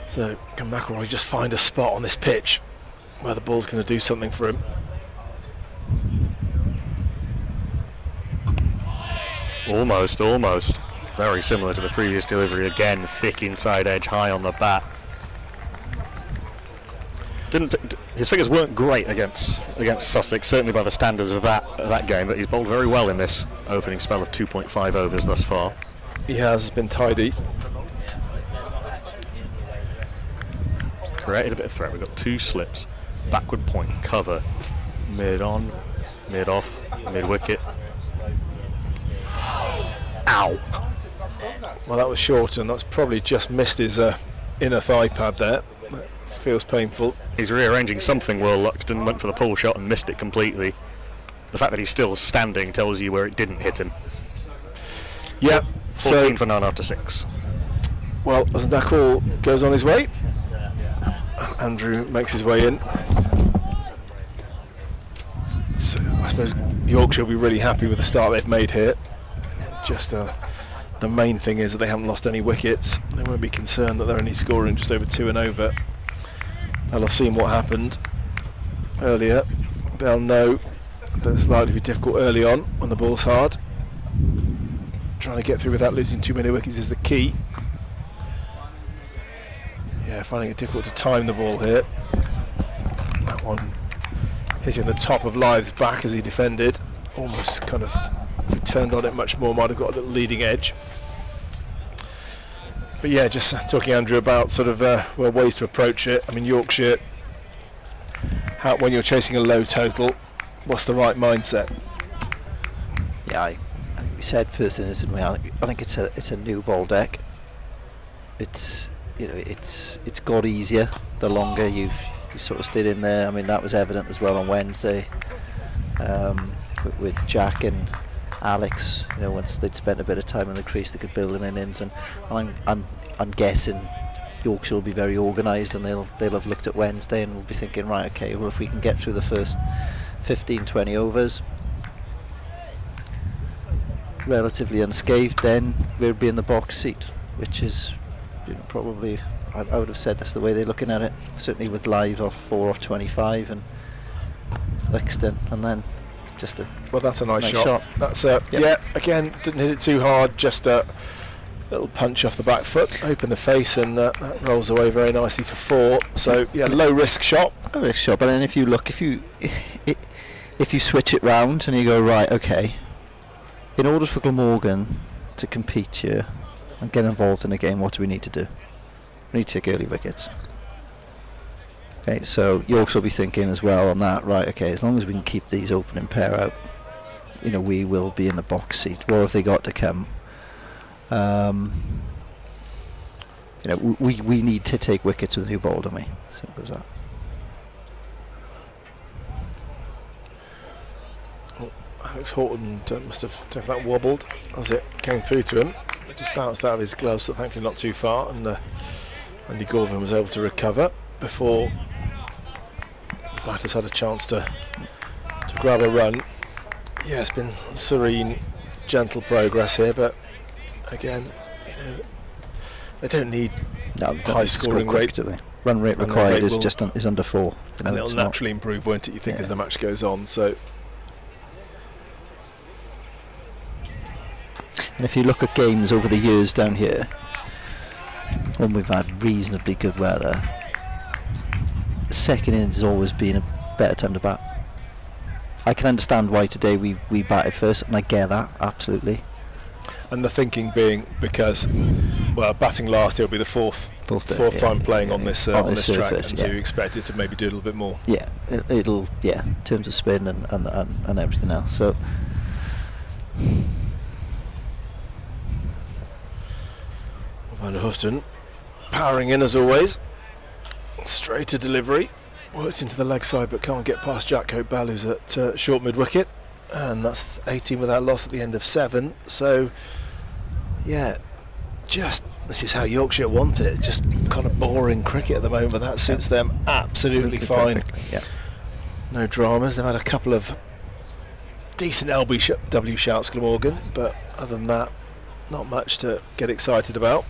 So can McElroy just find a spot on this pitch where the ball's going to do something for him? Almost. Very similar to the previous delivery again, thick inside edge, high on the bat. His figures weren't great against Sussex, certainly by the standards of that game, but he's bowled very well in this opening spell of 2.5 overs thus far. He has been tidy. Created a bit of threat. We've got two slips, backward point, cover, mid on, mid off, mid wicket. Ow! Well, that was short, and that's probably just missed his inner thigh pad there. It feels painful. He's rearranging something well. Luxton went for the pull shot and missed it completely. The fact that he's still standing tells you where it didn't hit him. Yep. 14 for 9 after 6. Well, as Nakul goes on his way, Andrew makes his way in. So I suppose Yorkshire will be really happy with the start they've made here. Just the main thing is that they haven't lost any wickets. They won't be concerned that they're only scoring just over 2 and over. they'll have seen what happened earlier. They'll know that it's likely to be difficult early on when the ball's hard. Trying to get through without losing too many wickets is the key. Yeah, finding it difficult to time the ball here. That one hitting the top of Lyth's back as he defended. Almost kind of, if he turned on it much more, might have got a little leading edge. But yeah, just talking, Andrew, about sort of ways to approach it. I mean, Yorkshire, when you're chasing a low total, what's the right mindset? Yeah, I think we said first innings, didn't we? I think it's a new ball deck. It's got easier the longer you've sort of stayed in there. I mean, that was evident as well on Wednesday with Jack and Alex. Once they'd spent a bit of time in the crease, they could build an innings, and I'm guessing Yorkshire will be very organised, and they'll have looked at Wednesday and will be thinking, right, okay, well, if we can get through the first 15-20 overs relatively unscathed, then we'll be in the box seat, which is probably, I would have said that's the way they're looking at it, certainly with Lyth off 4 off 25 and Lixton, and then just that's a nice shot. That's yeah, again, didn't hit it too hard, just a little punch off the back foot, open the face, and that rolls away very nicely for 4. So yeah, low risk shot. Low risk shot, but then if you switch it round and you go, right, okay, in order for Glamorgan to compete here and get involved in the game, what do we need to do? We need to take early wickets. Okay, so Yorkshire will be thinking as well on that, right, okay, as long as we can keep these opening pair out, we will be in the box seat. What have they got to come? We need to take wickets with a new ball, don't we? Simple as that. Alex Horton must have definitely wobbled as it came through to him. It just bounced out of his gloves, so thankfully not too far, and Andy Gorvin was able to recover before the batters had a chance to grab a run. Yeah, it's been serene, gentle progress here, but again, they don't need high scoring rate, do they? Run rate required is under 4. And it'll naturally improve, won't it? You think, as the match goes on. So. And if you look at games over the years down here, when we've had reasonably good weather, second innings has always been a better time to bat. I can understand why today we batted first, and I get that, absolutely. And the thinking being because, batting last, it'll be the fourth time playing on this surface, track, and so you expect it to maybe do a little bit more. Yeah, it'll in terms of spin and everything else. So. Van Housten powering in as always, straight to delivery, works into the leg side but can't get past Jack Hope-Bell, who's at short mid wicket, and that's 18 without loss at the end of 7. So yeah, this is how Yorkshire want it, just kind of boring cricket at the moment, but that suits them absolutely fine. Yeah. No dramas. They've had a couple of decent LBW shouts, Glamorgan, but other than that, not much to get excited about.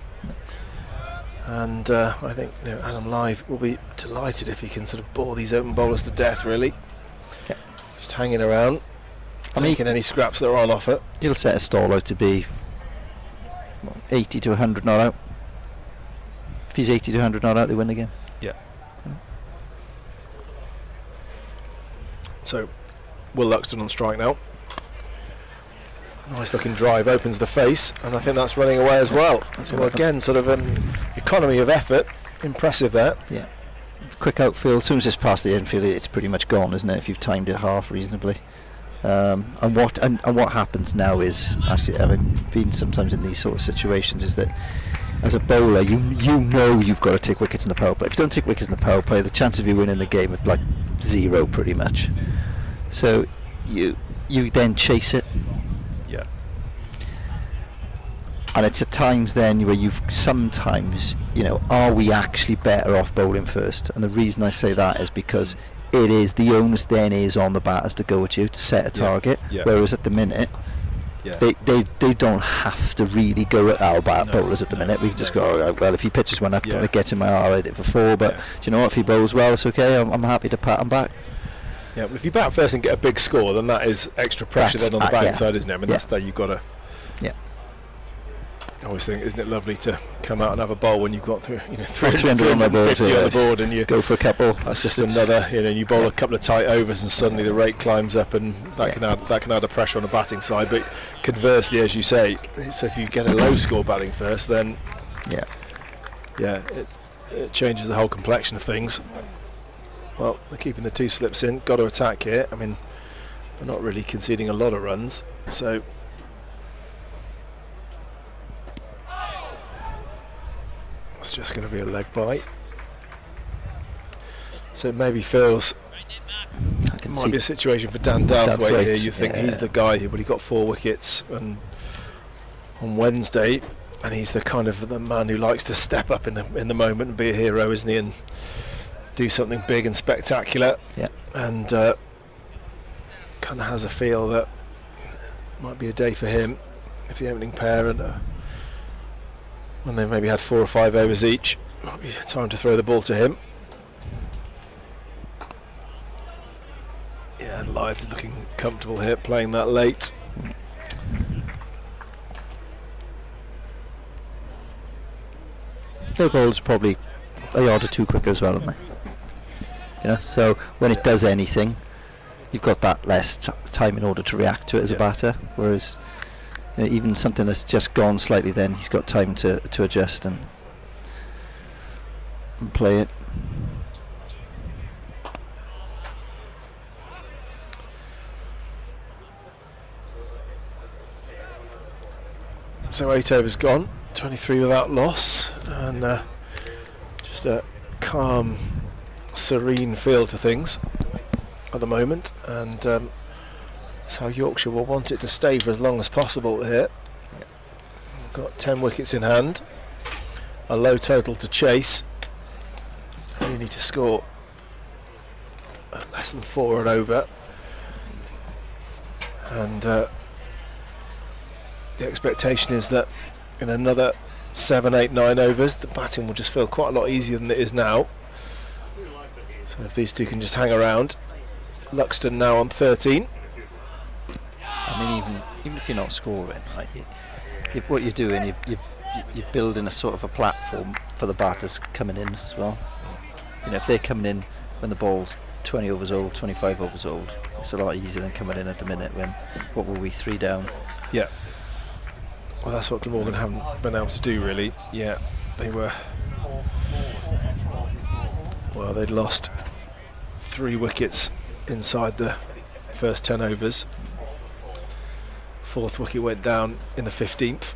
And I think Adam Lyth will be delighted if he can sort of bore these open bowlers to death, really. Yeah. Just hanging around, taking any scraps that are on offer. He'll set a stall out to be 80 to 100 not out. If he's 80 to 100 not out, they win again. Yeah. So, Will Luxton on strike now. Nice looking drive, opens the face, and I think that's running away as well. So again, sort of an economy of effort, impressive there. Yeah. Quick outfield, as soon as it's past the infield, it's pretty much gone, isn't it? If you've timed it half reasonably. And what happens now is, actually, having been sometimes in these sort of situations, is that as a bowler, you know you've got to take wickets in the power play. If you don't take wickets in the power play, the chance of you winning the game is like 0 pretty much. So you then chase it. Yeah. And it's at times then where you've sometimes, are we actually better off bowling first? And the reason I say that is because the onus then is on the batters to go at you to set a target. Yeah. Whereas at the minute, Yeah. They don't have to really go at our bowlers at the minute. We just go, all right, well, if he pitches one up and it gets in my eye, I'll hit it for 4. But do you know what? If he bowls well, it's okay. I'm happy to pat him back. Yeah, but if you bat first and get a big score, then that is extra pressure then on the batting side, isn't it? I mean, that's that you've got to. Yeah. I always think, isn't it lovely to come out and have a bowl when you've got 300 on the board, 350 on the board, and you go for a couple. That's just another, you bowl a couple of tight overs, and suddenly the rate climbs up, and that can add the pressure on the batting side. But conversely, as you say, so if you get a low score batting first, then it changes the whole complexion of things. Well, they're keeping the 2 slips in. Got to attack here. I mean, they're not really conceding a lot of runs, so it's just going to be a leg bite. So it maybe feels it might be a situation for Dan Douthwaite here. You think he's the guy here, but he got 4 wickets on Wednesday, and he's the kind of the man who likes to step up in the moment and be a hero, isn't he? And do something big and spectacular. Yeah. And kind of has a feel that might be a day for him if the opening pair and when they've maybe had 4 or 5 overs each, might be time to throw the ball to him. Yeah, Lyth is looking comfortable here, playing that late. Their bowls probably a yard or 2 quicker as well, aren't they? So when it does anything, you've got that less time in order to react to it as a batter. Whereas even something that's just gone slightly, then he's got time to adjust and play it. So 8 overs gone, 23 without loss, and just a calm, serene feel to things at the moment, and that's how Yorkshire will want it to stay for as long as possible here. Got 10 wickets in hand, a low total to chase. You need to score less than 4 and over, and the expectation is that in another 7, 8, 9 overs the batting will just feel quite a lot easier than it is now. So if these two can just hang around. Luxton now on 13. I mean, even if you're not scoring, right, what you're doing, you're building a sort of a platform for the batters coming in as well. If they're coming in when the ball's 20 overs old, 25 overs old, it's a lot easier than coming in at the minute when, what were we, 3 down? Yeah. Well, that's what Glamorgan haven't been able to do, really. Yeah, they were. Well, they'd lost 3 wickets inside the first 10 overs. 4th wicket went down in the 15th.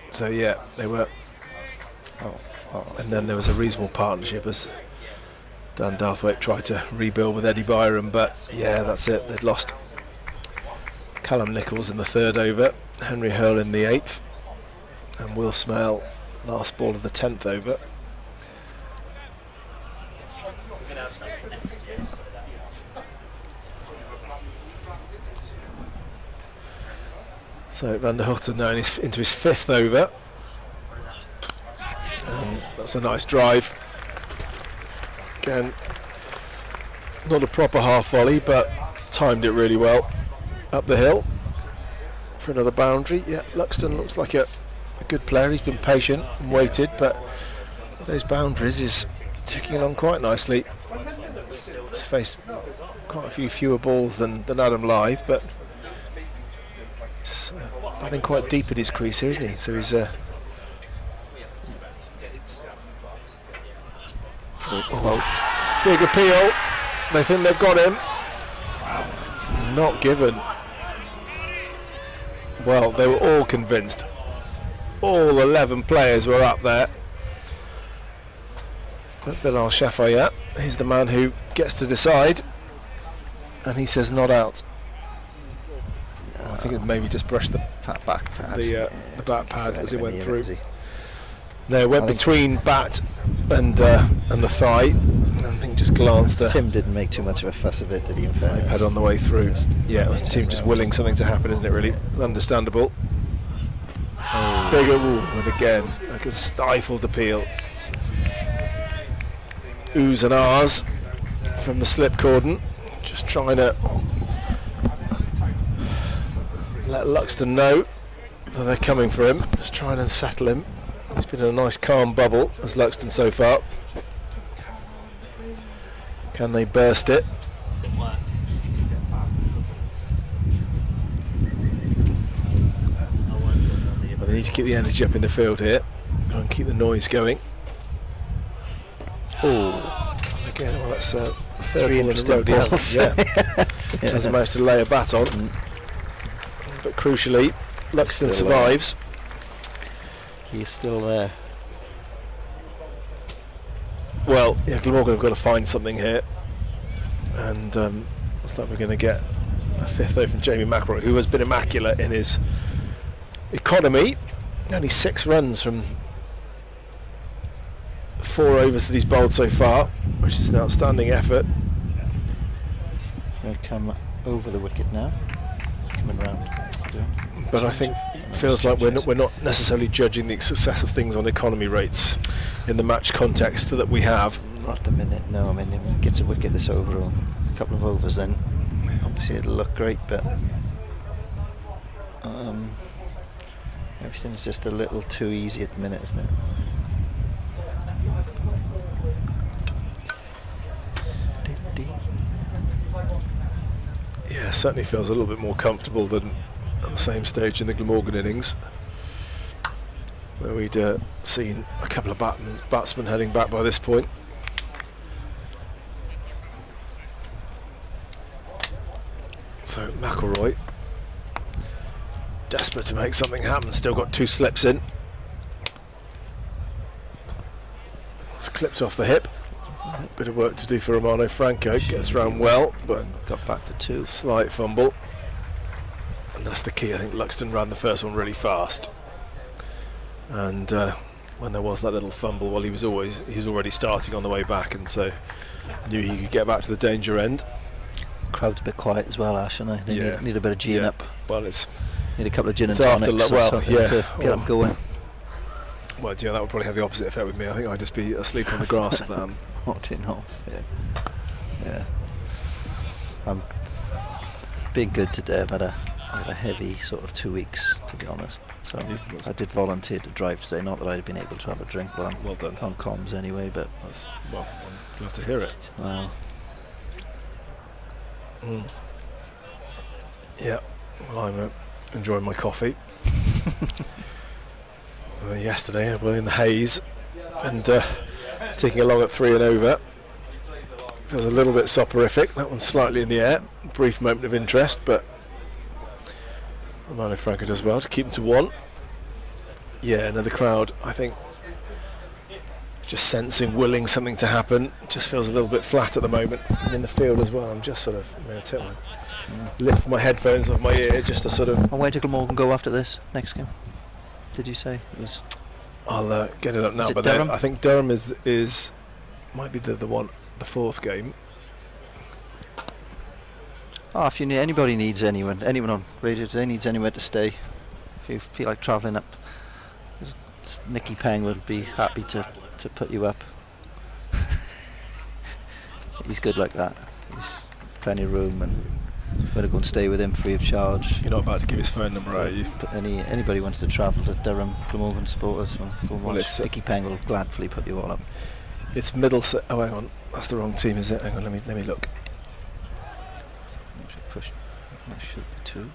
So yeah, they were. And then there was a reasonable partnership as Dan Douthwaite tried to rebuild with Eddie Byram, but yeah, that's it. They'd lost Callum Nichols in the 3rd over, Henry Hurl in the 8th, and Will Smale last ball of the 10th over. So Van der Houten now into his 5th over, and that's a nice drive. Again, not a proper half volley, but timed it really well up the hill for another boundary. Yeah, Luxton looks like a good player. He's been patient and waited, but those boundaries is ticking along quite nicely. He's faced quite a few fewer balls than Adam Lyth, but he's batting quite deep in his crease here, isn't he? So he's big appeal. They think they've got him. Not given. Well, they were all convinced. All 11 players were up there. But Bilal Shafayat, he's the man who gets to decide, and he says not out. I think it maybe just brushed the back pad, the back pad as it went through. No, it went between bat and the thigh. I think just glanced there. Tim didn't make too much of a fuss of it, did he? In fairness? Head on the way through. Yeah, it was the team just willing something to happen, isn't it? Really understandable. Bigger, and again, like a stifled appeal. Oohs and ahs from the slip cordon, just trying to let Luxton know that they're coming for him, just trying to settle him. He's been in a nice calm bubble as Luxton so far. Can they burst it? Well, they need to keep the energy up in the field here and keep the noise going. Oh, again, well, that's third ball in a row. Hasn't managed to lay a bat on, but crucially, Luxton survives. He's still there. Well, yeah, Glamorgan have got to find something here, and looks like we're going to get a fifth though from Jamie McElroy, who has been immaculate in his economy. Only 6 runs from 4 overs that he's bowled so far, which is an outstanding effort. He's going to come over the wicket now. Coming round. But I think it feels like we're not necessarily judging the success of things on economy rates in the match context that we have. Not at the minute, no. I mean, if he gets a wicket this over or a couple of overs, then obviously it'll look great, but everything's just a little too easy at the minute, isn't it? Yeah, certainly feels a little bit more comfortable than at the same stage in the Glamorgan innings, where we'd seen a couple of batsmen heading back by this point. So McElroy, desperate to make something happen, still got 2 slips in. It's clipped off the hip. Bit of work to do for Romano Franco. Gets round well, but got back for 2. Slight fumble. And that's the key. I think Luxton ran the first one really fast, and when there was that little fumble, well, he was already starting on the way back, and so knew he could get back to the danger end. Crowd's a bit quiet as well, Ash, and they need a bit of gin up. Well, need a couple of gin and tonics or something to get them going. Well, that would probably have the opposite effect with me. I think I'd just be asleep on the grass if that. What in all? Yeah. I'm being good today. I've had a heavy sort of 2 weeks, to be honest. So I did volunteer to drive today. Not that I'd been able to have a drink. Well, well done. On comms anyway, but I'm glad to hear it. Wow. Yeah. Well, I'm enjoying my coffee. Yesterday, in the haze, and ticking along at 3 and over. Feels a little bit soporific. That one's slightly in the air. Brief moment of interest, but Romano Franco does well to keep them to 1. Yeah, another crowd, I think, just willing something to happen. Just feels a little bit flat at the moment. And in the field as well, I'm just sort of lift my headphones off my ear just to sort of. And where did Glamorgan go after this next game? Did you say it was? I'll get it up now, but I think Durham is might be the 4th game. If you need anyone on radio today needs anywhere to stay, if you feel like travelling up, Nicky Peng would be happy to put you up. He's good like that. He's plenty of room, and we're going to go and stay with him free of charge. You're not about to give his phone number, are you? But anybody wants to travel to Durham, Glamorgan supporters, Nicky Peng will gladly put you all up. It's Middlesex. Oh, hang on, that's the wrong team, is it? Hang on, let me look. Push. That should be 2.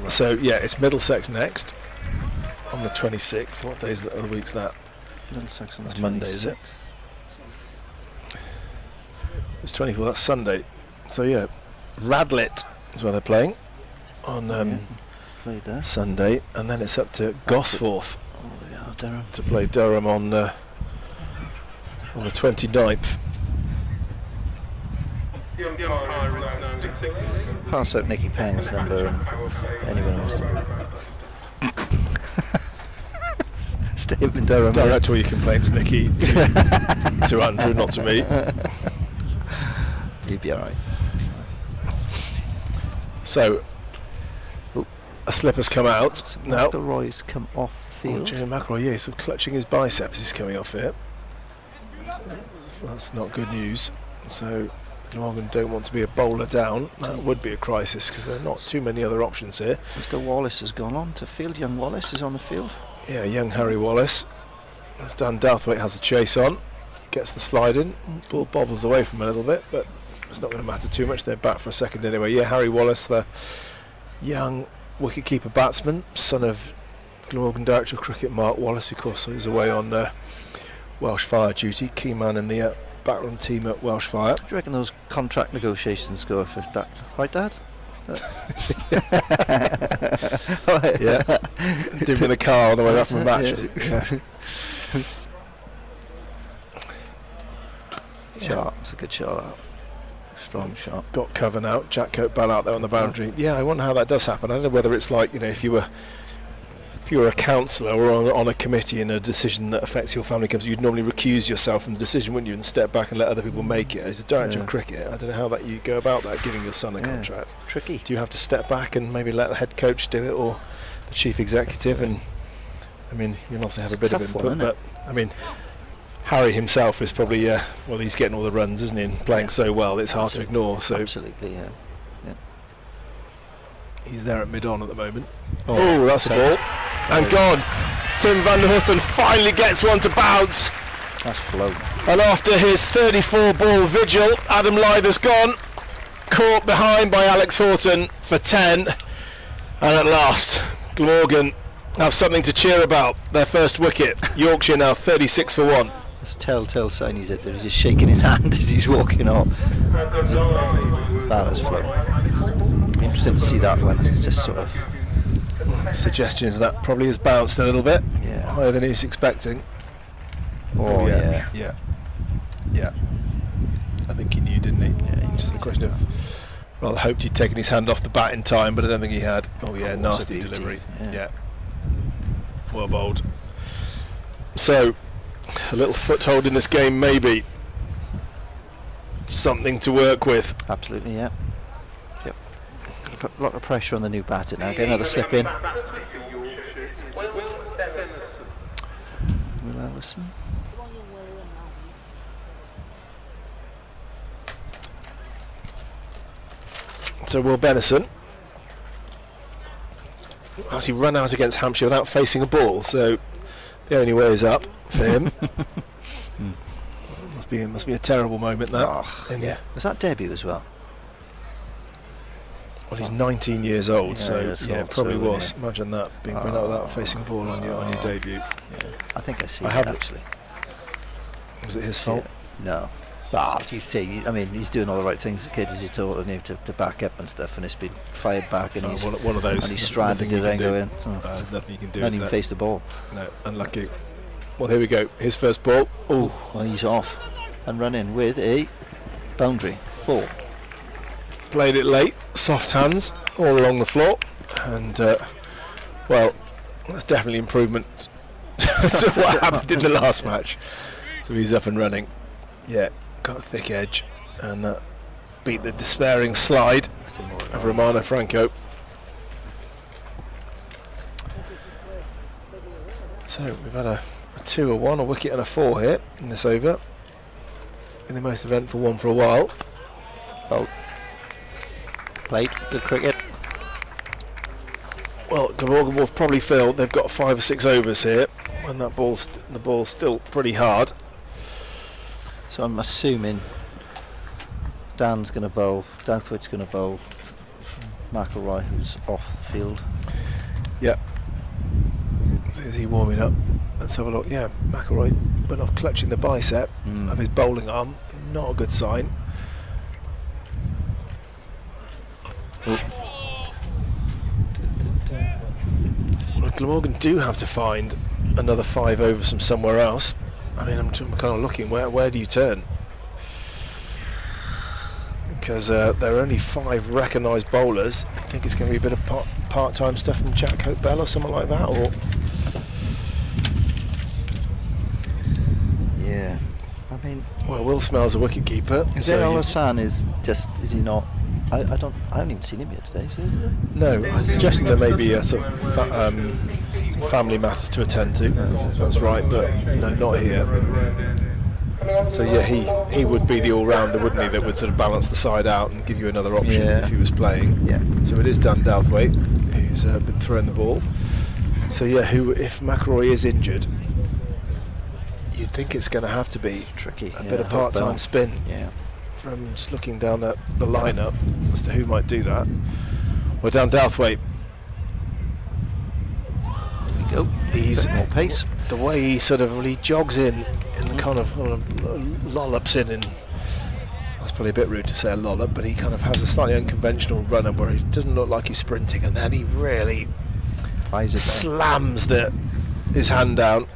Right. So yeah, it's Middlesex next on the 26th. What day of the week's that? Middlesex on the 26th. Monday, is it? It's 24. That's Sunday. So yeah, Radlett is where they're playing on Sunday, and then it's up to Gosforth to play Durham on the 29th. Pass out Nicky Peng's number and anyone else. Stay up in Durham. Direct all your complaints, Nicky, to Andrew, not to me. You'd be all right. So, a slip has come out. So Now, McIlroy's come off the field. Jimmy McIlroy, yeah, he's clutching his biceps. He's coming off here. That's not good news. So, Glamorgan don't want to be a bowler down. That would be a crisis because there are not too many other options here. Mr. Wallace has gone on to field. Young Wallace is on the field. Yeah, young Harry Wallace. As Dan Douthwaite has a chase on, gets the slide in. Ball bobbles away from him a little bit, but it's not going to matter too much. They're back for a second anyway. Yeah, Harry Wallace, the young wicket-keeper batsman, son of Glamorgan Director of Cricket Mark Wallace, who of course is away on Welsh Fire duty, key man in the backroom team at Welsh Fire. Do you reckon those contract negotiations go if that? Right, Dad? Yeah, did in the car on the way back from the match. Shot. It's a good shot. That. Strong shot. Got cover now. Jack Cope Bell out there on the boundary. Yeah, I wonder how that does happen. I don't know whether it's like, you know, if you were a councillor or on a committee and a decision that affects your family comes, you'd normally recuse yourself from the decision, wouldn't you, and step back and let other people make it. As a director of cricket, I don't know how that you go about that, giving your son a contract. Tricky. Do you have to step back and maybe let the head coach do it, or the chief executive? And I mean, you'll obviously have a bit of input, but I mean, Harry himself is probably well, he's getting all the runs, isn't he, and playing so well it's hard to ignore. So absolutely, yeah. He's there at mid-on at the moment. Oh, that's a ball. And gone. Tim van der Houten finally gets one to bounce. That's flown. And after his 34-ball vigil, Adam Lyther's gone. Caught behind by Alex Horton for 10. And at last, Glamorgan have something to cheer about. Their first wicket. Yorkshire now 36 for 1. That's a telltale sign he's just shaking his hand as he's walking off. That is flown. Interesting to see that one. It's just sort of suggestions that probably has bounced a little bit, higher than he was expecting. Oh yeah. I think he knew, didn't he? Yeah, just the question of, well, I hoped he'd taken his hand off the bat in time, but I don't think he had. Oh yeah, nasty delivery. Yeah. Well bowled. So a little foothold in this game, maybe. Something to work with. Absolutely, yeah. Yep. Got a lot of pressure on the new batter now. Get another slip in. Will Ellison. So Will Benison actually run out against Hampshire without facing a ball, so the only way is up for him. Must be a terrible moment that. Was that debut as well? Well, he's 19 years old, Yeah, so it probably so, was. Imagine that, being run out without facing a ball on your debut. Yeah. I think I see I it have actually. Was it his fault? No. But you see, I mean, he's doing all the right things, the kid, as you taught him to back up and stuff, and it's been fired back, and he's one of those. And he's stranded it and going. Nothing you can do. Not even face the ball. No, unlucky. Well, here we go. His first ball. Oh, well, he's off and running with a boundary 4. Played it late, soft hands all along the floor, and well, that's definitely improvement to what happened in the last match. So he's up and running. Yeah, got a thick edge, and that beat the despairing slide of Romano Franco. So we've had a 2, a 1, a wicket and a 4 here in this over. In the most eventful one for a while. Bolt. Played. Good cricket. Well, Glamorgan will probably feel they've got 5 or 6 overs here, and the ball's still pretty hard. So I'm assuming Dan's going to bowl, Douthwaite's going to bowl, McIlroy, who's off the field. Yeah. So is he warming up? Let's have a look. Yeah, McIlroy went off clutching the bicep of his bowling arm. Not a good sign. Well, Glamorgan do have to find another 5 overs from somewhere else. I mean, I'm kind of looking, where do you turn? Because there are only 5 recognised bowlers. I think it's going to be a bit of part-time stuff from Jack Hope Bell or something like that, or Yeah. I mean, well, Will Smell's a wicket keeper. Zain Hassan is he not? I haven't even seen him yet today. So did I? No, I suggested there may be a sort of some family matters to attend to. That's right, but no, not here. So yeah, he would be the all-rounder, wouldn't he? That would sort of balance the side out and give you another option if he was playing. Yeah. So it is Dan Douthwaite who's been throwing the ball. So yeah, if McElroy is injured, you'd think it's going to have to be tricky. A bit of part-time spin. Yeah. From just looking down the lineup as to who might do that. Well, Dan Douthwaite. There we go. He's more pace. The way he he jogs in the kind of lollops in, and that's probably a bit rude to say a lollop, but he kind of has a slightly unconventional run up where he doesn't look like he's sprinting, and then he really slams his hand down.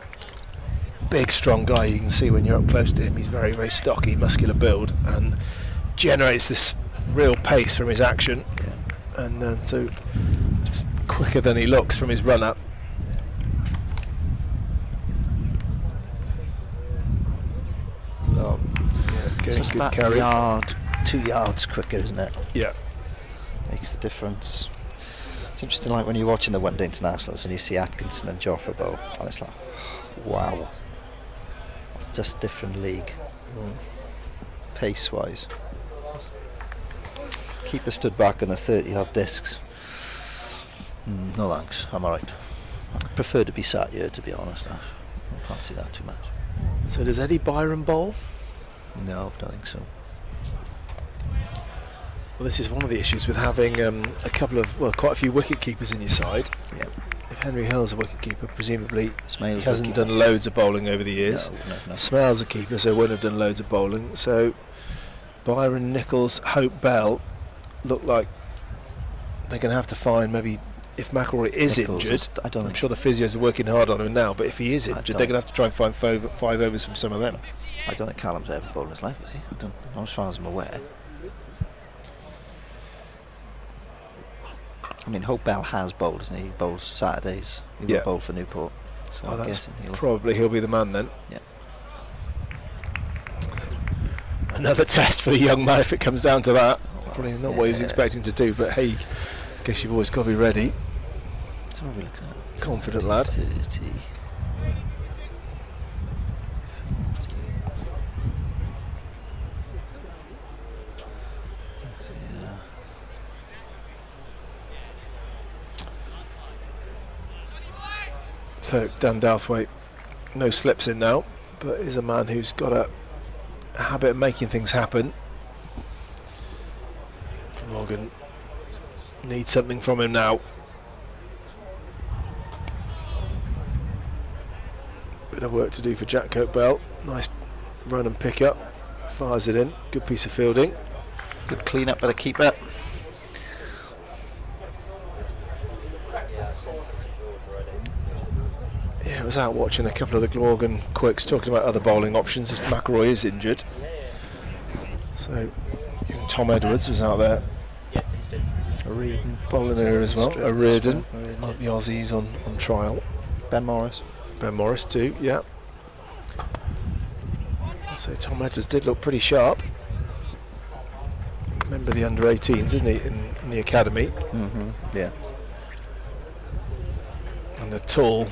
Big strong guy, you can see when you're up close to him. He's very, very stocky, muscular build, and generates this real pace from his action, and so just quicker than he looks from his run up. It's good about carry. 2 yards quicker, isn't it? Yeah. Makes a difference. It's interesting, like when you're watching the one-day internationals and you see Atkinson and Joffre bowl, and it's like, wow, it's just a different league, pace-wise. Keeper stood back on the 30-yard discs. No thanks, I'm alright. I prefer to be sat here, to be honest. I don't fancy that too much. So does Eddie Byron bowl? No, I don't think so. Well, this is one of the issues with having a couple of, quite a few wicket keepers in your side. Yeah. If Henry Hill's a wicket keeper, presumably Smale's he hasn't done loads of bowling over the years. No. Smell's a keeper, so wouldn't have done loads of bowling. So Byron, Nichols, Hope, Bell look like they're going to have to find maybe, if McElroy is injured, I'm sure the physios are working hard on him now, but if he is injured, they're going to have to try and find five overs from some of them. I don't think Callum's ever bowled in his life, has he? Not as far as I'm aware. I mean, Hope Bell has bowled, isn't he? He bowls Saturdays. He will bowl for Newport. So I'm guessing he'll be the man then. Yeah. Another test for the young man if it comes down to that. Probably not what he was expecting to do, but hey, I guess you've always got to be ready. So what are we looking at? Confident lad. 30. So Dan Douthwaite, no slips in now, but is a man who's got a habit of making things happen. Morgan needs something from him now. Bit of work to do for Jack Cope-Bell. Nice run and pick up. Fires it in. Good piece of fielding. Good clean up by the keeper. Yeah, I was out watching a couple of the Glamorgan quicks, talking about other bowling options if McElroy is injured. So, Tom Edwards was out there. Reardon bowling there as well. Reardon, the Aussies on trial. Ben Morris too, yeah. So Tom Edwards did look pretty sharp. Remember the under-18s, isn't he, in the academy? Yeah. And they're tall.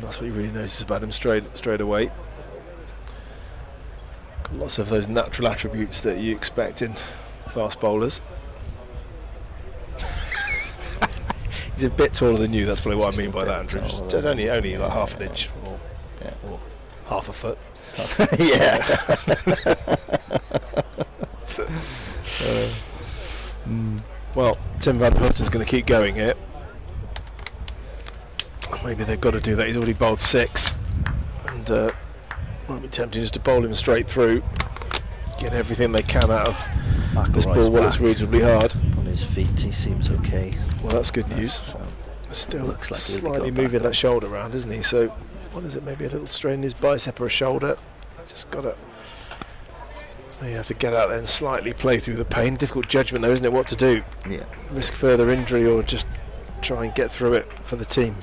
That's what you really notice about him straight away. Got lots of those natural attributes that you expect in fast bowlers. He's a bit taller than you. That's probably what I mean by that, Andrew. Just only like half an inch or half a foot. Yeah. Well, Tim Van Hutten's going to keep going here. Maybe they've got to do that. He's already bowled 6, and might be tempting just to bowl him straight through, get everything they can out of this ball while it's reasonably hard. On his feet, he seems okay. Well, that's good news. Still looks like slightly moving that shoulder around, isn't he? So, what is it? Maybe a little strain in his bicep or a shoulder. Just got to. You have to get out there and slightly play through the pain. Difficult judgment, though, isn't it? What to do? Yeah. Risk further injury or just try and get through it for the team.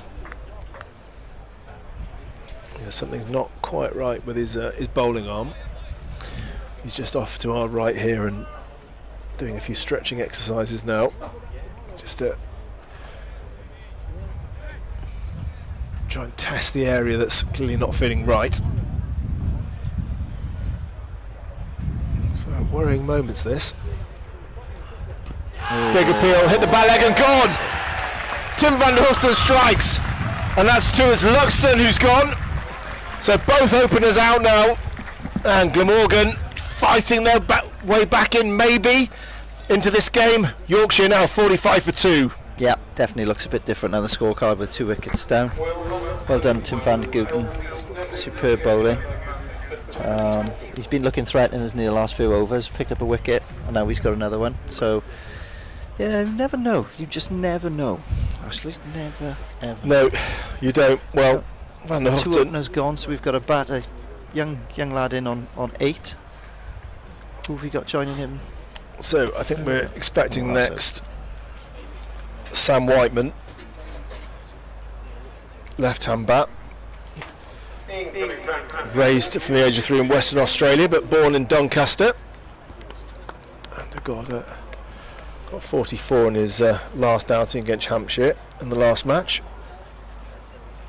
something's not quite right with his bowling arm. He's just off to our right here and doing a few stretching exercises now. Just to try and test the area that's clearly not feeling right. So worrying moments this. Big appeal, hit the back leg and gone! Tim van der Hoogten strikes, and that's Tuas Luxton who's gone. So both openers out now, and Glamorgan fighting their way back in maybe into this game. Yorkshire now 45 for 2. Yeah, definitely looks a bit different on the scorecard with 2 wickets down. Well done, Tim van der Hoogten. Superb bowling. He's been looking threatening in the last few overs, picked up a wicket, and now he's got another one. So, yeah, you never know. You just never know. Actually, never, ever. No, you don't. Well, Van der 2 Hoogten. openers gone, so we've got a young lad in on 8. Who have we got joining him? So I think we're expecting next Sam Whiteman, left-hand bat, raised from the age of 3 in Western Australia, but born in Doncaster, and got 44 in his last outing against Hampshire in the last match.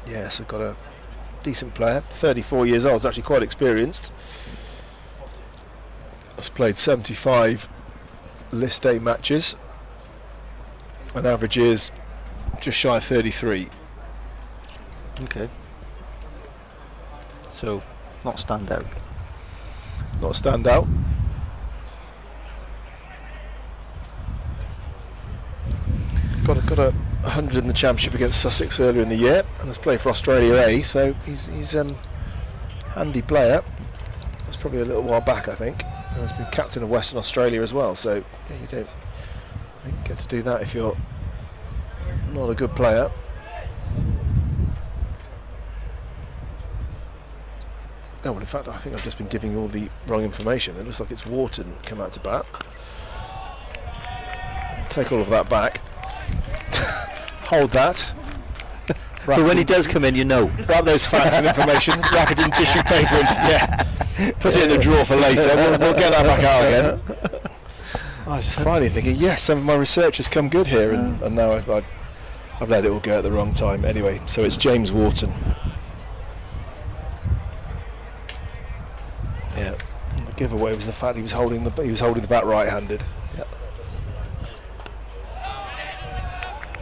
Yes, I've got a decent player, 34 years old, is actually quite experienced. Has played 75 List A matches, and average is just shy of 33. Okay. So, not stand out. Not stand out. Got a 100 in the championship against Sussex earlier in the year, and has played for Australia A. So he's handy player. That's probably a little while back, I think, and has been captain of Western Australia as well. So yeah, you don't get to do that if you're not a good player. Oh, well, in fact, I think I've just been giving you all the wrong information. It looks like it's Wharton come out to bat. Take all of that back. Hold that. But when he does come in, you know. Wrap those facts and information, wrap it in tissue paper and put it in a drawer for later. We'll get that back out again. I was just finally thinking, yes, some of my research has come good here, and now I've let it all go at the wrong time. Anyway, so it's James Wharton. Yeah, the giveaway was the fact he was holding the bat right-handed. Yeah.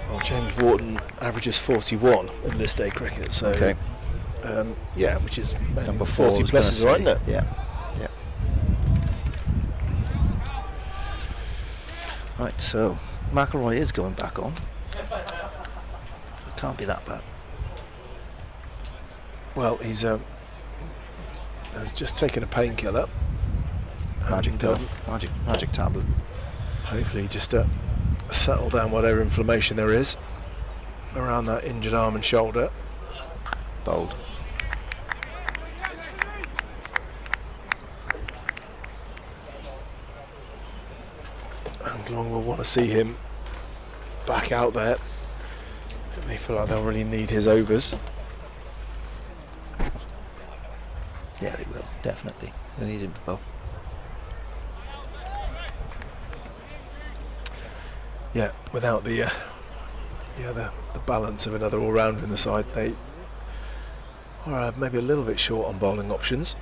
Well, James Wharton averages 41 in List A cricket, so okay. Yeah, which is number 40 pluses, right, isn't it? Yeah. Yeah. Right, so McIlroy is going back on. It can't be that bad. Well, he's has just taken a painkiller. Magic tablet. Hopefully, just settle down whatever inflammation there is around that injured arm and shoulder. Bold. And Long will want to see him back out there. They feel like they'll really need his overs. Yeah, they will, definitely. They need him to bowl. Yeah, without the balance of another all-rounder in the side, they are maybe a little bit short on bowling options.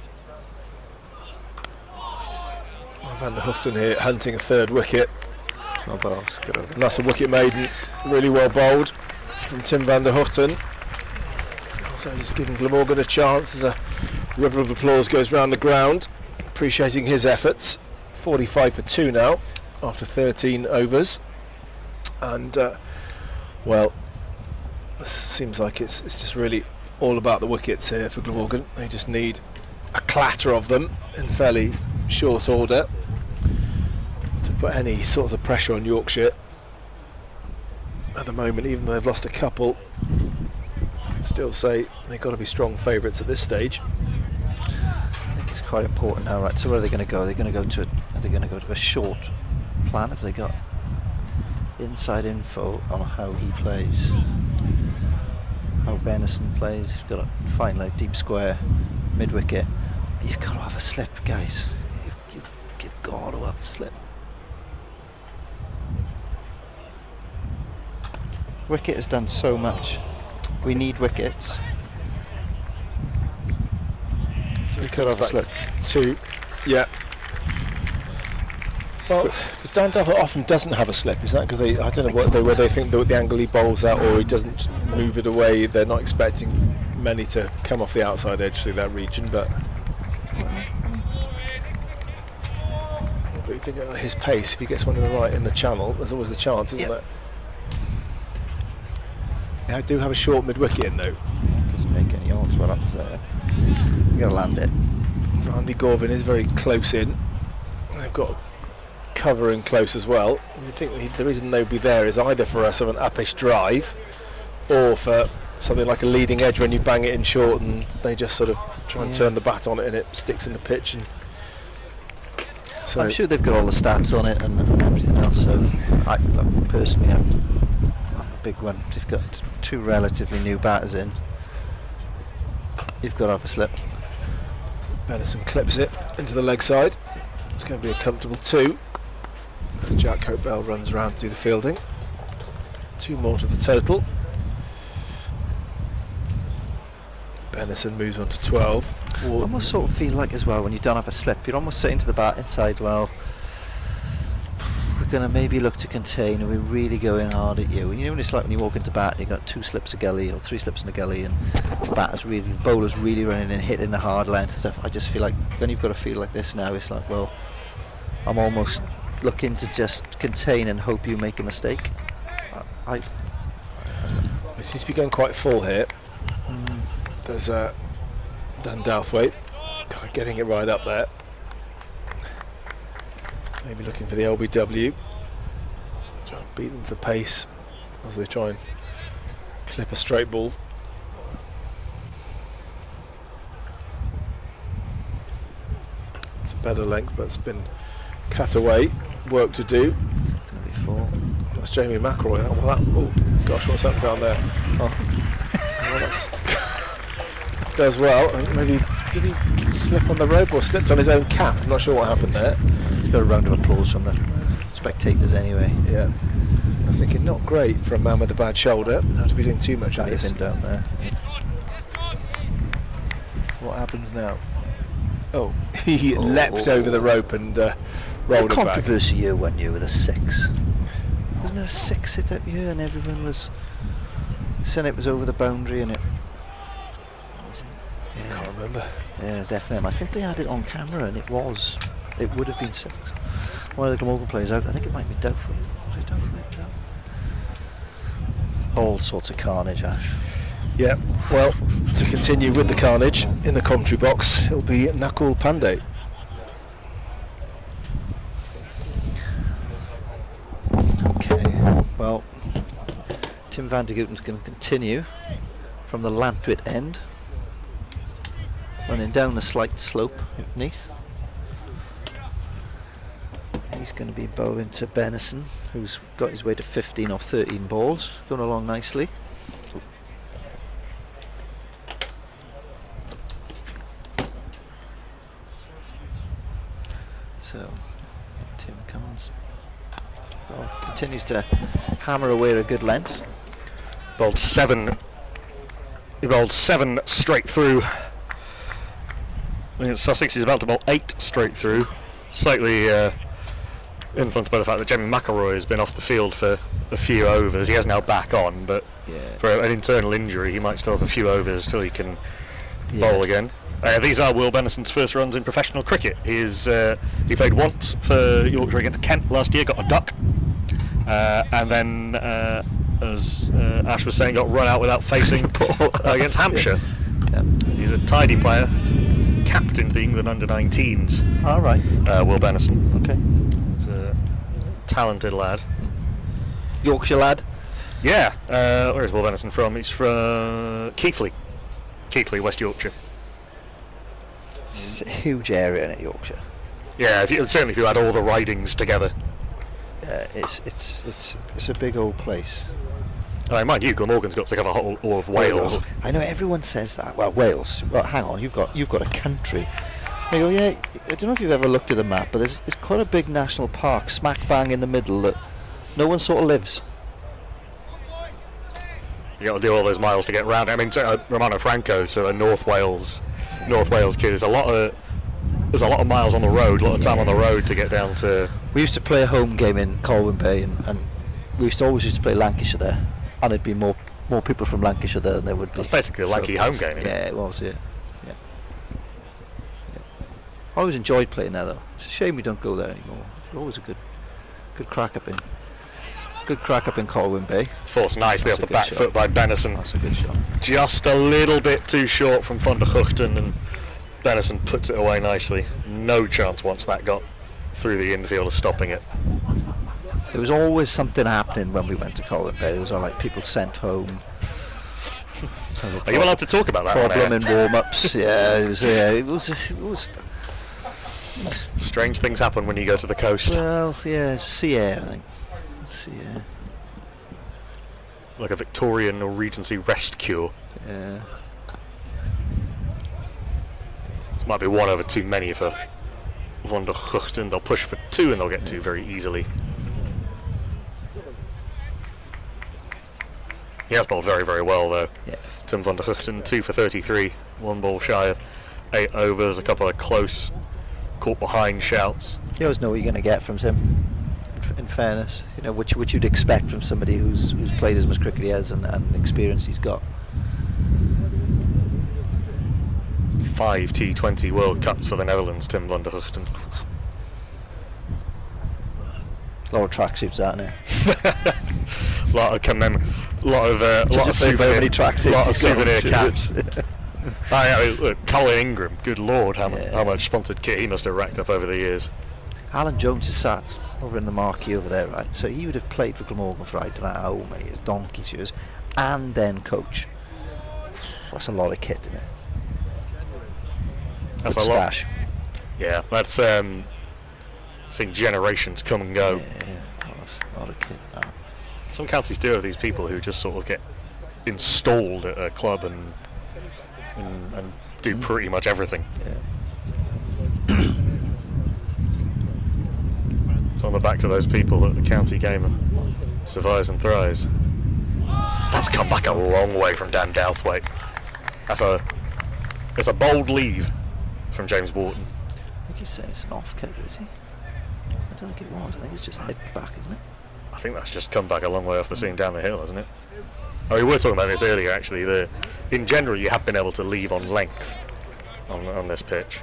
Van der Hoogten here hunting a 3rd wicket. And that's a wicket maiden, really well bowled from Tim van der Hoogten. So just giving Glamorgan a chance as a ripple of applause goes round the ground, appreciating his efforts. 45 for 2 now after 13 overs. And well, this seems like it's just really all about the wickets here for Glamorgan. They just need a clatter of them in fairly short order to put any sort of pressure on Yorkshire. At the moment, even though they've lost a couple, I'd still say they've got to be strong favourites at this stage. I think it's quite important now, right? So where are they going to go? Are they going to go to a short plan? Have they got inside info on how he plays, how Benison plays. You've got to find like deep square, mid wicket. You've got to have a slip, guys. You've got to have a slip. Wicket has done so much. We need wickets. He could have a slip. 2. Yeah. Well, Dan Duffel often doesn't have a slip. Is that because I don't know whether they think that the angle he bowls at, or he doesn't move it away. They're not expecting many to come off the outside edge through that region, but you think at his pace, if he gets one in the right in the channel, there's always a chance, isn't there? Yeah, I do have a short mid wicket in though. Doesn't make any odds what happens there. You got to land it. So Andy Gorvin is very close in. They've got cover in close as well. You think the reason nobody there is either for a sort of an uppish drive, or for something like a leading edge when you bang it in short and they just sort of try and turn the bat on it and it sticks in the pitch. And so I'm sure they've got all the stats on it and everything else. So I personally, I'm a big one. They've got 2 relatively new batters in. You've got to have a slip. So Benison clips it into the leg side. It's going to be a comfortable 2 as Jack Hopebell runs around to do the fielding. 2 more to the total. Benison moves on to 12. I almost sort of feel like as well, when you don't have a slip, you're almost saying to the bat inside, well, we're going to maybe look to contain and we're really going hard at you. And you know when it's like when you walk into bat and you've got 2 slips a gully or 3 slips in the gully, and the bowler's really running and hitting the hard length and stuff. I just feel like then you've got to feel like this now. It's like, well, I'm almost looking to just contain and hope you make a mistake. It seems to be going quite full here. There's Dan Douthwaite kind of getting it right up there. Maybe looking for the LBW. Trying to beat them for pace as they try and clip a straight ball. It's a better length, but it's been cut away. Work to do. It's going to be 4. That's Jamie McElroy. Oh gosh, what's happened down there? Well, that's does well. I think maybe did he slip on the rope or slipped on his own cap? I'm not sure what happened there. He's got a round of applause from the spectators anyway. Yeah. I was thinking not great for a man with a bad shoulder. Not to be doing too much of this. Down there. What happens now? Oh, he leapt over the rope and rolled it back. Controversy here one year with a 6. Wasn't there a 6 hit up here and everyone was saying it was over the boundary and it. I can't remember. Yeah, definitely. And I think they had it on camera and it would have been 6. One of the Glamorgan players out. I think it might be Douthwaite. Was it Douthwaite? No. All sorts of carnage, Ash. Yeah, well, to continue with the carnage in the commentary box, it'll be Nakul Pandey. Okay, well, Tim van der Gooten's going to continue from the Lantwit end, running down the slight slope of Neath. He's going to be bowling to Benison, who's got his way to 15 off 13 balls, going along nicely. So Tim comes, continues to hammer away at a good length. Bowled 7. He bowled 7 straight through. I think Sussex is about to bowl 8 straight through. Slightly influenced by the fact that Jamie McElroy has been off the field for a few overs. He is now back on, but for an internal injury, he might still have a few overs till he can bowl again. These are Will Benison's first runs in professional cricket. He played once for Yorkshire against Kent last year, got a duck, and then, as Ash was saying, got run out without facing against Hampshire. Yep. He's a tidy player, captain the England under-19s. All right. Will Benison. Okay. He's a talented lad. Yorkshire lad. Yeah. Where is Will Benison from? He's from Keighley, West Yorkshire. It's a huge area in Yorkshire. Yeah, certainly if you add all the ridings together. It's a big old place. mind you, Glamorgan's got to cover all of Wales. I know everyone says that. Well, Wales. Well, hang on, you've got a country. I go, yeah. I don't know if you've ever looked at the map, but there's quite a big national park smack bang in the middle that no one sort of lives. You got to do all those miles to get round. I mean, Romano Franco, so a North Wales kid, there's a lot of miles on the road, a lot of time on the road to get down to. We used to play a home game in Colwyn Bay, and we always used to play Lancashire there, and there'd be more people from Lancashire there than there would be. That's basically a Lanky home game, isn't it? Yeah, it was. Yeah. I always enjoyed playing there, though. It's a shame we don't go there anymore. It's always a good crack up in Colwyn Bay. Forced nicely off the back foot by Benison. That's a good shot. Just a little bit too short from Van der Guchten, and Benison puts it away nicely. No chance once that got through the infield of stopping it. There was always something happening when we went to Colwyn Bay. There was like people sent home. Are you allowed to talk about that? Problem in warm-ups. It was. Strange things happen when you go to the coast. Well, yeah, sea air, I think. Sea air. Like a Victorian or Regency rest cure. Yeah. This might be one over too many for Van der Guchten. They'll push for 2 and they'll get 2 very easily. He has bowled very, very well though. Yeah. Tim Van der Guchten, 2 for 33, 1 ball shy of 8 overs, a couple of close, caught behind shouts. You always know what you're going to get from him. In fairness, you know, which you'd expect from somebody who's played as much cricket he has and the experience he's got. 5 T20 World Cups for the Netherlands, Tim Van der Guchten. A lot of tracksuits out now. lot of souvenir caps. Look, Colin Ingram, good lord, how much sponsored kit he must have racked up over the years. Alan Jones is sat over in the marquee over there, right? So he would have played for Glamorgan for I don't know how many donkey's years, and then coach. That's a lot of kit, isn't it? That's Good a stash. lot. Yeah, that's seen generations come and go. Yeah, that's a lot of kit. Some counties do have these people who just sort of get installed at a club and do pretty much everything. Yeah. So on the back to those people that the county game survives and thrives. That's come back a long way from Dan Douthwaite. It's a bold leave from James Wharton. I think he's saying it's an off cutter, is he? I don't think it was. I think it's just head back, isn't it? I think that's just come back a long way off the seam down the hill, hasn't it? I mean, we were talking about this earlier, actually. In general, you have been able to leave on length on this pitch.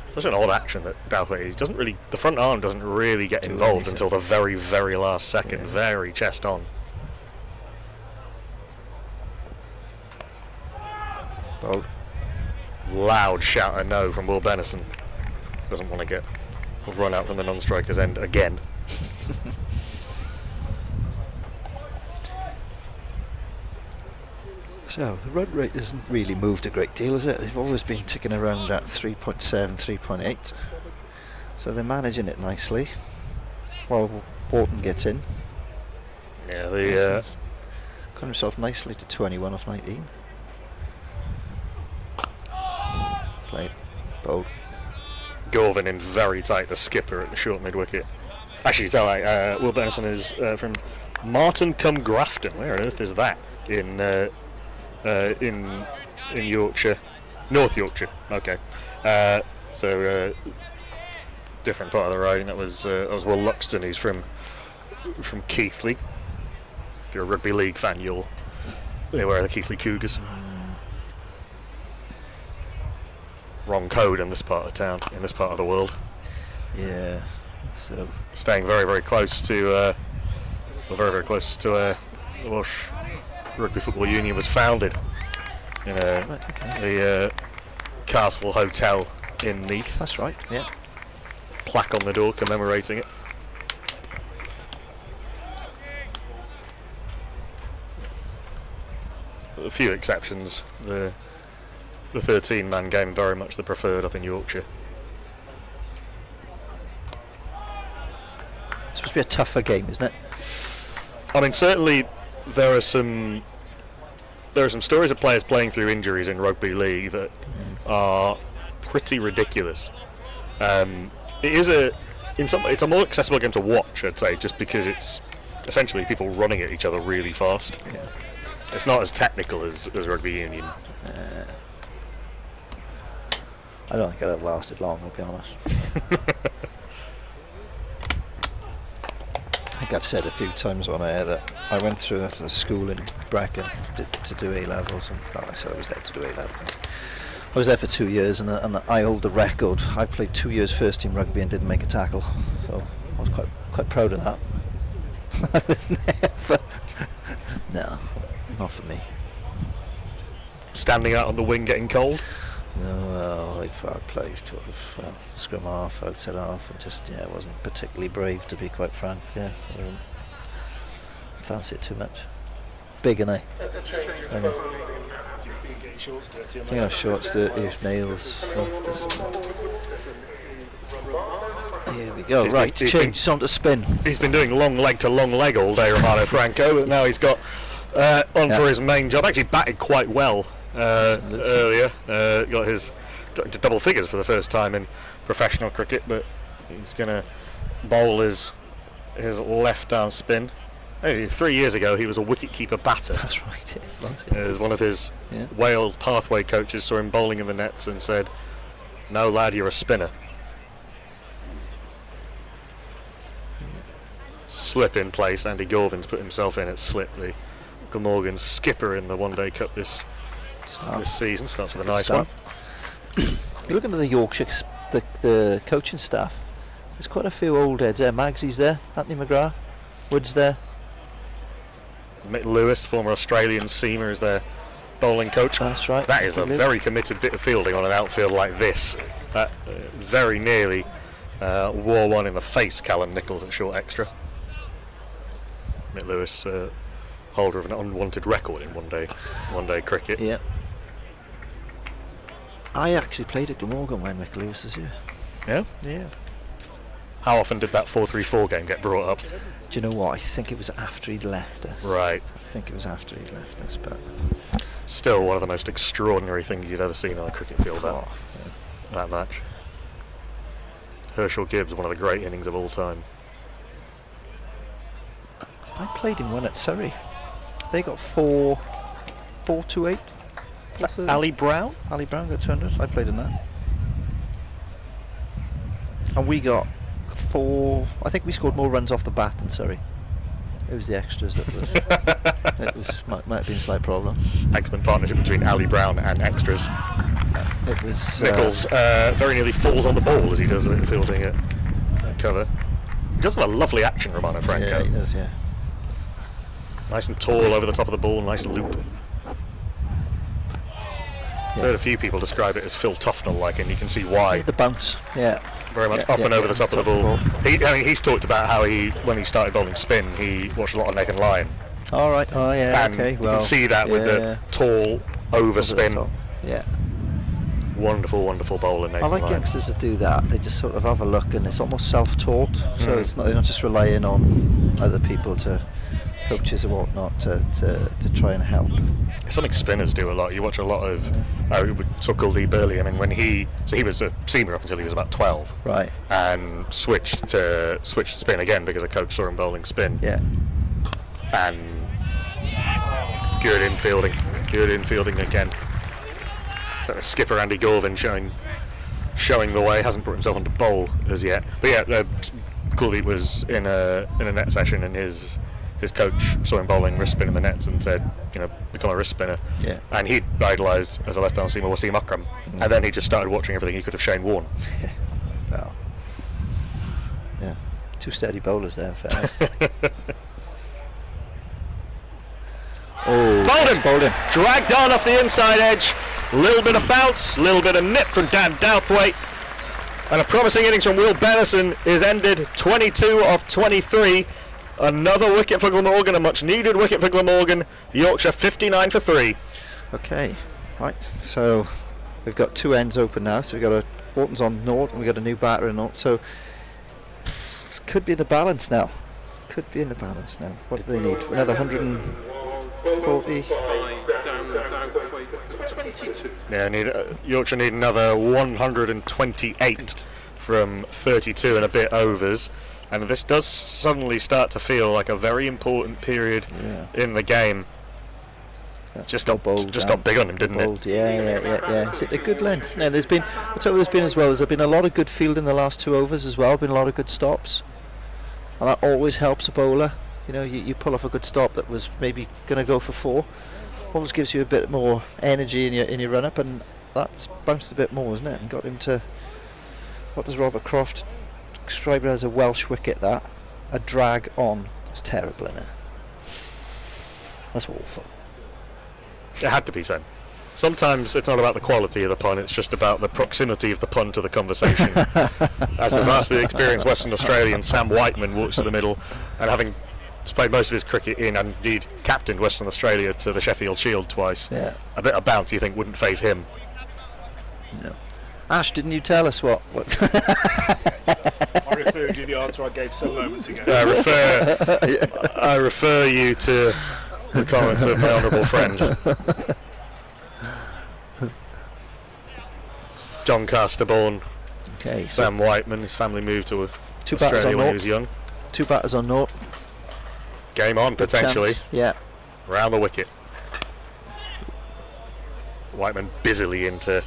Such an odd action that Douthwaite doesn't really. The front arm doesn't really get involved until the very, very last second. Yeah. Very chest on. Bold. Loud shout a no from Will Benison. Doesn't want to get run out from the non-striker's end again. So the run rate hasn't really moved a great deal, has it? They've always been ticking around at 3.7, 3.8. So they're managing it nicely while Wharton gets in. Yeah, got himself nicely to 21 off 19. Played. Bold. Gorvin in very tight, the skipper at the short mid-wicket. Actually, tell me, Will Benison is from Marton cum Grafton. Where on earth is that? In Yorkshire, North Yorkshire. Okay, so different part of the riding. That was Will Luxton, who's from Keighley. If you're a rugby league fan, you'll be aware of the Keighley Cougars. Wrong code in this part of town, in this part of the world. Yeah. So staying very, very close to, the Welsh Rugby Football Union was founded in the Castle Hotel in Neath. That's right. Yeah. Plaque on the door commemorating it. A few exceptions. The 13-man game very much the preferred up in Yorkshire. It's supposed to be a tougher game, isn't it? I mean, certainly there are some stories of players playing through injuries in rugby league that are pretty ridiculous. It's a more accessible game to watch, I'd say, just because it's essentially people running at each other really fast. Yeah. It's not as technical as rugby union. I don't think I'd have lasted long, I'll be honest. I think I've said a few times on air that I went through a school in Brecon to do A-levels, and well, I said I was there to do A-levels. I was there for 2 years, and I hold the record. I played 2 years first team rugby and didn't make a tackle, so I was quite proud of that. I was never, no, not for me. Standing out on the wing, getting cold. No, I played sort of scrum half, outside half, and just I wasn't particularly brave, to be quite frank. Yeah, I didn't fancy it too much. Big, ain't I? I think our shorts dirty, nails. Here we go. Right, change. It's on to spin. He's been doing long leg to long leg all day, Romano Franco, but now he's got on for his main job. Actually batted quite well earlier. Got into double figures for the first time in professional cricket, but he's going to bowl his left arm spin. 3 years ago, he was a wicket-keeper batter. That's right. As one of his Wales pathway coaches saw him bowling in the nets and said, "No, lad, you're a spinner." Slip in place. Andy Gorvin's put himself in at slip. The Glamorgan skipper in the One Day Cup this season. Starts with a nice one. You're looking at the Yorkshire, the coaching staff. There's quite a few old heads there. Magsy's there. Anthony McGrath. Wood's there. Mick Lewis, former Australian seamer, is their bowling coach. That's right. That is a very committed bit of fielding on an outfield like this. That very nearly wore one in the face, Callum Nichols at short extra. Mick Lewis, holder of an unwanted record in one day cricket. Yeah. I actually played at Glamorgan when Mick Lewis was here. Yeah? Yeah. How often did that 4-3-4 game get brought up? Do you know what? I think it was after he'd left us. Right. I think it was after he'd left us, but still one of the most extraordinary things you've ever seen on a cricket field. That match. Herschel Gibbs, one of the great innings of all time. I played in one at Surrey. They got 4-2-8. Ali Brown? Ali Brown got 200. I played in that. And we got 4. I think we scored more runs off the bat than Surrey. It was the extras that was. Might have been a slight problem. Excellent partnership between Ali Brown and extras. It was. Nichols very nearly falls on the ball as he does it, fielding at cover. He does have a lovely action, Romano Franco. Yeah, he does. Yeah. Nice and tall over the top of the ball, nice loop. I've heard a few people describe it as Phil Tufnell-like, and you can see why. The bounce, yeah. Very much up and over the top of the ball. He's talked about how when he started bowling spin, he watched a lot of Nathan Lyon. All right. Oh yeah. And okay. you can see that with the tall overspin. Yeah. Wonderful, wonderful bowler, Nathan I like Lyon. youngsters that do that. They just sort of have a look, and it's almost self-taught. So it's not, they're not just relying on other people, coaches or whatnot, to try and help. It's something spinners do a lot. You watch a lot of. We saw Kuldeep Burley. I mean, when he was a seamer up until he was about 12, right, and switched to spin again because a coach saw him bowling spin. Yeah, and good infielding again. Skipper Andy Gorvin showing the way. Hasn't brought himself onto bowl as yet. But yeah, Kuldeep was in a net session, and his coach saw him bowling wrist spin in the nets and said, become a wrist spinner. Yeah. And he idolised as a left arm seamer Wasim Akram, and then he just started watching everything he could of Shane Warne. Yeah. Well. Yeah. Two steady bowlers there, in fairness. Bowled him. Dragged on off the inside edge. A little bit of bounce, a little bit of nip from Dan Douthwaite. And a promising innings from Will Bennison is ended 22 of 23. Another wicket for Glamorgan, a much needed wicket for Glamorgan. Yorkshire 59 for 3. Okay, right. So we've got two ends open now. So we've got Wharton's on Nort, and we've got a new batter in Nort. So could be in the balance now. What do they need? Another 100. 40. Yeah, Yorkshire need another 128 from 32 and a bit overs, and this does suddenly start to feel like a very important period in the game. Just got big on him, didn't it? Yeah. It's a good length. No, there's been as well. There's been a lot of good field in the last 2 overs as well. Been a lot of good stops, and that always helps a bowler. You know, you pull off a good stop that was maybe going to go for 4. Always gives you a bit more energy in your run up, and that's bounced a bit more, isn't it? And got him to, what does Robert Croft describe it as? A Welsh wicket, that a drag on. That's terrible, isn't it? That's awful. It had to be said. Sometimes it's not about the quality of the pun, it's just about the proximity of the pun to the conversation. As the vastly experienced Western Australian Sam Whiteman walks to the middle, and having played most of his cricket in, and indeed captained Western Australia to the Sheffield Shield twice, a bit of bounce you think wouldn't faze him. No. Ash, didn't you tell us what? I referred you the answer I gave some moments ago. I refer you to the comments of my honourable friend John Casterborn. Okay, Sam Whiteman. His family moved to two batters Australia on when he naught. was young. 2 batters on naught. Game on, Good potentially. chance. Yeah. Round the wicket. Whiteman busily into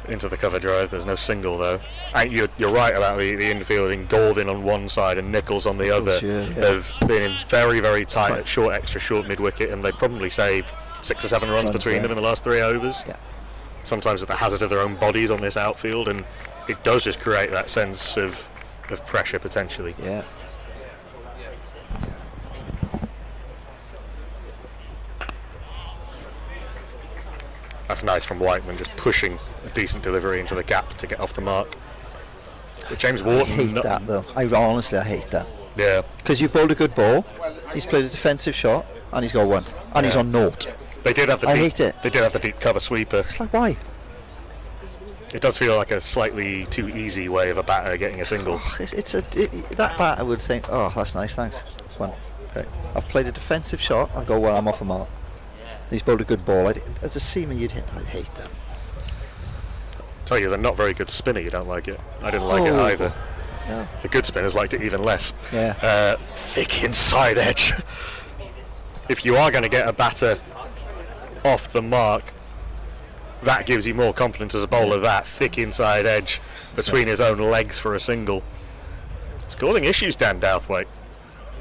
the cover drive. There's no single though. And you're right about the infield in Gordon on one side and Nichols on the other. Have been in very, very tight at short extra, short mid wicket, and they probably saved 6 or 7 runs between them in the last 3 overs. Yeah. Sometimes at the hazard of their own bodies on this outfield, and it does just create that sense of pressure potentially. Yeah. That's nice from Whiteman, just pushing a decent delivery into the gap to get off the mark. But James Wharton... I hate that though. I hate that. Yeah. Because you've bowled a good ball, he's played a defensive shot, and he's got 1. And he's on naught. They did have the I deep, hate it. They did have the deep cover sweeper. It's like, why? It does feel like a slightly too easy way of a batter getting a single. That batter would think, oh, that's nice, thanks. It's 1. Great. I've played a defensive shot, I go, well, I'm off the mark. He's bowled a good ball. As a seamer, I'd hate that. Tell you, as a not very good spinner, you don't like it. I didn't like it either. No. The good spinners liked it even less. Yeah. Thick inside edge. If you are going to get a batter off the mark, that gives you more confidence as a bowler. That thick inside edge between his own legs for a single. It's causing issues, Dan Douthwaite.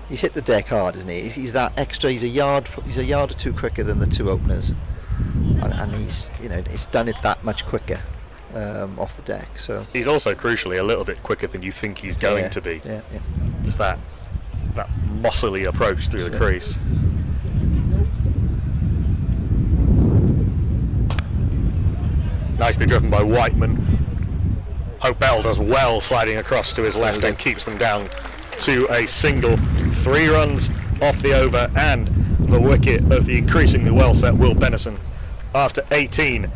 He's hit the deck hard, isn't he? He's that extra. He's a yard or 2 quicker than the 2 openers, and he's done it that much quicker off the deck. So he's also crucially a little bit quicker than you think he's going to be. Yeah. Just that muscly approach through the crease. Nicely driven by Whiteman. Hope Bell does well, sliding across to his left and keeps them down to a single. 3 runs off the over and the wicket of the increasingly well set Will Benison. After 18,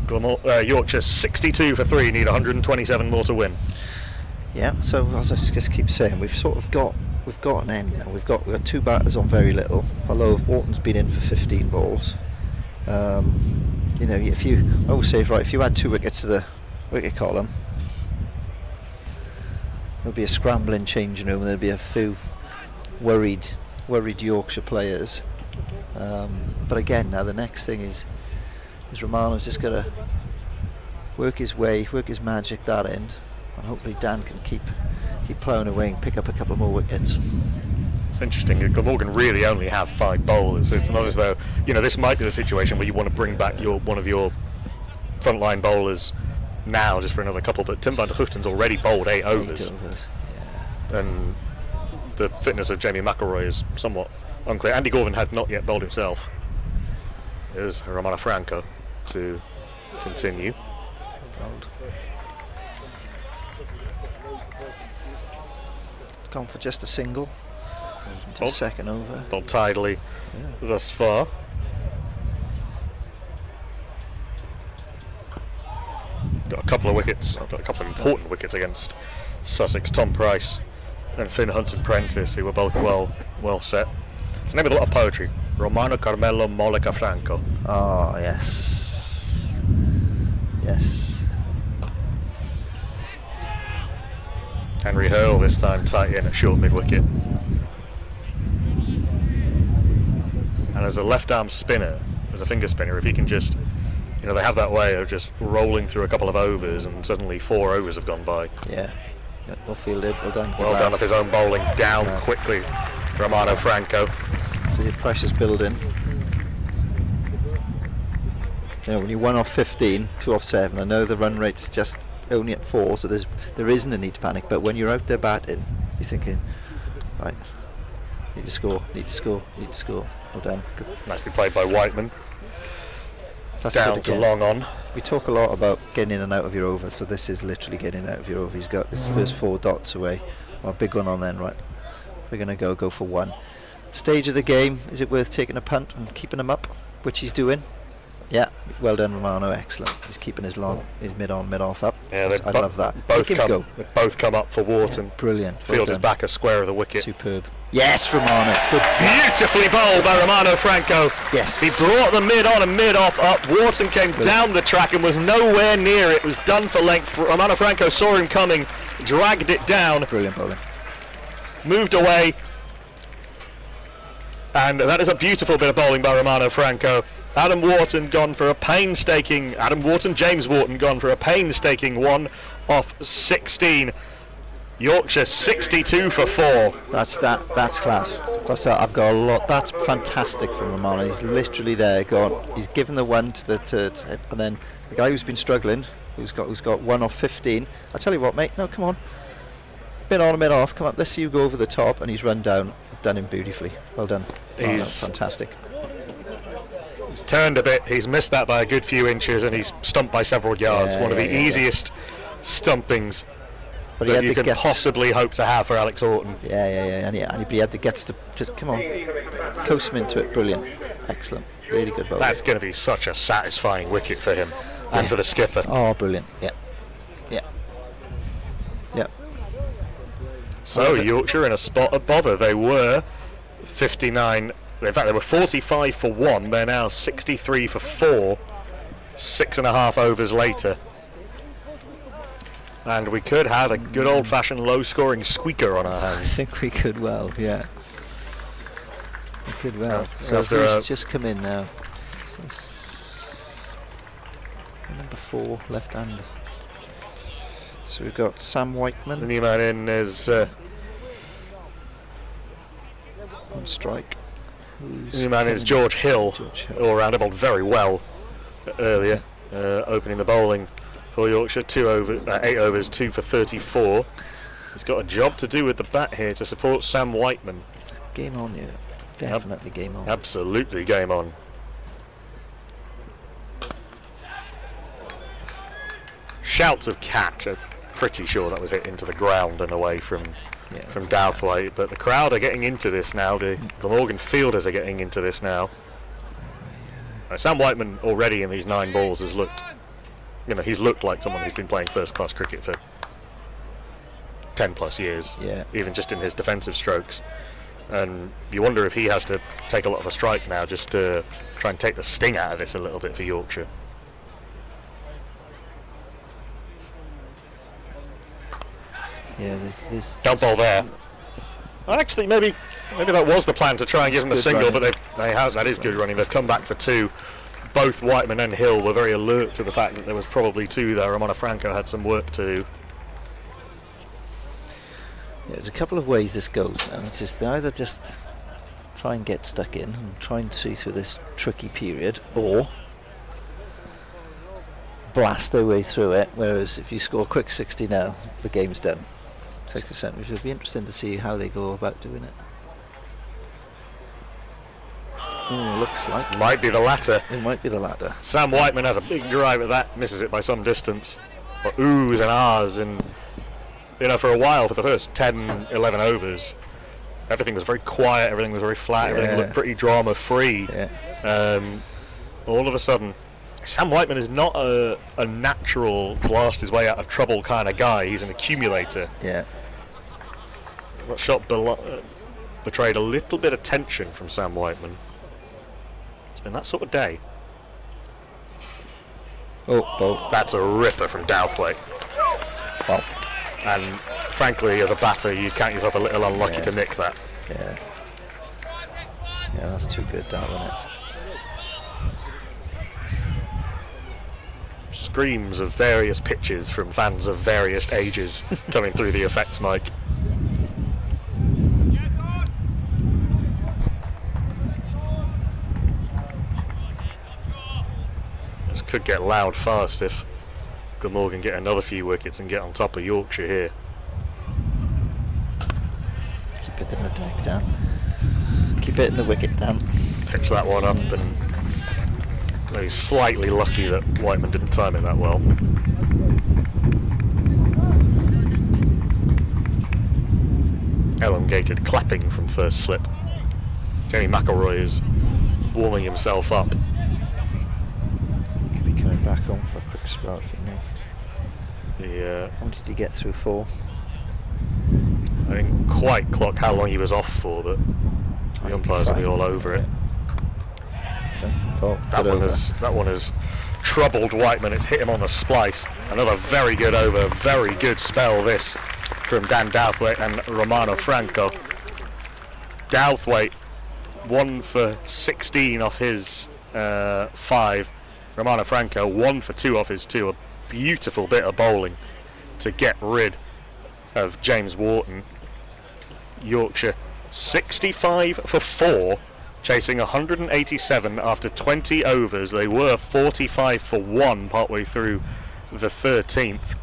Yorkshire 62 for 3, need 127 more to win. Yeah, so as I just keep saying, we've got an end now. We've got 2 batters on very little. Although Wharton's been in for 15 balls. I always say, if you add 2 wickets to the wicket column, there'll be a scrambling changing room, and there'll be a few worried Yorkshire players. But again, now the next thing is Romano's just got to work his magic that end, and hopefully Dan can keep ploughing away and pick up a couple more wickets. It's interesting. Glamorgan really only have 5 bowlers. It's not as though this might be the situation where you want to bring back one of your frontline bowlers now just for another couple. But Tim van der Hoofden's already bowled 8 overs. And the fitness of Jamie McElroy is somewhat unclear. Andy Gorvin had not yet bowled himself. Here's Romano Franco to continue. Gone for just a single. To a second over. Bowled tidily thus far. Got a couple of important wickets against Sussex. Tom Price and Finn Hunton Prentice, who were both well set. It's a name with a lot of poetry. Romano Carmelo Mollica Franco. Oh, yes. Yes. Henry Hurl this time tight in at short mid-wicket. And as a left-arm spinner, as a finger spinner, if he can just, they have that way of just rolling through a couple of overs and suddenly 4 overs have gone by. Yeah. Well fielded, well done. Well done of his own bowling, down quickly, Romano Franco. See the pressure's building. When you're 1 off 15, 2 off 7, I know the run rate's just only at 4, so there isn't a need to panic, but when you're out there batting, you're thinking, right, need to score. Well done. Good. Nicely played by Whiteman. That's down to long on. We talk a lot about getting in and out of your over, so this is literally getting out of your over. He's got his first 4 dots away. Well, big one on then, right? We're going to go for 1. Stage of the game, is it worth taking a punt and keeping him up, which he's doing? Yeah, well done, Romano, excellent. He's keeping his mid on, mid off up. Yeah, I love that. Both come up for Wharton. Yeah, brilliant. Field is back a square of the wicket. Superb. Yes, Romano. Good. Beautifully bowled by Romano Franco. Yes. He brought the mid on and mid off up. Wharton came down the track and was nowhere near it. It was done for length. Romano Franco saw him coming, dragged it down. Brilliant bowling. Moved away. And that is a beautiful bit of bowling by Romano Franco. James Wharton gone for a painstaking 1 off 16. Yorkshire 62 for 4. That's class. I've got a lot. That's fantastic from Romano. He's literally there. He's given the 1 to the and then the guy who's been struggling, who's got 1 off 15. I tell you what, mate. No, come on. Mid on, mid off. Come up. Let's see you go over the top. And he's run down. Done him beautifully. Well done. That's fantastic. He's turned a bit. He's missed that by a good few inches, and he's stumped by several yards. One of the easiest stumpings that you could possibly hope to have for Alex Horton. Yeah. Anybody had the guts to come on, coast him into it. Brilliant, excellent, really good bowling. That's going to be such a satisfying wicket for him and for the skipper. Oh, brilliant. Yeah. So Yorkshire in a spot of bother. They were 59. In fact, they were 45 for 1. They're now 63 for 4. 6.5 overs later. And we could have a good old-fashioned low-scoring squeaker on our hands. I think we could well, yeah. We could well. So who's just come in now? Number 4, left-hander. So we've got Sam Whiteman. The new man in is on strike. The new man is George Hill. All-rounder, bowled very well earlier, opening the bowling for Yorkshire. 8 overs, 2 for 34. He's got a job to do with the bat here to support Sam Whiteman. Game on, yeah. Definitely game on. Absolutely game on. Shouts of catch. I'm pretty sure that was hit into the ground and away from Douthwaite, but the crowd are getting into this now. The Glamorgan fielders are getting into this now. Sam Whiteman already in these 9 balls has looked, he's looked like someone who's been playing first-class cricket for 10 plus years, even just in his defensive strokes. And you wonder if he has to take a lot of a strike now just to try and take the sting out of this a little bit for Yorkshire. Yeah, there's Don't bowl there. Actually, maybe that was the plan, to try and give him a single, but that is good running. They've come back for 2. Both Whiteman and Hill were very alert to the fact that there was probably 2 there. Romano Franco had some work to do. Yeah, there's a couple of ways this goes now. It's just they either just try and get stuck in and try and see through this tricky period, or blast their way through it. Whereas if you score a quick 60 now, the game's done. 60%, which will be interesting to see how they go about doing it. Looks like might be the latter. It might be the latter. Sam Whiteman has a big drive at that, misses it by some distance. But oohs and ahs, and for a while, for the first 10, 11 overs, everything was very quiet, everything was very flat, everything looked pretty drama-free. All of a sudden, Sam Whiteman is not a natural blast his way out of trouble kind of guy. He's an accumulator. Yeah. That shot betrayed a little bit of tension from Sam Whiteman. It's been that sort of day. Oh, that's a ripper from Douthwaite. Wow. And frankly, as a batter, you count yourself a little unlucky to nick that. Yeah. Yeah, that's too good, that, wasn't it? Screams of various pitches from fans of various ages coming through the effects mic. This could get loud fast if Glamorgan get another few wickets and get on top of Yorkshire here. Keep it in the deck, Dan. Keep it in the wicket, Dan. Pitch that one up, and maybe slightly lucky that Whiteman didn't time it that well. Elongated clapping from first slip. Jamie McElroy is warming himself up. Could be coming back on for a quick spell, couldn't he? Yeah. How did he get through 4? I didn't quite clock how long he was off for, but the umpires will be all over it. That one has troubled Whiteman. It's hit him on the splice. Another very good over, very good spell this from Dan Douthwaite and Romano Franco. Douthwaite 1 for 16 off his 5. Romano Franco 1 for 2 off his 2. A beautiful bit of bowling to get rid of James Wharton. Yorkshire 65 for 4, chasing 187 after 20 overs. They were 45 for 1 partway through the 13th.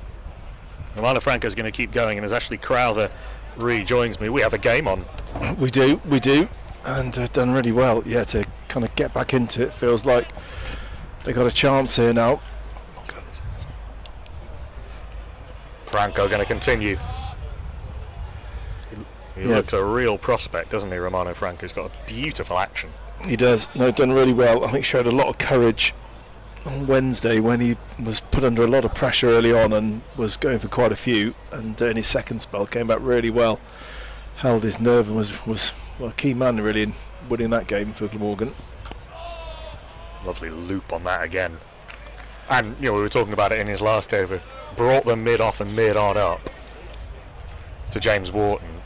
Romano Franco is going to keep going, and as Ashley Crowther rejoins me, we have a game on. We do, and done really well. Yeah, to kind of get back into it. Feels like they got a chance here now. Franco going to continue. He looks a real prospect, doesn't he, Romano Franco? He's got a beautiful action. He does. No, done really well. I think showed a lot of courage on Wednesday when he was put under a lot of pressure early on and was going for quite a few, and in his second spell came back really well. Held his nerve and was a key man really in winning that game for Glamorgan. Lovely loop on that again. And we were talking about it in his last over. Brought them mid off and mid on up to James Wharton,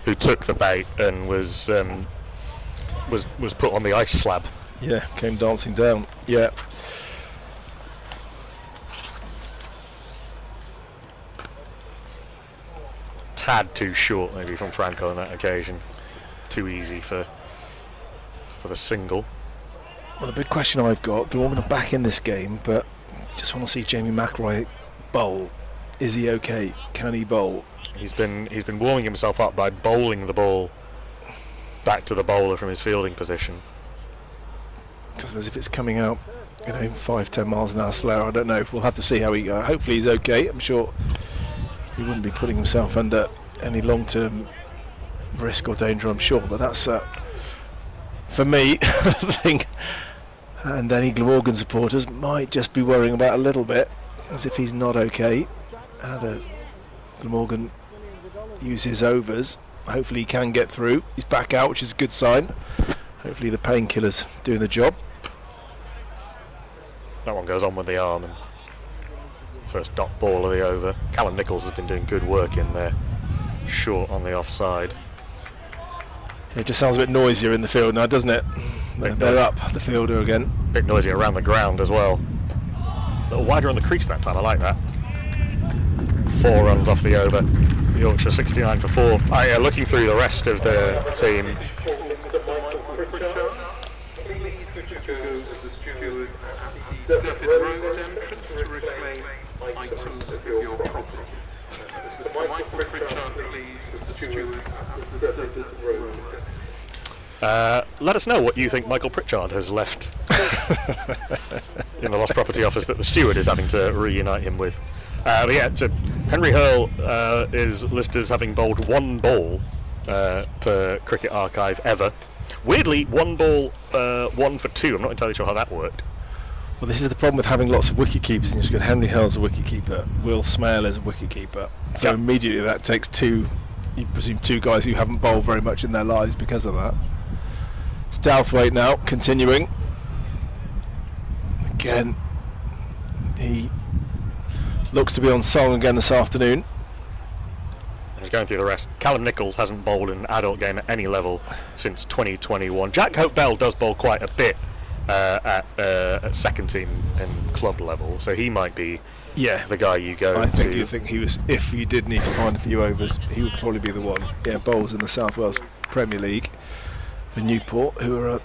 who took the bait and was put on the ice slab. Yeah, came dancing down. Yeah. Tad too short maybe from Franco on that occasion. Too easy for the single. Well, the big question I've got, Glamorgan are back in this game, but just want to see Jamie McElroy bowl. Is he okay? Can he bowl? He's been warming himself up by bowling the ball back to the bowler from his fielding position. I suppose if it's coming out, in 5-10 miles an hour slower, I don't know. We'll have to see how he goes. Hopefully he's okay. I'm sure he wouldn't be putting himself under any long-term risk or danger, I'm sure. But that's for me, I think, and any Glamorgan supporters might just be worrying about a little bit, as if he's not okay. How the Glamorgan use his overs. Hopefully he can get through. He's back out, which is a good sign. Hopefully the painkiller's doing the job. That one goes on with the arm, and first dot ball of the over. Callum Nichols has been doing good work in there, short on the offside. It just sounds a bit noisier in the field now, doesn't it? They're up, the fielder again. Bit noisy around the ground as well. A little wider on the crease that time, I like that. 4 runs off the over. Yorkshire 69 for 4. Looking through the rest of the team. Let us know what you think Michael Pritchard has left in the Lost Property Office that the steward is having to reunite him with. Henry Hurl is listed as having bowled 1 ball per Cricket Archive ever. Weirdly, 1 ball, 1 for 2. I'm not entirely sure how that worked. Well, this is the problem with having lots of wicket keepers. And you've got Henry Hurl's a wicket keeper, Will Smale is a wicket keeper. So immediately that takes 2. You presume 2 guys who haven't bowled very much in their lives because of that. It's Douthwaite now, continuing. Again, he looks to be on song again this afternoon. And he's going through the rest. Callum Nichols hasn't bowled in an adult game at any level since 2021. Jack Hope-Bell does bowl quite a bit at second team and club level, so he might be the guy you go to. You think he was, if you did need to find a few overs, he would probably be the one. Yeah, bowls in the South Wales Premier League for Newport, who are a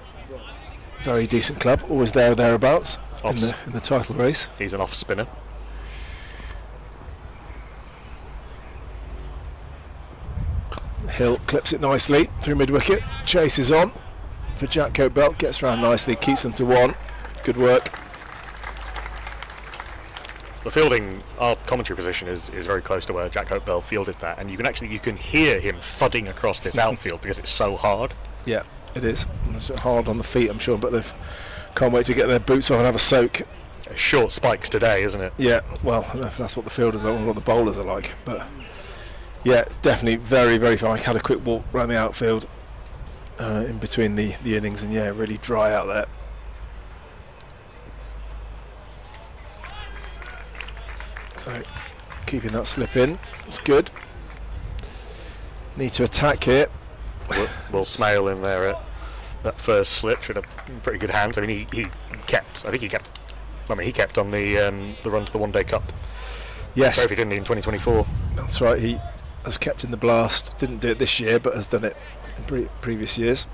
very decent club, always there or thereabouts in the title race. He's an off spinner. Hill clips it nicely through mid-wicket, chases on for Jack Hope-Bell, gets round nicely, keeps them to 1. Good work. The fielding, our commentary position is very close to where Jack Hope-Bell fielded that, and you can hear him thudding across this outfield because it's so hard. Yeah, it is. It's hard on the feet, I'm sure, but they've can't wait to get their boots on and have a soak. Short spikes today, isn't it? Yeah, well, that's what the fielders are, what the bowlers are like, but yeah, definitely very, very fine. I had a quick walk around the outfield in between the innings, and yeah, really dry out there. So, keeping that slip in, it's good. Need to attack here. Will Smale in there at that first slip, should have pretty good hands. I mean, he kept on the run to the One Day Cup. Yes. Trophy, didn't he, in 2024? That's right, he has kept in the blast. Didn't do it this year, but has done it in previous years.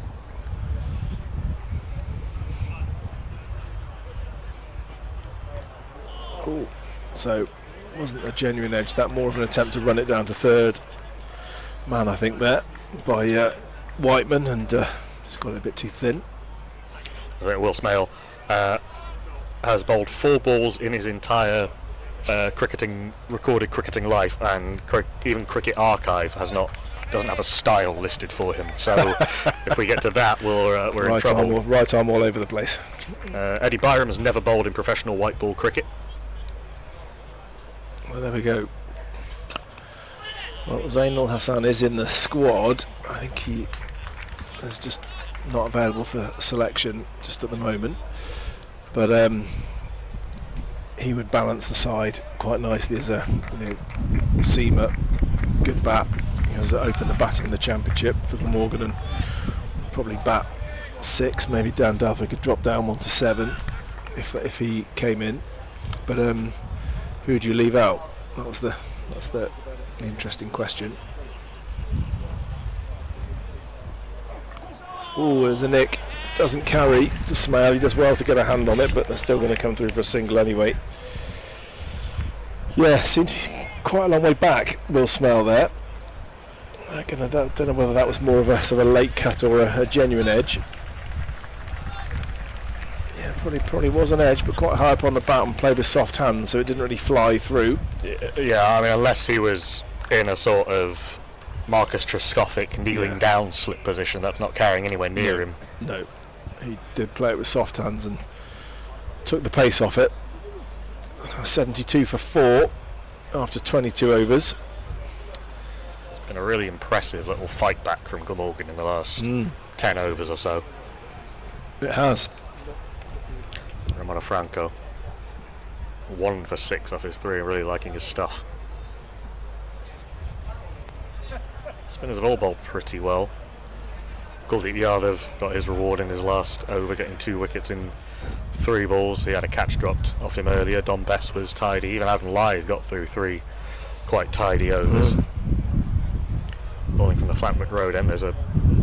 Cool. So, wasn't a genuine edge, that more of an attempt to run it down to third man, I think, there by Whiteman, and just got a bit too thin. I think Will Smale has bowled 4 balls in his entire recorded cricketing life, and even Cricket Archive doesn't have a style listed for him. So if we get to that, we're in trouble. Right arm all over the place. Eddie Byram has never bowled in professional white ball cricket. Well, there we go. Well, Zainul Hassan is in the squad. I think he is just not available for selection just at the moment, but he would balance the side quite nicely as a seamer, good bat. He has opened the batting in the championship for Glamorgan, and probably bat 6. Maybe Dan Douthwaite could drop down 1 to 7 if he came in. But who would you leave out? That's the interesting question. Oh, there's a nick. Doesn't carry to Smale. He does well to get a hand on it, but they're still going to come through for a single anyway. Yeah, seemed to be quite a long way back, Will Smale there. I don't know whether that was more of a sort of a late cut or a genuine edge. Yeah, probably was an edge, but quite high up on the bat and played with soft hands, so it didn't really fly through. Yeah, I mean, unless he was in a sort of Marcus Trescothic kneeling down slip position, that's not carrying anywhere near him. No, he did play it with soft hands and took the pace off it. 72 for 4 after 22 overs. It's been a really impressive little fight back from Glamorgan in the last 10 overs or so. It has. Ramona Franco 1 for 6 off his 3, really liking his stuff. Spinners have all bowled pretty well. Kuldeep Yadav got his reward in his last over, getting 2 wickets in 3 balls. He had a catch dropped off him earlier. Don Bess was tidy. Even Adam Lyth got through 3 quite tidy overs. Bowling from the Flatwick Road end, there's a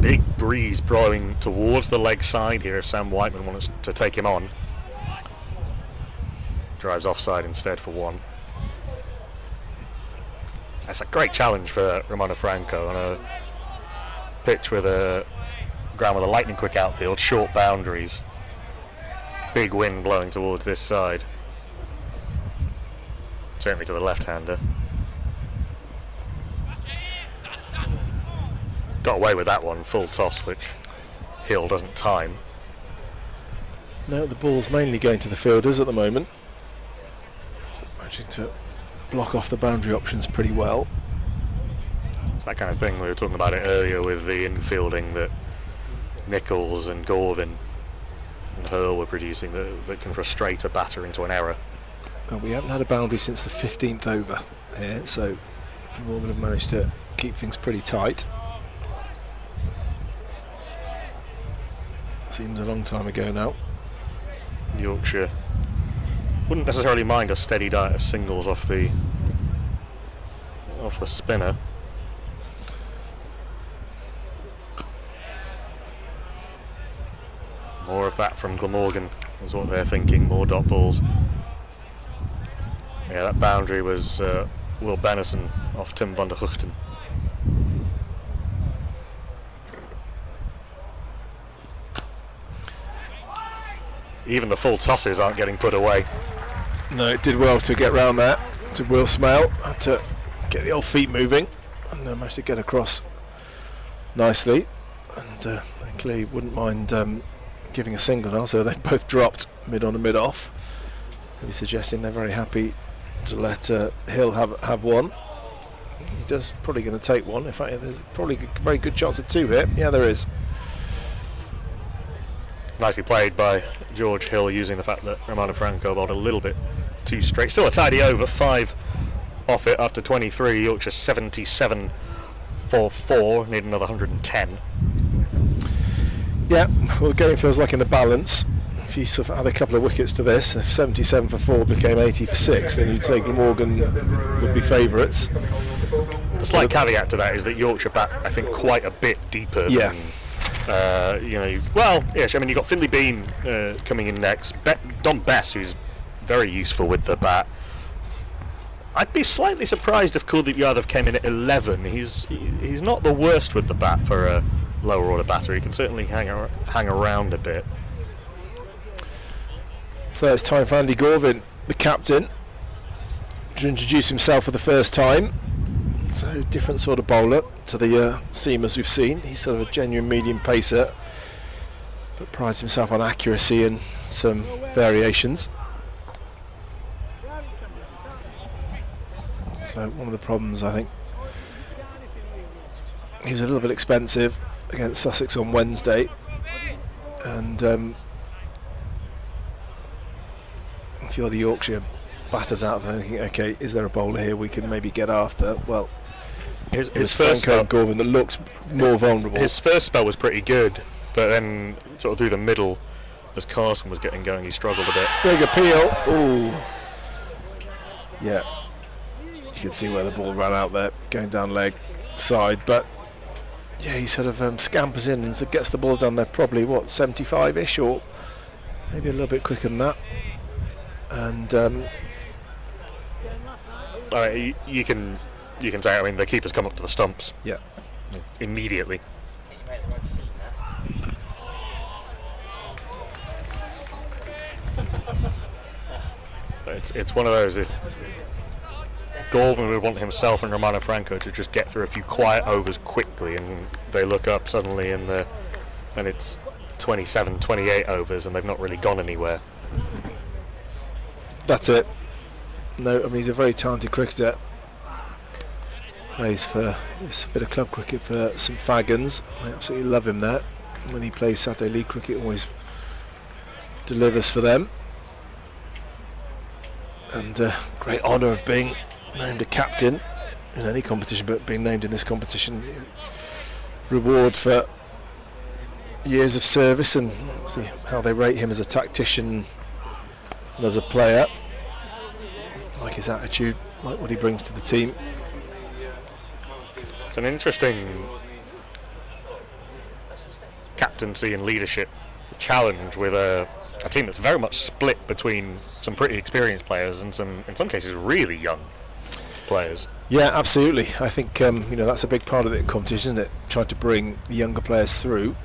big breeze blowing towards the leg side here if Sam Whiteman wants to take him on. Drives offside instead for 1. That's a great challenge for Ramona Franco on a pitch with a ground with a lightning quick outfield, short boundaries, big wind blowing towards this side, certainly to the left-hander. Got away with that one, full toss, which Hill doesn't time. No, the ball's mainly going to the fielders at the moment. Managing to block off the boundary options pretty well. It's that kind of thing, we were talking about it earlier with the infielding, that Nichols and Gorvin and Hurl were producing that can frustrate a batter into an error. And we haven't had a boundary since the 15th over here, so Morgan have managed to keep things pretty tight. Seems a long time ago now. Yorkshire wouldn't necessarily mind a steady diet of singles off the spinner. More of that from Glamorgan is what they're thinking, more dot balls. Yeah, that boundary was Will Bennison off Tim van der Huchten. Even the full tosses aren't getting put away. No, it did well to get round that. To Will Smale, had to get the old feet moving and managed to get across nicely. And they clearly wouldn't mind giving a single now, so they both dropped mid on and mid off. Maybe suggesting they're very happy to let Hill have one. He does probably going to take one. In fact, there's probably a very good chance of two here. Yeah, there is. Nicely played by George Hill, using the fact that Romano Franco bowled a little bit too straight. Still a tidy over, 5 off it after 23. Yorkshire 77 for 4, need another 110. Yeah, well, the game feels like in the balance. If you sort of add a couple of wickets to this, if 77 for 4 became 80 for 6, then you'd say Glamorgan would be favourites. The slight caveat to that is that Yorkshire bat, I think, quite a bit deeper. Yeah. Yes, I mean, you've got Finlay Bean coming in next. Don Bess, who's very useful with the bat. I'd be slightly surprised if Kuldeep Yadav came in at 11. He's not the worst with the bat for a lower order batter. He can certainly hang around a bit. So it's time for Andy Gorvin, the captain, to introduce himself for the first time. So different sort of bowler to the seamers we've seen. He's sort of a genuine medium pacer, but prides himself on accuracy and some variations. So one of the problems, I think, he was a little bit expensive against Sussex on Wednesday, and a few other Yorkshire batters out there thinking, okay, is there a bowler here we can maybe get after? Well, his first Franco and Gorvin that looks more vulnerable. His first spell was pretty good, but then sort of through the middle, as Carson was getting going, he struggled a bit. Big appeal. Ooh. Yeah. You can see where the ball ran out there, going down leg side, but yeah, he sort of scampers in and so gets the ball down there probably, 75-ish, or maybe a little bit quicker than that. And you can say, I mean, the keeper's come up to the stumps. Yeah. Immediately. It's one of those, if Gorvin would want himself and Romano Franco to just get through a few quiet overs quickly, and they look up suddenly and it's 27, 28 overs and they've not really gone anywhere. That's it. No, I mean, he's a very talented cricketer. Plays for a bit of club cricket for St Fagans. I absolutely love him there. When he plays Saturday League cricket, always delivers for them. And great honour of being named a captain in any competition, but being named in this competition, reward for years of service and see how they rate him as a tactician and as a player. Like his attitude, like what he brings to the team. It's an interesting captaincy and leadership challenge with a team that's very much split between some pretty experienced players and some, in some cases, really young players. Yeah, absolutely. I think that's a big part of the competition, isn't it? Trying to bring the younger players through.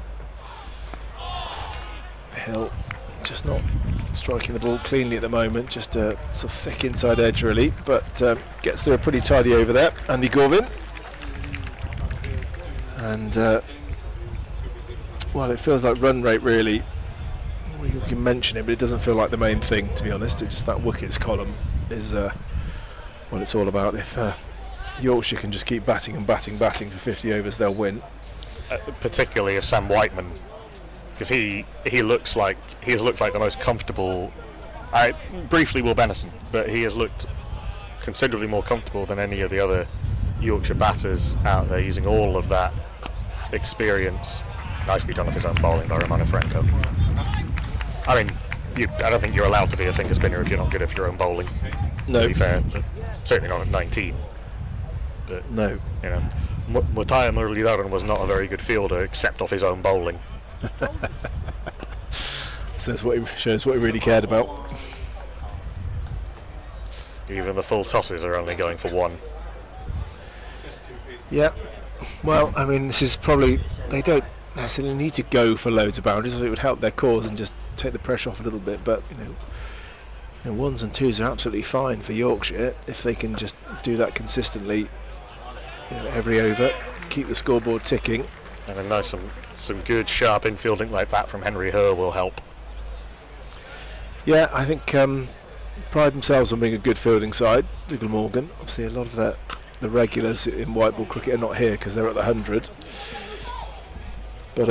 Hill just not striking the ball cleanly at the moment, just a sort of thick inside edge really, but gets through a pretty tidy over there. Andy Gorvin. And well, it feels like run rate really. We can mention it, but it doesn't feel like the main thing, to be honest. It's just that wickets column is what it's all about. If Yorkshire can just keep batting and batting for 50 overs, they'll win. Particularly if Sam Whiteman because he looks like he has looked like the most comfortable. Briefly Will Benison, but he has looked considerably more comfortable than any of the other Yorkshire batters out there, using all of that experience. Nicely done off his own bowling by Romano Franco. I mean, I don't think you're allowed to be a finger spinner if you're not good at your own bowling. No. To be fair, certainly not at 19. But, no. You know, Mutaya Muralidharan was not a very good fielder except off his own bowling. Shows what he really cared about. Even the full tosses are only going for one. Yeah. Well, I mean, this is probably, they don't necessarily need to go for loads of boundaries. It would help their cause and just take the pressure off a little bit. But you know, ones and twos are absolutely fine for Yorkshire if they can just do that consistently. Every over, keep the scoreboard ticking. And a nice, some good sharp infielding like that from Henry Herr will help. Yeah, I think pride themselves on being a good fielding side, the Glamorgan. Obviously, a lot of the regulars in white ball cricket are not here because they're at the 100. But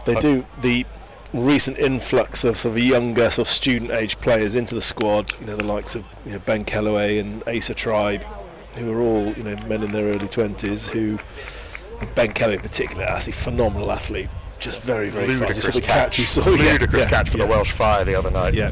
they do the recent influx of sort of younger, sort of student-age players into the squad. The likes of Ben Kellaway and Asa Tribe, who are all men in their early 20s. Who Ben Kellaway in particular, actually phenomenal athlete, just very very fast. Ludicrous Just the catch. you saw, Ludicrous catch for the Welsh Fire the other night. Yeah.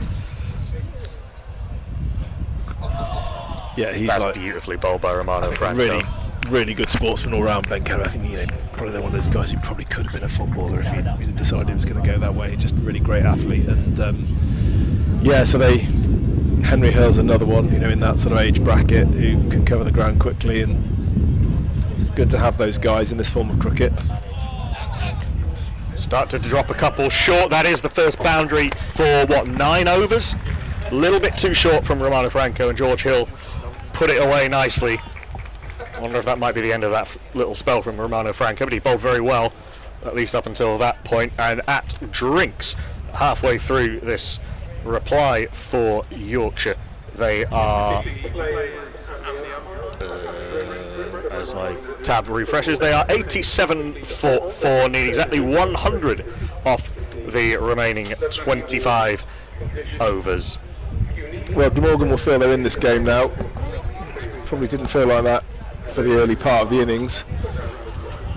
Yeah, he's That's like beautifully bowled by Romano Franco. Really good sportsman all round, Ben Kellaway. I think probably one of those guys who probably could have been a footballer if he decided he was going to go that way. Just a really great athlete, and so Henry Herr's another one, in that sort of age bracket who can cover the ground quickly, and it's good to have those guys in this form of cricket. Start to drop a couple short. That is the first boundary for 9 overs. A little bit too short from Romano Franco, and George Hill put it away nicely. I wonder if that might be the end of that little spell from Romano Franco, but he bowled very well, at least up until that point. And at drinks, halfway through this reply for Yorkshire, they are, as my tab refreshes, they are 87 for 4, needing exactly 100 off the remaining 25 overs. Well, Glamorgan will feel they're in this game now. Probably didn't feel like that for the early part of the innings,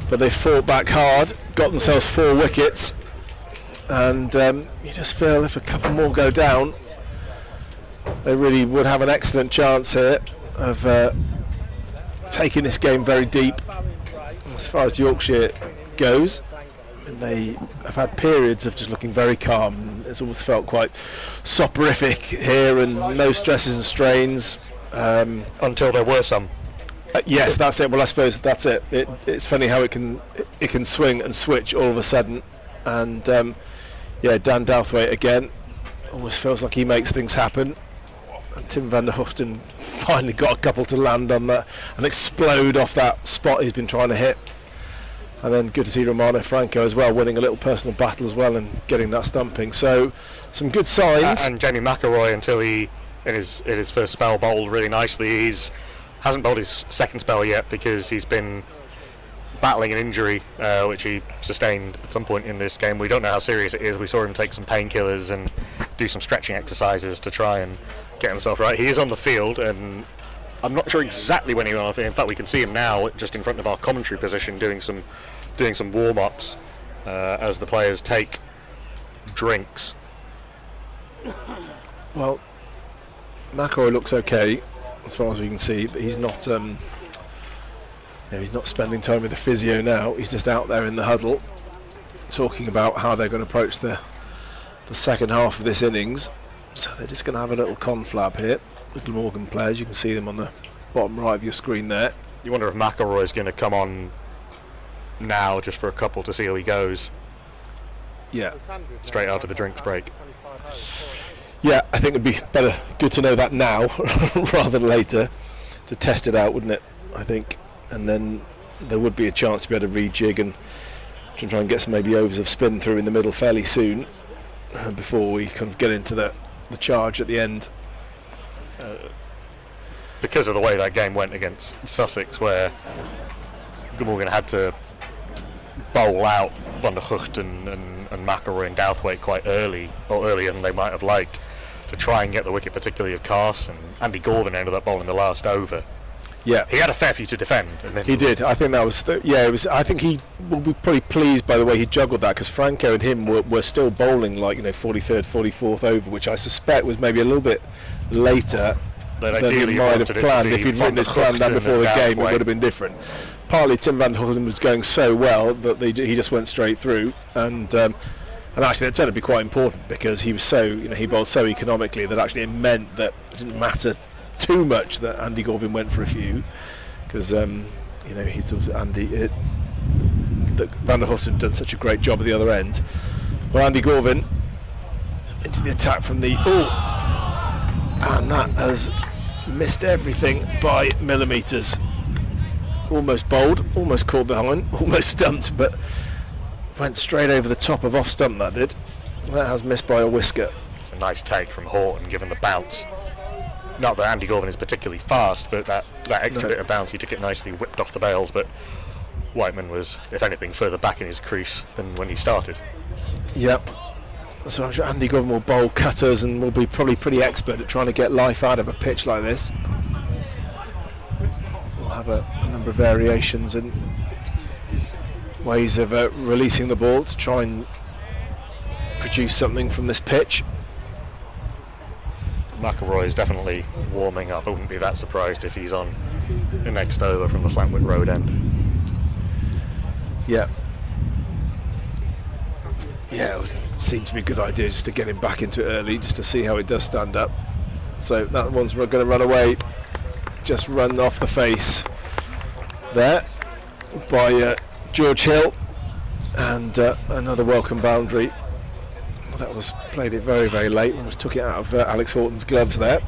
but they fought back hard, got themselves 4 wickets, and you just feel if a couple more go down, they really would have an excellent chance here of taking this game very deep. As far as Yorkshire goes, they have had periods of just looking very calm. It's almost felt quite soporific here, and no stresses and strains. Until there were some. Yes, that's it. Well, I suppose that's it. It's funny how it can swing and switch all of a sudden. And Dan Douthwaite again always feels like he makes things happen. And Tim van der Hoofden finally got a couple to land on that and explode off that spot he's been trying to hit. And then good to see Romano Franco as well, winning a little personal battle as well and getting that stumping. So some good signs. And Jamie McElroy, until he in his first spell bowled really nicely. Hasn't bowled his second spell yet because he's been battling an injury which he sustained at some point in this game. We don't know how serious it is. We saw him take some painkillers and do some stretching exercises to try and get himself right. He is on the field, and I'm not sure exactly when he went off. In fact, we can see him now just in front of our commentary position doing some warm-ups as the players take drinks. Well, McElroy looks okay as far as we can see, but he's not he's not spending time with the physio now. He's just out there in the huddle talking about how they're going to approach the second half of this innings. So they're just going to have a little conflab here with the Glamorgan players. You can see them on the bottom right of your screen there. You wonder if McElroy is going to come on now just for a couple to see how he goes. Yeah. Straight after the drinks break. Yeah, I think it'd be good to know that now rather than later to test it out, wouldn't it? I think, and then there would be a chance to be able to rejig and try and get some maybe overs of spin through in the middle fairly soon before we kind of get into the charge at the end. Because of the way that game went against Sussex, where Glamorgan had to bowl out Van der Gucht and and McElroy and Douthwaite quite early, or earlier than they might have liked, to try and get the wicket, particularly of Carson. Andy Gorvin ended up bowling the last over. Yeah, he had a fair few to defend. He did. I think that was. It was. I think he will be pretty pleased by the way he juggled that, because Franco and him were still bowling like 43rd, 44th over, which I suspect was maybe a little bit later than he might have planned. If he'd written his plan down before the game, it would have been different. Partly Tim van Hulten was going so well that he just went straight through, and actually that turned out to be quite important, because he was so he bowled so economically that actually it meant that it didn't matter too much that Andy Gorvin went for a few, because he thought that Van der Hulten done such a great job at the other end. Well, Andy Gorvin into the attack from the and that has missed everything by millimetres. Almost bowled, almost caught behind, almost stumped, but went straight over the top of off stump. That did. That has missed by a whisker. It's a nice take from Horton, given the bounce. Not that Andy Gorvin is particularly fast, but that extra bit of bounce, he took it nicely, whipped off the bails, but Whiteman was, if anything, further back in his crease than when he started. Yep. So I'm sure Andy Gorvin will bowl cutters and will be probably pretty expert at trying to get life out of a pitch like this. We'll have a number of variations and ways of releasing the ball to try and produce something from this pitch. McElroy is definitely warming up. I wouldn't be that surprised if he's on the next over from the Flantwick Road end. Yeah. Yeah, it would seem to be a good idea just to get him back into it early, just to see how it does stand up. So that one's going to run away, just run off the face there by George Hill, and another welcome boundary. That was played it very, very late. Almost took it out of Alex Horton's gloves there.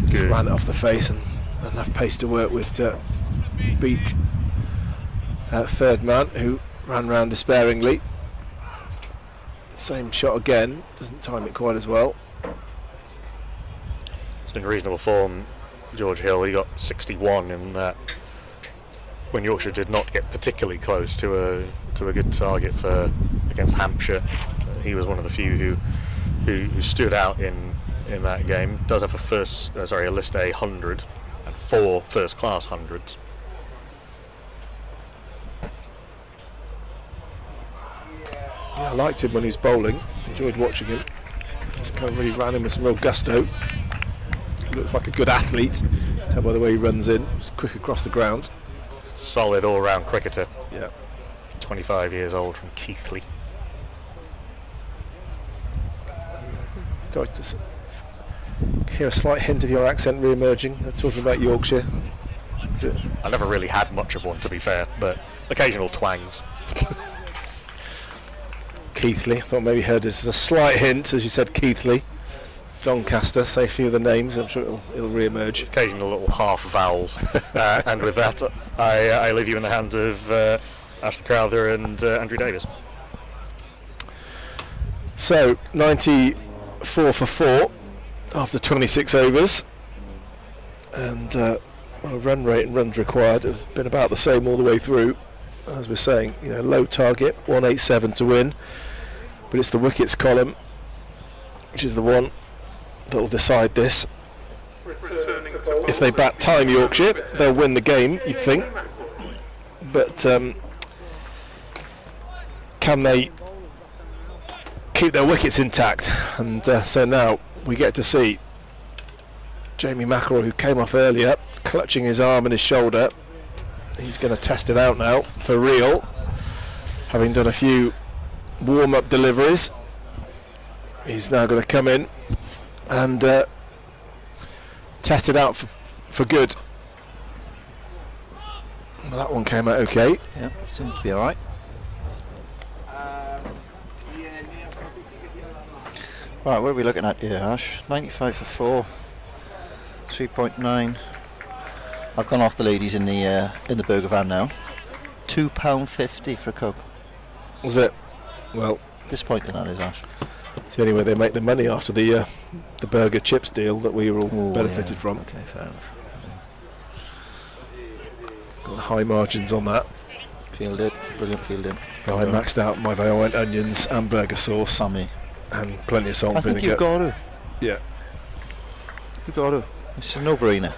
Just ran it off the face and enough pace to work with to beat third man, who ran round despairingly. Same shot again, doesn't time it quite as well. It's in reasonable form, George Hill. He got 61 in that when Yorkshire did not get particularly close to a good target for against Hampshire. He was one of the few who stood out in that game. Does have a list A 100 and 4 first class hundreds. Yeah, I liked him when he was bowling. Enjoyed watching him. Kind of really ran him with some real gusto. He looks like a good athlete. Tell by the way he runs in. He's quick across the ground. Solid all-round cricketer. Yeah. 25 years old from Keighley. Do I just hear a slight hint of your accent re-emerging? Talking about Yorkshire. I never really had much of one, to be fair, but occasional twangs. Keighley. I thought maybe heard as a slight hint, as you said, Keighley. Doncaster, say a few of the names, I'm sure it'll re-emerge. Occasional little half vowels. And with that, I leave you in the hands of Ashley Crowther and Andrew Davis. So, 94 for 4 after 26 overs. And run rate and runs required have been about the same all the way through. As we're saying, low target, 187 to win. But it's the wickets column, which is the one that will decide this. If they bat time Yorkshire, they'll win the game, you'd think. But can they keep their wickets intact? And so now we get to see Jamie McElroy, who came off earlier, clutching his arm and his shoulder. He's going to test it out now for real, having done a few warm-up deliveries. He's now going to come in and test it out for good. Well, that one came out okay. Yeah, seems to be all right. Right, what are we looking at here, Ash? 95 for 4, 3.9. I've gone off the ladies in the burger van now. £2.50 for a Coke. Was it? Well, disappointing that is, Ash. It's the only way they make the money after the burger chips deal that we were all benefited from. Okay, fair enough. Got high margins on that. Fielded, brilliant fielding. Well, I maxed out my way. I went onions and burger sauce. Sammy. And plenty of salt and I think vinegar. you've got to. Yeah. You've got to. It's a no-brainer.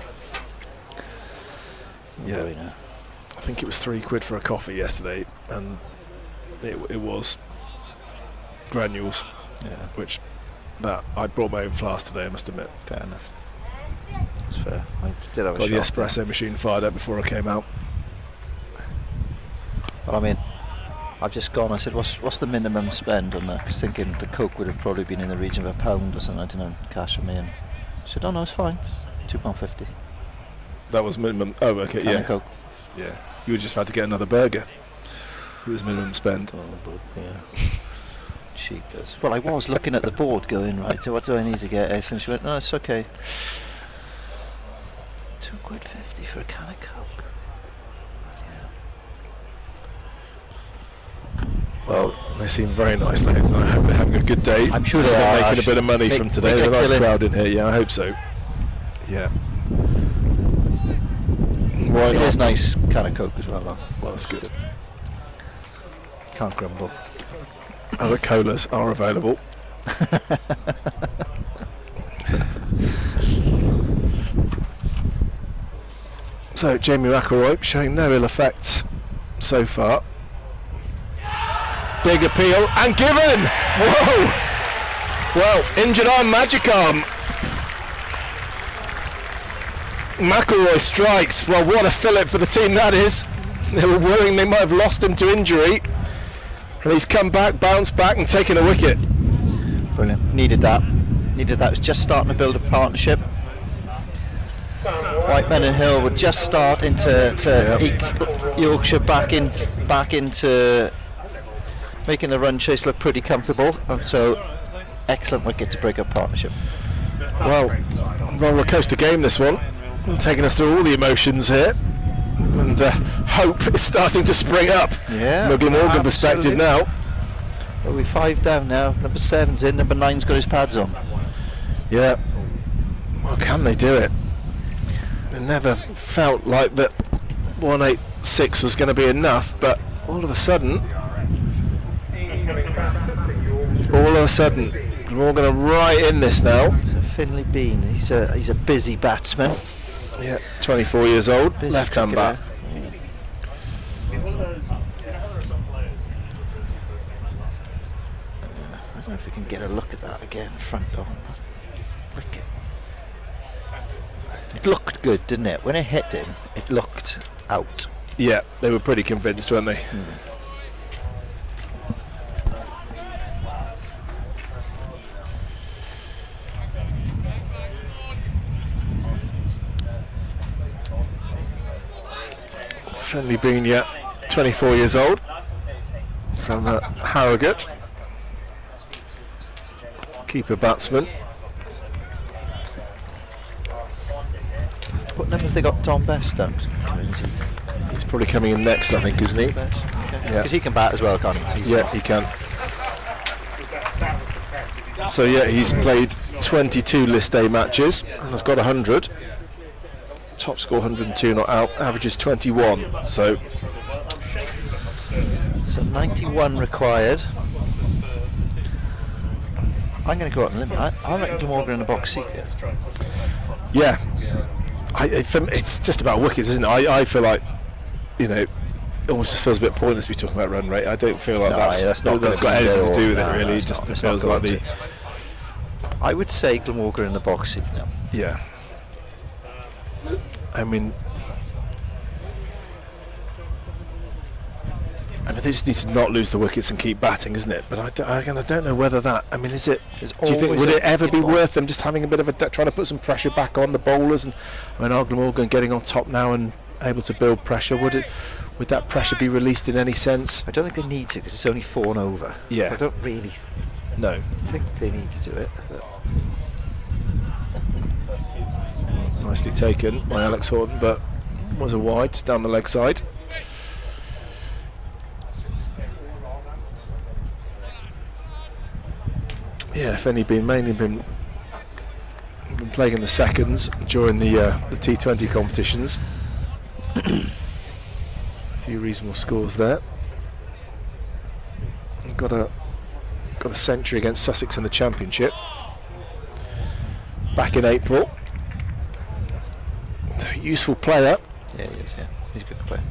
Yeah. I think it was £3 for a coffee yesterday, and it was granules. Yeah. Which I brought my own flask today, I must admit. Fair enough. That's fair. I did have a Got the shot, espresso machine fired up before I came out. But I mean, I've just gone. I said, "What's the minimum spend on that?" Because thinking the Coke would have probably been in the region of £1 or something. I don't know, cash for me. And I said, "Oh no, it's fine. £2.50." That was minimum. Oh, okay, Can yeah. of Coke. Yeah. You would just had to get another burger. It was minimum spend. Oh, but yeah. Cheapers. Well, I was looking at the board, going right. So what do I need to get? And she went, "No, it's okay." £2.50 for a can of Coke. Well, they seem very nice lads, and I hope they're having a good day. I'm sure they are. Making a bit of money from today. There's a nice crowd in here. Yeah, I hope so. Yeah. Why It not? is nice can of Coke as well, though. Well, that's good. Can't grumble. Other colas are available. So Jamie McElroy showing no ill effects so far. Big appeal and given. Whoa! Well, injured arm, magic arm. McElroy strikes. Well, what a fillip for the team that is. They were worrying they might have lost him to injury. And he's come back, bounced back and taken a wicket. Brilliant. Needed that. It was just starting to build a partnership. Whiteman and Hill were just starting to eke Yorkshire back into making the run chase look pretty comfortable. And so, excellent wicket to break up partnership. Well, roller coaster game this one. Taking us through all the emotions here. And hope is starting to spring up. Yeah. From a Glamorgan perspective now. Well, we're 5 down now. Number 7's in. Number 9's got his pads on. Yeah. Well, can they do it? It never felt like that 186 was going to be enough, but all of a sudden, Glamorgan are right in this now. So Finlay Bean, he's a busy batsman. Yeah, 24 years old, Busy left-hand bat. I don't know if we can get a look at that again, front on. Wicket. It looked good, didn't it? When it hit him, it looked out. Yeah, they were pretty convinced, weren't they? Friendly Bean, yeah, 24 years old, from Harrogate. Keeper batsman. What number have they got Tom Best at? He's probably coming in next, I think, isn't he? Because he can bat as well, can't he? He can. So yeah, he's played 22 list A matches and has got 100. Top score 102 not out, averages 21. So 91 required. I'm going to go out and limit. I reckon Glamorgan in the box seat here. Yeah, it's just about wickets, isn't it? I feel like, it almost just feels a bit pointless to be talking about run rate. I don't feel like that's got anything to do with it, really. It just feels like the. I would say Glamorgan in the box seat now. Yeah. I mean, they just need to not lose the wickets and keep batting, isn't it? But I don't know whether that. I mean, is it? Do you think would it ever be worth them just having a bit of trying to put some pressure back on the bowlers? And I mean, Glamorgan getting on top now and able to build pressure. Would that pressure be released in any sense? I don't think they need to because it's only 4 and over. Yeah. I don't really. No. Think they need to do it. But. Nicely taken by Alex Horton, but was a wide down the leg side. Yeah, Fenny mainly been playing in the seconds during the T20 competitions. few reasonable scores there. Got a century against Sussex in the Championship back in April. Useful player. Yeah, he is. Yeah, he's a good player.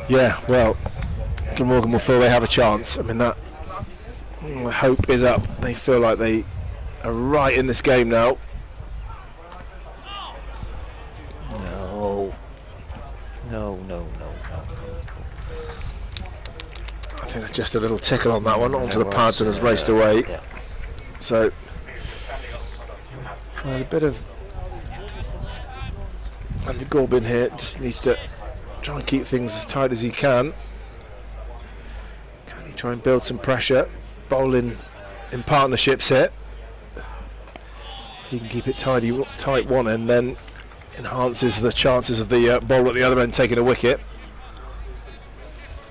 Yeah, well, Glamorgan will feel they have a chance. I mean, that hope is up. They feel like they are right in this game now. No. I think there's just a little tickle on that one, onto the pads and has raced away. Yeah. So there's a bit of Andy Gorbin here, just needs to try and keep things as tight as he can. Can he try and build some pressure? Bowling in partnerships here. He can keep it tight one end, then enhances the chances of the bowler at the other end taking a wicket.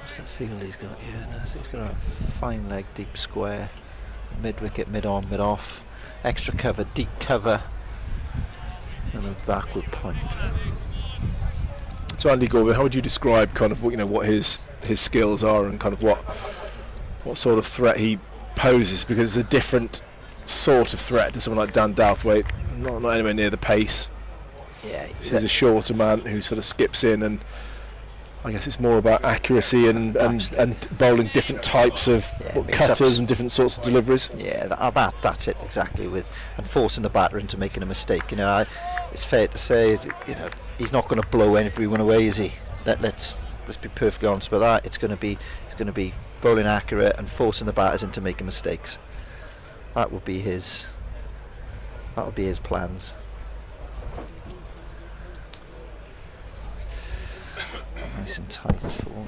What's that field he's got? Yeah, no, so he's got a fine leg, deep square, mid wicket, mid on, mid off, extra cover, deep cover, and a backward point. So Andy Gorbin, how would you describe kind of what his skills are and kind of what sort of threat he poses? Because it's a different sort of threat to someone like Dan Douthwaite, not anywhere near the pace. Yeah, he's a shorter man who sort of skips in, and I guess it's more about accuracy and bowling different types of cutters and different sorts of deliveries. Yeah, that's it exactly. And forcing the batter into making a mistake. It's fair to say, he's not going to blow everyone away, is he? Let's be perfectly honest about that. It's going to be bowling accurate and forcing the batters into making mistakes. That would be his plans. Nice and tight form.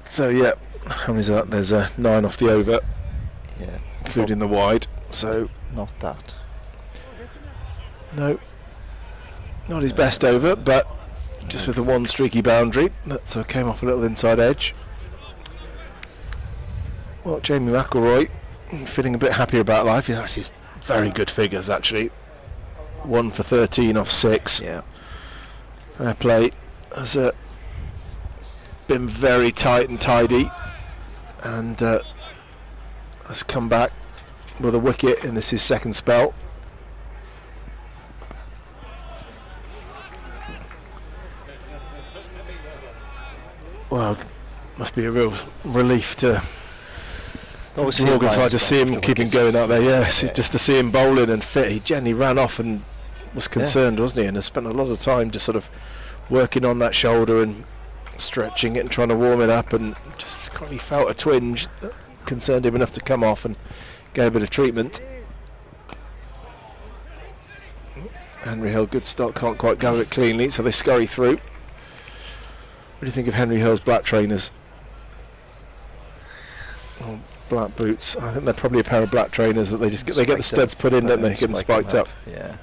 So yeah, how many is that? There's a 9 off the over, yeah, including the wide. So not that. No, not his best over, but just with the one streaky boundary that came off a little inside edge. Well, Jamie McElroy feeling a bit happier about life. He's actually very good figures actually. 1 for 13 off 6. Yeah. Fair play. Has been very tight and tidy, and has come back with a wicket in his second spell. Well, must be a real relief to Morgan side to see him keeping going out there. Yes, just to see him bowling and fit. He generally ran off and was concerned, wasn't he? And has spent a lot of time just sort of working on that shoulder and stretching it and trying to warm it up, and just he felt a twinge that concerned him enough to come off and get a bit of treatment. Henry Hill, good start, can't quite gather it cleanly, so they scurry through. What do you think of Henry Hill's black trainers? Oh, black boots. I think they're probably a pair of black trainers that they just get the studs put in, don't they? Get them spiked up. Yeah.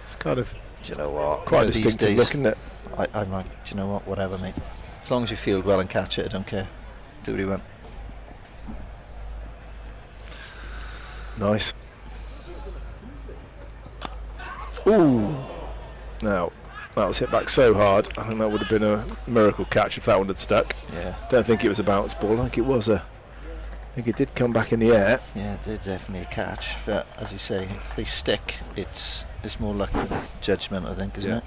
It's kind of, do you know what? Quite a distinctive look, isn't it? I'm like, do you know what? Whatever, mate. As long as you field well and catch it, I don't care. Do what you want. Nice. Ooh. Now, that was hit back so hard. I think that would have been a miracle catch if that one had stuck. Yeah. Don't think it was a bounce ball. I think it was I think it did come back in the air. Yeah, it did definitely a catch. But as you say, if they stick, it's more luck than judgment, I think, isn't it?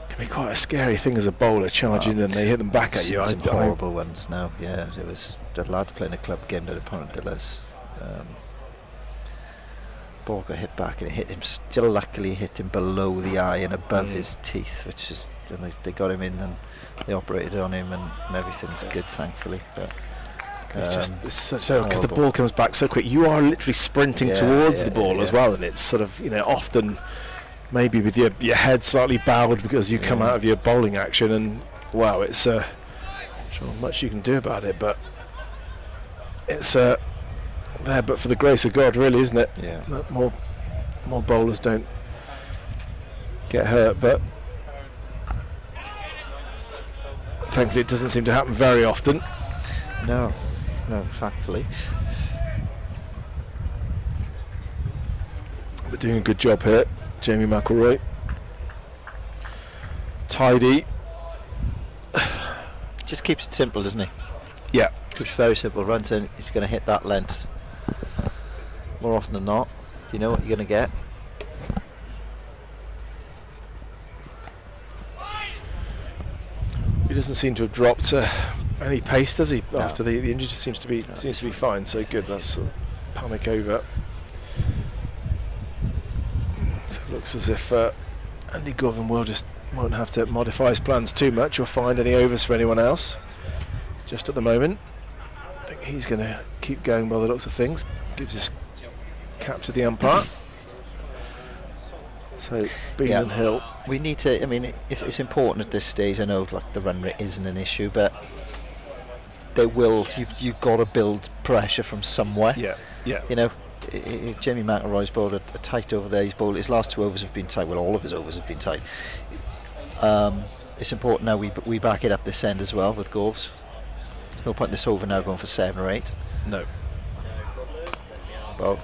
Can be quite a scary thing as a bowler charging and they hit them back at you. Some horrible ones now. Yeah, there was a lad playing a club game that opponent did us. Ball got hit back and it hit him. Still, luckily, hit him below the eye and above his teeth, which is. And they got him in and they operated on him and everything's good, thankfully. But it's just so because the ball comes back so quick. You are literally sprinting towards the ball as well, and it's sort of often. Maybe with your head slightly bowed because you come out of your bowling action, and wow, it's not much you can do about it, but it's there. But for the grace of God, really, isn't it? Yeah. That more bowlers don't get hurt, but thankfully it doesn't seem to happen very often. No, thankfully. We're doing a good job here, Jamie McElroy. Tidy. Just keeps it simple, doesn't he? Yeah. Keeps it very simple. Runs in, he's going to hit that length. More often than not, you know what you're going to get. He doesn't seem to have dropped any pace, does he? No. After the injury, just seems to be fine. So good. That's panic over. So it looks as if Andy Govan won't have to modify his plans too much or find any overs for anyone else. Just at the moment, I think he's going to keep going by the looks of things. Gives his cap to the umpire. So Bean and Hill. We need to. I mean, it's important at this stage. I know, like, the run rate isn't an issue, but there will. You've got to build pressure from somewhere. Yeah. You know, Jamie McElroy's bowled a tight over there. He's bowled. His last 2 overs have been tight. Well, all of his overs have been tight. It's important now we back it up this end as well with Govs. There's no point in this over now going for 7 or 8. No. Well.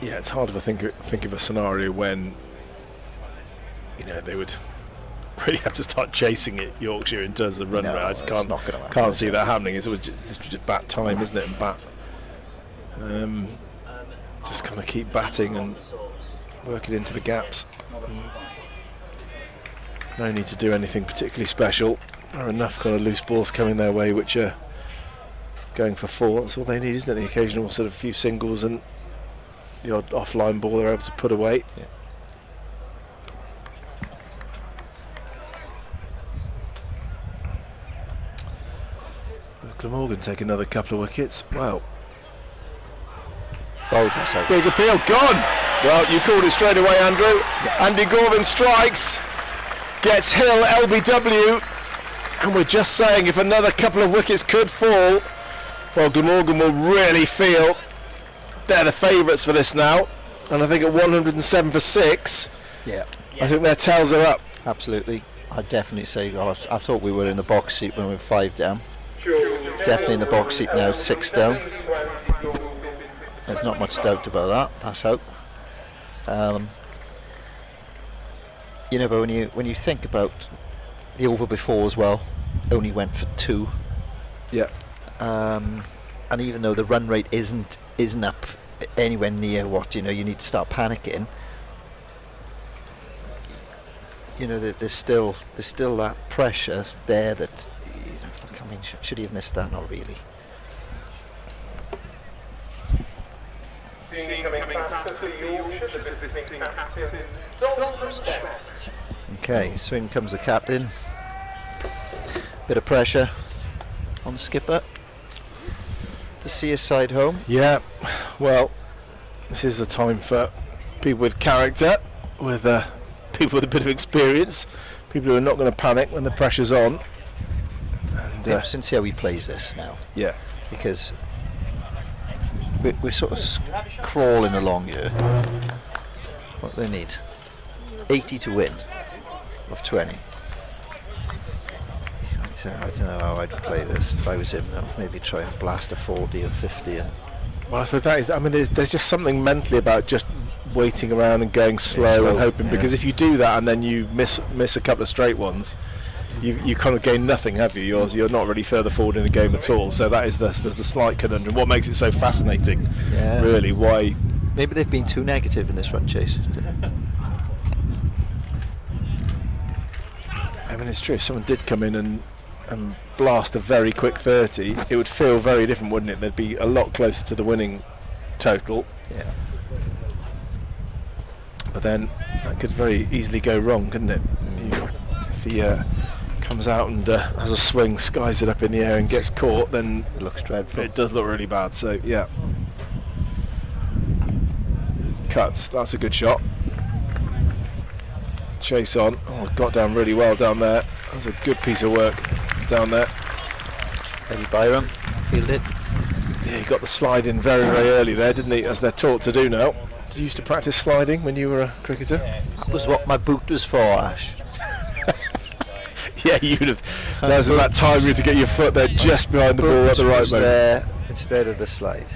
Yeah, it's hard to think of a scenario when, you know, they would really have to start chasing it, Yorkshire, in terms of the run rate. I just can't see that happening. It's just bat time, isn't it? And bat, just kind of keep batting and work it into the gaps. No need to do anything particularly special. There are enough kind of loose balls coming their way which are going for 4. That's all they need, isn't it? The occasional sort of few singles and the odd offline ball they're able to put away. Yeah. Glamorgan take another couple of wickets. Wow. Big appeal, gone! Well, you called it straight away, Andrew. Yeah. Andy Govan strikes, gets Hill, LBW, and we're just saying if another couple of wickets could fall, well, Glamorgan will really feel they're the favourites for this now. And I think at 107 for 6, I think their tails are up. Absolutely. I'd definitely say, I thought we were in the box seat when we were 5 down. Definitely in the box seat now, 6 down. There's not much doubt about that. That's hope. You know, but when you think about the over before as well, only went for 2. Yeah. And even though the run rate isn't up anywhere near what you need to start panicking. You know, there's still that pressure there that. I mean, should he have missed that? Not really. Okay, so in comes the captain. Bit of pressure on the skipper to see his side home. Yeah, well, this is the time for people with character, with people with a bit of experience, people who are not going to panic when the pressure's on. And interesting to see how he plays this now. Yeah, because we're sort of crawling along here. What do they need? 80 to win of 20. I don't know how I'd play this if I was him now. Maybe try and blast a 40 or 50. Well, I suppose that is. I mean, there's just something mentally about just waiting around and going slow and hoping. Yeah. Because if you do that and then you miss a couple of straight ones, you kind of gain nothing, have you? You're not really further forward in the game at all. So that is the slight conundrum. What makes it so fascinating? Yeah. Really, why? Maybe they've been too negative in this run chase. I mean, it's true. If someone did come in and blast a very quick 30, it would feel very different, wouldn't it? They'd be a lot closer to the winning total. Yeah. But then that could very easily go wrong, couldn't it? If he comes out and has a swing, skies it up in the air and gets caught, then it looks dreadful. It does look really bad. So yeah, cuts. That's a good shot. Chase on. Oh, got down really well down there. That's a good piece of work down there. Eddie Byram fielded. Yeah, he got the slide in very, very early there, didn't he? As they're taught to do now. Did you used to practice sliding when you were a cricketer? That was what my boot was for, Ash. Yeah, you'd have. There's about time to get your foot there just behind the ball at the right moment. There instead of the slide.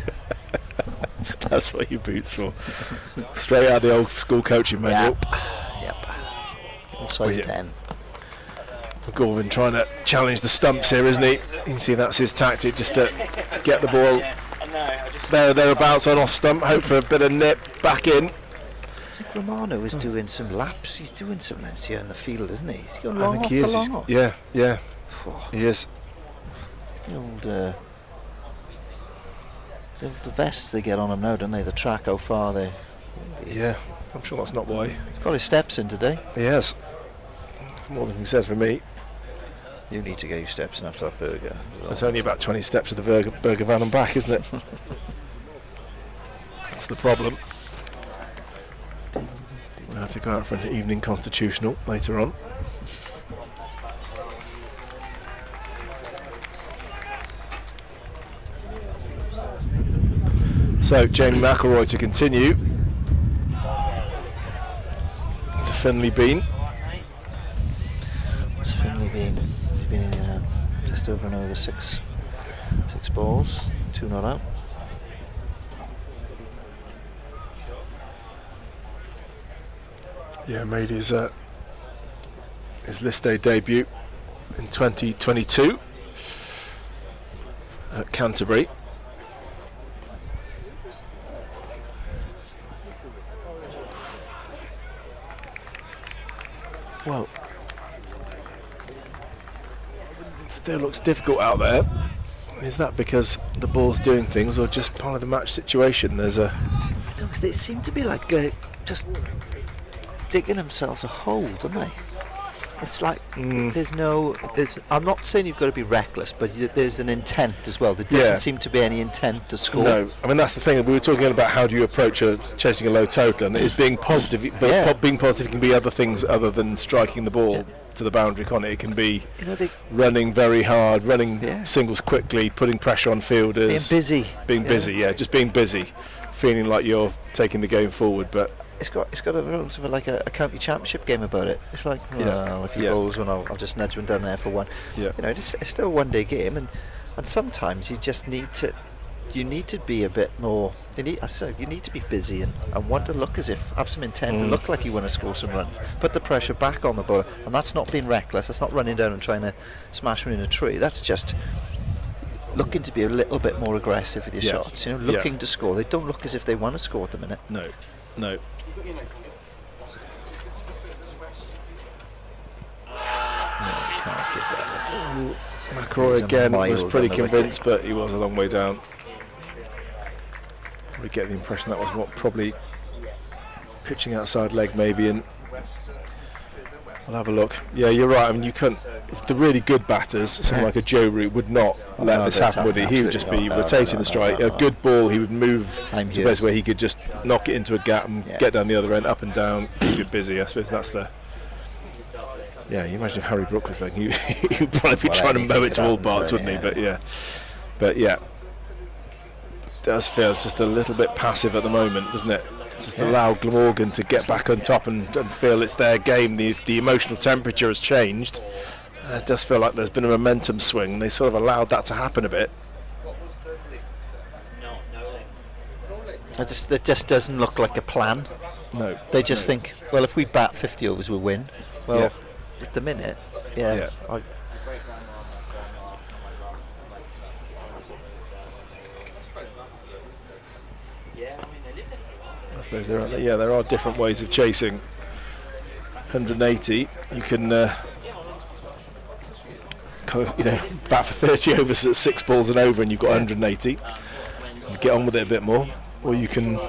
That's what your boots for. Straight out of the old school coaching manual. Yep. Size 10. Gorvin trying to challenge the stumps here, isn't he? You can see that's his tactic, just to get the ball thereabouts on off stump, hope for a bit of nip back in. I think Romano is doing some laps. He's doing some laps here in the field, isn't he? He's going long off to long off. Yeah, he is. The old the vests they get on him now, don't they? The track, how far they... Yeah, I'm sure that's not why. He's got his steps in today. He has. It's more than he said for me. You need to get your steps in after that burger. It's only about 20 steps to the burger van and back, isn't it? That's the problem. We'll have to go out for an evening constitutional later on. So Jamie McElroy to continue. It's a Finley Bean. What's Finley been? He's been in just over and over six balls, 2 not out. Yeah, made his list day debut in 2022 at Canterbury. Well, it still looks difficult out there. Is that because the ball's doing things, or just part of the match situation? There's a. They seem to be like just digging themselves a hole, don't they? It's like I'm not saying you've got to be reckless, but there's an intent as well. There doesn't seem to be any intent to score. No, I mean that's the thing. We were talking about how do you approach chasing a low total, and it is being positive. But being positive can be other things other than striking the ball to the boundary, can't it? It can be running very hard, running singles quickly, putting pressure on fielders, being busy, just being busy, feeling like you're taking the game forward, but. It's got a sort of like a county championship game about it. It's like, if he bowls one, I'll just nudge one down there for one. Yeah. You know, it's still a one-day game, and sometimes you just need to be a bit more. You need to be busy and want to look as if have some intent to look like you want to score some runs. Put the pressure back on the bowler, and that's not being reckless. That's not running down and trying to smash one in a tree. That's just looking to be a little bit more aggressive with your shots. You know, looking to score. They don't look as if they want to score at the minute. No. No, can't get that. McElroy again was pretty convinced, but he was a long way down. We get the impression that was probably pitching outside leg maybe, and I'll have a look. Yeah, you're right. I mean, you couldn't. The really good batters, someone like a Joe Root, would not let this happen, would he? He would just be rotating the strike. A good ball, he would move to a place where he could just knock it into a gap and get down the other end, up and down, keep it busy. I suppose that's the. Yeah, you imagine if Harry Brook was playing, he would probably be trying to mow it to all parts, wouldn't he? But yeah. It does feel it's just a little bit passive at the moment, doesn't it? Just allow Glamorgan to get back on top and feel it's their game. The emotional temperature has changed. It does feel like there's been a momentum swing. They sort of allowed that to happen a bit. It just doesn't look like a plan. No. They just think, well, if we bat 50 overs, we'll win. Well, at the minute, I suppose there are different ways of chasing. 180, you can bat for 30 overs at 6 balls and over, and you've got 180. And get on with it a bit more, or you can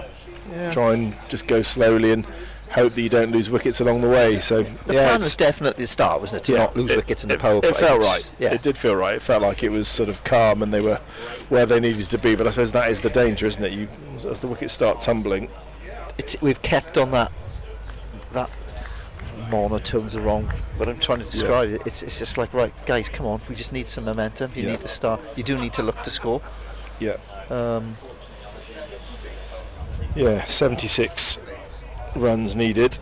try and just go slowly and hope that you don't lose wickets along the way. So the plan was definitely the start, wasn't it? To not lose wickets in the power play. It felt right. Yeah. It did feel right. It felt like it was sort of calm and they were where they needed to be. But I suppose that is the danger, isn't it? As the wickets start tumbling. We've kept on that monotone's the wrong, but I'm trying to describe it. It's just like, right, guys, come on. We just need some momentum. You need to start. You do need to look to score. Yeah. 76 runs needed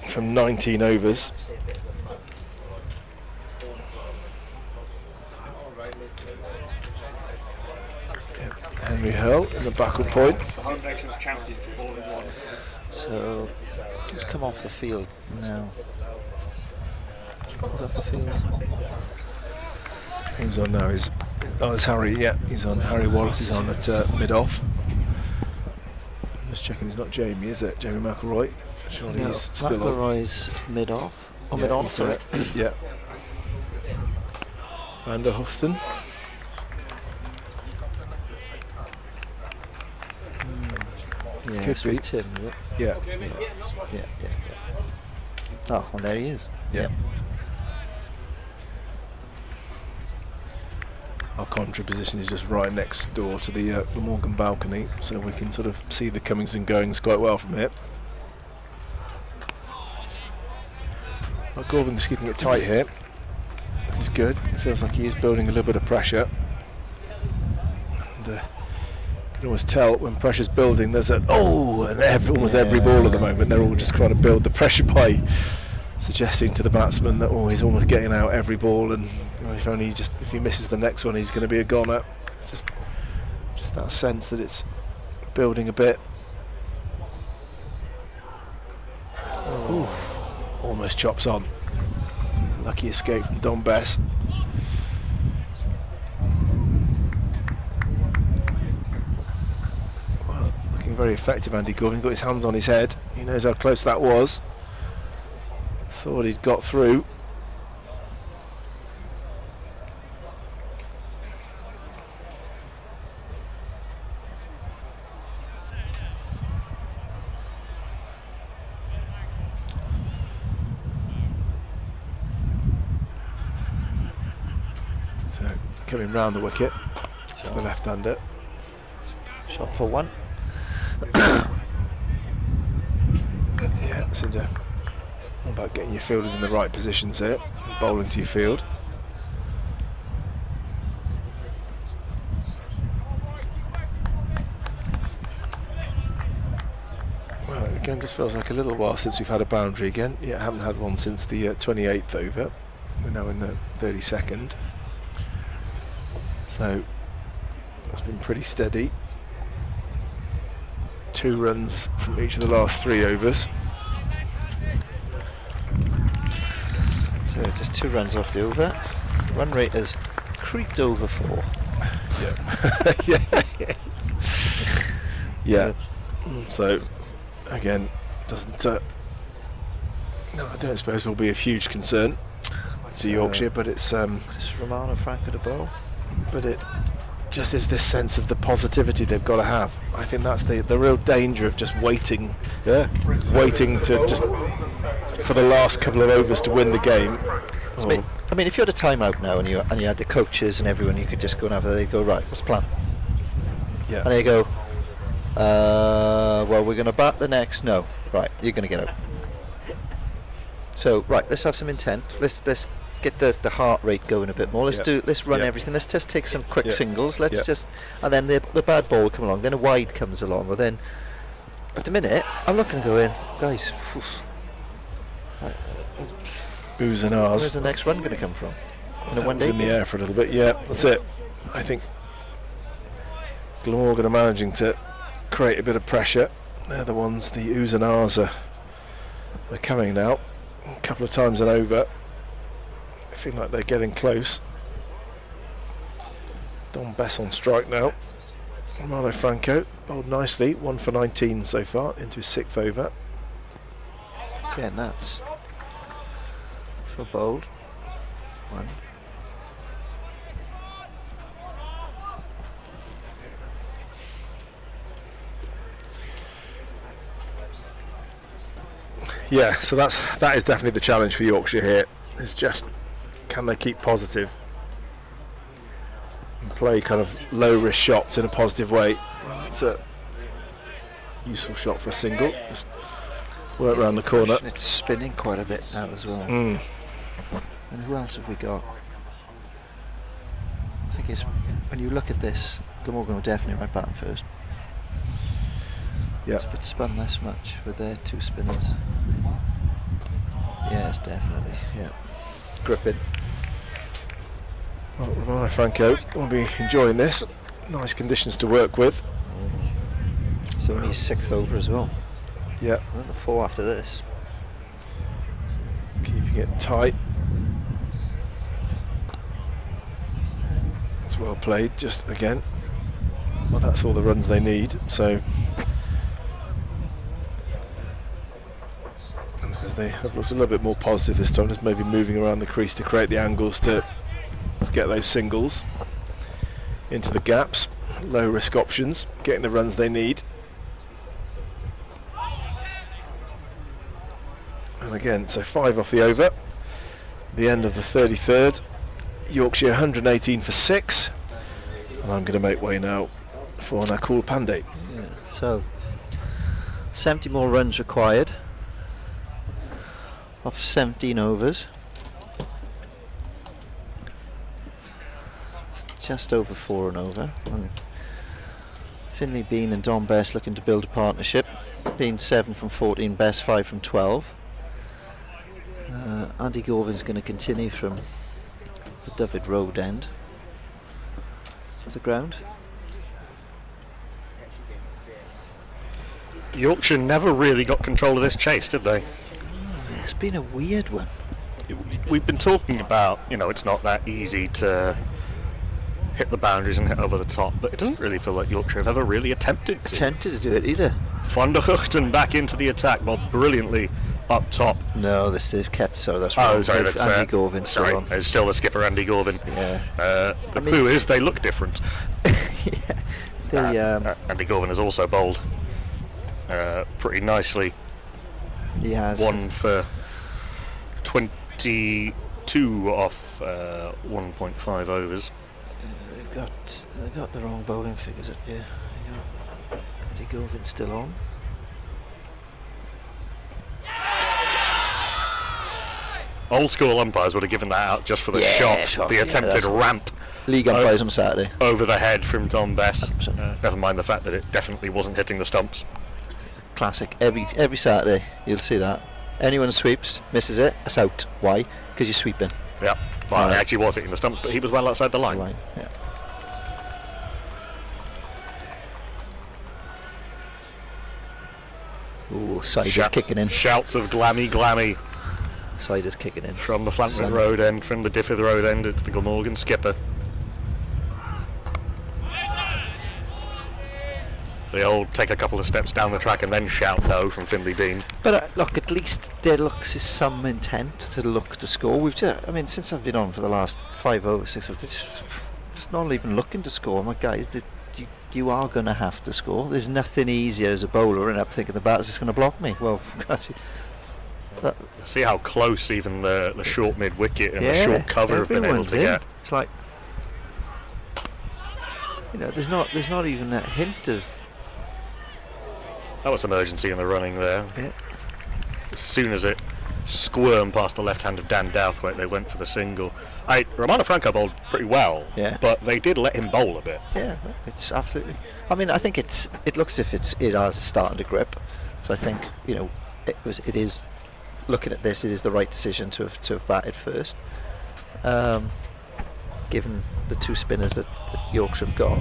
from 19 overs. Henry Hurl in the backward point. Home Nations Championship all in one. So, who's come off the field now? Who's off the field? Who's on now? It's Harry. Yeah, he's on. Harry Wallace is on at mid-off. Just checking, it's not Jamie, is it? Jamie McElroy. Surely No, he's still on. McElroy's mid-off. Oh, Yeah, mid-on, he's sorry. yeah. Vander Houghton. Yeah, Could it's be. with Tim, is it? Yeah. Yeah. Oh, well, there he is. Yeah. Our commentary position is just right next door to the Glamorgan balcony, so we can sort of see the comings and goings quite well from here. Gorvin's keeping it tight here. This is good. It feels like he is building a little bit of pressure. And you can always tell when pressure's building, there's almost every ball at the moment, they're all just trying to build the pressure by suggesting to the batsman that he's almost getting out every ball, and if he misses the next one, he's going to be a goner. It's just that sense that it's building a bit. Ooh, almost chops on. Lucky escape from Don Bess. Well, looking very effective, Andy Gorvin. Got his hands on his head. He knows how close that was. Thought he'd got through. So coming round the wicket to the left-hander. Shot for one. Yeah, Cinder. All about getting your fielders in the right positions here, and bowling to your field. Well, again, just feels like a little while since we've had a boundary again. Yeah, haven't had one since the 28th over. We're now in the 32nd. So it's been pretty steady. 2 runs from each of the last 3 overs. So just 2 runs off the over. Run rate has creeped over 4. Yeah. Yeah. So again, doesn't. No, I don't suppose will be a huge concern to Yorkshire, but it's just Romano Franco to bowl. But it just is this sense of the positivity they've got to have. I think that's the real danger of just waiting to just for the last couple of overs to win the game. I mean, if you had a timeout now and you had the coaches and everyone, you could just go and they'd go, right, what's the plan? Yeah. And they go, well, we're going to bat the next. No, right, you're going to get out. So right, let's have some intent. Let's get the heart rate going a bit more. Let's run everything. Let's just take some quick singles. And then the bad ball will come along. Then a wide comes along. Or then at the minute, I'm looking going, guys. Oohs and ahs. Where's the next run going to come from? That was in the air for a little bit. Yeah, that's it. I think Glamorgan are managing to create a bit of pressure. They're the ones. The oohs and ahs are coming now. A couple of times and over. I feel like they're getting close. Don Bess on strike now. Romano Franco bowled nicely, 1 for 19 so far into his 6th over. Again, that's for bowled. 1. Yeah, so that is definitely the challenge for Yorkshire here. It's just, can they keep positive and play kind of low risk shots in a positive way? It's a useful shot for a single. Just work around the corner. It's spinning quite a bit now as well. And who else have we got? I think it's, when you look at this, Glamorgan will definitely right batting first. Yeah. If it's spun this much with their 2 spinners. Yes, definitely. Yeah. Gripping. Well, Romano Franco will be enjoying this. Nice conditions to work with. It's only his 6th over as well. Yeah. And the 4 after this. Keeping it tight. It's well played, just again. Well, that's all the runs they need, so. And as they have looked a little bit more positive this time, just maybe moving around the crease to create the angles to get those singles into the gaps. Low risk options, getting the runs they need. And again, so 5 off the over. The end of the 33rd. Yorkshire 118 for 6. And I'm going to make way now for Nakul Pandey. Yeah, so 70 more runs required off 17 overs. Just over 4 and over. And Finley Bean and Don Best looking to build a partnership. Bean 7 from 14, Best 5 from 12. Andy Gorvin's going to continue from the Dyfed Road end of the ground. Yorkshire never really got control of this chase, did they? It's been a weird one. We've been talking about, it's not that easy to hit the boundaries and hit over the top, but it doesn't really feel like Yorkshire have ever really attempted to do it either. Van der Guchten back into the attack, well, brilliantly up top. No, they've kept, so that's wrong. Oh, sorry, that's Andy Gorvin still on. It's still the skipper, Andy Gorvin. Yeah. The clue is they look different. Andy Gorvin is also bowled pretty nicely. He has. 1 for 22 off 1.5 overs. They've got the wrong bowling figures up here. Andy Gorvin's still on. Old school umpires would have given that out just for the shot, the attempted ramp. League umpires on Saturday. Over the head from Tom Bess. Never mind the fact that it definitely wasn't hitting the stumps. Classic. Every Saturday you'll see that. Anyone sweeps, misses it, it's out. Why? Because you're sweeping. Yeah. Well, he actually was hitting the stumps, but he was well outside the line. Yeah. Ooh, Sider's kicking in. Shouts of glammy, glammy. Sider's kicking in. From the Flantman Road end, from the Dyfed Road end, it's the Glamorgan skipper. They all take a couple of steps down the track and then shout no from Finley Bean. But look, at least there looks some intent to look to score. We've just, since I've been on for the last 5 over 6, it's not even looking to score. My guys, you are going to have to score. There's nothing easier as a bowler, and I'm thinking the batter's just going to block me. Well, see how close even the short mid wicket and the short cover have been able to get. It's like, there's not even a hint of. That was some urgency in the running there. Yeah. As soon as it squirmed past the left hand of Dan Douthwaite, they went for the single. Romano Franco bowled pretty well, but they did let him bowl a bit. Yeah, it's absolutely. I think it looks as if it is starting to grip. So I think it is. Looking at this, it is the right decision to have batted first, given the 2 spinners that Yorkshire have got.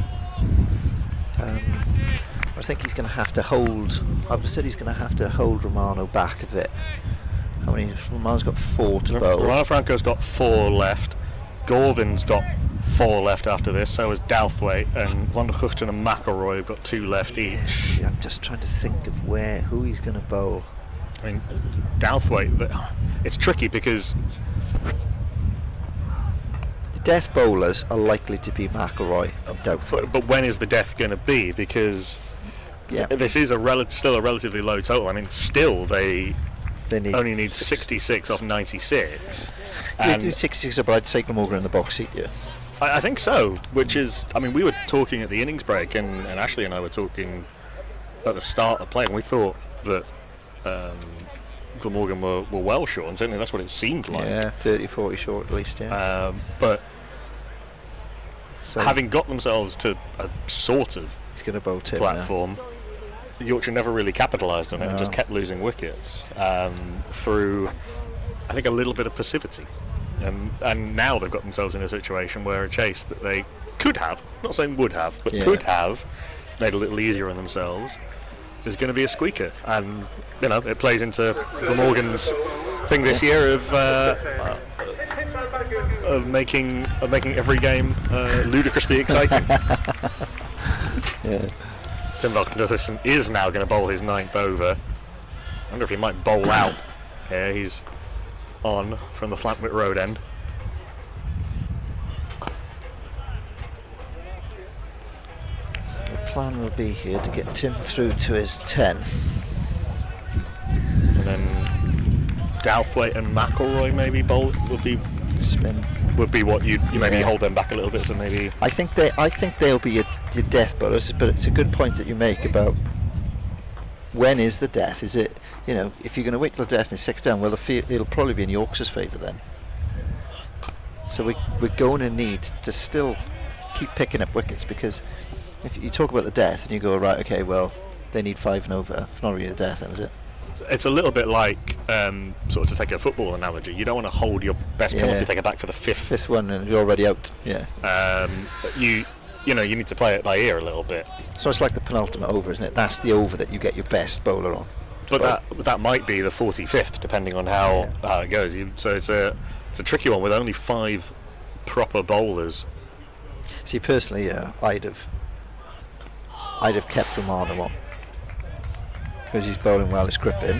I think he's going to have to hold. I've said he's going to have to hold Romano back a bit. Romano's got 4 to bowl. Romano Franco's got 4 left. Gorvin's got 4 left after this. So has Douthwaite, and Van der Guchten and McElroy have got 2 left each. I'm just trying to think of who he's going to bowl. Douthwaite. It's tricky because death bowlers are likely to be McElroy and Douthwaite. But when is the death going to be? Because this is still a relatively low total. Still they only need 66 off 96. They do 66, but I'd say Glamorgan in the box seat. Yeah, I think so. Which is, we were talking at the innings break, and Ashley and I were talking at the start of play, and we thought that Glamorgan were well short, and certainly that's what it seemed like. Yeah, 30-40 short at least. Yeah, but having got themselves to a sort of he's going to bowl platform. Yorkshire never really capitalised on it and just kept losing wickets through, I think, a little bit of passivity. And now they've got themselves in a situation where a chase that they could have, not saying would have, but could have made it a little easier on themselves, is going to be a squeaker. And, you know, it plays into Glamorgan's thing this year of making every game ludicrously exciting. Tim Valkenhuysen is now going to bowl his 9th over. I wonder if he might bowl out here. He's on from the Flantwit Road end. The plan will be here to get Tim through to his 10. And then Douthwaite and McElroy maybe bowl would be spin. Would be what you maybe hold them back a little bit. So maybe I think they'll be your death bowlers. But it's a good point that you make about when is the death. Is it, you know, if you're going to wait till the death and 6 down, well, it'll probably be in Yorkshire's favour then. So we're going to need to still keep picking up wickets, because if you talk about the death and you go, right, okay, well, they need 5 and over. It's not really a death, then, is it? It's a little bit like, sort of to take a football analogy, you don't want to hold your best penalty taker back for the 5th one and you're already out. Yeah. You know, you need to play it by ear a little bit. So it's like the penultimate over, isn't it? That's the over that you get your best bowler on. But that might be the 45th, depending on how it goes. So it's a tricky one with only 5 proper bowlers. See, personally, I'd have kept Romano on, because he's bowling well, he's gripping,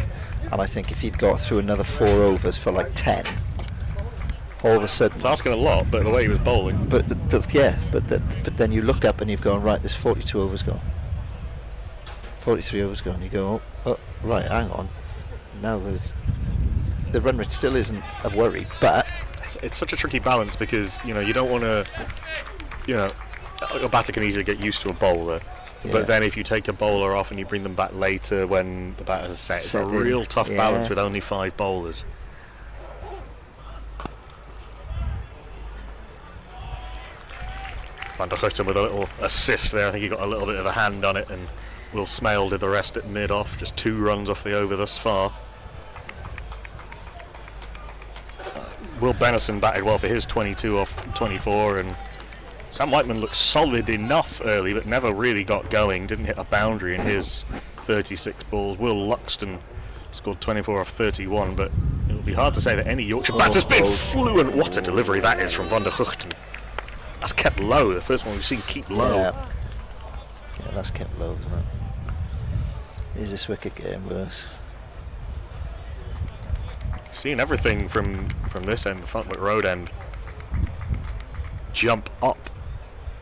and I think if he'd got through another 4 overs for like 10, all of a sudden... It's asking a lot, but the way he was bowling... But then you look up and you've gone, right, there's 42 overs gone. 43 overs gone. You go, oh, right, hang on. Now the run rate still isn't a worry, but... It's such a tricky balance, because, you know, you don't want to... You know, a batter can easily get used to a bowler. But then if you take a bowler off and you bring them back later when the batter's set, it's a real tough balance with only 5 bowlers. Van der Guchten with a little assist there. I think he got a little bit of a hand on it, and Will Smale did the rest at mid-off. Just 2 runs off the over thus far. Will Benison batted well for his 22 off 24, and Sam Whiteman looked solid enough early, but never really got going. Didn't hit a boundary in his 36 balls. Will Luxton scored 24 off 31, but it would be hard to say that any Yorkshire batter's been fluent. What a delivery that is from Van der Guchten. That's kept low. The first one we've seen keep low. Yeah, that's kept low, isn't it? Is this wicket getting worse? Seeing everything from this end, the Flantwit Road end, jump up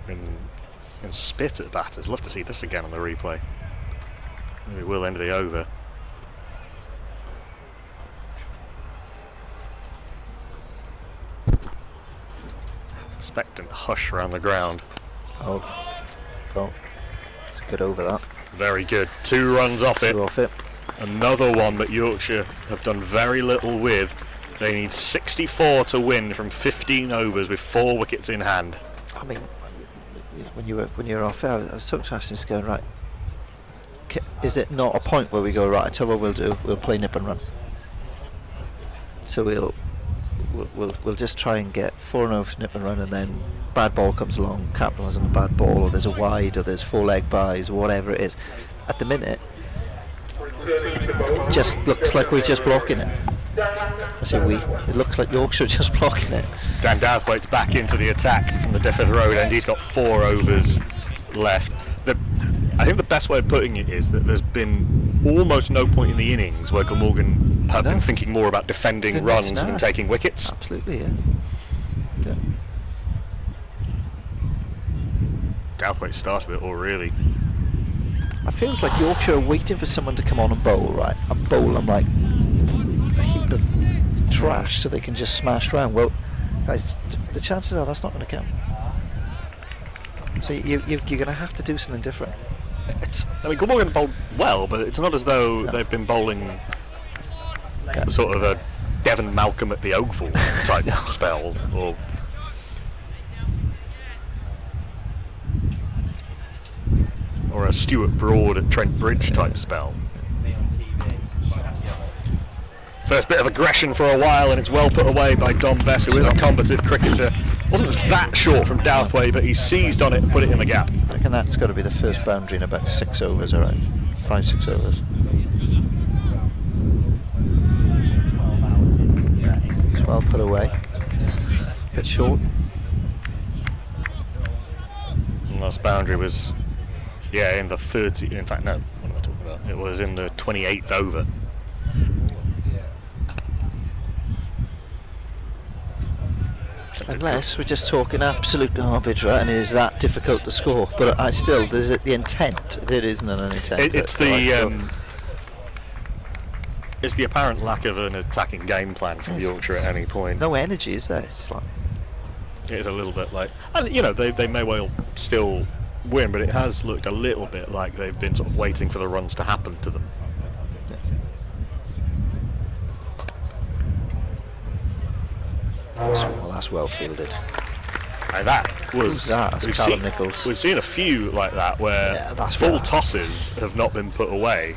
and spit at batters. Love to see this again on the replay. Maybe it will end the over. Expectant hush around the ground. Oh, it's a good over that. Very good. 2 runs off it. Another one that Yorkshire have done very little with. They need 64 to win from 15 overs with 4 wickets in hand. I mean, when you were off air, I was so interested in going, right, is it not a point where we go, right, I tell you what we'll do, we'll play nip and run. So we'll just try and get 4 and over nip and run, and then bad ball comes along, capitalize on a bad ball, or there's a wide, or there's 4 leg buys, or whatever it is. At the minute, it just looks like we're just blocking it. I say we. It looks like Yorkshire just blocking it. Dan Douthwaite's back into the attack from the Diffith Road end. He's got 4 overs left. I think the best way of putting it is that there's been almost no point in the innings where Glamorgan have been thinking more about defending runs than taking wickets. Absolutely, yeah. Douthwaite started it all, really. I feel like Yorkshire are waiting for someone to come on and bowl, right? And bowl them like a heap of trash so they can just smash round. Well, guys, the chances are that's not going to come. So you're going to have to do something different. I mean, Glamorgan bowled well, but it's not as though they've been bowling sort of a Devon Malcolm at the Oval type spell, or a Stuart Broad at Trent Bridge type spell. First bit of aggression for a while, and it's well put away by Dom Bess, who is a combative cricketer wasn't that short from Douthwaite, but he seized on it and put it in the gap. I reckon that's got to be the first boundary in about 6 overs, around 5-6 overs. It's well put away. Bit short. And last boundary was, in the 30. In fact, no. What am I talking about? It was in the 28th over. Unless we're just talking absolute garbage, right? And it is that difficult to score. But I still, there's the intent. There isn't an intent. It's the apparent lack of an attacking game plan from Yorkshire at any point. No energy, is there? It's like, it is a little bit like, and they may well still win, but it has looked a little bit like they've been sort of waiting for the runs to happen to them. That's well fielded. And that was Callum Nichols. We've seen a few like that where full tosses have not been put away.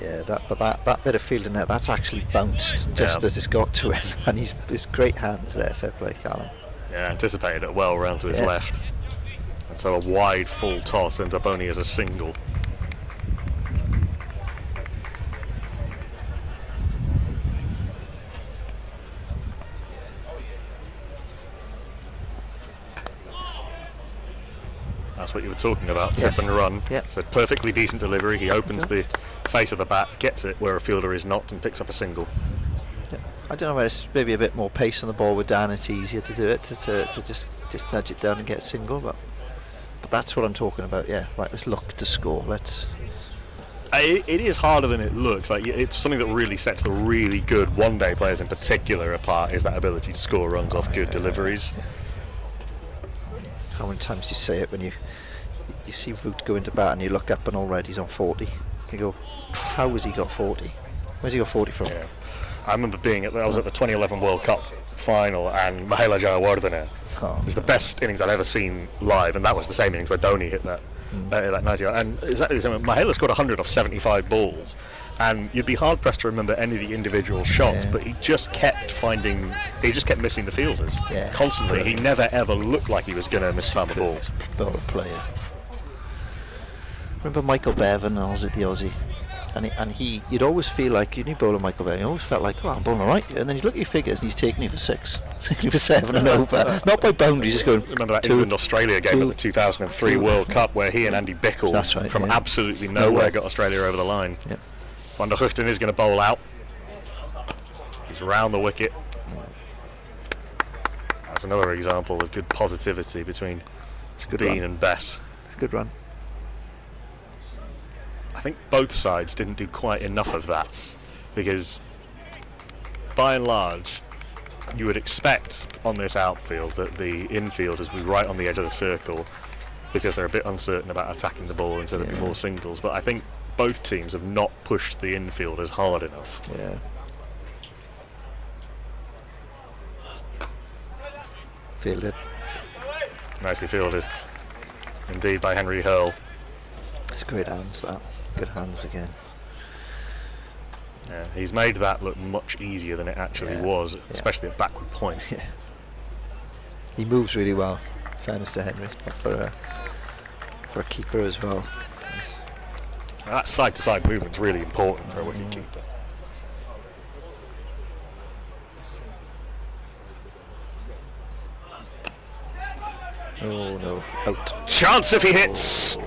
Yeah, that bit of fielding there, that's actually bounced just as it's got to him, and he's great hands there. Fair play, Callum. Yeah, anticipated it well round to his left, and so a wide full toss ends up only as a single. That's what you were talking about, tip and run. So perfectly decent delivery. He opens the face of the bat, gets it where a fielder is not, and picks up a single. I don't know whether it's maybe a bit more pace on the ball with Dan. It's easier to do it, to just nudge it down and get a single. But that's what I'm talking about. Yeah, right. Let's look to score. It is harder than it looks. Like, it's something that really sets the really good one-day players in particular apart, is that ability to score runs off good deliveries. How many times do you say it when you see Root go into bat and you look up and already he's on 40? You go, how has he got 40? Where's he got 40 from? Yeah. I remember I was at the 2011 World Cup final, and Mahela Jayawardene was the best innings I'd ever seen live, and that was the same innings where Dhoni hit that 90. And exactly the same. Mahela scored 100 off 75 balls, and you'd be hard pressed to remember any of the individual shots, but he just kept missing the fielders constantly. He never ever looked like he was going to miss time a ball. Ball player. Remember Michael Bevan, the Aussie, and you'd always feel like, you knew bowler Michael Bevan, you always felt like, I'm bowling all right, and then you look at your figures and he's taking you for 6, taking you for 7 and over, not by boundaries, just going. Remember that England-Australia game at the 2003 World Cup where he and Andy Bickle from absolutely nowhere got Australia over the line. Van der Guchten is going to bowl out. He's round the wicket. That's another example of good positivity between Dean and Bess. It's a good run. I think both sides didn't do quite enough of that, because by and large you would expect on this outfield that the infielders would be right on the edge of the circle because they're a bit uncertain about attacking the ball, and so there'd be more singles. But I think both teams have not pushed the infielders hard enough. Yeah. Fielded. Nicely fielded. Indeed, by Henry Hurl. It's great hands, that. Good hands again. Yeah, he's made that look much easier than it actually was, especially at backward point. Yeah. He moves really well. Fairness to Henry, but for a keeper as well. That side-to-side movement's really important for a wicket keeper. Oh no, out. Chance if he hits!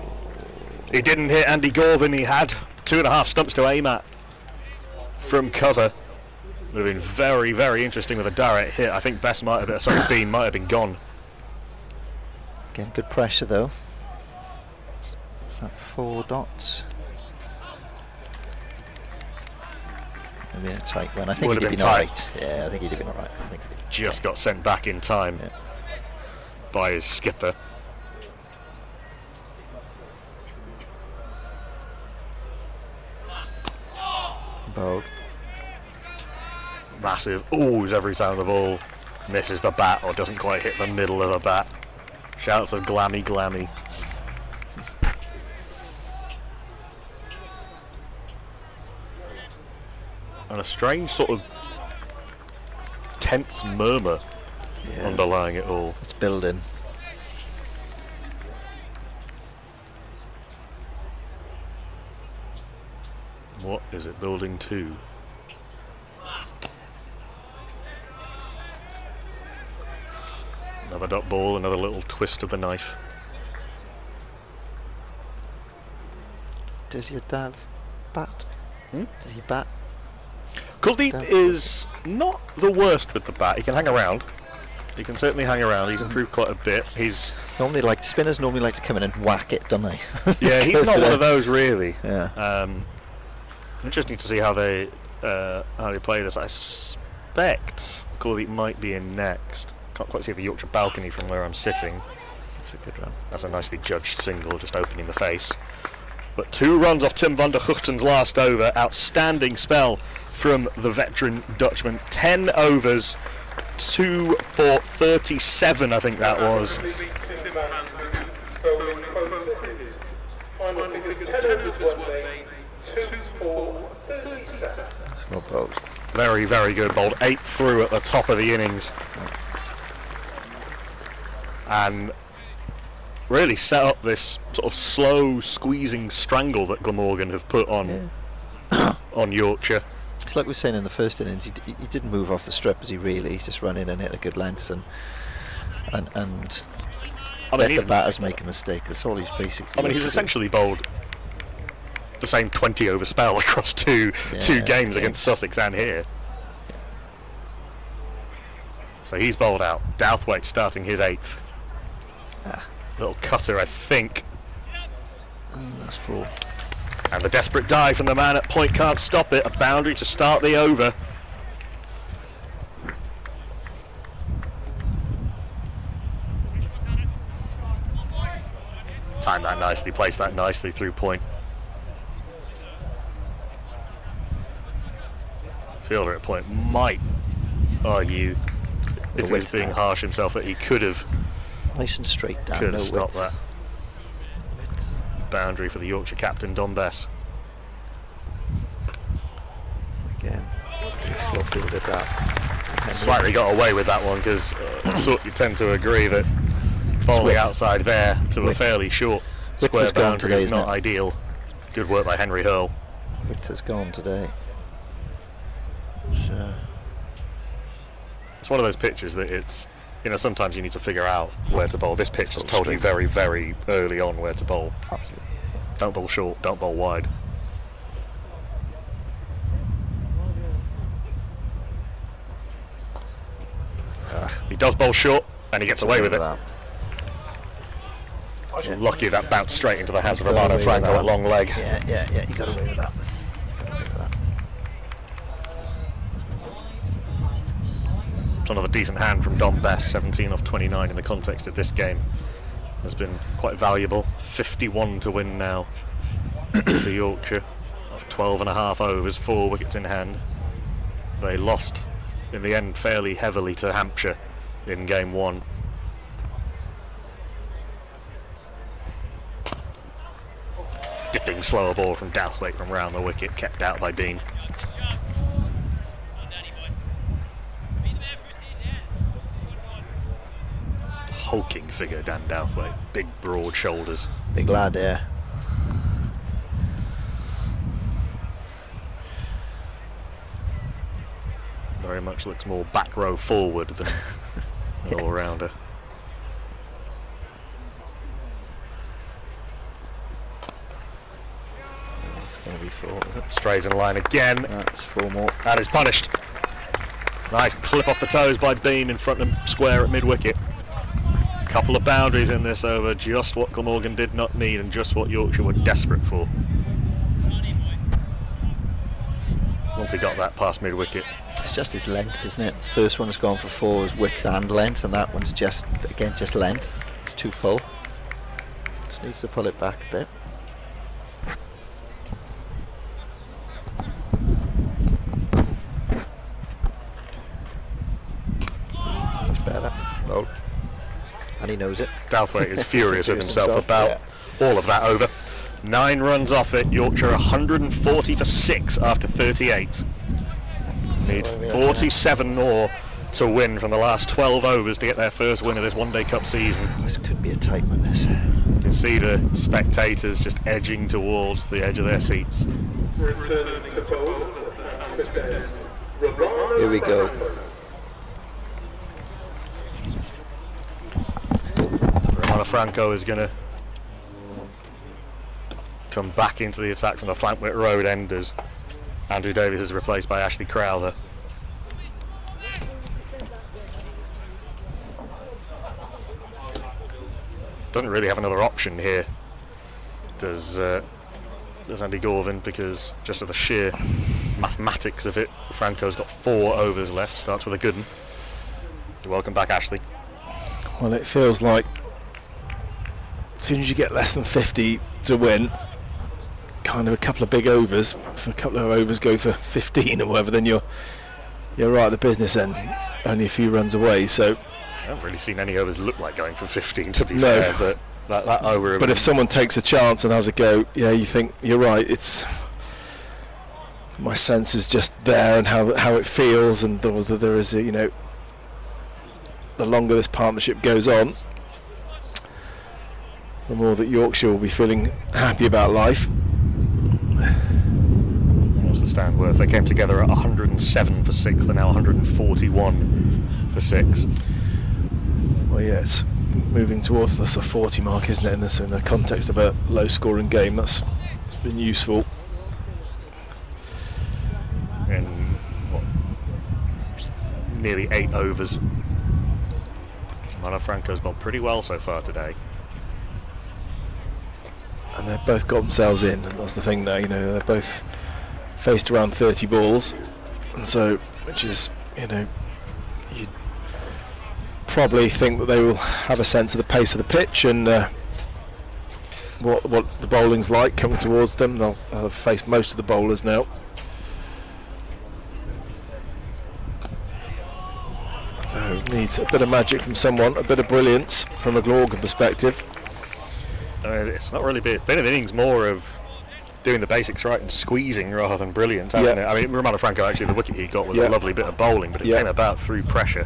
He didn't hit Andy Gorvin, he had 2.5 stumps to aim at from cover. Would have been very, very interesting with a direct hit. I think Bess might have been, Bean might have been gone. Again, good pressure though. Like 4 dots. Maybe in a tight one. I think he'd have been alright. Yeah, I think he'd have been alright. Just got sent back in time by his skipper. Bowled. Massive oohs every time the ball misses the bat or doesn't quite hit the middle of the bat. Shouts of glammy, glammy. And a strange sort of tense murmur underlying it all. It's building. What is it building to? Another dot ball, another little twist of the knife. Does your dad bat? Does he bat? Kuldeep is not the worst with the bat. He can hang around. He can certainly hang around. He's improved quite a bit. He's normally like spinners normally like to come in and whack it, don't they? Yeah, he's not one of those really. Yeah. Interesting to see how they play this. I suspect Kuldeep might be in next. Can't quite see the Yorkshire balcony from where I'm sitting. That's a good run. That's a nicely judged single, just opening the face. But 2 runs off Tim van der Guchten's last over. Outstanding spell from the veteran Dutchman. 10 overs, 2 for 37, I think that was. Well bowled. Very, very good bowled. 8 through at the top of the innings. And really set up this sort of slow squeezing strangle that Glamorgan have put on on Yorkshire. It's like we were saying in the first innings, he didn't move off the strip, as he really. He's just run in and hit a good length and let the batters make a mistake. That's all he's basically. I mean, he's essentially bowled the same 20 over spell across two games against Sussex and here. So he's bowled out. Douthwaite starting his 8th. Little cutter, I think. That's 4. And the desperate dive from the man at point can't stop it. A boundary to start the over. Timed that nicely, placed that nicely through point. Fielder at point might argue, if he was being harsh himself, that he could have nice and straight down. Could have stopped that. Boundary for the Yorkshire captain, Don Bess. Again, slow fielded that. Slightly got away with that one because you tend to agree that bowling outside there to a fairly short square boundary is not ideal. Good work by Henry Hurl. Width has gone today. It's one of those pitches that it's, sometimes you need to figure out where to bowl. This pitch has told you very, very early on where to bowl. Absolutely. Don't bowl short, don't bowl wide. He does bowl short, and he gets away with it. Lucky that bounced straight into the hands of Romano Franco at long leg. Yeah, he got away with that. Another decent hand from Don Bess, 17 off 29 in the context of this game. Has been quite valuable. 51 to win now for Yorkshire. Of 12.5 overs, 4 wickets in hand. They lost in the end fairly heavily to Hampshire in game 1. Dipping slower ball from Douthwaite from round the wicket, kept out by Bean. Hulking figure, Dan Douthwaite. Big, broad shoulders. Big lad, yeah. Very much looks more back row forward than an all-rounder. It's going to be 4, is it? Strays in line again. That's 4 more. That is punished. Nice clip off the toes by Bean in front of him, square at mid-wicket. Couple of boundaries in this over, just what Glamorgan did not need and just what Yorkshire were desperate for. Once he got that past mid-wicket. It's just his length, isn't it? The first one has gone for 4 is width and length, and that one's just length. It's too full. Just needs to pull it back a bit. That's better. Well. And he knows it. Douthwaite is furious with himself about all of that over. 9 runs off it. Yorkshire 140 for 6 after 38. Need 47 more to win from the last 12 overs to get their first win of this One Day Cup season. This could be a tight one, this. You can see the spectators just edging towards the edge of their seats. Here we go. Romano Franco is going to come back into the attack from the Flantwick Road end as Andrew Davies is replaced by Ashley Crowther. Doesn't really have another option here, does Andy Gorvin, because just of the sheer mathematics of it, Franco's got 4 overs left. Starts with a good one. Welcome back, Ashley. Well, it feels like as soon as you get less than 50 to win, kind of a couple of big overs, if a couple of overs go for 15 or whatever, then you're right at the business end, only a few runs away. So I haven't really seen any overs look like going for 15, to be fair, but that over. But if someone takes a chance and has a go, yeah, you think you're right. It's my sense is just there, and how it feels, and there is a, the longer this partnership goes on, the more that Yorkshire will be feeling happy about life. What's the stand worth? They came together at 107 for 6. They're now 141 for 6. Well, yeah, it's moving towards the 40 mark, isn't it? In the context of a low-scoring game, it's been useful. In nearly 8 overs, Romano Franco's bowled pretty well so far today. And they've both got themselves in, and that's the thing now. They're both faced around 30 balls, and so, which is, you'd probably think that they will have a sense of the pace of the pitch and what the bowling's like coming towards them. They'll have faced most of the bowlers now. So needs a bit of magic from someone, a bit of brilliance from a Glamorgan perspective. It's not really been. It's been an innings more of doing the basics right and squeezing rather than brilliant, hasn't it? I mean, Romano Franco, actually, the wicket he got was a lovely bit of bowling, but it came about through pressure.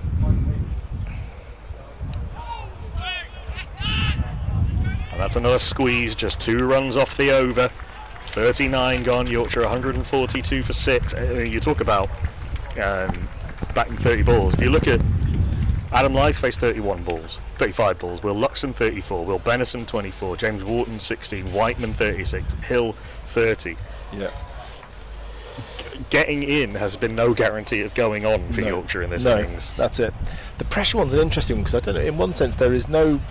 And that's another squeeze, just 2 runs off the over. 39 gone, Yorkshire 142 for 6. I mean, you talk about batting 30 balls. If you look at Adam Lyth faced 35 balls, Will Luxon 34, Will Benison 24, James Wharton 16, Whiteman 36, Hill 30. Yeah. Getting in has been no guarantee of going on for Yorkshire in this innings. That's it. The pressure one's an interesting one, because I don't know, in one sense there is no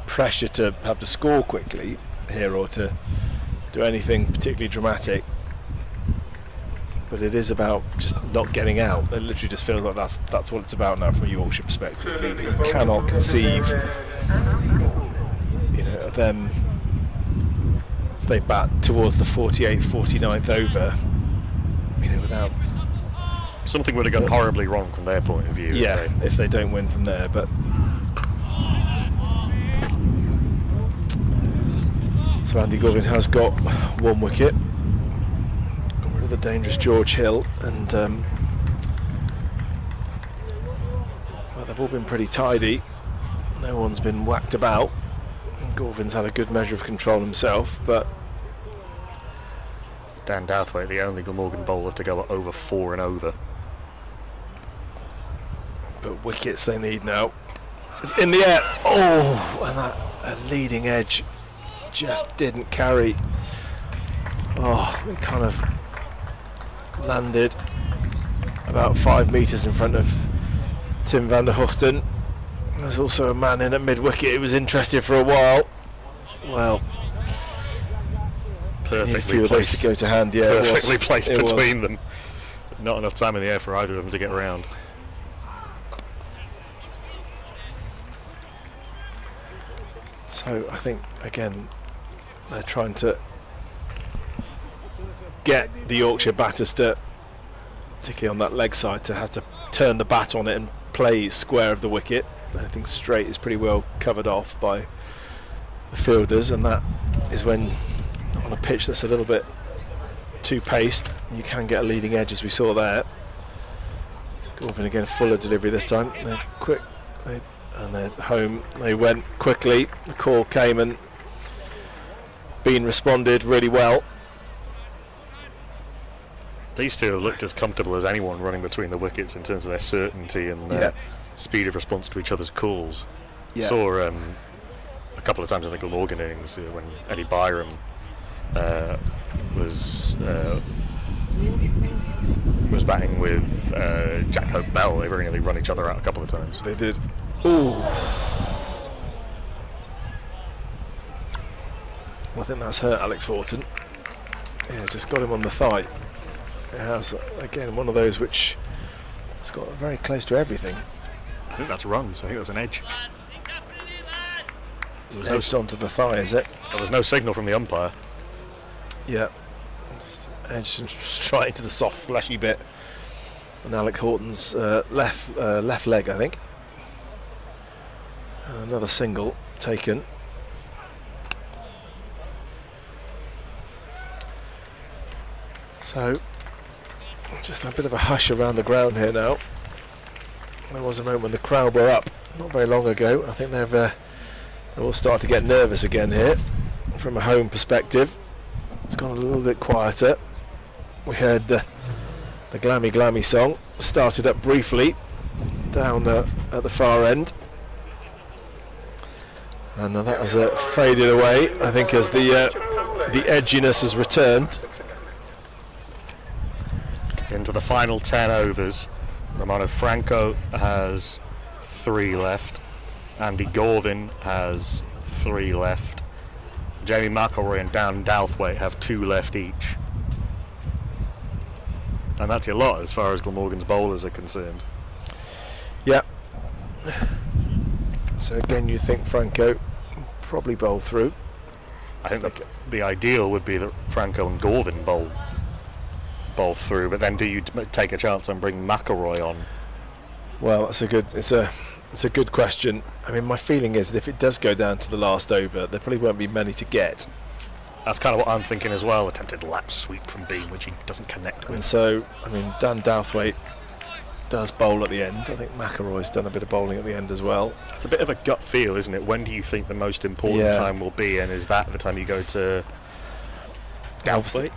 pressure to have to score quickly here or to do anything particularly dramatic, but it is about just not getting out. It literally just feels like that's what it's about now from a Yorkshire perspective. You cannot conceive, of them if they bat towards the 48th, 49th over, without something would have gone horribly wrong from their point of view. Yeah, if they don't win from there, but. So Andy Gorvin has got 1 wicket. Got rid of the dangerous George Hill, and they've all been pretty tidy. No one's been whacked about. Gorvin's had a good measure of control himself, but Dan Douthwaite, the only Glamorgan bowler to go over 4 and over. But wickets they need now. It's in the air. Oh, and that leading edge just didn't carry. Oh, it kind of landed about 5 metres in front of Tim van der Hochten. There's also a man in at mid-wicket who was interested for a while. Well, perfectly a few of those to go to hand. Yeah, perfectly placed between them. Not enough time in the air for either of them to get around. So I think again they're trying to get the Yorkshire batters to, particularly on that leg side, to have to turn the bat on it and play square of the wicket. Anything straight is pretty well covered off by the fielders, and that is when on a pitch that's a little bit too paced you can get a leading edge, as we saw there. Glamorgan again, fuller delivery this time. They're quick, and they're home. They went quickly. The call came and Bean responded really well. These two have looked as comfortable as anyone running between the wickets in terms of their certainty and their speed of response to each other's calls. Yeah. Saw a couple of times in the Glamorgan innings when Eddie Byram was batting with Jack Hope Bell. They very nearly run each other out a couple of times. They did. Ooh. I think that's hurt Alex Horton. Yeah, just got him on the thigh. It has, again, one of those which has got very close to everything. I think that's runs. I think that's an edge. It's edged onto the thigh, is it? There was no signal from the umpire. Yeah. Just edged straight into the soft, fleshy bit on Alex Horton's left leg, I think. And another single taken. So, just a bit of a hush around the ground here now. There was a moment when the crowd were up not very long ago. I think they're all starting to get nervous again here from a home perspective. It's gone a little bit quieter. We heard the Glammy Glammy song started up briefly down at the far end, and that has faded away, I think, as the edginess has returned. Into the final 10 overs, Romano Franco has 3 left, Andy Gorvin has 3 left, Jamie McElroy and Dan Douthwaite have 2 left each. And that's a lot as far as Glamorgan's bowlers are concerned. Yeah. So again, you think Franco probably bowl through? I think the ideal would be that Franco and Gorvin bowl through, but then do you take a chance and bring McElroy on? Well, it's a good question. I mean, my feeling is that if it does go down to the last over, there probably won't be many to get. That's kind of what I'm thinking as well. Attempted lap sweep from Bean, which he doesn't connect with. And so, I mean, Dan Douthwaite does bowl at the end. I think McElroy's done a bit of bowling at the end as well. It's a bit of a gut feel, isn't it? When do you think the most important time will be, and is that the time you go to Douthwaite?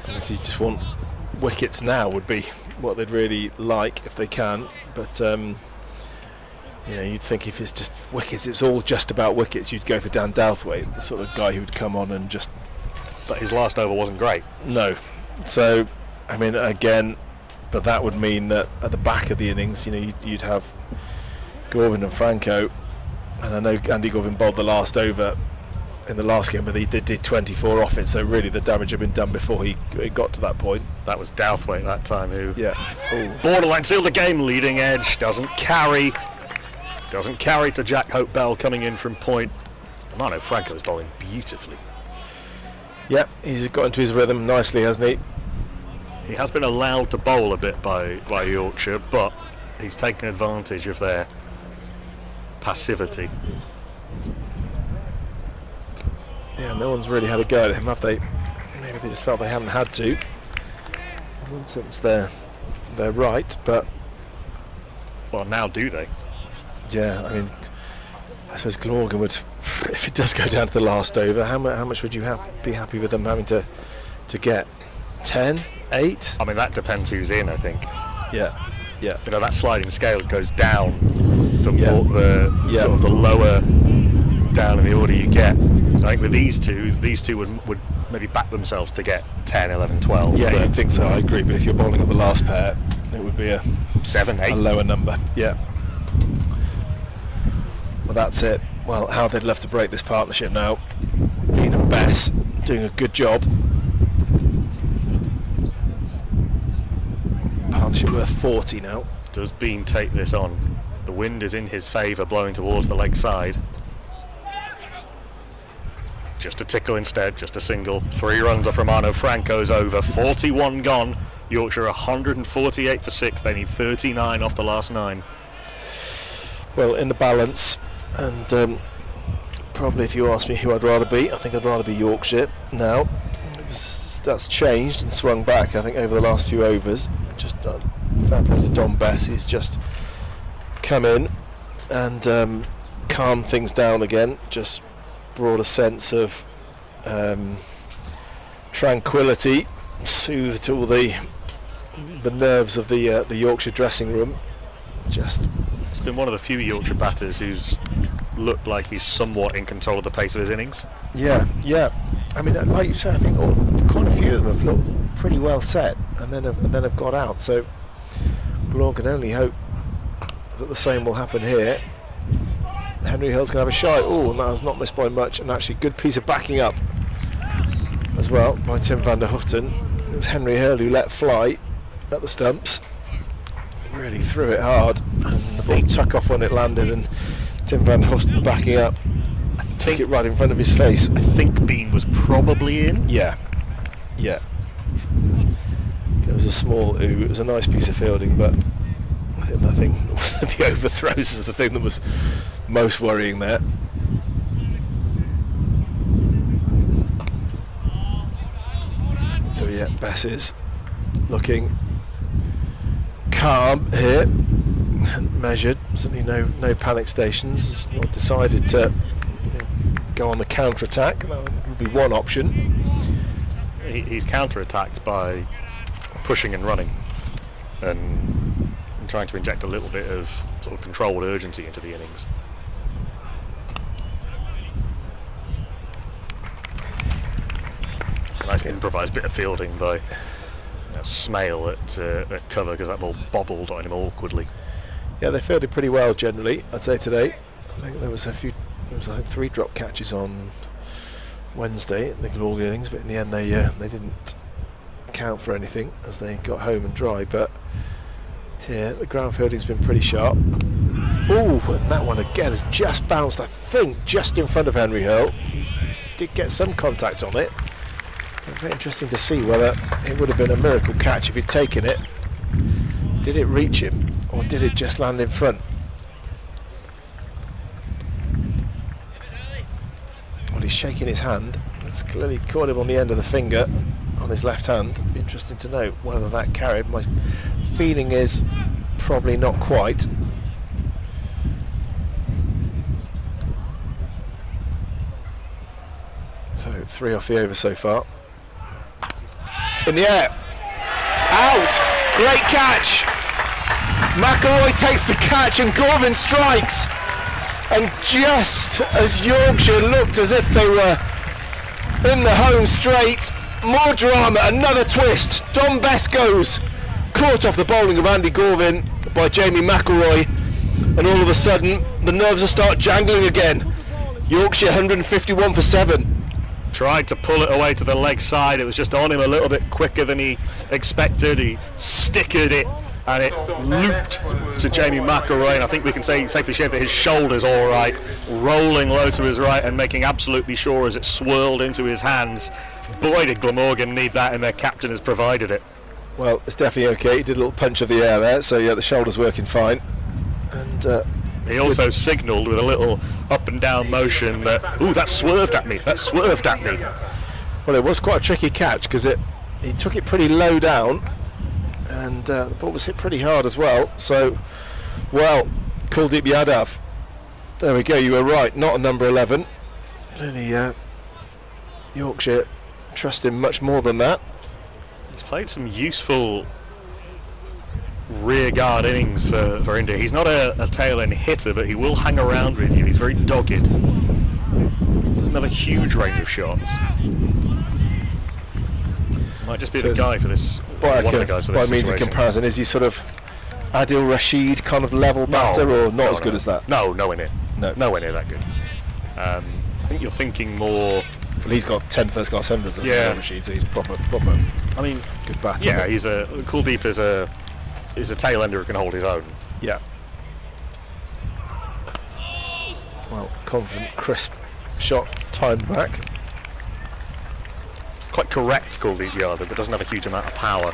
Obviously, just want wickets now would be what they'd really like if they can, but you'd think if it's just wickets, it's all just about wickets, you'd go for Dan Douthwaite, the sort of guy who would come on and just... But his last over wasn't great. No. So, I mean, again, but that would mean that at the back of the innings, you'd have Gorvin and Franco, and I know Andy Gorvin bowled the last over in the last game, but they did 24 off it, so really the damage had been done before he got to that point. That was Douthwaite that time who Ooh. borderline sealed the game. Leading edge doesn't carry to Jack Hope Bell coming in from point. Romano Franco's bowling beautifully. Yeah, he's got into his rhythm nicely, hasn't he? He has been allowed to bowl a bit by Yorkshire, but he's taken advantage of their passivity. Yeah, no one's really had a go at him, have they? Maybe they just felt they haven't had to. In one sense, they're right, but... Well, now do they? Yeah, I mean, I suppose Glamorgan would, if it does go down to the last over, how much would you be happy with them having to get? 10? 8? I mean, that depends who's in, I think. Yeah. That sliding scale goes down the sort of the lower down in the order you get. I think with these two would maybe back themselves to get 10, 11, 12. Yeah, I think so, I agree, but if you're bowling at the last pair, it would be a 7, 8. A lower number, yeah. Well, that's it. Well, how they'd love to break this partnership now. Bean and Bess doing a good job. Partnership worth 40 now. Does Bean take this on? The wind is in his favour, blowing towards the leg side. Just a tickle instead, just a single. 3 runs off Romano Franco's over. 41 gone. Yorkshire 148 for 6. They need 39 off the last 9. Well, in the balance, and probably if you ask me who I'd rather be, I think I'd rather be Yorkshire now. That's changed and swung back, I think, over the last few overs. Just fair play to Dom Bess. He's just come in and calmed things down again. Just brought a sense of tranquility, soothed all the nerves of the Yorkshire dressing room. It's been one of the few Yorkshire batters who's looked like he's somewhat in control of the pace of his innings. Yeah. I mean, like you said, I think quite a few of them have looked pretty well set, and then have got out. So Law can only hope that the same will happen here. Henry Hill's going to have a shot. Oh, and that was not missed by much, and actually good piece of backing up as well by Tim van der Hooten. It was Henry Hill who let fly at the stumps. Really threw it hard, and the ball tuck off when it landed, and Tim van der Hooten backing up. Took it right in front of his face. I think Bean was probably in. Yeah. It was a small ooh. It was a nice piece of fielding, but I think nothing. The overthrows is the thing that was most worrying there. So yeah, Bess is looking calm here and measured. Certainly no panic stations. Has not decided to go on the counter-attack. That would be one option. He's counter-attacked by pushing and running and trying to inject a little bit of sort of controlled urgency into the innings. It's a nice improvised bit of fielding by Smale at cover, because that ball bobbled on him awkwardly. Yeah, they fielded pretty well generally, I'd say, today. I think there was I think 3 drop catches on Wednesday in the Glamorgan innings, but in the end they didn't count for anything as they got home and dry. But here the ground fielding's been pretty sharp. Oh, and that one again has just bounced, I think, just in front of Henry Hill. He did get some contact on it. Very interesting to see whether it would have been a miracle catch if he'd taken it. Did it reach him, or did it just land in front? Well, he's shaking his hand. It's clearly caught him on the end of the finger on his left hand. It'd be interesting to know whether that carried. My feeling is probably not quite. So 3 off the over so far. In the air. Out! Great catch! McElroy takes the catch and Gorvin strikes. And just as Yorkshire looked as if they were in the home straight, more drama, another twist. Dom Bess goes, caught off the bowling of Andy Gorvin by Jamie McElroy, and all of a sudden the nerves will start jangling again. Yorkshire 151 for 7. Tried to pull it away to the leg side. It was just on him a little bit quicker than he expected. He stickered it and it looped to Jamie McElroy, and I think we can safely say that his shoulder's all right, rolling low to his right and making absolutely sure as it swirled into his hands. Boy, did Glamorgan need that, and their captain has provided it. Well, it's definitely okay. He did a little punch of the air there, so yeah, the shoulder's working fine. And he also signalled with a little up and down motion that, ooh, that swerved at me, that swerved at me. Well, it was quite a tricky catch because he took it pretty low down, and the ball was hit pretty hard as well. So, well, Kuldeep Yadav. There we go, you were right, not a number 11. Clearly, Yorkshire trust him much more than that. He's played some useful rear guard innings for India. He's not a tail-end hitter, but he will hang around with you. He's very dogged. Doesn't have a huge range of shots. Might just be So the guy for this. One of the guys for this by means of situation. comparison, is he sort of Adil Rashid kind of level batter, or not as good as that? No, nowhere near. No, nowhere near that good. I think you're thinking more. Well, he's got 10 first-class hundreds. Yeah, Rashid, so he's proper. I mean, good batter. Yeah, he's Kuldeep is a tail ender who can hold his own. Yeah. Well, confident, crisp shot, timed back. Quite correct, Kuldeep Yadav, but doesn't have a huge amount of power.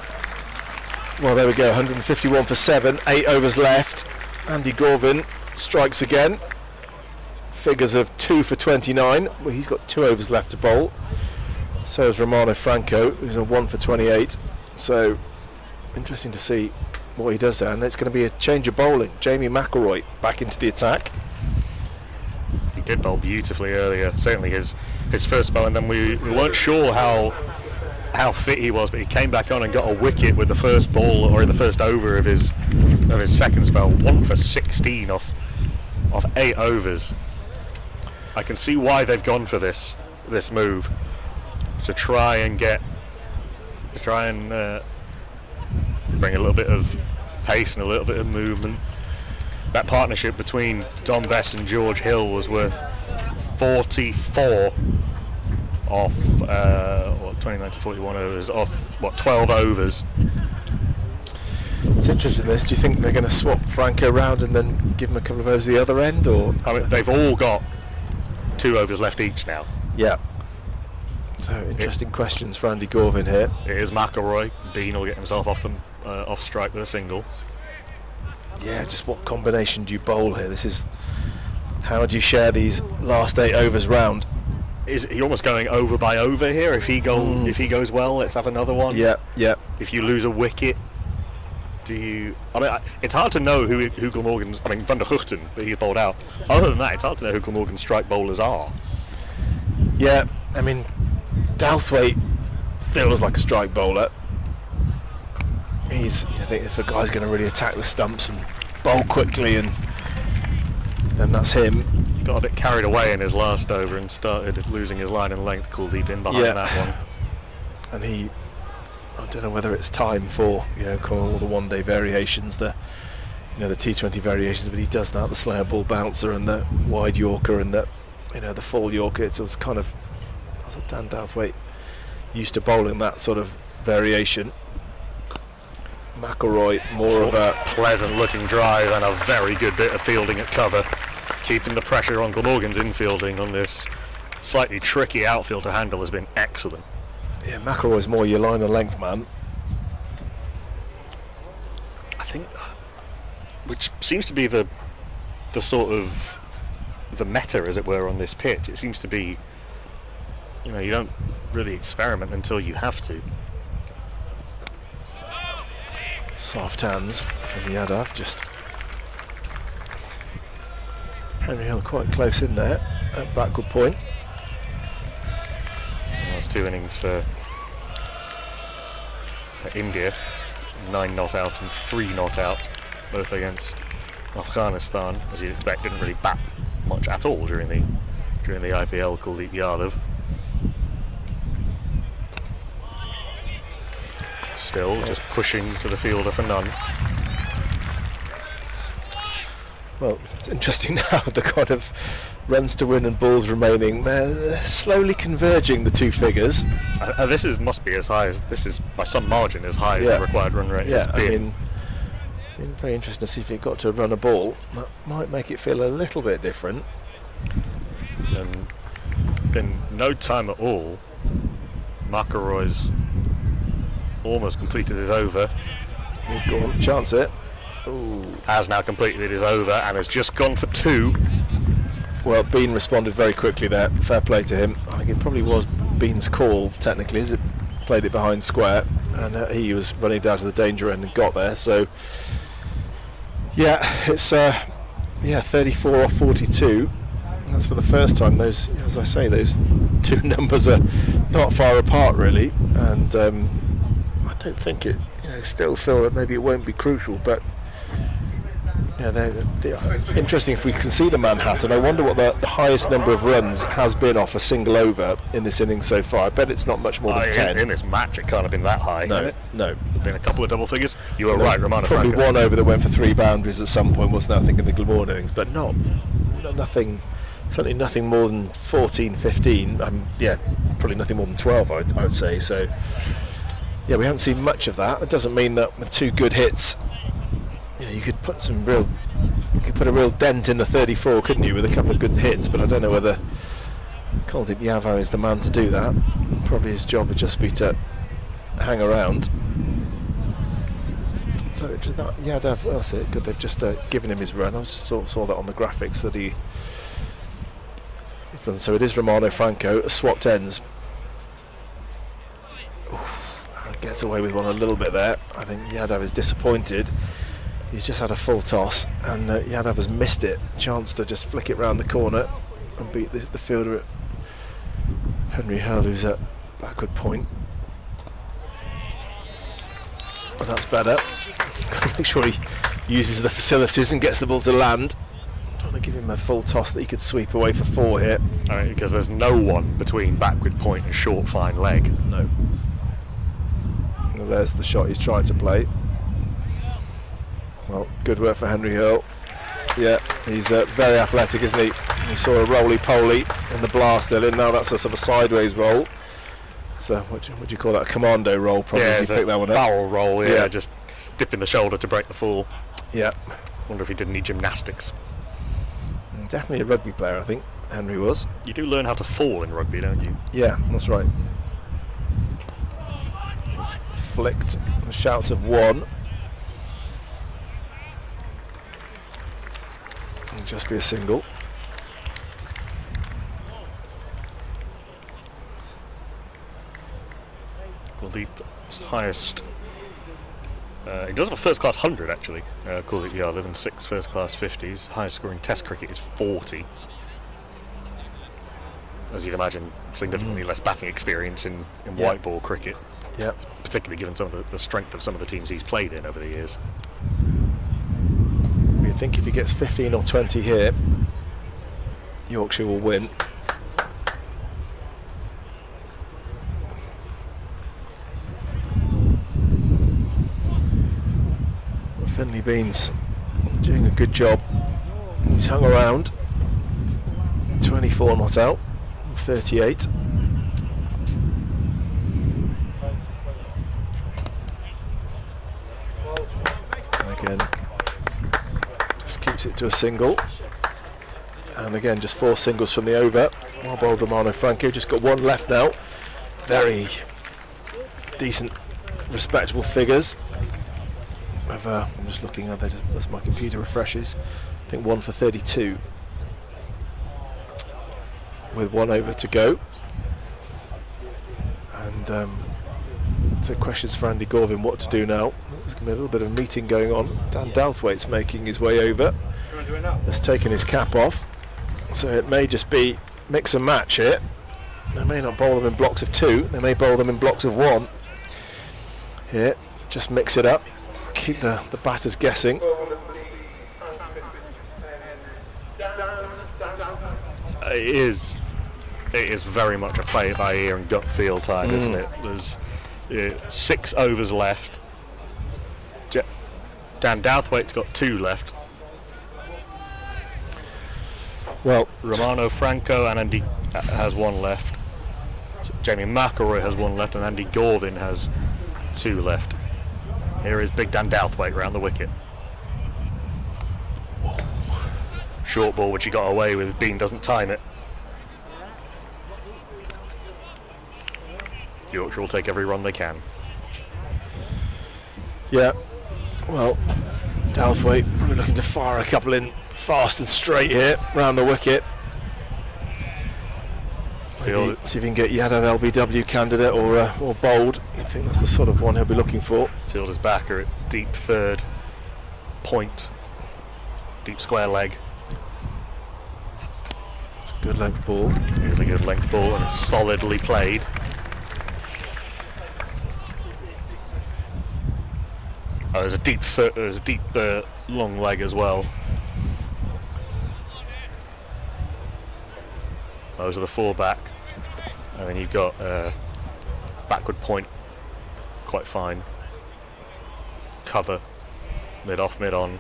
Well, there we go, 151 for 7, 8 overs left. Andy Gorvin strikes again. Figures of 2 for 29. Well, he's got 2 overs left to bowl. So is Romano Franco, who's a 1 for 28. So, interesting to see what he does there, and it's going to be a change of bowling. Jamie McElroy back into the attack. He did bowl beautifully earlier, certainly his first spell, and then we weren't sure how fit he was, but he came back on and got a wicket with the first ball, or in the first over of his second spell. 1 for 16 off 8 overs. I can see why they've gone for this move, to try and bring a little bit of pace and a little bit of movement. That partnership between Dom Bess and George Hill was worth 44 off 29 to 41 overs, off 12 overs. It's interesting this. Do you think they're going to swap Franco around and then give him a couple of overs the other end, or? I mean, they've all got 2 overs left each now. Yeah. So interesting questions for Andy Gorvin here. It is McElroy. Bean will get himself off strike with a single. Yeah, just what combination do you bowl here? This is, how do you share these last 8 overs round? Is he almost going over by over here? If he goes well, let's have another one. Yeah. If you lose a wicket, do you? I mean, it's hard to know who Glamorgan's. I mean, Van der Guchten, but he's bowled out. Other than that, it's hard to know who Glamorgan's strike bowlers are. Yeah, I mean, Douthwaite feels like a strike bowler. I think if a guy's going to really attack the stumps and bowl quickly, and then that's him. He got a bit carried away in his last over and started losing his line and length. Kuldeep in behind that one. And I don't know whether it's time for all the one-day variations, the T20 variations, but he does that, the slower ball bouncer and the wide Yorker and the full Yorker. It was kind of, Dan Douthwaite used to bowling that sort of variation. McElroy, more of a pleasant-looking drive and a very good bit of fielding at cover, keeping the pressure on Glamorgan's infielding on this slightly tricky outfield to handle has been excellent. Yeah, McElroy's more your line and length man. I think, which seems to be the sort of the meta, as it were, on this pitch. It seems to be, you don't really experiment until you have to. Soft hands from Yadav, just Henry Hill quite close in there at backward point. That's 2 innings for India, 9 not out and 3 not out, both against Afghanistan. As you'd expect, didn't really bat much at all during the IPL. Kuldeep Yadav. Still just pushing to the fielder for none. Well, it's interesting now, the kind of runs to win and balls remaining, they're slowly converging, the 2 figures. This must be as high as, this is by some margin as high as the required run rate has been. I mean, very interesting to see if it got to run a ball. That might make it feel a little bit different. And in no time at all, McElroy's almost completed his over. Go on, chance it. Ooh. Has now completed his over and has just gone for 2. Well, Bean responded very quickly there. Fair play to him. I think it probably was Bean's call, technically, as it played it behind square, and he was running down to the danger end and got there. So, yeah, it's 34 off 42. That's for the first time. Those, as I say, those 2 numbers are not far apart, really, and I don't think it. Still feel that maybe it won't be crucial, but they're interesting. If we can see the Manhattan, I wonder what the highest number of runs has been off a single over in this innings so far. I bet it's not much more than 10. In this match, it can't have been that high. No. There's been a couple of double figures. You were right, Romano Probably Franco. 1 over that went for 3 boundaries at some point, wasn't that? I think in the Glamorgan innings, but nothing. Certainly nothing more than 14, 15. Probably nothing more than 12. I would say so. Yeah, we haven't seen much of that. That doesn't mean that with 2 good hits, you could put a real dent in the 34, couldn't you, with a couple of good hits? But I don't know whether Kuldeep Yadav is the man to do that. Probably his job would just be to hang around. So Yadav, that's it. Good, they've just given him his run. I just saw that on the graphics that he was done. So it is Romano Franco, swapped ends. gets away with one a little bit there. I think Yadav is disappointed. He's just had a full toss, and Yadav has missed it. Chance to just flick it round the corner and beat the fielder at Henry Hurl, who's at backward point. Well, that's better. Got to make sure he uses the facilities and gets the ball to land. I'm trying to give him a full toss that he could sweep away for 4 here. I mean, because there's no one between backward point and short fine leg. No. Well, there's the shot he's trying to play. Well, good work for Henry Hurl. Yeah, he's very athletic, isn't he? We saw a roly-poly in the blast earlier. Now that's a sort of sideways roll. So what do you call that? A commando roll, probably. Yeah, as he picked that one up. Barrel roll, yeah, just dipping the shoulder to break the fall. Yeah. Wonder if he did any gymnastics. Definitely a rugby player, I think Henry was. You do learn how to fall in rugby, don't you? Yeah, that's right. It's flicked. The shouts of 1. It'll just be a single. Kuldeep's highest. He does have a first class 100 actually. Kuldeep Yadav and 6 first class 50s. Highest score in Test cricket is 40. As you'd imagine, significantly less batting experience in white ball cricket. Yeah. Particularly given some of the strength of some of the teams he's played in over the years. We think if he gets 15 or 20 here, Yorkshire will win. Finley Beans doing a good job. He's hung around. 24 not out. 38. Again, just keeps it to a single. And again, just 4 singles from the over. Well bowled Romano Franco. Just got 1 left now. Very decent, respectable figures. I'm just looking at that as my computer refreshes. I think 1 for 32 with 1 over to go. And so questions for Andy Gorvin what to do now. There's going to be a little bit of meeting going on. Dan Douthwaite's making his way over. Has taken his cap off. So it may just be mix and match here. They may not bowl them in blocks of 2. They may bowl them in blocks of 1. Here, just mix it up. Keep the batters guessing. It is very much a play it by ear and gut feel time, isn't it? There's 6 overs left. Dan Douthwaite's got 2 left. Well, Romano Franco and Andy has 1 left. Jamie McElroy has 1 left, and Andy Gorvin has 2 left. Here is big Dan Douthwaite round the wicket. Short ball which he got away with. Bean doesn't time it. Yorkshire will take every run they can. Yeah, well, Douthwaite probably looking to fire a couple in fast and straight here round the wicket. Maybe see if he can get Yadav LBW candidate or bowled. I think that's the sort of one he'll be looking for. Fielder's backer at deep third, point, deep square leg. It's a good length ball. Here's a good length ball and it's solidly played. Oh, there's a deep long leg as well. Those are the 4 back, and then you've got backward point, quite fine. Cover, mid off, mid on,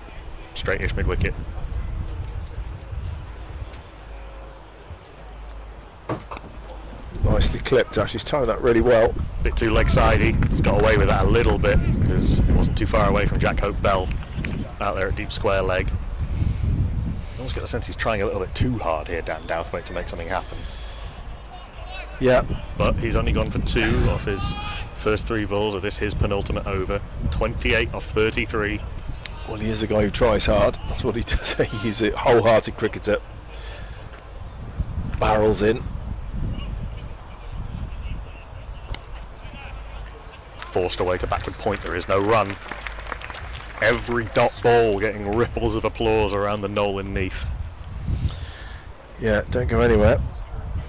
straightish mid wicket. Nicely clipped, actually. He's timed that really well. Bit too leg sidey. He's got away with that a little bit because it wasn't too far away from Jack Hope Bell out there at deep square leg. I almost get the sense he's trying a little bit too hard here, Dan Douthwaite, to make something happen. Yeah. But he's only gone for 2 off his first 3 balls of his penultimate over. 28 off 33. Well, he is a guy who tries hard. That's what he does. He's a wholehearted cricketer. Barrels in. forced away to backward point. There is no run. Every dot ball getting ripples of applause around the knoll in Neath. Yeah, don't go anywhere.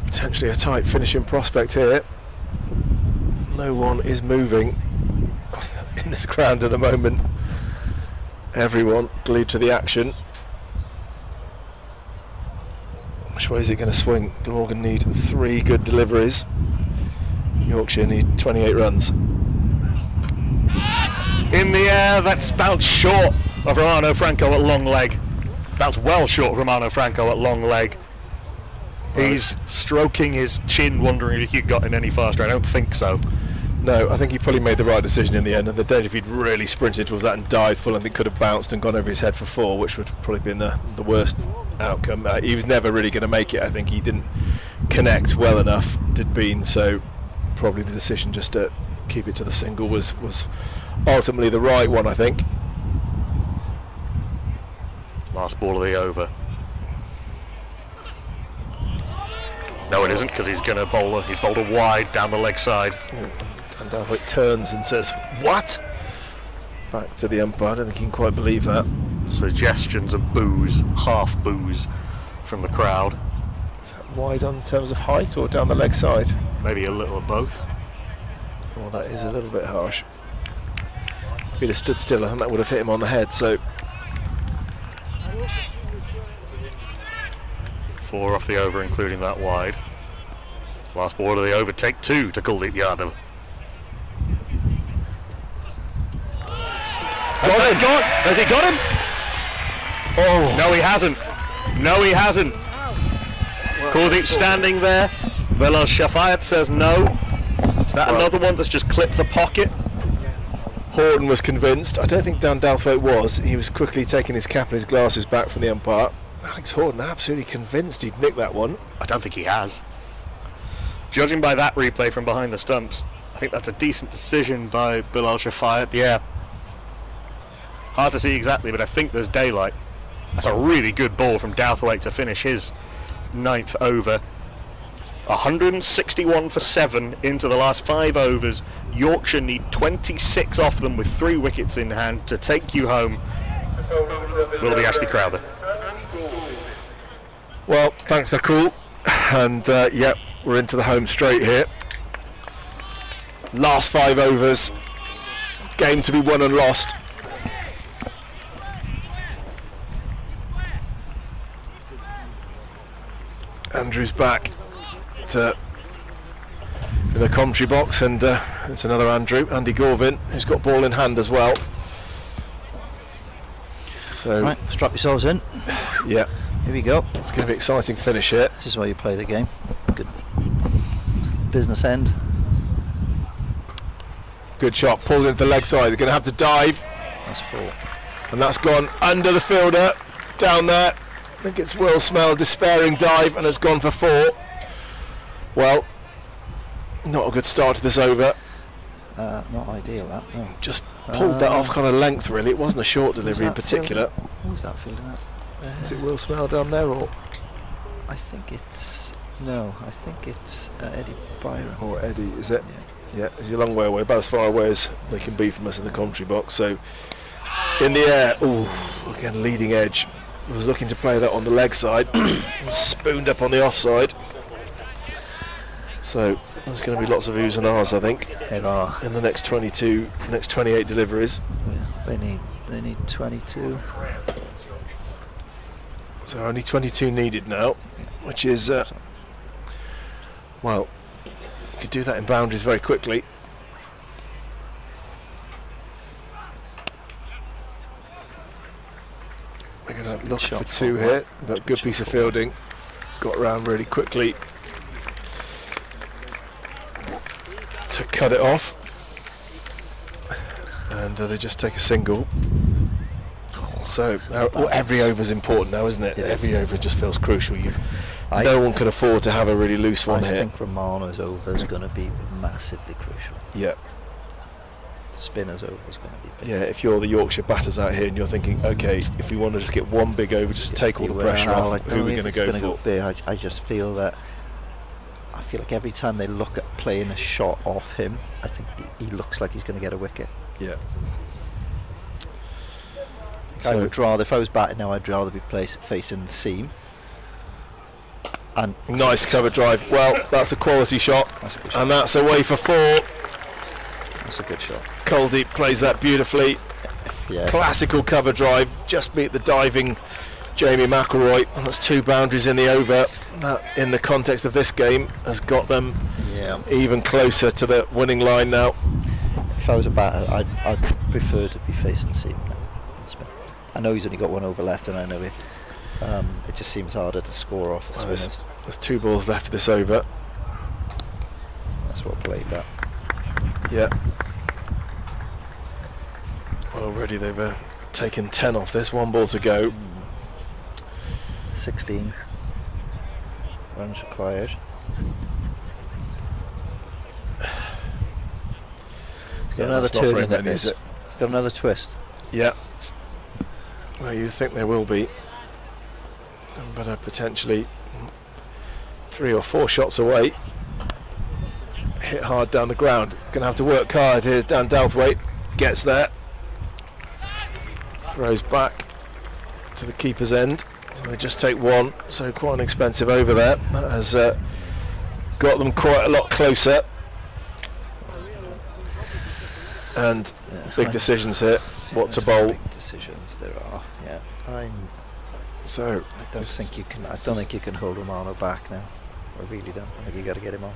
Potentially a tight finishing prospect here. No one is moving in this ground at the moment. Everyone glued to the action. Which way is it going to swing? Glamorgan need 3 good deliveries. Yorkshire need 28 runs. In the air, that's bounced short of Romano Franco at long leg. Bounced well short of Romano Franco at long leg. He's stroking his chin, wondering if he got in any faster. I don't think so. No, I think he probably made the right decision in the end, and the danger if he'd really sprinted towards that and died full, and it could have bounced and gone over his head for 4, which would probably been the worst outcome. He was never really going to make it. I think he didn't connect well enough, did Bean, so probably the decision just to keep it to the single was ultimately the right one, I think. Last ball of the over. No, it isn't, because he's going to bowl. He's bowled a wide down the leg side. And Darthwaite turns and says, "What?" Back to the umpire. I don't think he can quite believe that. Suggestions of boos, half boos, from the crowd. Is that wide on terms of height or down the leg side? Maybe a little of both. Well, that is a little bit harsh. If he'd have stood still, I think that would have hit him on the head. So 4 off the over, including that wide. Last ball of the over, take 2 to Kuldeep Yadav. Has he got him? Oh. No, he hasn't. No, he hasn't. Kuldeep standing there. Bilal Shafayat says no. Is that another one that's just clipped the pocket? Horton was convinced. I don't think Dan Dalthwaite was. He was quickly taking his cap and his glasses back from the umpire. Alex Horton absolutely convinced he'd nicked that one. I don't think he has. Judging by that replay from behind the stumps, I think that's a decent decision by Bilal Shafayat. Yeah. Hard to see exactly, but I think there's daylight. That's a really good ball from Douthwaite to finish his 9th over. 161 for 7 into the last 5 overs. Yorkshire need 26 off them with 3 wickets in hand to take you home. Will be Ashley Crowther. Well, thanks, they're cool. And yeah, we're into the home straight here. Last 5 overs. Game to be won and lost. Andrew's back to in the commentary box, and it's another Andrew, Andy Gorvin, who's got ball in hand as well. So right, strap yourselves in. Yeah, here we go. It's going to be an exciting finish here. This is why you play the game. Good business end. Good shot, pulled into the leg side. They're going to have to dive. That's 4. And that's gone under the fielder, down there. I think it's Will Smell, despairing dive, and has gone for 4. Well, not a good start to this over. Not ideal, that. No. Just pulled that off kind of length, really. It wasn't a short delivery in particular. Who was that fielding at? Is it Will Smell down there, or? I think it's... No, I think it's Eddie Byron. Or Eddie, is it? Yeah, he's a long way away, about as far away as they can be from us in the commentary box. So, in the air, ooh, again, leading edge. Was looking to play that on the leg side, spooned up on the offside. So there's going to be lots of oohs and ahs, I think. There are in the next 28 deliveries. Yeah, they need 22. So only 22 needed now, which is well, you could do that in boundaries very quickly. They're going to look for 2 here, but good piece of fielding. Got around really quickly to cut it off, and they just take a single. So every over is important now, isn't it? Every over just feels crucial. No one can afford to have a really loose one here. I think Romano's over is going to be massively crucial. Yeah. Spinner's over is going to be big. Yeah, if you're the Yorkshire batters out here and you're thinking, okay, if we want to just get one big over, just take all the pressure off, who are we going to go for? Go big. I just feel that feel like every time they look at playing a shot off him, I think he looks like he's going to get a wicket. Yeah. I would rather, if I was batting now, I'd rather be facing the seam. And nice cover drive. Well, that's a quality shot. That's a good shot. And that's away for 4. That's a good shot. Kuldeep plays that beautifully. Yeah. Classical cover drive. Just beat the diving Jamie McElroy. And that's 2 boundaries in the over. That, in the context of this game, has got them even closer to the winning line now. If I was a batter, I'd prefer to be facing seam now. I know he's only got 1 over left, and I know it just seems harder to score off the spinners. There's 2 balls left this over. That's what played that. Yeah. Well, already they've taken 10 off this. 1 ball to go. 16 runs required. It's got another turn in it. It's got another twist. Yeah. Well, you'd think there will be, but potentially 3 or 4 shots away. Hit hard down the ground. Going to have to work hard. Here's Dan Douthwaite. Gets there. Throws back to the keeper's end. So they just take 1. So quite an expensive over there. That has got them quite a lot closer. And big decisions here. What to bowl? Big decisions there are. Yeah. I don't think you can. I don't think you can hold Romano back now. I really don't. I think you got to get him on.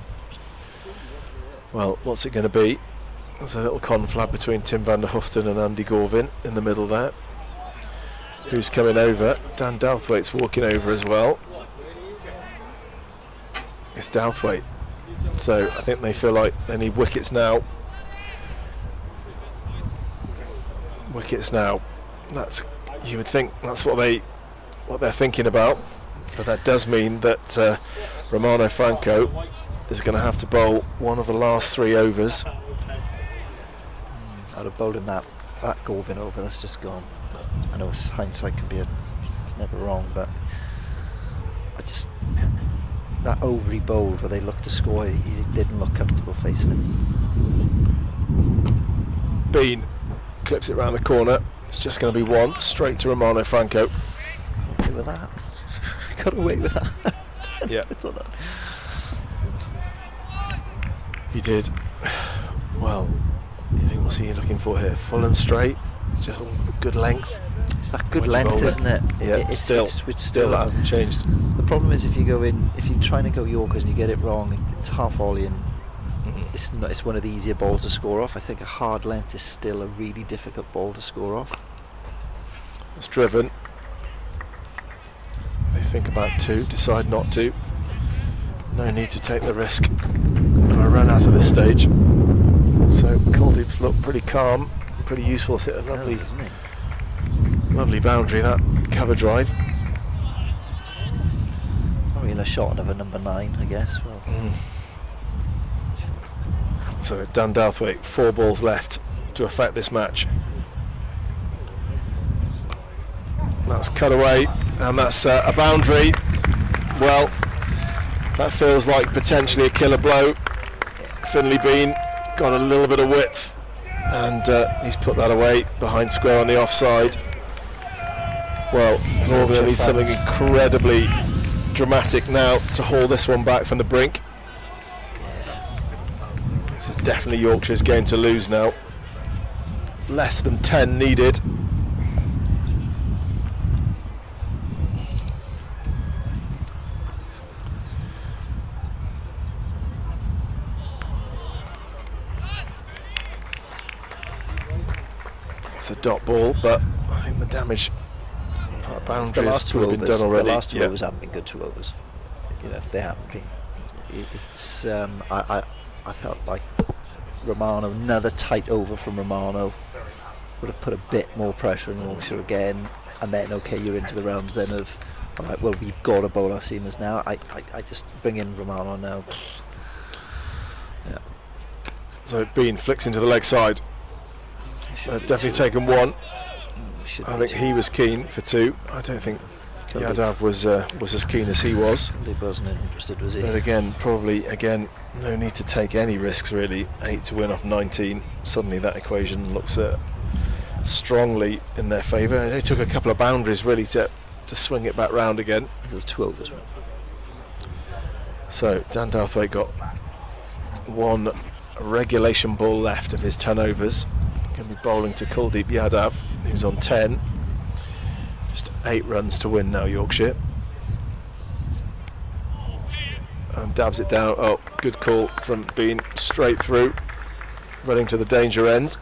Well, what's it going to be? There's a little conflab between Tim van der Hooft and Andy Gorvin in the middle there. Who's coming over? Dan Douthwaite's walking over as well. It's Douthwaite. So I think they feel like they need wickets now. Wickets now. That's, you would think that's what they're thinking about, but that does mean that Romano Franco is going to have to bowl one of the last 3 overs. I'd have bowled him that Gorvin over. That's just gone. I know hindsight can be it's never wrong, but that over he bowled where they looked to score, he didn't look comfortable facing him. Bean clips it round the corner. It's just going to be 1 straight to Romano Franco. Got away with that. Got away with that. Yeah. I thought that. He did. Well, you think what's he looking for here? Full and straight. Just good length. It's that good length, isn't it? Yeah. Still that hasn't changed. The problem is if you're trying to go Yorkers and you get it wrong, it's half volley and it's one of the easier balls to score off. I think a hard length is still a really difficult ball to score off. It's driven. They think about 2, decide not to. No need to take the risk. I ran out at this stage. So Kuldeep's looked pretty calm, pretty useful. It's hit a lovely boundary, that cover drive. Probably a shot of a number 9, I guess. Well. So Dan Douthwaite, 4 balls left to affect this match. That's cut away, and that's a boundary. Well, that feels like potentially a killer blow. Finley Bean got a little bit of width, and he's put that away behind square on the offside. Well, Glamorgan needs something incredibly dramatic now to haul this one back from the brink. This is definitely Yorkshire's game to lose now. Less than 10 needed. It's a dot ball, but I think the damage boundary the last 2 has been done already. The last 2 overs haven't been good 2 overs. They haven't been. It's I felt like Romano, another tight over from Romano, would have put a bit more pressure on Yorkshire again, and then you're into the realms then of alright, well, we've got to bowl our seamers now. I just bring in Romano now. Yeah. So Bean flicks into the leg side. Definitely taken 1. I think he was keen for 2. I don't think Yadav was as keen as he was. He wasn't interested, was he? But again, no need to take any risks really. 8 to win off 19. Suddenly that equation looks strongly in their favour. They took a couple of boundaries really to swing it back round again. There's 2 overs. Right? So Dan Douthwaite got 1 regulation ball left of his 10 overs. Going to be bowling to Kuldeep Yadav, who's on 10. Just 8 runs to win now, Yorkshire. And dabs it down. Oh, good call from Bean, straight through, running to the danger end.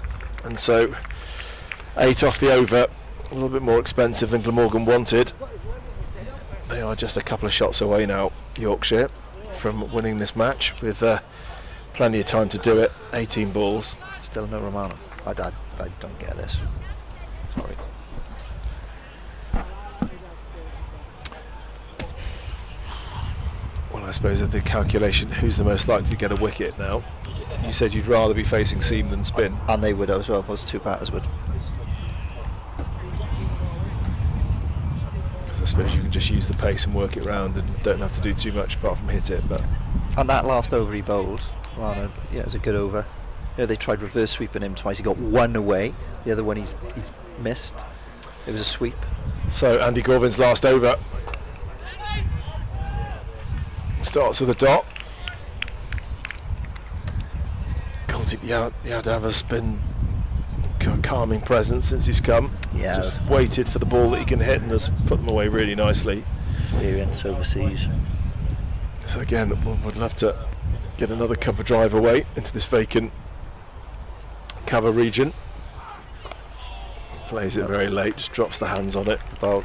And so 8 off the over, a little bit more expensive than Glamorgan wanted. They are just a couple of shots away now, Yorkshire, from winning this match with plenty of time to do it. 18 balls. Still no Romano. I don't get this. Sorry. Well, I suppose of the calculation, who's the most likely to get a wicket now? You said you'd rather be facing seam than spin. And they would as well, those 2 batters would. I suppose you can just use the pace and work it round and don't have to do too much apart from hit it. But on that last over he bowled, it was a good over. They tried reverse sweeping him twice. He got 1 away. The other one he's missed. It was a sweep. So Andy Gorvin's last over starts with a dot. Kuldeep Yadav has been a calming presence since he's come. Yeah. Just waited for the ball that he can hit and has put them away really nicely. Experience overseas. So again, would love to get another cover drive away into this vacant cover region. Plays it very late, just drops the hands on it. Ball.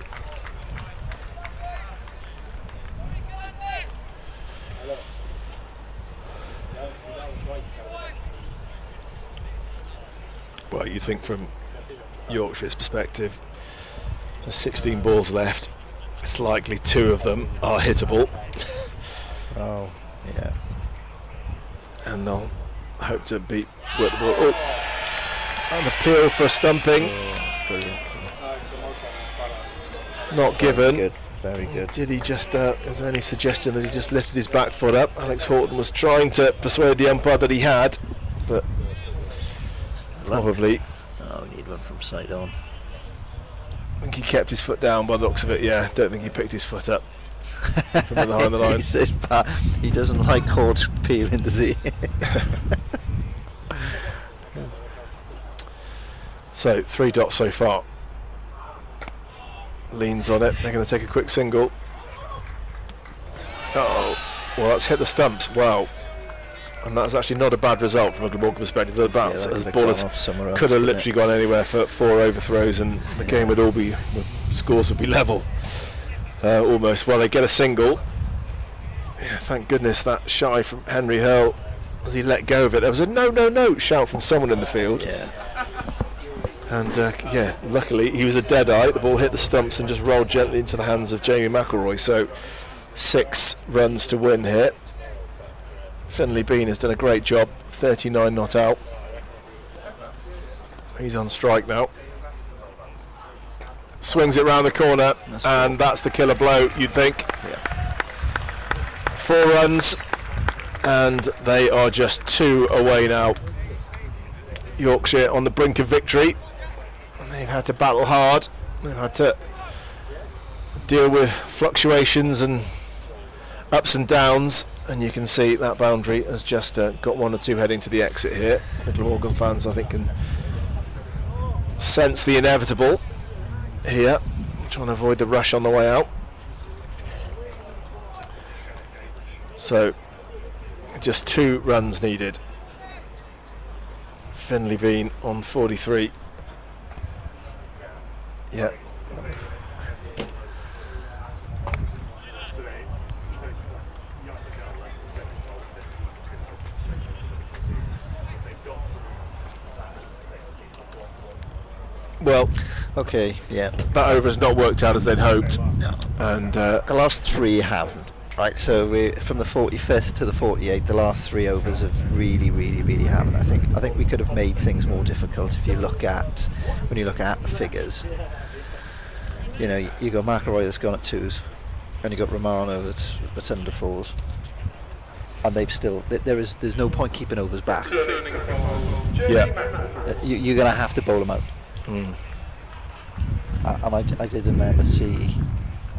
Well, you think from Yorkshire's perspective, there's 16 balls left. It's likely 2 of them are hittable. Oh, yeah. And they'll hope to beat the ball. Oh, an appeal for a stumping. Oh, that's brilliant. Not given. Very good. Did he just, is there any suggestion that he just lifted his back foot up? Alex Horton was trying to persuade the umpire that he had, but probably. Oh, we need one from side on. I think he kept his foot down by the looks of it, yeah. Don't think he picked his foot up from behind the line. He doesn't like cords peeling, does he? So 3 dots so far. Leans on it. They're going to take a quick single. Uh-oh. Well, that's hit the stumps. Wow. And that's actually not a bad result from a Glamorgan perspective. The bounce as ballers could have literally gone anywhere for 4 overthrows and the game would all be, scores would be level. Almost. Well, they get a single. Yeah, thank goodness that shy from Henry Hurl as he let go of it. There was a no shout from someone in the field. Yeah. And yeah, luckily he was a dead eye. The ball hit the stumps and just rolled gently into the hands of Jamie McElroy. So 6 runs to win here. Finlay Bean has done a great job. 39 not out. He's on strike now. Swings it round the corner, and that's the killer blow, you'd think. Yeah. 4 runs, and they are just 2 away now. Yorkshire on the brink of victory. And they've had to battle hard. They've had to deal with fluctuations and ups and downs, and you can see that boundary has just got 1 or 2 heading to the exit here. The Glamorgan fans, I think, can sense the inevitable here, trying to avoid the rush on the way out. So just 2 runs needed. Finlay Bean on 43. Yeah. Well, okay, yeah. That over has not worked out as they'd hoped. No. And the last 3 haven't. Right, so we from the 45th to the 48th, the last 3 overs have really haven't. I think we could have made things more difficult if you look at the figures. you know, you got McElroy that's gone at 2s, and you got Romano that's under 4s, and they've still there's no point keeping overs back. Yeah, you're going to have to bowl them out. Mm. And I didn't ever see.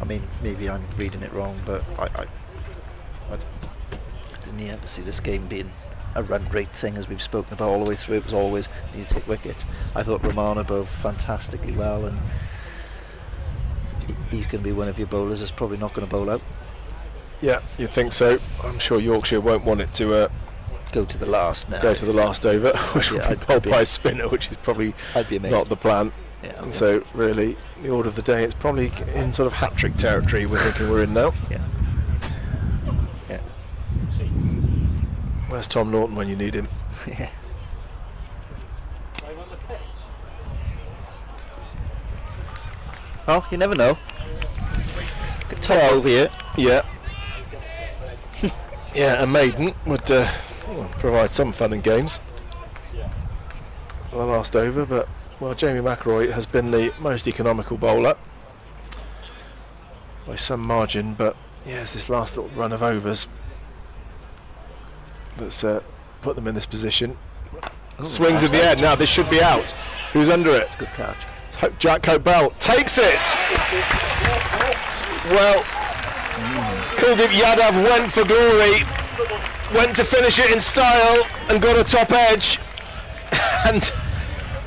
I mean, maybe I'm reading it wrong, but I didn't ever see this game being a run rate thing, as we've spoken about all the way through. It was always you take wickets. I thought Romano bowled fantastically well, and he's going to be one of your bowlers that's probably not going to bowl out. Yeah, you'd think so. I'm sure Yorkshire won't want it to go to the last. No. Go to the last over, which will be bowled by a spinner, which is probably not the plan. Yeah, and so really, the order of the day, it's probably in sort of hat-trick territory we're thinking we're in now. Yeah. Yeah. Where's Tom Norton when you need him? Yeah. Well, you never know. Could top over here. Yeah. Yeah, a maiden would provide some fun and games. The last over, but well, Jamie McElroy has been the most economical bowler by some margin, but yeah, it's this last little run of overs that's put them in this position. Swings in the air. Now this should be out. Who's under it? Good catch. Jack Cobell takes it. Well, Kuldeep Yadav went for glory, went to finish it in style and got a top edge. And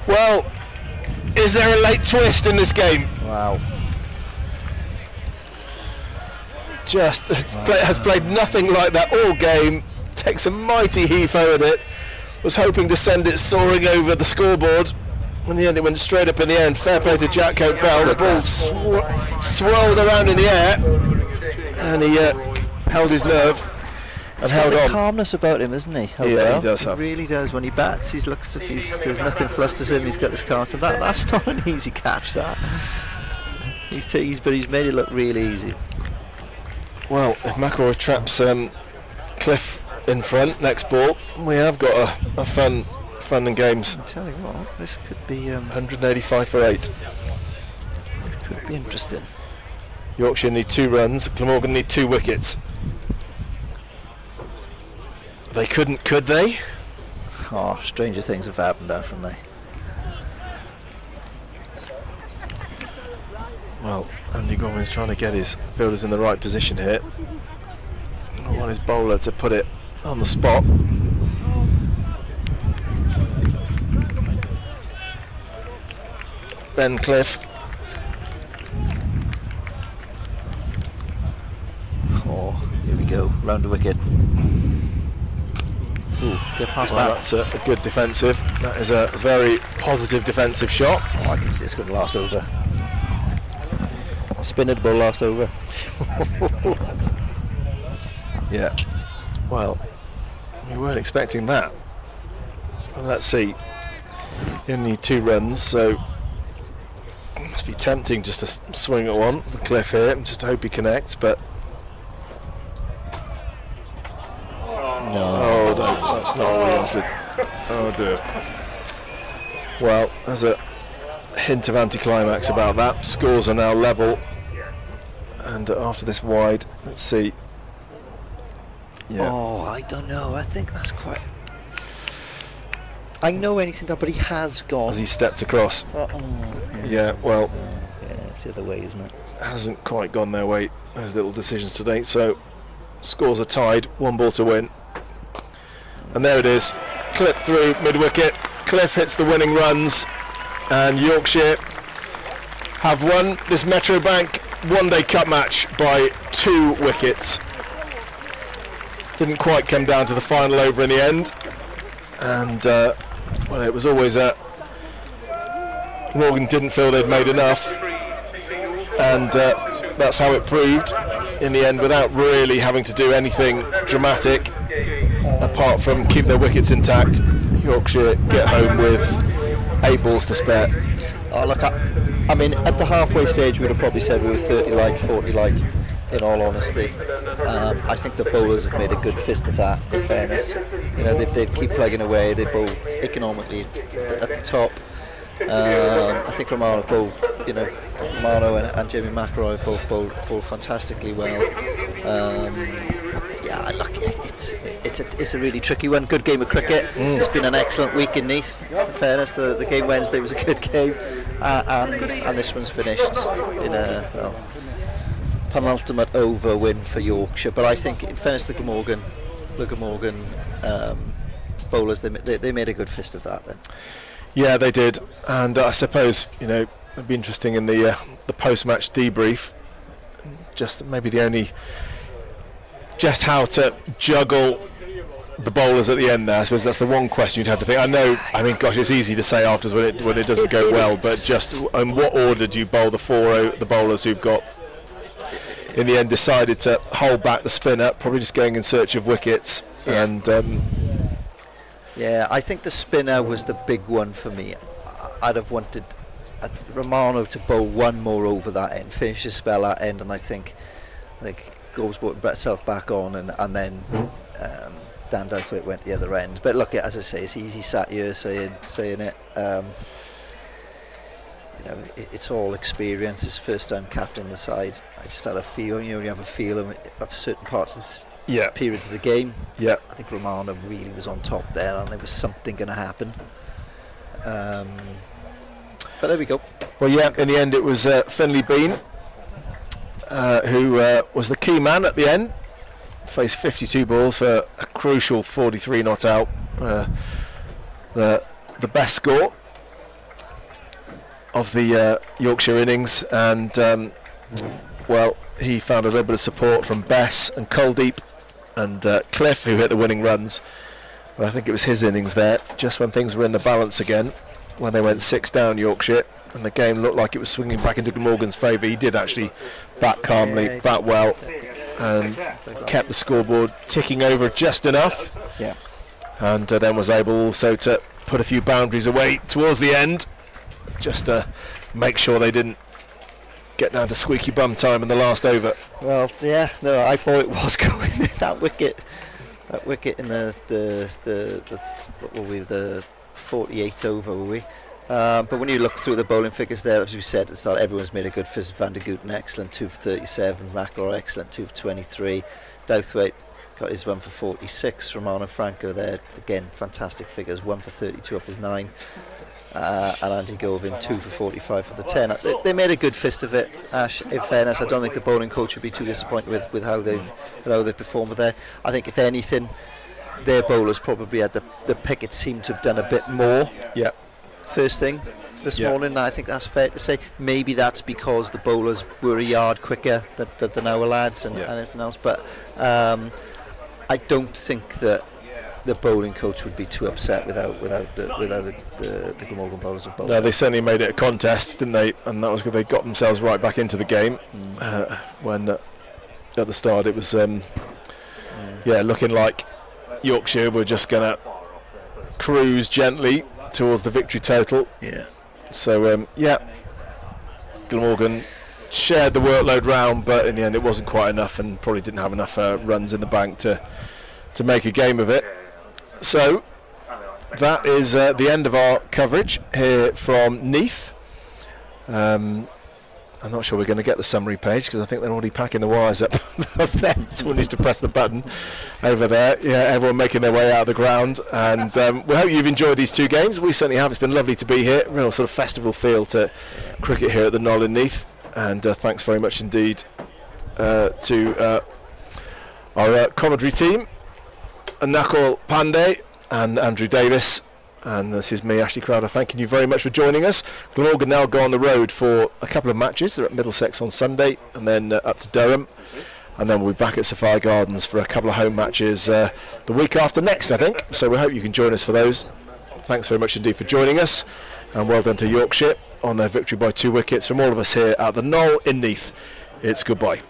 well, is there a late twist in this game? Wow. Just has played nothing like that all game. Takes a mighty heave at it. Was hoping to send it soaring over the scoreboard. In the end, it went straight up in the air. And fair play to Jack Cobell. The ball swirled around in the air, and he held his nerve and held on. Calmness about him, isn't he? Yeah, he does have. He really does. When he bats, he looks as if there's nothing flusters him. He's got this calmness, and that's not an easy catch. That but he's made it look really easy. Well, if McElroy traps Cliff in front next ball, we have got a fun and games. I tell you what, this could be 185 for 8. It could be interesting. Yorkshire need 2 runs. Glamorgan need 2 wickets. They couldn't, could they? Oh, stranger things have happened, haven't they? Well, Andy Godwin's trying to get his fielders in the right position here. I want his bowler to put it on the spot. Ben Cliff. Oh, here we go, round the wicket. Ooh, get past that. That's a good defensive. That is a very positive defensive shot. Oh, I can see it's going to last over. Spinner ball last over. Yeah. Well, we weren't expecting that. But let's see. You only need 2 runs, so it must be tempting just to swing at one for Cliff here and just to hope he connects, but no. Oh, no, that's not what he wanted. Oh dear. Well, there's a hint of anticlimax about that. Scores are now level, and after this wide, let's see. Yeah. Oh, I don't know. I think that's quite. I know anything done, but he has gone. Has he stepped across? Yeah, well. Yeah, it's the other way, isn't it? Hasn't quite gone their way, those little decisions today. So, scores are tied, 1 ball to win. And there it is. Clip through mid-wicket. Cliff hits the winning runs. And Yorkshire have won this Metro Bank one-day cup match by 2 wickets. Didn't quite come down to the final over in the end. And, well, it was always Morgan didn't feel they'd made enough. And that's how it proved in the end, without really having to do anything dramatic apart from keep their wickets intact. Yorkshire get home with 8 balls to spare. Oh, look, I mean, at the halfway stage we'd have probably said we were 30 light, 40 light, in all honesty. I think the bowlers have made a good fist of that, in fairness. You know, they've keep plugging away, they bowl economically at the top. I think Romano bowled, Romano and Jamie McElroy both bowled fantastically well. Look, it's a really tricky one. Good game of cricket. It's been an excellent week in Neath. In fairness, the game Wednesday was a good game, and this one's finished in a penultimate over win for Yorkshire. But I think, in fairness, the Glamorgan bowlers, they made a good fist of that then. Yeah, they did, and I suppose it'd be interesting in the post-match debrief. Just maybe just how to juggle the bowlers at the end there. I suppose that's the one question you'd have to think. I mean, gosh, it's easy to say afterwards when it doesn't go well, but just in what order do you bowl the bowlers who've got, in the end, decided to hold back the spinner, probably just going in search of wickets, and I think the spinner was the big one for me. I'd have wanted Romano to bowl one more over that end, finish his spell at end, and I think Gorb's brought himself back on, and then Dan Douthwaite went the other end. But look, as I say, it's easy sat here saying it. It's all experience. It's first time captain the side. I just had a feel. You have a feel of certain parts of the periods of the game. Yeah, I think Romano really was on top there, and there was something going to happen. But there we go. Well, yeah. In the end, it was Finlay Bean who was the key man at the end. Faced 52 balls for a crucial 43 not out. The best score of the Yorkshire innings, and he found a little bit of support from Bess and Kuldeep and Cliff, who hit the winning runs. But I think it was his innings there, just when things were in the balance again, when they went 6 down Yorkshire, and the game looked like it was swinging back into Glamorgan's favour. He did actually bat calmly, bat well, and kept the scoreboard ticking over just enough. Yeah. And then was able also to put a few boundaries away towards the end, just to make sure they didn't get down to squeaky bum time in the last over. Well, I thought it was going that wicket in the 48th over, were we? But when you look through the bowling figures there, as we said at the start, everyone's made a good fist. Van der Gooten excellent, 2 for 37. McElroy excellent, 2 for 23. Douthwaite got his 1 for 46. Romano Franco there again, fantastic figures, 1 for 32 off his 9. And Andy Govin 2 for 45 for the 10. They made a good fist of it, Ash. In fairness, I don't think the bowling coach would be too disappointed with how they've performed there. I think if anything, their bowlers probably had the picket seemed to have done a bit more. Yeah. First thing this morning, I think that's fair to say. Maybe that's because the bowlers were a yard quicker than our lads and everything else. But I don't think that the bowling coach would be too upset without the Glamorgan bowlers have bowled. No, they certainly made it a contest, didn't they? And that was good. They got themselves right back into the game. When at the start it was looking like Yorkshire were just going to cruise gently towards the victory total. Yeah. So Glamorgan shared the workload round, but in the end it wasn't quite enough, and probably didn't have enough runs in the bank to make a game of it. So that is the end of our coverage here from Neath. I'm not sure we're going to get the summary page because I think they're already packing the wires up there. Someone needs to press the button over there. Yeah, everyone making their way out of the ground, and we hope you've enjoyed these 2 games. We certainly have. It's been lovely to be here. Real sort of festival feel to cricket here at the Knoll in Neath, and thanks very much indeed to our commentary team, Nakul Pandey and Andrew Davis. And this is me, Ashley Crowder, thanking you very much for joining us. Glamorgan now go on the road for a couple of matches. They're at Middlesex on Sunday, and then up to Durham, and then we'll be back at Sapphire Gardens for a couple of home matches the week after next, I think. So we hope you can join us for those. Thanks very much indeed for joining us, and well done to Yorkshire on their victory by 2 wickets. From all of us here at the Knoll in Neath, it's goodbye.